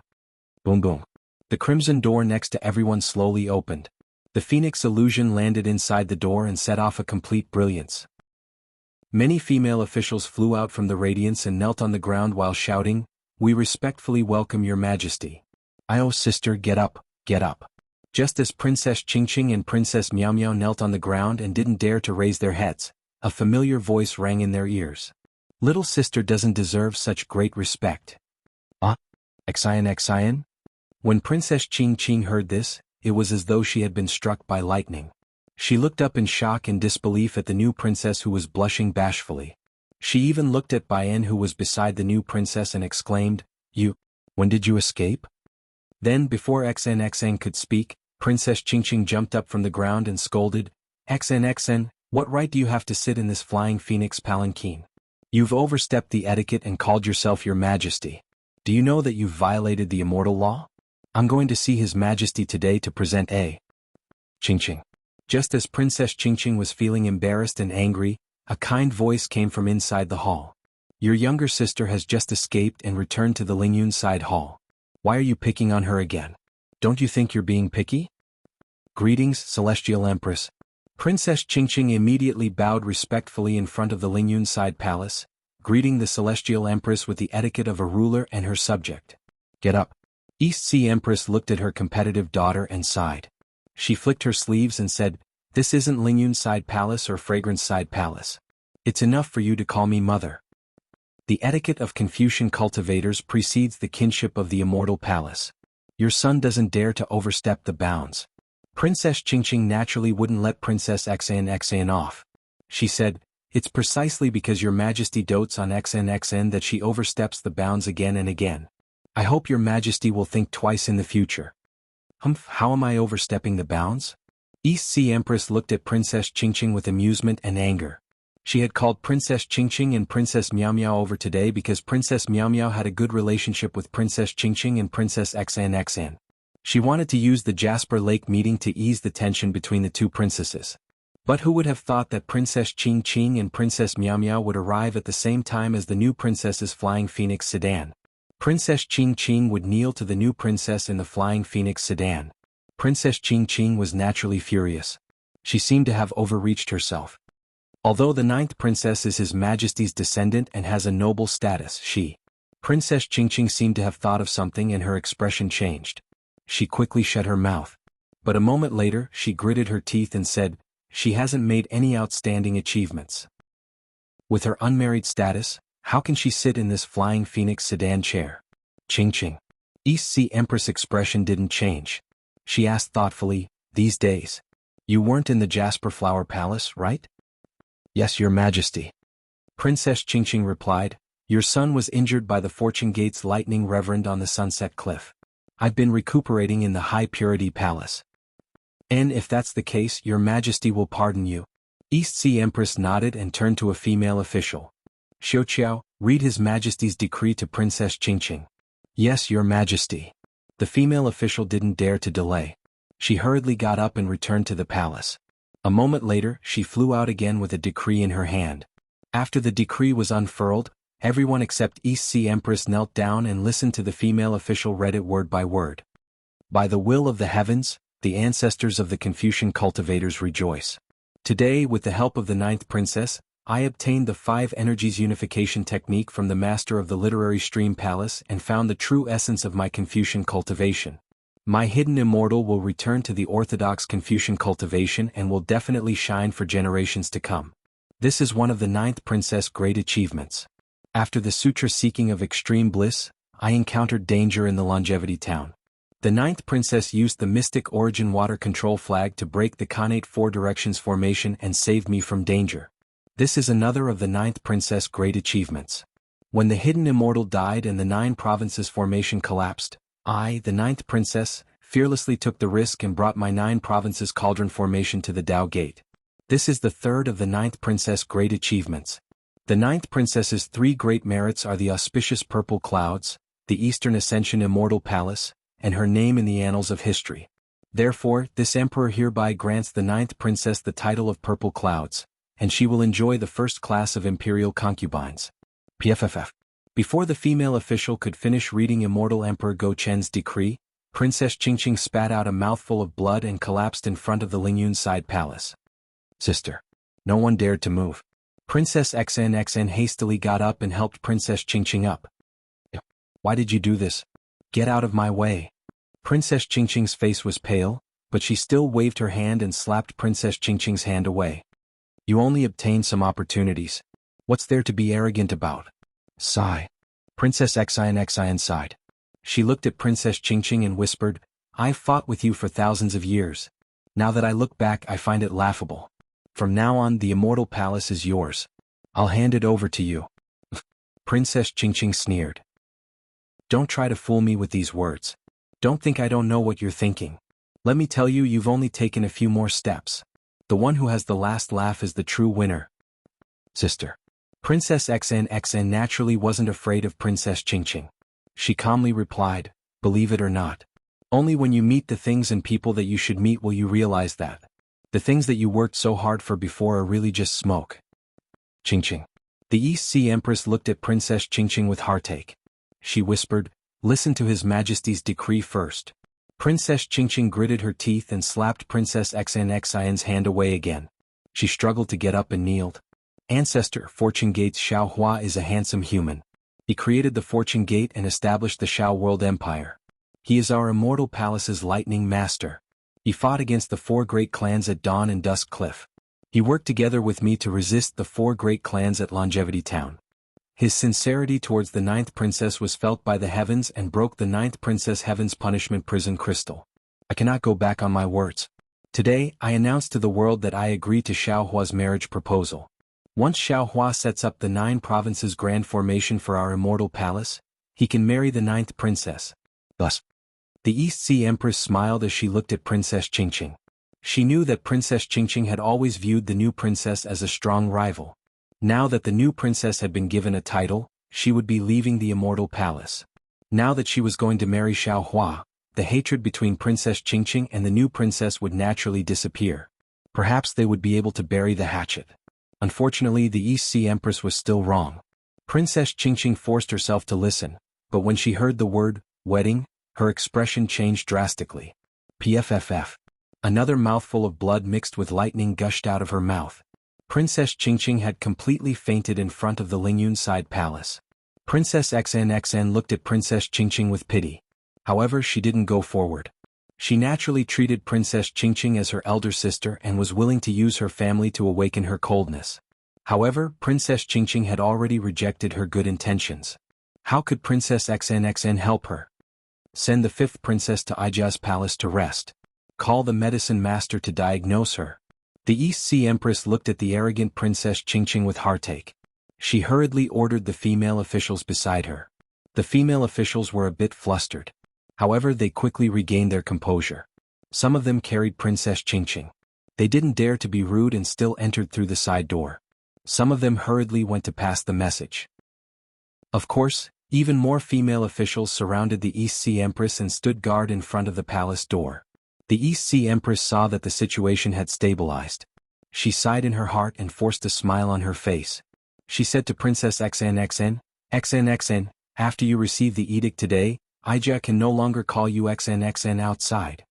Boom boom. The crimson door next to everyone slowly opened. The phoenix illusion landed inside the door and set off a complete brilliance. Many female officials flew out from the radiance and knelt on the ground while shouting, we respectfully welcome your majesty. Oh sister, get up, get up. Just as Princess Qingqing and Princess Miao Miao knelt on the ground and didn't dare to raise their heads, a familiar voice rang in their ears. Little sister doesn't deserve such great respect. Xian. When Princess Qingqing heard this, it was as though she had been struck by lightning. She looked up in shock and disbelief at the new princess who was blushing bashfully. She even looked at Bayan who was beside the new princess and exclaimed, when did you escape? Then before XN could speak, Princess Qingqing jumped up from the ground and scolded, XN, what right do you have to sit in this flying phoenix palanquin? You've overstepped the etiquette and called yourself your majesty. Do you know that you've violated the immortal law? I'm going to see His Majesty today to present a Qingqing. Just as Princess Qingqing was feeling embarrassed and angry, a kind voice came from inside the hall. Your younger sister has just escaped and returned to the Lingyun side hall. Why are you picking on her again? Don't you think you're being picky? Greetings, Celestial Empress. Princess Qingqing immediately bowed respectfully in front of the Lingyun side palace, greeting the Celestial Empress with the etiquette of a ruler and her subject. Get up. East Sea Empress looked at her competitive daughter and sighed. She flicked her sleeves and said, this isn't Lingyun side palace or Fragrance side palace. It's enough for you to call me mother. The etiquette of Confucian cultivators precedes the kinship of the immortal palace. Your son doesn't dare to overstep the bounds. Princess Qingqing naturally wouldn't let Princess XN off. She said, it's precisely because your majesty dotes on XN that she oversteps the bounds again and again. I hope your majesty will think twice in the future. How am I overstepping the bounds? East Sea Empress looked at Princess Qingqing with amusement and anger. She had called Princess Qingqing and Princess Miao Miao over today because Princess Miao Miao had a good relationship with Princess Qingqing and Princess Xan. She wanted to use the Jasper Lake meeting to ease the tension between the two princesses. But who would have thought that Princess Qingqing and Princess Miao Miao would arrive at the same time as the new princess's Flying Phoenix sedan? Princess Qingqing would kneel to the new princess in the Flying Phoenix sedan. Princess Qingqing was naturally furious. She seemed to have overreached herself. Although the ninth princess is His Majesty's descendant and has a noble status, Princess Qingqing seemed to have thought of something and her expression changed. She quickly shut her mouth. But a moment later, she gritted her teeth and said, "She hasn't made any outstanding achievements. With her unmarried status, how can she sit in this Flying Phoenix sedan chair?" Qingqing. East Sea Empress' expression didn't change. She asked thoughtfully, "These days, you weren't in the Jasper Flower Palace, right?" "Yes, Your Majesty." Princess Qingqing replied, "Your son was injured by the Fortune Gate's lightning reverend on the Sunset Cliff. I've been recuperating in the High Purity Palace. And if that's the case, Your Majesty will pardon you." East Sea Empress nodded and turned to a female official. "Xiao, read His Majesty's decree to Princess Qingqing." "Yes, Your Majesty." The female official didn't dare to delay. She hurriedly got up and returned to the palace. A moment later, she flew out again with a decree in her hand. After the decree was unfurled, everyone except East Sea Empress knelt down and listened to the female official read it word by word. "By the will of the heavens, the ancestors of the Confucian cultivators rejoice. Today, with the help of the ninth princess, I obtained the 5 energies unification technique from the master of the literary stream palace and found the true essence of my Confucian cultivation. My hidden immortal will return to the orthodox Confucian cultivation and will definitely shine for generations to come. This is one of the ninth princess' great achievements. After the sutra seeking of extreme bliss, I encountered danger in the longevity town. The ninth princess used the mystic origin water control flag to break the Khanate 4 directions formation and saved me from danger. This is another of the ninth princess' great achievements. When the hidden immortal died and the 9 provinces formation collapsed, I, the ninth princess, fearlessly took the risk and brought my 9 provinces cauldron formation to the Tao Gate. This is the third of the ninth princess' great achievements. The ninth princess's 3 great merits are the auspicious purple clouds, the Eastern Ascension Immortal Palace, and her name in the annals of history. Therefore, this emperor hereby grants the ninth princess the title of Purple Clouds, and she will enjoy the first class of imperial concubines. PFFF. Before the female official could finish reading Immortal Emperor Go Chen's decree, Princess Qingqing spat out a mouthful of blood and collapsed in front of the Lingyun side palace. "Sister." No one dared to move. Princess Xan hastily got up and helped Princess Qingqing up. "Why did you do this? Get out of my way." Princess Qingqing's face was pale, but she still waved her hand and slapped Princess Qingqing's hand away. "You only obtained some opportunities. What's there to be arrogant about?" Sigh. Princess Xian sighed. She looked at Princess Qingqing and whispered, "I've fought with you for thousands of years. Now that I look back, I find it laughable. From now on, the Immortal Palace is yours. I'll hand it over to you." Princess Qingqing sneered. "Don't try to fool me with these words. Don't think I don't know what you're thinking. Let me tell you, you've only taken a few more steps. The one who has the last laugh is the true winner." "Sister." Princess Xan naturally wasn't afraid of Princess Qingqing. She calmly replied, "Believe it or not. Only when you meet the things and people that you should meet will you realize that the things that you worked so hard for before are really just smoke." Qingqing. The East Sea Empress looked at Princess Qingqing with heartache. She whispered, "Listen to His Majesty's decree first." Princess Qingqing gritted her teeth and slapped Princess Xian's hand away again. She struggled to get up and kneeled. "Ancestor Fortune Gate's Xiao Hua is a handsome human. He created the Fortune Gate and established the Xiao World Empire. He is our Immortal Palace's lightning master. He fought against the 4 great clans at Dawn and Dusk Cliff. He worked together with me to resist the 4 great clans at Longevity Town. His sincerity towards the ninth princess was felt by the heavens and broke the ninth princess Heaven's punishment prison crystal. I cannot go back on my words. Today, I announce to the world that I agree to Xiao Hua's marriage proposal. Once Xiao Hua sets up the 9 provinces grand formation for our Immortal Palace, he can marry the ninth princess. Thus, the East Sea Empress smiled as she looked at Princess Qingqing. She knew that Princess Qingqing had always viewed the new princess as a strong rival. Now that the new princess had been given a title, she would be leaving the immortal palace. Now that she was going to marry Xiao Hua, the hatred between Princess Qingqing and the new princess would naturally disappear. Perhaps they would be able to bury the hatchet. Unfortunately, the East Sea Empress was still wrong. Princess Qingqing forced herself to listen, but when she heard the word, wedding, her expression changed drastically. Pfff. Another mouthful of blood mixed with lightning gushed out of her mouth. Princess Qingqing had completely fainted in front of the Lingyun side palace. Princess XNXN looked at Princess Qingqing with pity. However, she didn't go forward. She naturally treated Princess Qingqing as her elder sister and was willing to use her family to awaken her coldness. However, Princess Qingqing had already rejected her good intentions. How could Princess XNXN help her? Send the fifth princess to Ijia's palace to rest. Call the medicine master to diagnose her. The East Sea Empress looked at the arrogant Princess Qingqing with heartache. She hurriedly ordered the female officials beside her. The female officials were a bit flustered. However, they quickly regained their composure. Some of them carried Princess Qingqing. They didn't dare to be rude and still entered through the side door. Some of them hurriedly went to pass the message. Of course, even more female officials surrounded the East Sea Empress and stood guard in front of the palace door. The East Sea Empress saw that the situation had stabilized. She sighed in her heart and forced a smile on her face. She said to Princess XNXN, XNXN, after you receive the edict today, Ijia can no longer call you XNXN outside.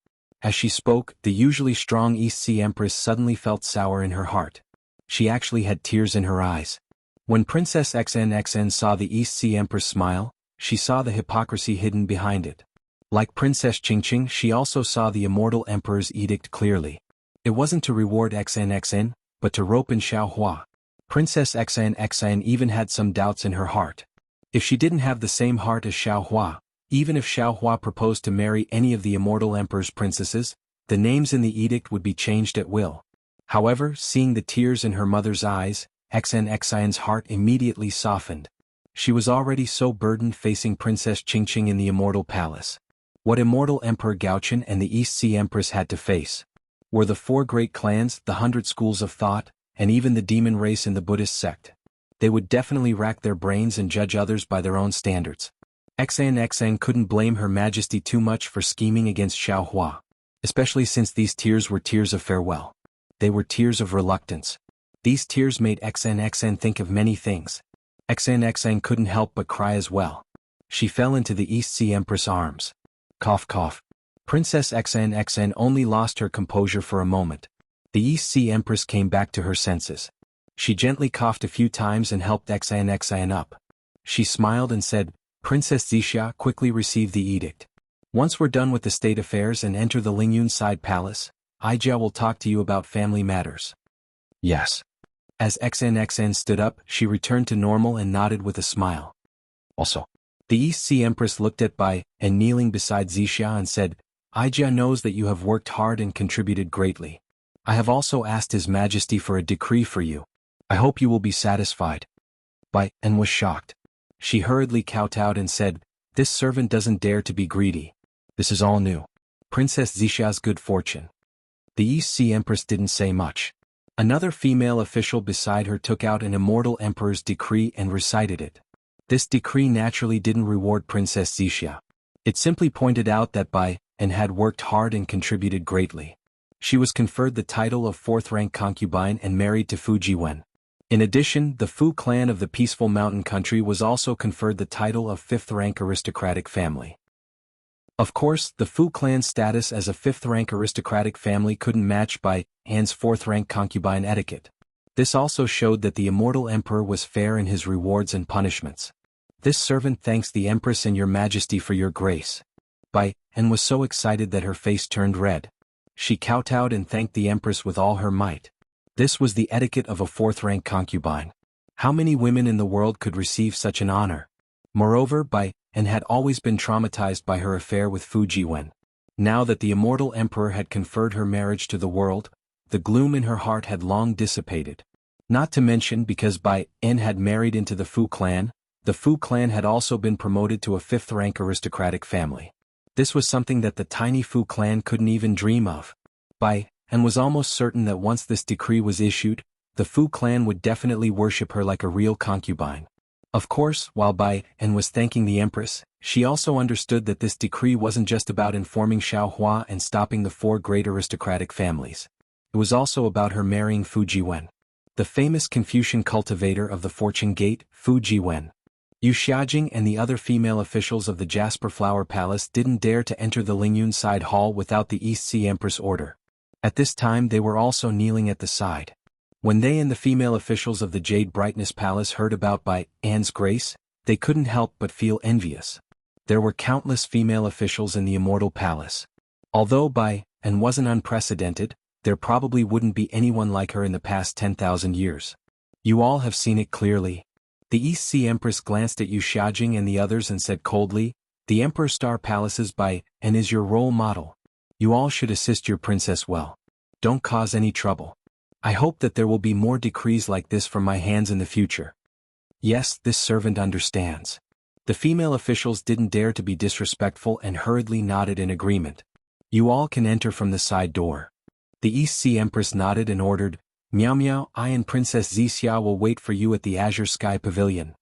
As she spoke, the usually strong East Sea Empress suddenly felt sour in her heart. She actually had tears in her eyes. When Princess XNXN saw the East Sea Empress smile, she saw the hypocrisy hidden behind it. Like Princess Qingqing, she also saw the immortal emperor's edict clearly. It wasn't to reward XNXN, but to rope in Xiao Hua. Princess XNXN even had some doubts in her heart. If she didn't have the same heart as Xiao Hua, even if Xiao Hua proposed to marry any of the immortal emperor's princesses, the names in the edict would be changed at will. However, seeing the tears in her mother's eyes, XNXIN's heart immediately softened. She was already so burdened facing Princess Qingqing in the immortal palace. What immortal Emperor Gaochen and the East Sea Empress had to face were the 4 great clans, the 100 schools of thought, and even the demon race in the Buddhist sect. They would definitely rack their brains and judge others by their own standards. XNXN couldn't blame Her Majesty too much for scheming against Xiao Hua, especially since these tears were tears of farewell. They were tears of reluctance. These tears made XNXN think of many things. XNXN couldn't help but cry as well. She fell into the East Sea Empress' arms. Cough cough. Princess XNXN only lost her composure for a moment. The East Sea Empress came back to her senses. She gently coughed a few times and helped XNXN up. She smiled and said, Princess Zixia, quickly receive the edict. Once we're done with the state affairs and enter the Lingyun side palace, Ijia will talk to you about family matters. Yes. As XNXN stood up, she returned to normal and nodded with a smile. Also, the East Sea Empress looked at Bai, and kneeling beside Zixia and said, Ijia knows that you have worked hard and contributed greatly. I have also asked His Majesty for a decree for you. I hope you will be satisfied. Bai, and was shocked. She hurriedly kowtowed and said, This servant doesn't dare to be greedy. This is all new. Princess Zixia's good fortune. The East Sea Empress didn't say much. Another female official beside her took out an immortal emperor's decree and recited it. This decree naturally didn't reward Princess Zixia. It simply pointed out that Bai, and had worked hard and contributed greatly. She was conferred the title of 4th-rank concubine and married to Fu Jiwen. In addition, the Fu clan of the peaceful mountain country was also conferred the title of 5th-rank aristocratic family. Of course, the Fu clan's status as a 5th-rank aristocratic family couldn't match Bai Han's 4th-rank concubine etiquette. This also showed that the immortal emperor was fair in his rewards and punishments. This servant thanks the Empress and Your Majesty for your grace. Bai Han was so excited that her face turned red. She kowtowed and thanked the Empress with all her might. This was the etiquette of a 4th-rank concubine. How many women in the world could receive such an honor? Moreover, Bai Han had always been traumatized by her affair with Fu Jiwen. Now that the immortal emperor had conferred her marriage to the world, the gloom in her heart had long dissipated. Not to mention because Bai Han had married into the Fu clan had also been promoted to a 5th-rank aristocratic family. This was something that the tiny Fu clan couldn't even dream of. Bai Han was almost certain that once this decree was issued, the Fu clan would definitely worship her like a real concubine. Of course, while Bai and was thanking the empress, she also understood that this decree wasn't just about informing Xiao Hua and stopping the 4 great aristocratic families. It was also about her marrying Fu Jiwen, the famous Confucian cultivator of the Fortune Gate, Fu Jiwen. Yu Xiajing and the other female officials of the Jasper Flower Palace didn't dare to enter the Lingyun side hall without the East Sea Empress order. At this time they were also kneeling at the side. When they and the female officials of the Jade Brightness Palace heard about Bai Anne's grace, they couldn't help but feel envious. There were countless female officials in the Immortal Palace. Although Bai Anne wasn't unprecedented, there probably wouldn't be anyone like her in the past 10,000 years. You all have seen it clearly. The East Sea Empress glanced at Yu Xiajing and the others and said coldly, "The Emperor Star Palaces Bai Anne is your role model. You all should assist your princess well. Don't cause any trouble. I hope that there will be more decrees like this from my hands in the future." Yes, this servant understands. The female officials didn't dare to be disrespectful and hurriedly nodded in agreement. You all can enter from the side door. The East Sea Empress nodded and ordered, "Miao Miao, I and Princess Zixia will wait for you at the Azure Sky Pavilion."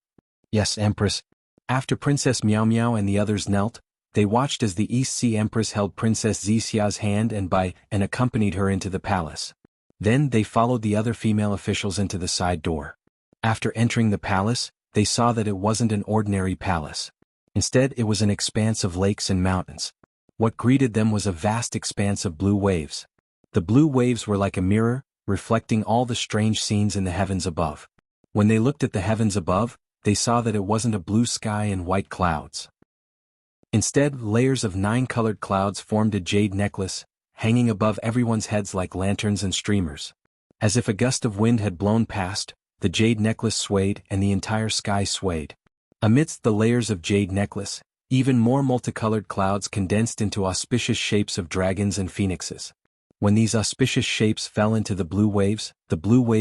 "Yes, Empress." After Princess Miao Miao and the others knelt, they watched as the East Sea Empress held Princess Zixia's hand and accompanied her into the palace. Then they followed the other female officials into the side door. After entering the palace, they saw that it wasn't an ordinary palace. Instead, it was an expanse of lakes and mountains. What greeted them was a vast expanse of blue waves. The blue waves were like a mirror, reflecting all the strange scenes in the heavens above. When they looked at the heavens above, they saw that it wasn't a blue sky and white clouds. Instead, layers of 9-colored clouds formed a jade necklace, hanging above everyone's heads like lanterns and streamers. As if a gust of wind had blown past, the jade necklace swayed and the entire sky swayed. Amidst the layers of jade necklace, even more multicolored clouds condensed into auspicious shapes of dragons and phoenixes. When these auspicious shapes fell into the blue waves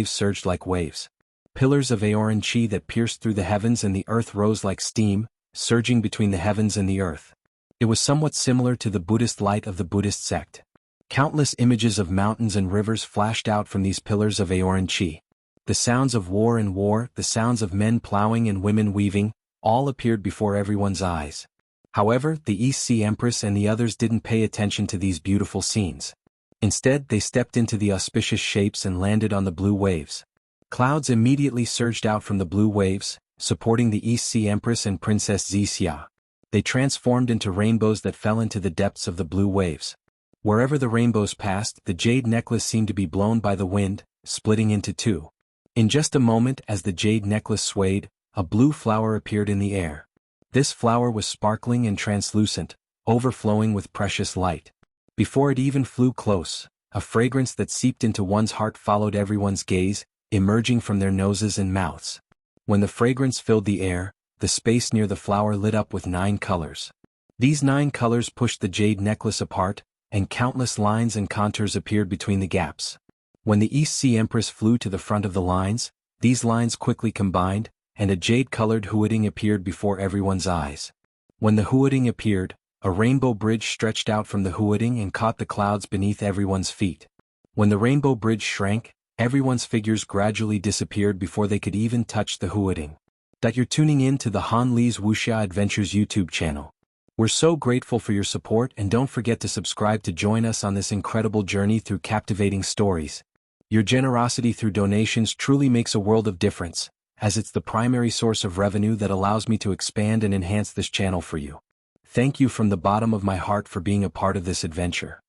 surged like waves. Pillars of Aoran Chi that pierced through the heavens and the earth rose like steam, surging between the heavens and the earth. It was somewhat similar to the Buddhist light of the Buddhist sect. Countless images of mountains and rivers flashed out from these pillars of Aoran Chi. The sounds of war and war, the sounds of men plowing and women weaving, all appeared before everyone's eyes. However, the East Sea Empress and the others didn't pay attention to these beautiful scenes. Instead, they stepped into the auspicious shapes and landed on the blue waves. Clouds immediately surged out from the blue waves, supporting the East Sea Empress and Princess Zixia. They transformed into rainbows that fell into the depths of the blue waves. Wherever the rainbows passed, the jade necklace seemed to be blown by the wind, splitting into two. In just a moment, as the jade necklace swayed, a blue flower appeared in the air. This flower was sparkling and translucent, overflowing with precious light. Before it even flew close, a fragrance that seeped into one's heart followed everyone's gaze, emerging from their noses and mouths. When the fragrance filled the air, the space near the flower lit up with 9 colors. These 9 colors pushed the jade necklace apart, and countless lines and contours appeared between the gaps. When the East Sea Empress flew to the front of the lines, these lines quickly combined, and a jade-colored huading appeared before everyone's eyes. When the huading appeared, a rainbow bridge stretched out from the huading and caught the clouds beneath everyone's feet. When the rainbow bridge shrank, everyone's figures gradually disappeared before they could even touch the huading. That you're tuning in to the Han Li's Wuxia Adventures YouTube channel. We're so grateful for your support, and don't forget to subscribe to join us on this incredible journey through captivating stories. Your generosity through donations truly makes a world of difference, as it's the primary source of revenue that allows me to expand and enhance this channel for you. Thank you from the bottom of my heart for being a part of this adventure.